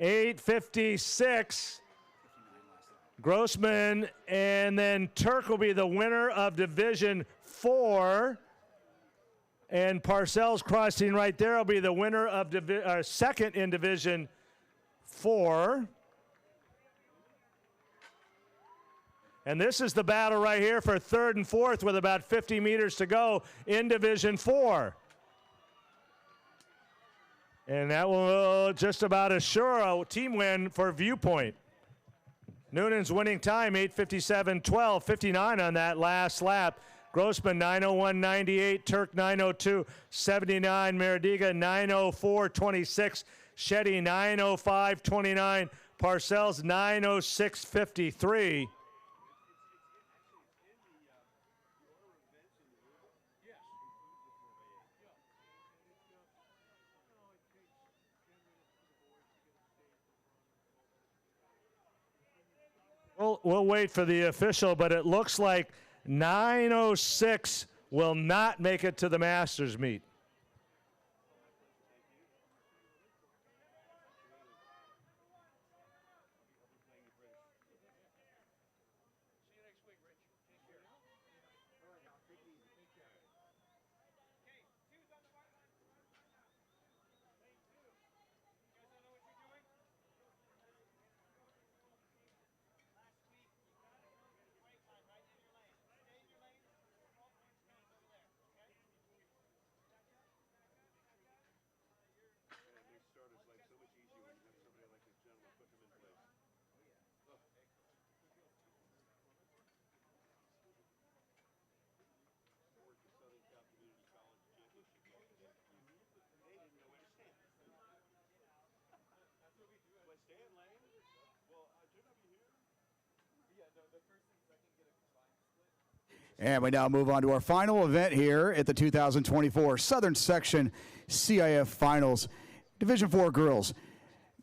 8:56. Grossman, and then Turk will be the winner of Division 4. And Parcells crossing right there will be the winner of second in Division 4. And this is the battle right here for third and fourth with about 50 meters to go in Division 4. And that will just about assure a team win for Viewpoint. Noonan's winning time, 8:57.12, 59 on that last lap. Grossman, 9:01.98. Turk, 9:02.79. Merediga, 9:04.26. Shetty, 9:05.29. Parcells, 9:06.53. We'll wait for the official, but it looks like 9:06 will not make it to the Masters meet. And we now move on to our final event here at the 2024 Southern Section CIF Finals. Division 4 girls.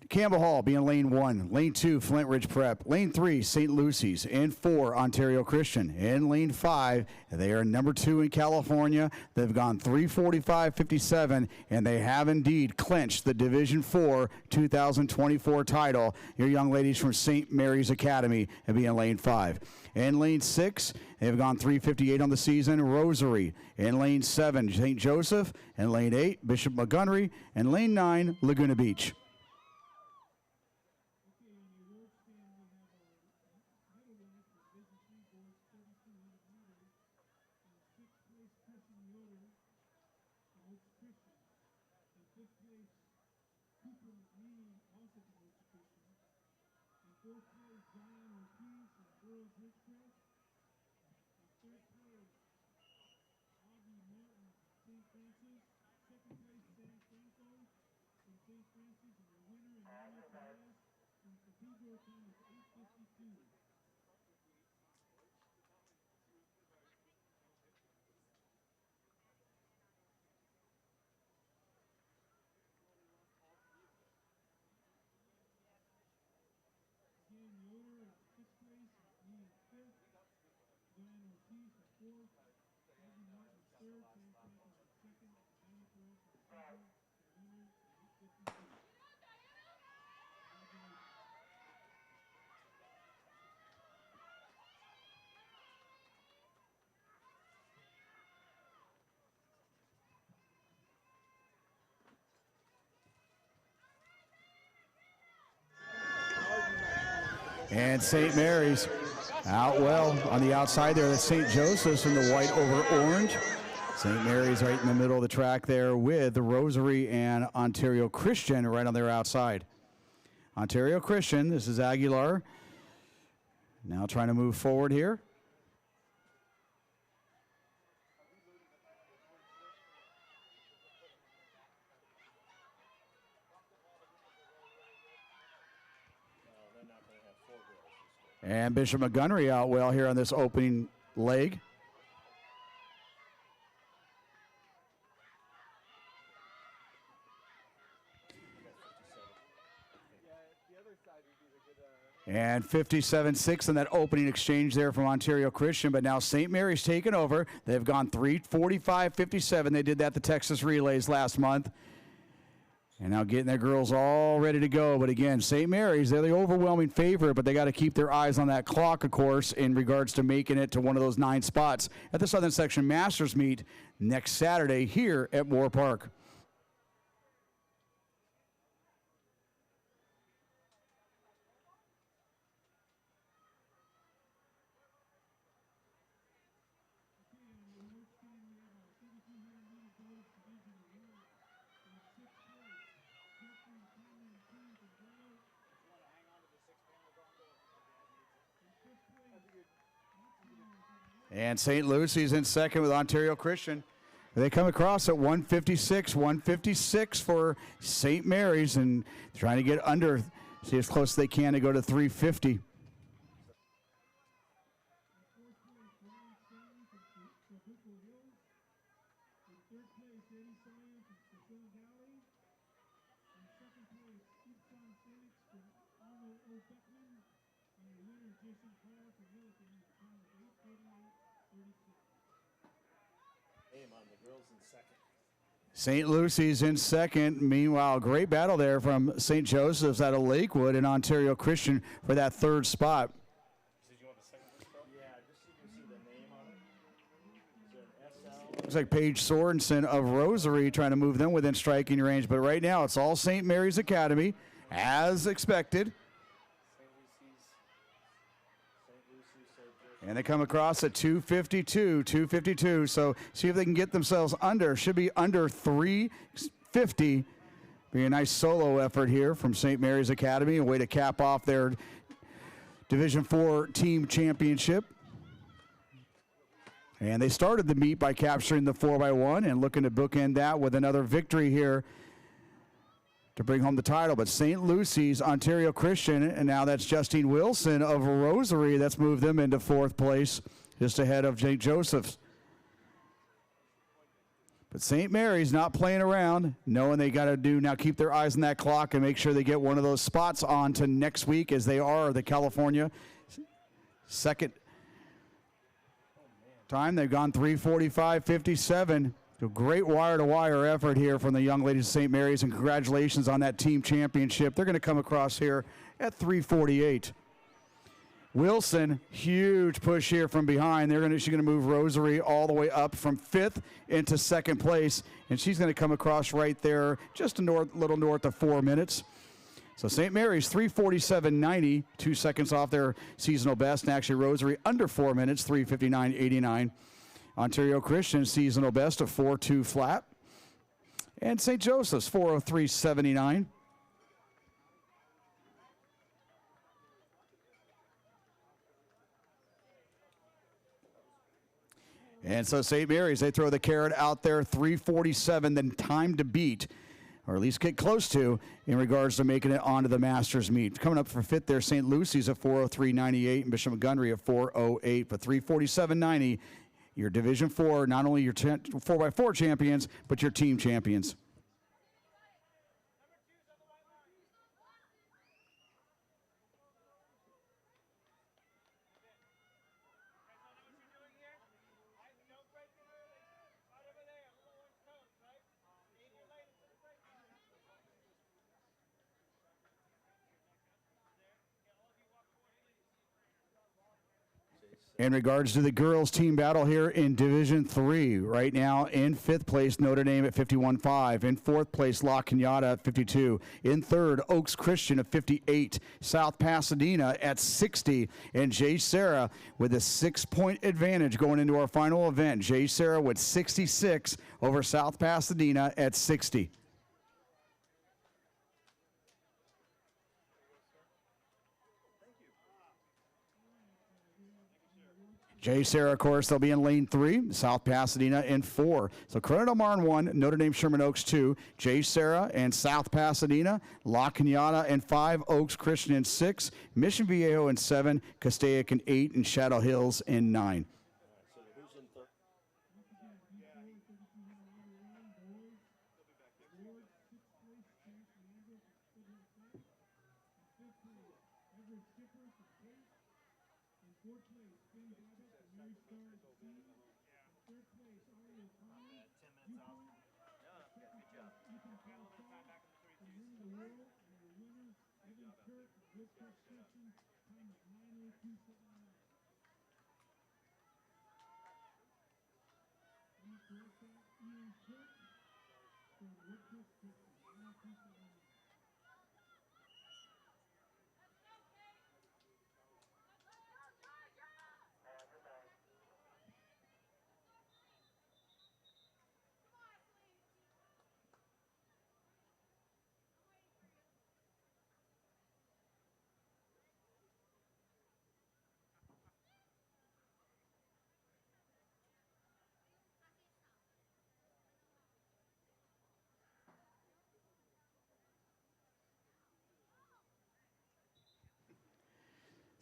Campbell Hall being lane 1, lane 2, Flint Ridge Prep, lane 3, St. Lucy's, and 4, Ontario Christian. In lane 5, they are number 2 in California. They've gone 3:45.57, and they have indeed clinched the Division 4 2024 title. Your young ladies from St. Mary's Academy will be in lane 5. In lane 6, they've gone 3:58 on the season, Rosary. In lane 7, St. Joseph. In lane 8, Bishop Montgomery. And lane 9, Laguna Beach. And St. Mary's out well on the outside there. That's St. Joseph's in the white over orange. St. Mary's right in the middle of the track there with the Rosary and Ontario Christian right on their outside. Ontario Christian, this is Aguilar. Now trying to move forward here. And Bishop Montgomery out well here on this opening leg. And 57-6 in that opening exchange there from Ontario Christian, but now St. Mary's taken over. They've gone 3:45-57. They did that the Texas Relays last month. And now getting their girls all ready to go. But again, St. Mary's, they're the overwhelming favorite, but they got to keep their eyes on that clock, of course, in regards to making it to one of those 9 spots at the Southern Section Masters meet next Saturday here at Moorpark. And St. Lucy's in second with Ontario Christian. They come across at 156 for St. Mary's and trying to get under, see as close as they can to go to 350. St. Lucy's in second. Meanwhile, great battle there from St. Joseph's out of Lakewood and Ontario Christian for that 3rd spot. Looks like Paige Sorensen of Rosary trying to move them within striking range, but right now it's all St. Mary's Academy, as expected. And they come across at 252, so see if they can get themselves under. Should be under 350. Be a nice solo effort here from St. Mary's Academy, a way to cap off their Division IV team championship. And they started the meet by capturing the 4x1 and looking to bookend that with another victory here to bring home the title. But St. Lucy's, Ontario Christian, and now that's Justine Wilson of Rosary. That's moved them into 4th place, just ahead of St. Joseph's. But St. Mary's not playing around, knowing they got to do now keep their eyes on that clock and make sure they get one of those spots on to next week, as they are the California second time. They've gone 3:45-57. A great wire-to-wire effort here from the young ladies of St. Mary's, and congratulations on that team championship. They're going to come across here at 3:48. Wilson, huge push here from behind. She's going to move Rosary all the way up from 5th into 2nd place, and she's going to come across right there, just a little north of 4 minutes. So St. Mary's 3:47.90, 2 seconds off their seasonal best, and actually Rosary under 4 minutes, 3:59.89. Ontario Christian seasonal best of 4.2 flat. And St. Joseph's 4:03.79. And so St. Mary's, they throw the carrot out there, 3:47, then time to beat, or at least get close to, in regards to making it onto the Masters meet. Coming up for 5th there, St. Lucy's at 4:03.98 and Bishop Montgomery at 4:08, but 3:47.90. Your Division IV, not only your 4x4 champions, but your team champions. In regards to the girls team battle here in Division 3, right now in 5th place, Notre Dame at 51.5. In 4th place, La Cañada at 52. In 3rd, Oaks Christian at 58. South Pasadena at 60. And Jay Sarah with a 6-point advantage going into our final event. Jay Sarah with 66 over South Pasadena at 60. Jay Sarah, of course, they'll be in lane 3, South Pasadena in 4. So Corona Del Mar in 1, Notre Dame Sherman Oaks 2, Jay Sarah and South Pasadena, La Cañada in 5, Oaks Christian in 6, Mission Viejo in 7, Castaic in 8, and Shadow Hills in 9.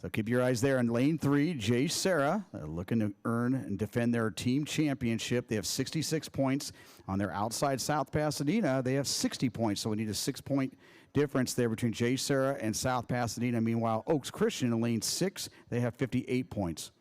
So keep your eyes there in lane 3, Jay Sarah, looking to earn and defend their team championship. They have 66 points. On their outside South Pasadena, they have 60 points. So we need a 6-point difference there between Jay Sarah and South Pasadena. Meanwhile, Oaks Christian in lane 6, they have 58 points.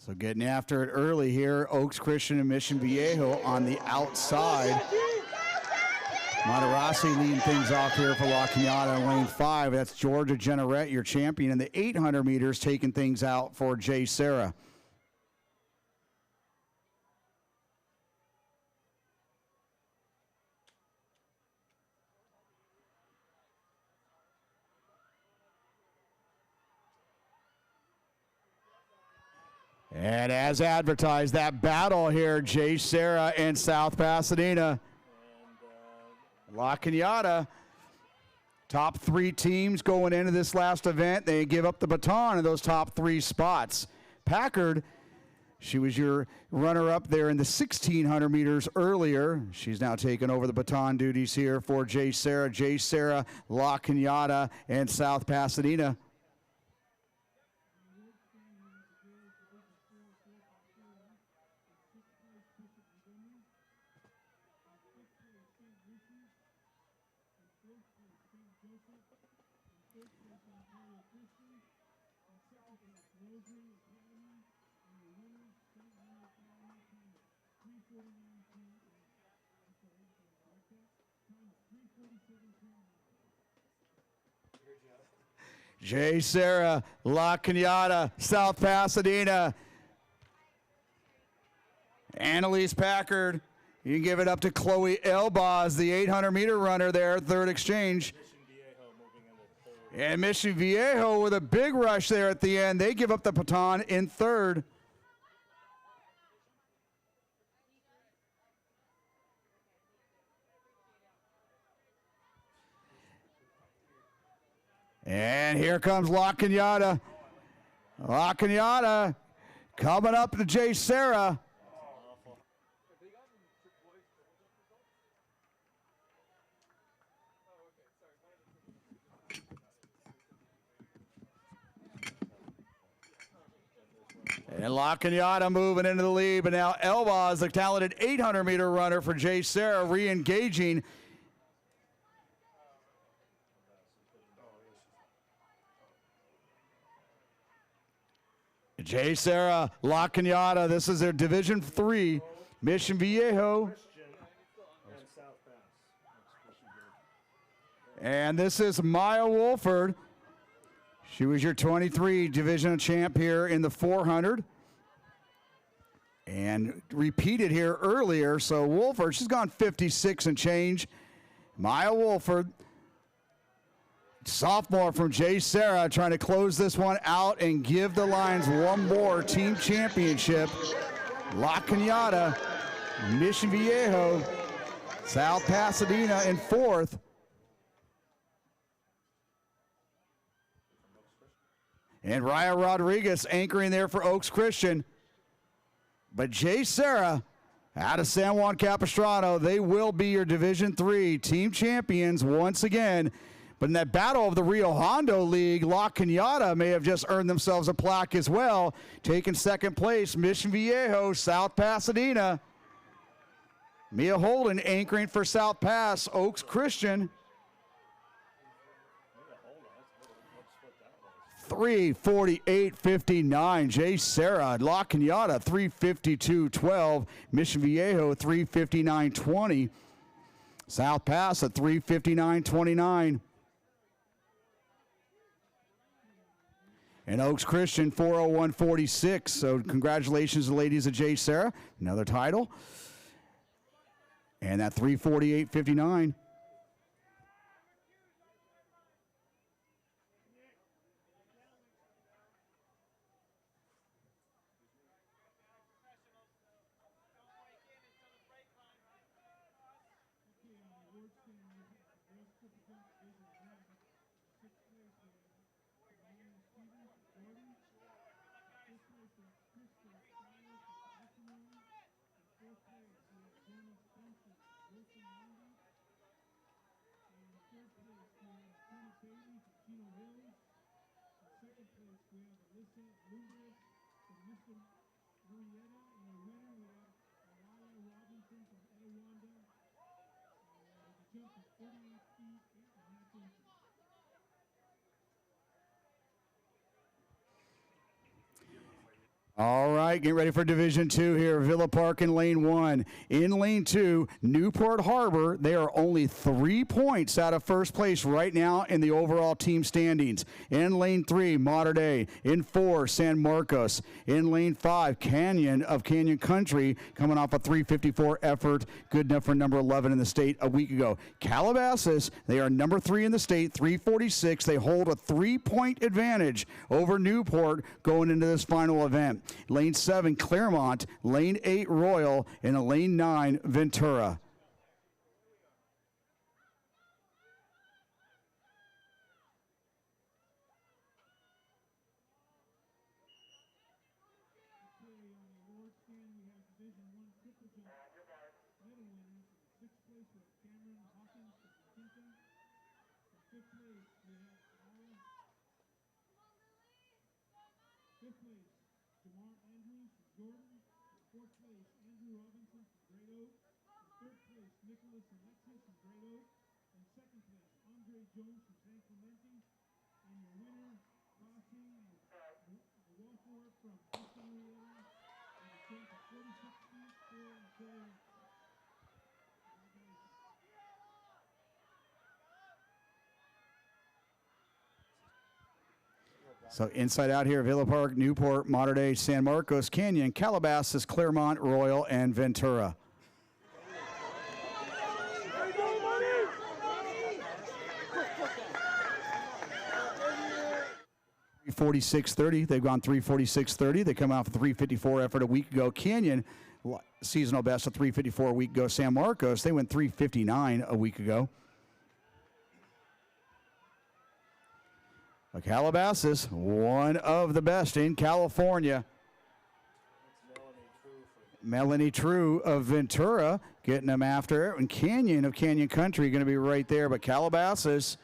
So getting after it early here, Oaks Christian and Mission Viejo on the outside. Matarasi leading things off here for La Cañada in lane 5. That's Georgia Generette, your champion in the 800 meters, taking things out for Jay Sarah. And as advertised, that battle here, Jay Sarah and South Pasadena. La Cañada, top 3 teams going into this last event. They give up the baton in those top 3 spots. Packard, she was your runner-up there in the 1,600 meters earlier. She's now taken over the baton duties here for Jay Sarah. Jay Sarah, La Cañada, and South Pasadena. Jay Sarah, La Cañada, South Pasadena. Annalise Packard, you can give it up to Chloe Elbaz, the 800-meter runner there, third exchange. And Mission Viejo with a big rush there at the end. They give up the baton in third. And here comes La Cañada. La Cañada Coming up to Jay Sarah. And La Cañada moving into the lead, but now Elba is the talented 800-meter runner for Jay Sarah, re-engaging. Jay Sarah, La Cañada, this is their Division III, Mission Viejo. And this is Maya Wolford. She was your 23 divisional champ here in the 400. And repeated here earlier. So Wolford, she's gone 56 and change. Maya Wolford, sophomore from Jay Sarah, trying to close this one out and give the Lions one more team championship. La Cañada, Mission Viejo, South Pasadena in fourth. And Raya Rodriguez anchoring there for Oaks Christian. But Jay Sarah out of San Juan Capistrano, they will be your Division III team champions once again. But in that battle of the Rio Hondo League, La Cañada may have just earned themselves a plaque as well. Taking second place, Mission Viejo, South Pasadena. Mia Holden anchoring for South Pass, Oaks Christian. 3:48.59. Jay Sarah, La Cañada 3:52.12. Mission Viejo 3:59.20. South Pass at 3:59.29. And Oaks Christian 4:01.46. So congratulations to the ladies of Jay Sarah. Another title. And that 3:48.59. All right, get ready for Division II here. Villa Park in Lane 1. In Lane 2, Newport Harbor, they are only 3 points out of first place right now in the overall team standings. In Lane 3, Mater Dei. In 4, San Marcos. In Lane 5, Canyon of Canyon Country, coming off a 3:54 effort, good enough for number 11 in the state a week ago. Calabasas, they are number 3 in the state, 3:46. They hold a 3-point advantage over Newport going into this final event. Lane 7, Claremont. Lane 8, Royal. And a Lane 9, Ventura. So inside out here, Villa Park, Newport, Mater Dei, San Marcos, Canyon, Calabasas, Claremont, Royal, and Ventura. .46.30. They've gone 3:46.30. They come off a 3:54 effort a week ago. Canyon, seasonal best of 3:54 a week ago. San Marcos, they went 3:59 a week ago. Calabasas, one of the best in California. Melanie True of Ventura getting them after it, and Canyon of Canyon Country going to be right there, but Calabasas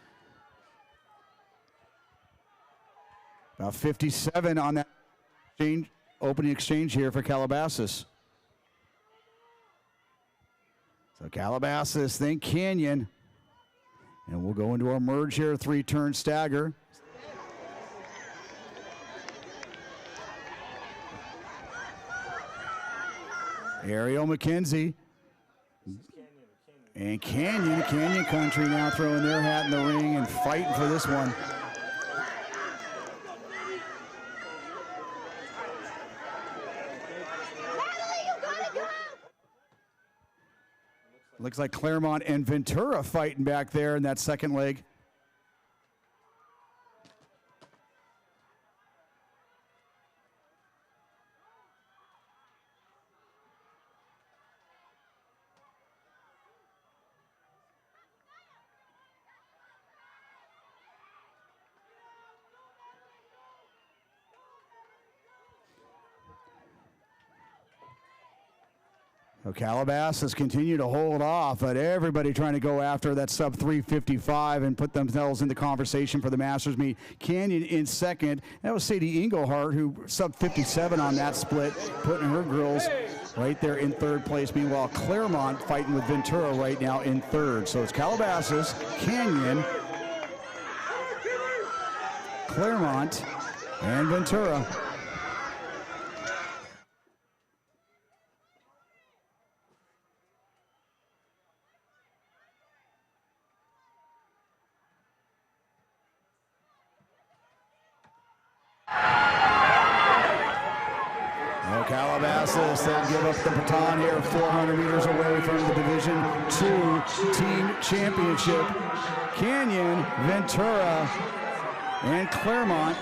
about 57 on that opening exchange here for Calabasas. So Calabasas, then Canyon, and we'll go into our merge here, 3-turn stagger. Ariel McKenzie and Canyon Country now throwing their hat in the ring and fighting for this one. Looks like Claremont and Ventura fighting back there in that second leg. So Calabasas continue to hold off, but everybody trying to go after that sub 355 and put themselves in the conversation for the Masters meet. Canyon in second. That was Sadie Engelhart, who sub 57 on that split, putting her girls right there in third place. Meanwhile, Claremont fighting with Ventura right now in third. So it's Calabasas, Canyon, Claremont, and Ventura. Calabasas, they'll give up the baton here 400 meters away from the Division II team championship. Canyon, Ventura, and Claremont.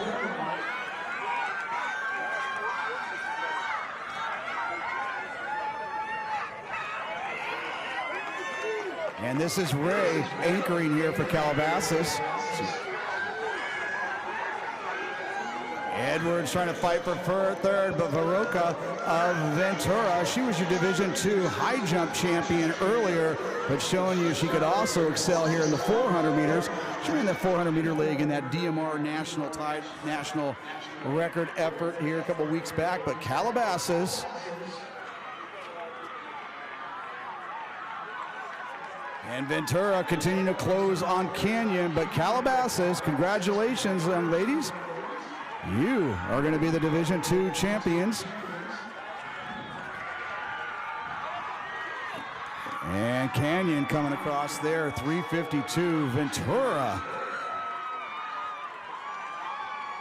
And this is Ray anchoring here for Calabasas. Edwards trying to fight for third, but Varoka of Ventura, she was your Division II high jump champion earlier, but showing you she could also excel here in the 400 meters. She ran that 400 meter leg in that DMR national record effort here a couple weeks back, but Calabasas and Ventura continuing to close on Canyon, but Calabasas, congratulations, young ladies. You are going to be the Division II champions. And Canyon coming across there, 352, Ventura.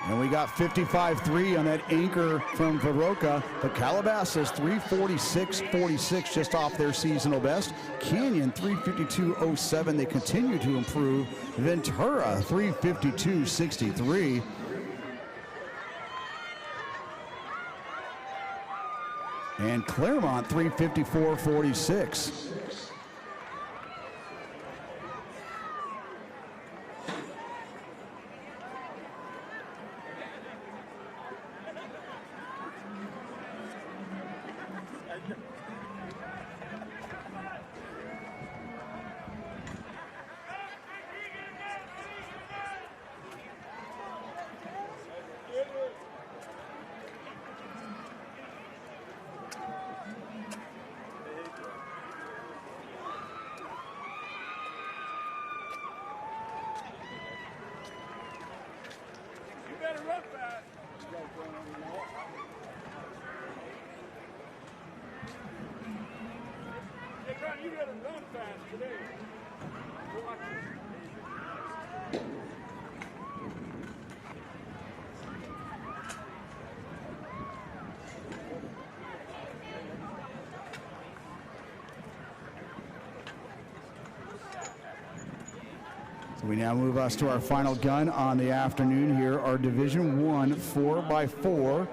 And we got 55.3 on that anchor from Varoka, but Calabasas 346.46 just off their seasonal best. Canyon 352.07, they continue to improve. Ventura 352.63. And Claremont 354.46. You gotta run fast today. Watch it. So we now move us to our final gun on the afternoon here, our Division I 4x4.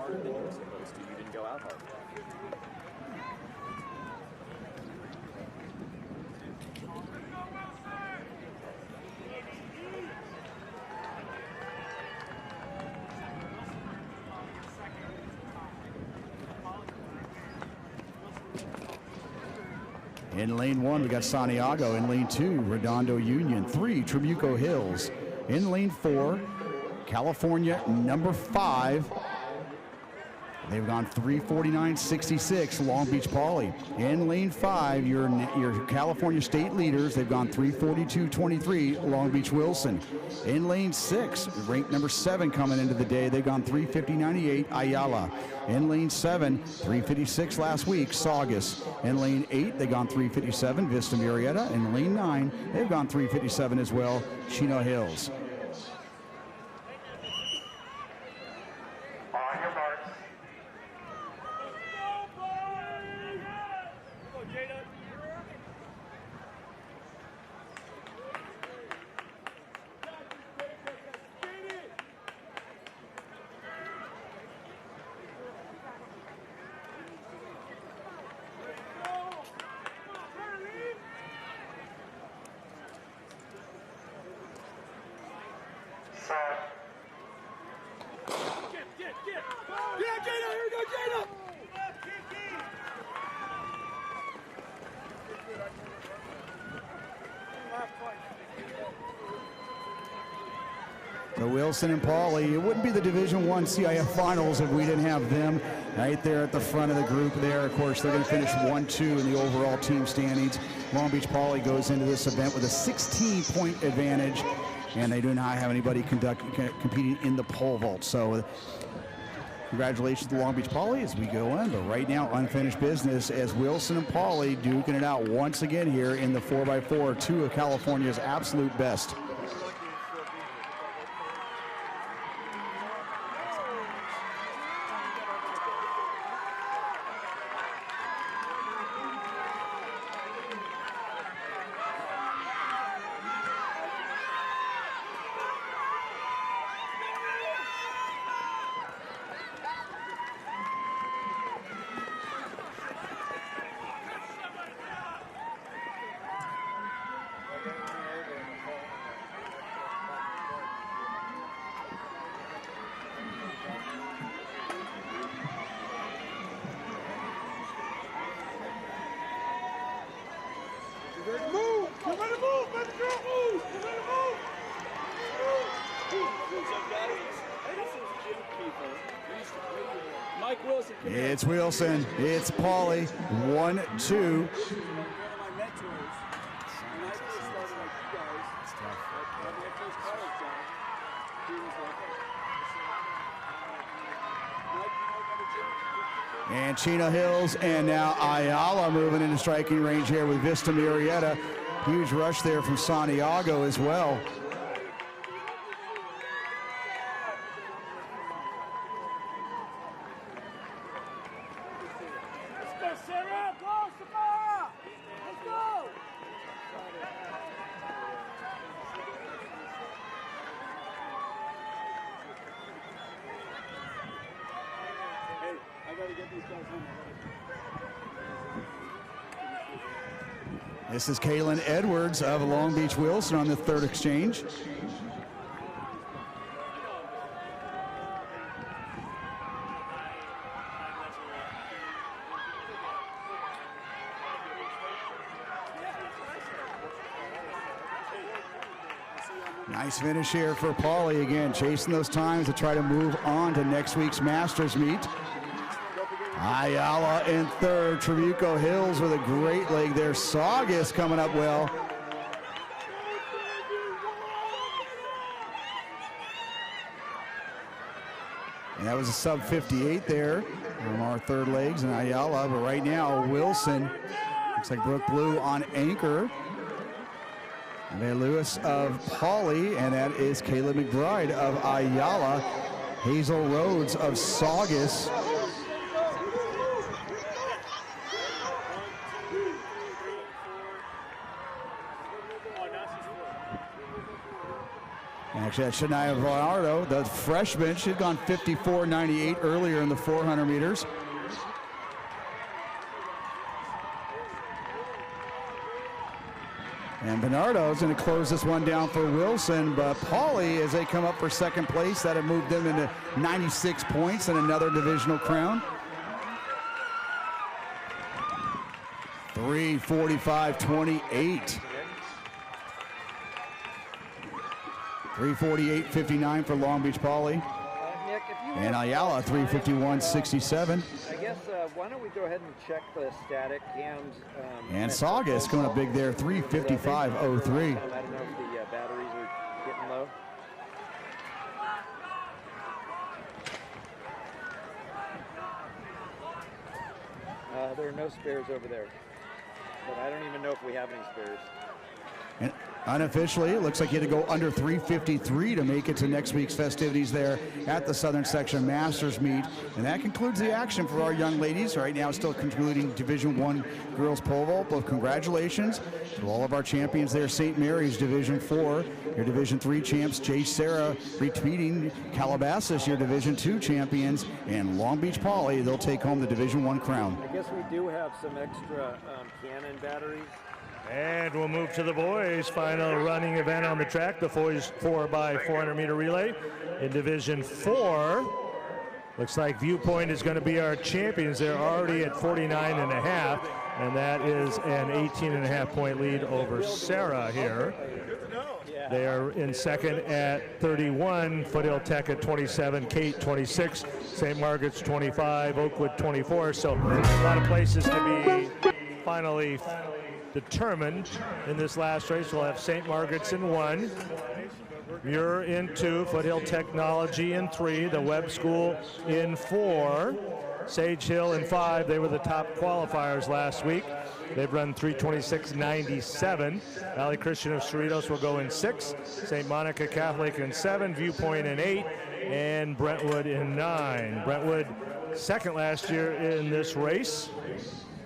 In lane 1, we got Santiago. In lane 2, Redondo Union. 3, Trabuco Hills. In lane 4, California number 5. They've gone 3:49.66, Long Beach Poly. In lane 5, your California State leaders, they've gone 3:42.23, Long Beach Wilson. In lane 6, ranked number 7 coming into the day, they've gone 3:50.98, Ayala. In lane 7, 3:56 last week, Saugus. In lane 8, they've gone 3:57, Vista Murrieta. In lane 9, they've gone 3:57 as well, Chino Hills. So Wilson and Pauley, it wouldn't be the Division I CIF Finals if we didn't have them right there at the front of the group there. Of course, they're going to finish 1-2 in the overall team standings. Long Beach Poly goes into this event with a 16-point advantage, and they do not have anybody competing in the pole vault. So congratulations to Long Beach Poly as we go in. But right now, unfinished business as Wilson and Pauley duking it out once again here in the 4x4, 2 of California's absolute best. It's Wilson, it's Pauley, 1-2. And Chino Hills and now Ayala moving into striking range here with Vista Murrieta. Huge rush there from Santiago as well. This is Kaylin Edwards of Long Beach Wilson on the third exchange. Nice finish here for Pauley again, chasing those times to try to move on to next week's Masters meet. Ayala in third, Trabuco Hills with a great leg there. Saugus coming up well. And that was a sub 58 there from our third legs and Ayala, but right now Wilson, looks like Brooke Blue on anchor. And Lewis of Pauley, and that is Kayla McBride of Ayala. Hazel Rhodes of Saugus. Actually, that's Shania Vallardo, the freshman. She'd gone 54.98 earlier in the 400 meters. And Bernardo's going to close this one down for Wilson, but Pauley, as they come up for second place, that have moved them into 96 points and another divisional crown. 3:45.28. 3:48.59 for Long Beach Poly. Nick, if you And Ayala, 3:51.67. I guess, why don't we go ahead and check the static cams. And Saugus coming up big there, 3:55.03. I don't know if the batteries are getting low. There are no spares over there, but I don't even know if we have any spares. And unofficially, it looks like he had to go under 3:53 to make it to next week's festivities there at the Southern Section Masters meet. And that concludes the action for our young ladies. Right now, still concluding Division I girls pole vault. But congratulations to all of our champions there. St. Mary's Division IV, your Division III champs. Jay Sarah repeating Calabasas, your Division II champions. And Long Beach Poly, they'll take home the Division I crown. I guess we do have some extra cannon batteries. And we'll move to the boys' final running event on the track, the boys 4x400 meter relay in Division 4. Looks like Viewpoint is going to be our champions. They're already at 49.5, and that is an 18.5 point lead over Sarah here. They are in second at 31, Foothill Tech at 27, Kate 26, St. Margaret's 25, Oakwood 24. So a lot of places to be finally determined in this last race. We'll have St. Margaret's in 1, Muir in 2, Foothill Technology in 3, the Webb School in 4, Sage Hill in 5. They were the top qualifiers last week. They've run 3:26.97. Valley Christian of Cerritos will go in 6, St. Monica Catholic in 7, Viewpoint in 8, and Brentwood in 9. Brentwood second last year in this race.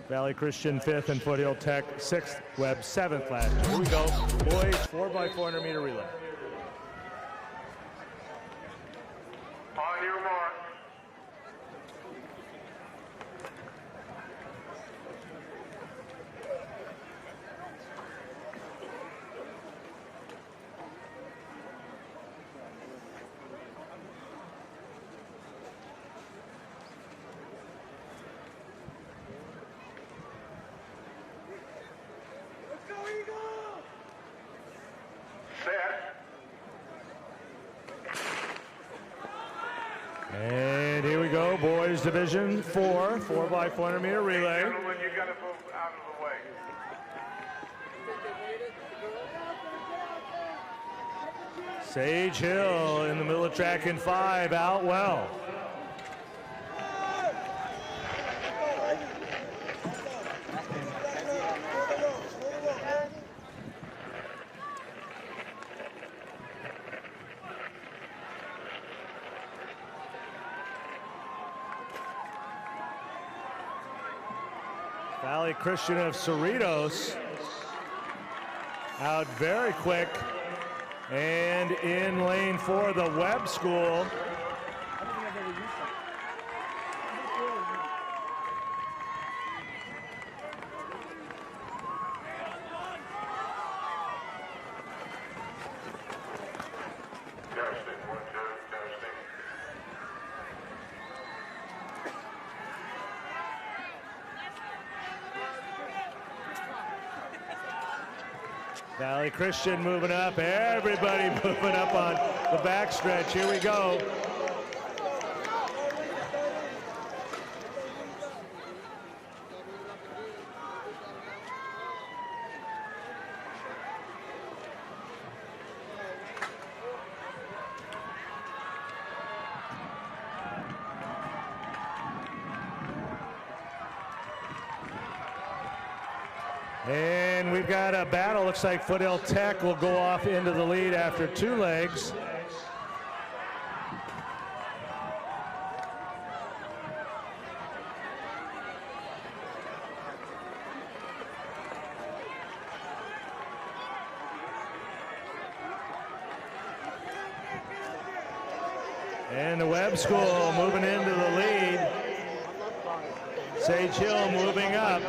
Valley Christian 5th and Foothill Tech 6th, Webb 7th last year. Here we go, boys 4x400 meter relay. On your mark. And here we go, boys Division 4, 4x400 meter relay. Gentlemen, you gotta move out of the way. Sage Hill in the middle of track in 5, out well. Valley Christian of Cerritos out very quick, and in lane 4, the Webb School. Valley Christian moving up, everybody moving up on the backstretch. Here we go. And we've got a battle. Looks like Foothill Tech will go off into the lead after 2 legs. And the Webb School moving into the lead. Sage Hill moving up.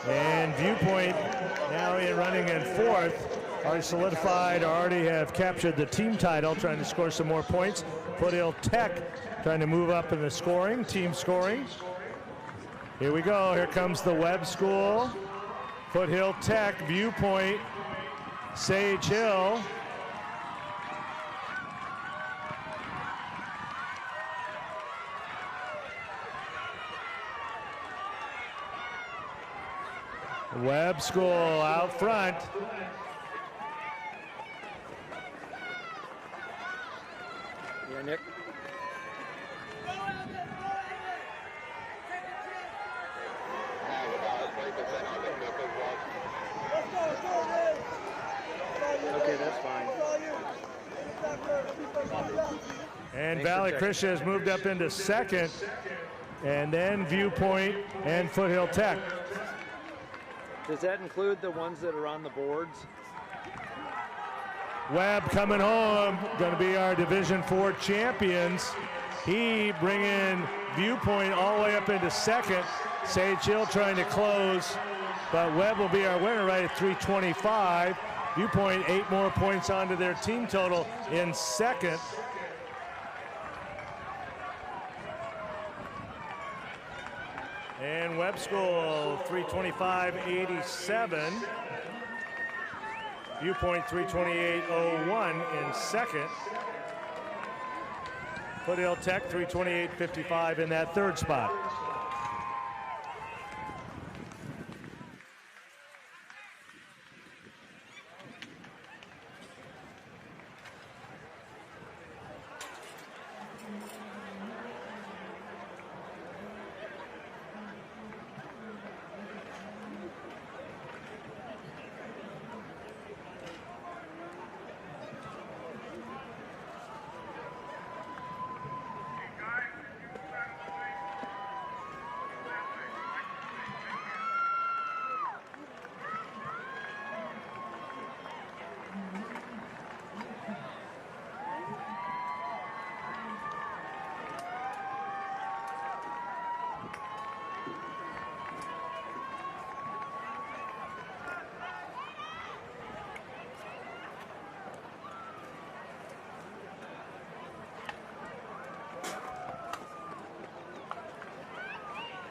And Viewpoint now running in 4th. Already solidified, already have captured the team title, trying to score some more points. Foothill Tech trying to move up in the scoring, team scoring. Here we go. Here comes the Webb School, Foothill Tech, Viewpoint, Sage Hill. Webb School out front. Yeah, Nick. Okay, that's fine. And Valley Christian has moved up into second, and then Viewpoint and Foothill Tech. Does that include the ones that are on the boards? Webb coming home, going to be our Division IV champions. He bringing Viewpoint all the way up into second. Sage Hill trying to close, but Webb will be our winner right at 325. Viewpoint 8 more points onto their team total in second. And Webb School 325.87. Viewpoint 328.01 in second. Foothill Tech 328.55 in that third spot.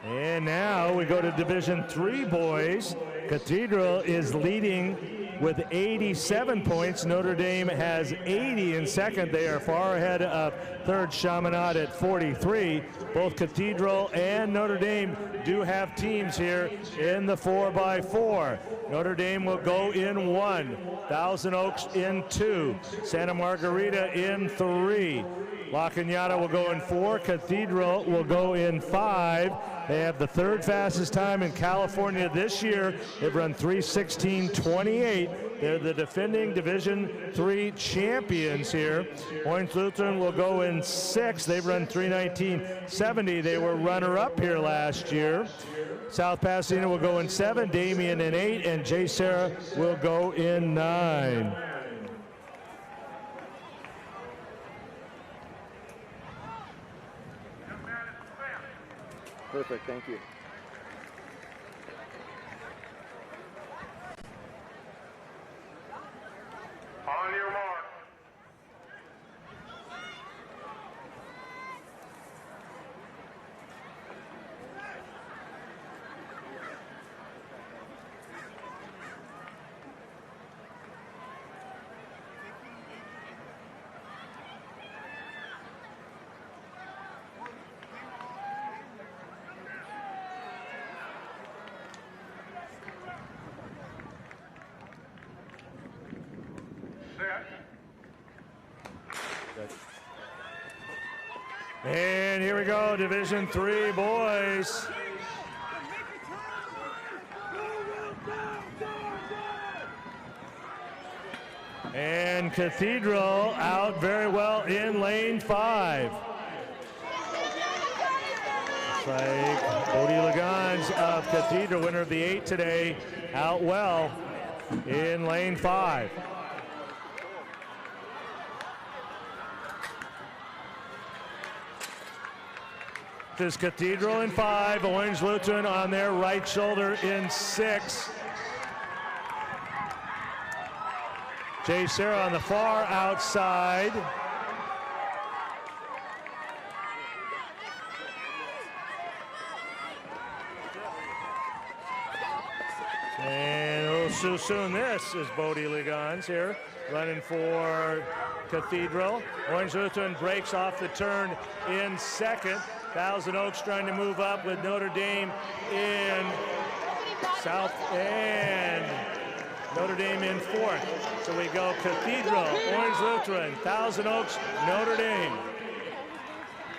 And now we go to Division III boys. Cathedral is leading with 87 points. Notre Dame has 80 in second. They are far ahead of third Chaminade at 43. Both Cathedral and Notre Dame do have teams here in the 4x4. Notre Dame will go in 1, Thousand Oaks in 2, Santa Margarita in 3. La Cañada will go in 4, Cathedral will go in 5. They have the third fastest time in California this year. They've run 3:16.28. They're the defending Division III champions here. Orange Lutheran will go in 6. They've run 3:19.70. They were runner-up here last year. South Pasadena will go in 7, Damien in 8, and J. Sarah will go in 9. Perfect, thank you. On your mark. And here we go, Division III boys. And Cathedral out very well in lane 5. Looks like Bodie Lagans of Cathedral, winner of the 8 today, out well in lane 5. This Cathedral in 5, Orange Lutheran on their right shoulder in 6. Jay Sarah on the far outside. so soon. This is Bodie Ligons here, running for Cathedral. Orange Lutheran breaks off the turn in second. Thousand Oaks trying to move up with Notre Dame in south and Notre Dame in fourth. So we go Cathedral, Orange Lutheran, Thousand Oaks, Notre Dame.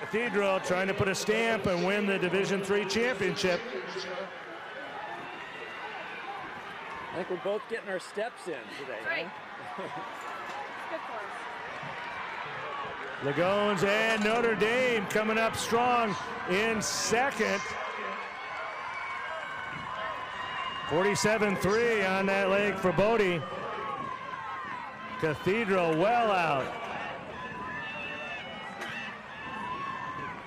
Cathedral trying to put a stamp and win the Division III championship. I think we're both getting our steps in today. Right. Huh? Good for us. Ligons and Notre Dame coming up strong in second. 47-3 on that leg for Bodie. Cathedral well out.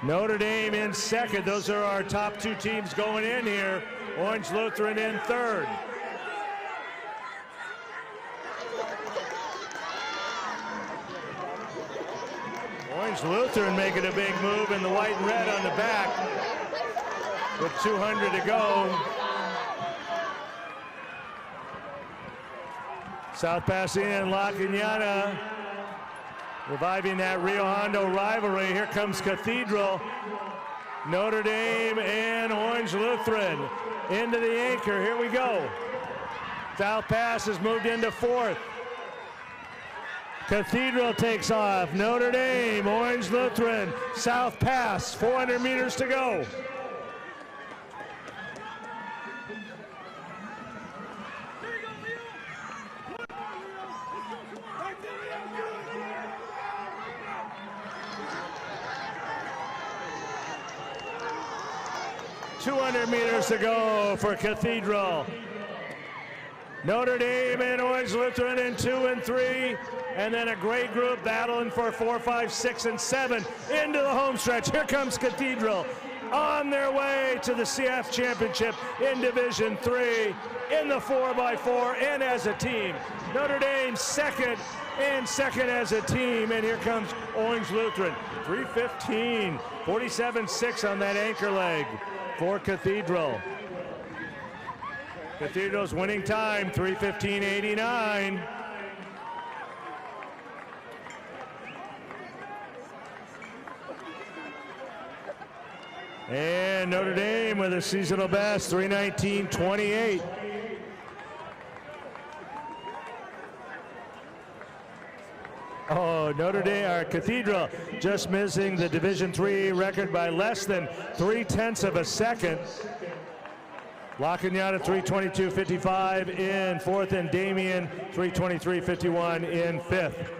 Notre Dame in second. Those are our top two teams going in here. Orange Lutheran in third. Orange Lutheran making a big move in the white and red on the back with 200 to go. South Pasadena and La Cañada reviving that Rio Hondo rivalry. Here comes Cathedral, Notre Dame and Orange Lutheran into the anchor. Here we go. South Pass has moved into fourth. Cathedral takes off. Notre Dame, Orange Lutheran, South Pass, 400 meters to go. Meters to go for Cathedral. Notre Dame and Orange Lutheran in 2 and 3, and then a great group battling for 4, 5, 6, and 7 into the home stretch. Here comes Cathedral on their way to the CIF Championship in Division III in the 4x4 and as a team. Notre Dame second and second as a team, and here comes Orange Lutheran. 3:15, 47-6 on that anchor leg for Cathedral. Cathedral's winning time, 3:15.89. And Notre Dame with a seasonal best, 3:19.28. Oh, Notre Dame, or Cathedral, just missing the Division III record by less than 0.3 of a second. La Cañada 3:22.55 in fourth, and Damien 3:23.51 in fifth.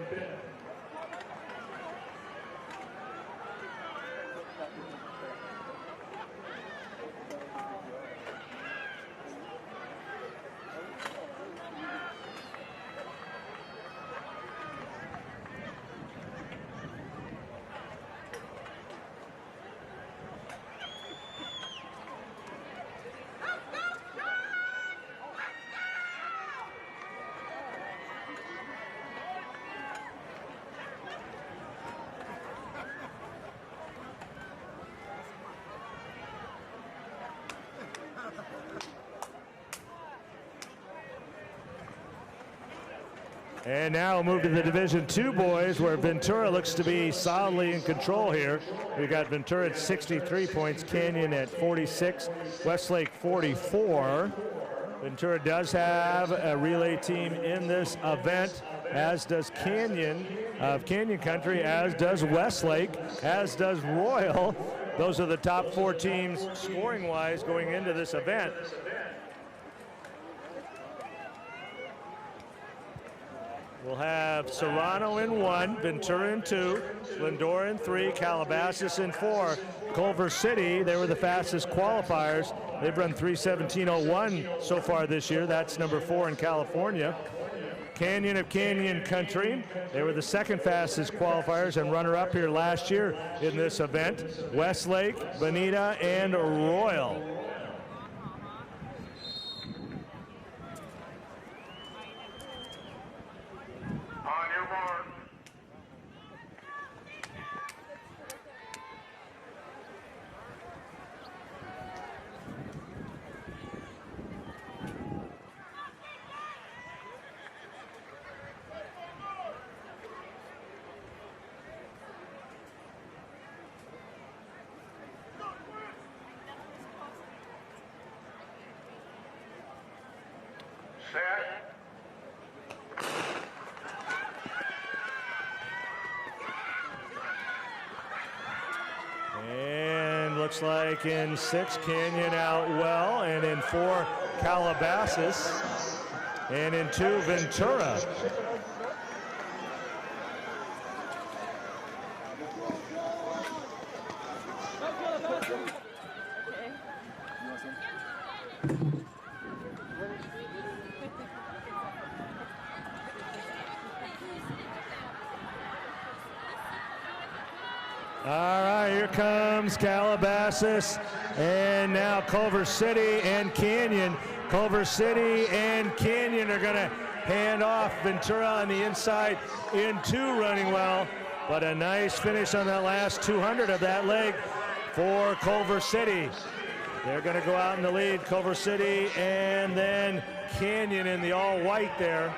And now we'll move to the Division II boys, where Ventura looks to be solidly in control here. We've got Ventura at 63 points, Canyon at 46, Westlake 44. Ventura does have a relay team in this event, as does Canyon of Canyon Country, as does Westlake, as does Royal. Those are the top four teams scoring-wise going into this event. We'll have Serrano in 1, Ventura in 2, Glendora in 3, Calabasas in 4. Culver City, they were the fastest qualifiers. They've run 3:17.01 so far this year. That's number 4 in California. Canyon of Canyon Country, they were the second fastest qualifiers and runner-up here last year in this event. Westlake, Bonita, and Royal. And looks like in 6, Canyon out well, and in 4, Calabasas, and in 2, Ventura. All right, here comes Calabasas, and now Culver City and Canyon. Culver City and Canyon are going to hand off. Ventura on the inside in 2, running well, but a nice finish on that last 200 of that leg for Culver City. They're going to go out in the lead, Culver City, and then Canyon in the all-white there.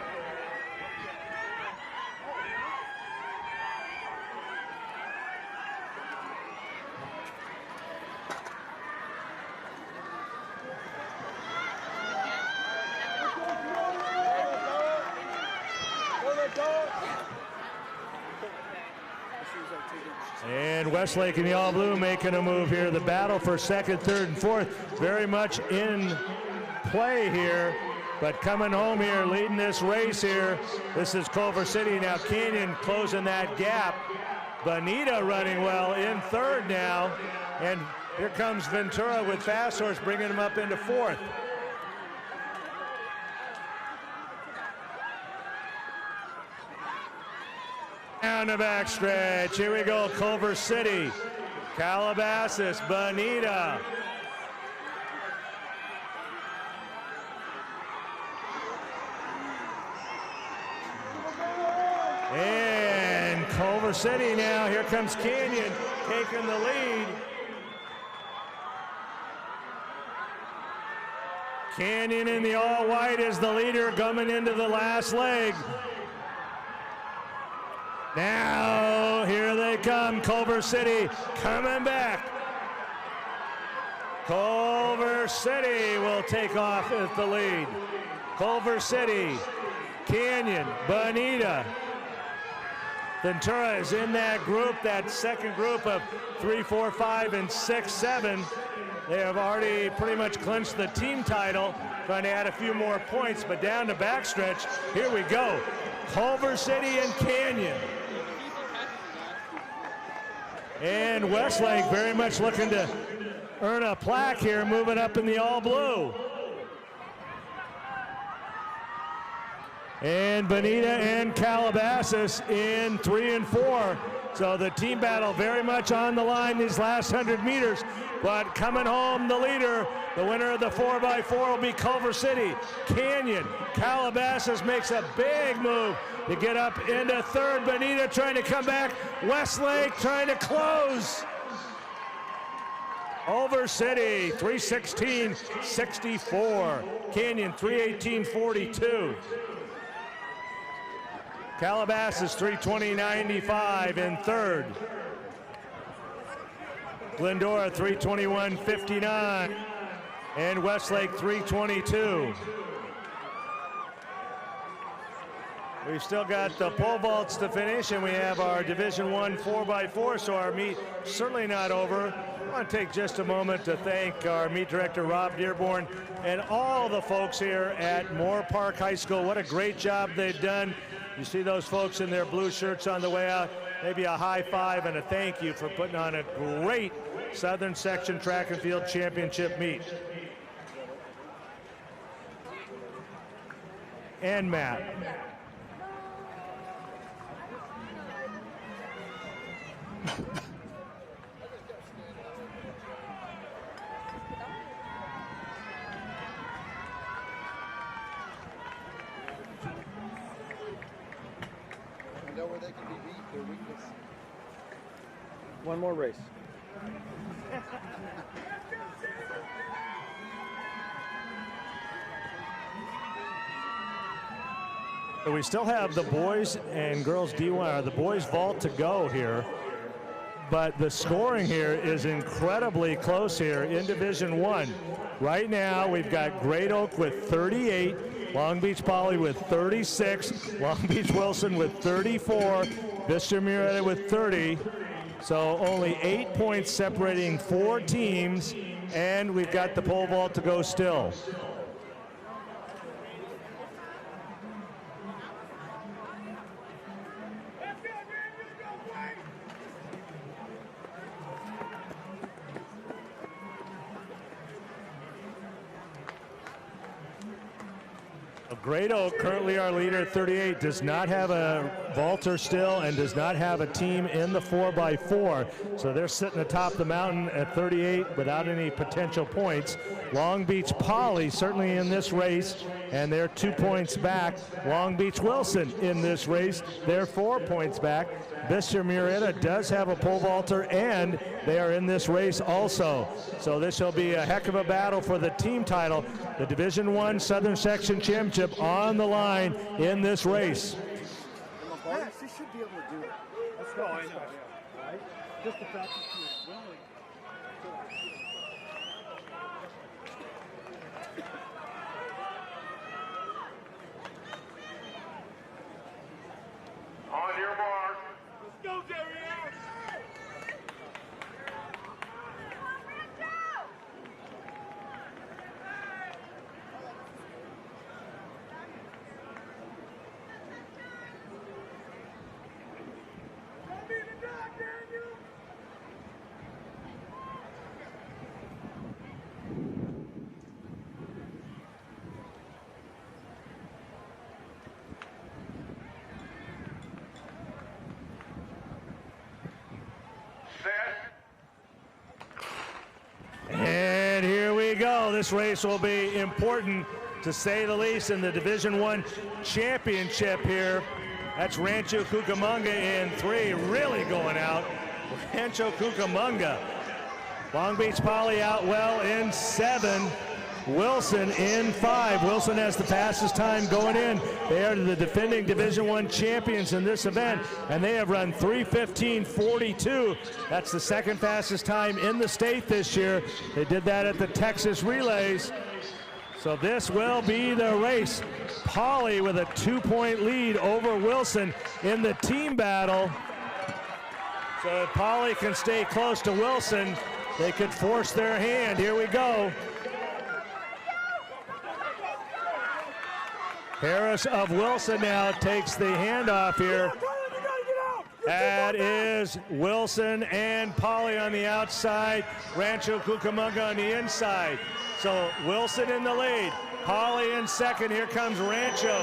And Westlake in the all blue making a move here. The battle for 2nd, 3rd, and 4th very much in play here. But coming home here, leading this race here, this is Culver City. Now Canyon closing that gap. Bonita running well in 3rd now. And here comes Ventura with Fast Horse bringing him up into 4th. Down the backstretch, here we go, Culver City, Calabasas, Bonita. And Culver City now, here comes Canyon taking the lead. Canyon in the all-white is the leader coming into the last leg. Now, here they come, Culver City coming back. Culver City will take off as the lead. Culver City, Canyon, Bonita. Ventura is in that group, that second group of 3, 4, 5, and 6, 7. They have already pretty much clinched the team title, trying to add a few more points, but down the backstretch, here we go. Culver City and Canyon. And Westlake very much looking to earn a plaque here, moving up in the all blue. And Bonita and Calabasas in 3 and 4. So the team battle very much on the line these last 100 meters. But coming home the leader, the winner of the 4x4 will be Culver City. Canyon, Calabasas makes a big move to get up into 3rd. Bonita trying to come back. Westlake trying to close. Culver City, 3:16.64. Canyon, 3:18.42. Calabasas, 3:20.95 in 3rd. Glendora, 3:21.59. And Westlake, 3:22. We've still got the pole vaults to finish, and we have our Division I 4x4, so our meet certainly not over. I want to take just a moment to thank our meet director, Rob Dearborn, and all the folks here at Moorpark High School. What a great job they've done. You see those folks in their blue shirts on the way out. Maybe a high five and a thank you for putting on a great Southern Section Track and Field Championship meet. And Matt. You know where they can be beat, their weakness. One more race. So we still have the boys and girls D1, the boys vault to go here. But the scoring here is incredibly close here in Division I. Right now, we've got Great Oak with 38, Long Beach Poly with 36, Long Beach Wilson with 34, Vista Murrieta with 30. So only 8 points separating 4 teams, and we've got the pole vault to go still. Great Oak, currently our leader at 38, does not have a vaulter still and does not have a team in the 4x4. So they're sitting atop the mountain at 38 without any potential points. Long Beach Poly certainly in this race, and they're 2 points back. Long Beach Wilson in this race, they're 4 points back. Vista Murrieta does have a pole vaulter, and they are in this race also. So this will be a heck of a battle for the team title. The Division I Southern Section Championship on the line in this race. Yes, she should be able to do it. That's what I know. Right? Just the fact that she was willing. On your mark. Let's go, Darius! And here we go. This race will be important, to say the least, in the Division I championship here. That's Rancho Cucamonga in 3, really going out. Rancho Cucamonga. Long Beach Poly out well in 7. Wilson in 5. Wilson has the fastest time going in. They are the defending Division I champions in this event, and they have run 3:15.42. That's the second fastest time in the state this year. They did that at the Texas Relays. So this will be the race. Poly with a 2-point lead over Wilson in the team battle. So if Poly can stay close to Wilson, they could force their hand. Here we go. Harris of Wilson now takes the handoff here. That is Wilson and Poly on the outside, Rancho Cucamonga on the inside. So Wilson in the lead, Poly in second. Here comes Rancho.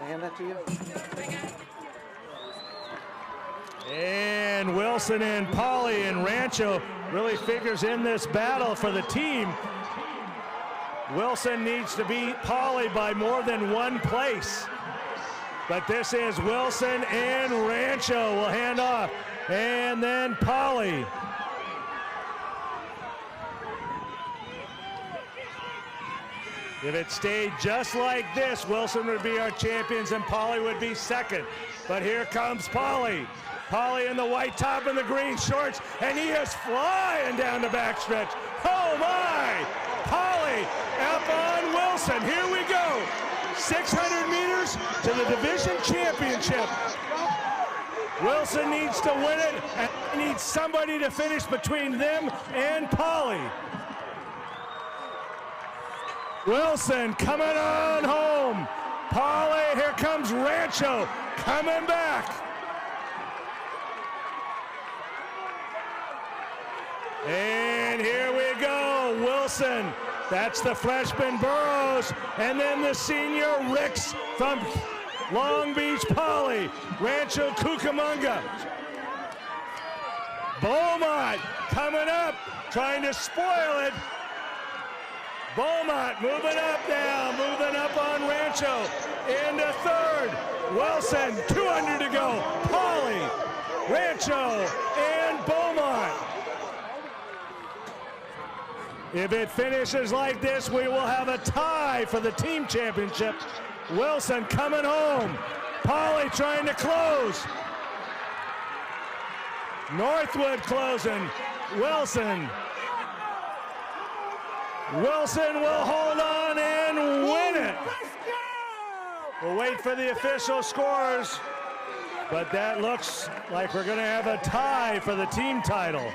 Hand that to you. And Wilson and Poly and Rancho really figures in this battle for the team. Wilson needs to beat Poly by more than 1 place. But this is Wilson and Rancho will hand off. And then Poly. If it stayed just like this, Wilson would be our champions and Poly would be second. But here comes Poly. Poly in the white top and the green shorts, and he is flying down the backstretch. Oh my! Poly up on Wilson. Here we go. 600 meters to the division championship. Wilson needs to win it, and needs somebody to finish between them and Poly. Wilson coming on home. Poly, here comes Rancho coming back. And here we go, Wilson. That's the freshman Burrows, and then the senior Ricks from Long Beach Poly, Rancho Cucamonga. Beaumont coming up, trying to spoil it. Beaumont moving up now, moving up on Rancho into third. Wilson, 200 to go. Poly, Rancho, and Beaumont. If it finishes like this, we will have a tie for the team championship. Wilson coming home. Poly trying to close. Northwood closing. Wilson. Wilson will hold on and win it. We'll wait for the official scores, but that looks like we're going to have a tie for the team title.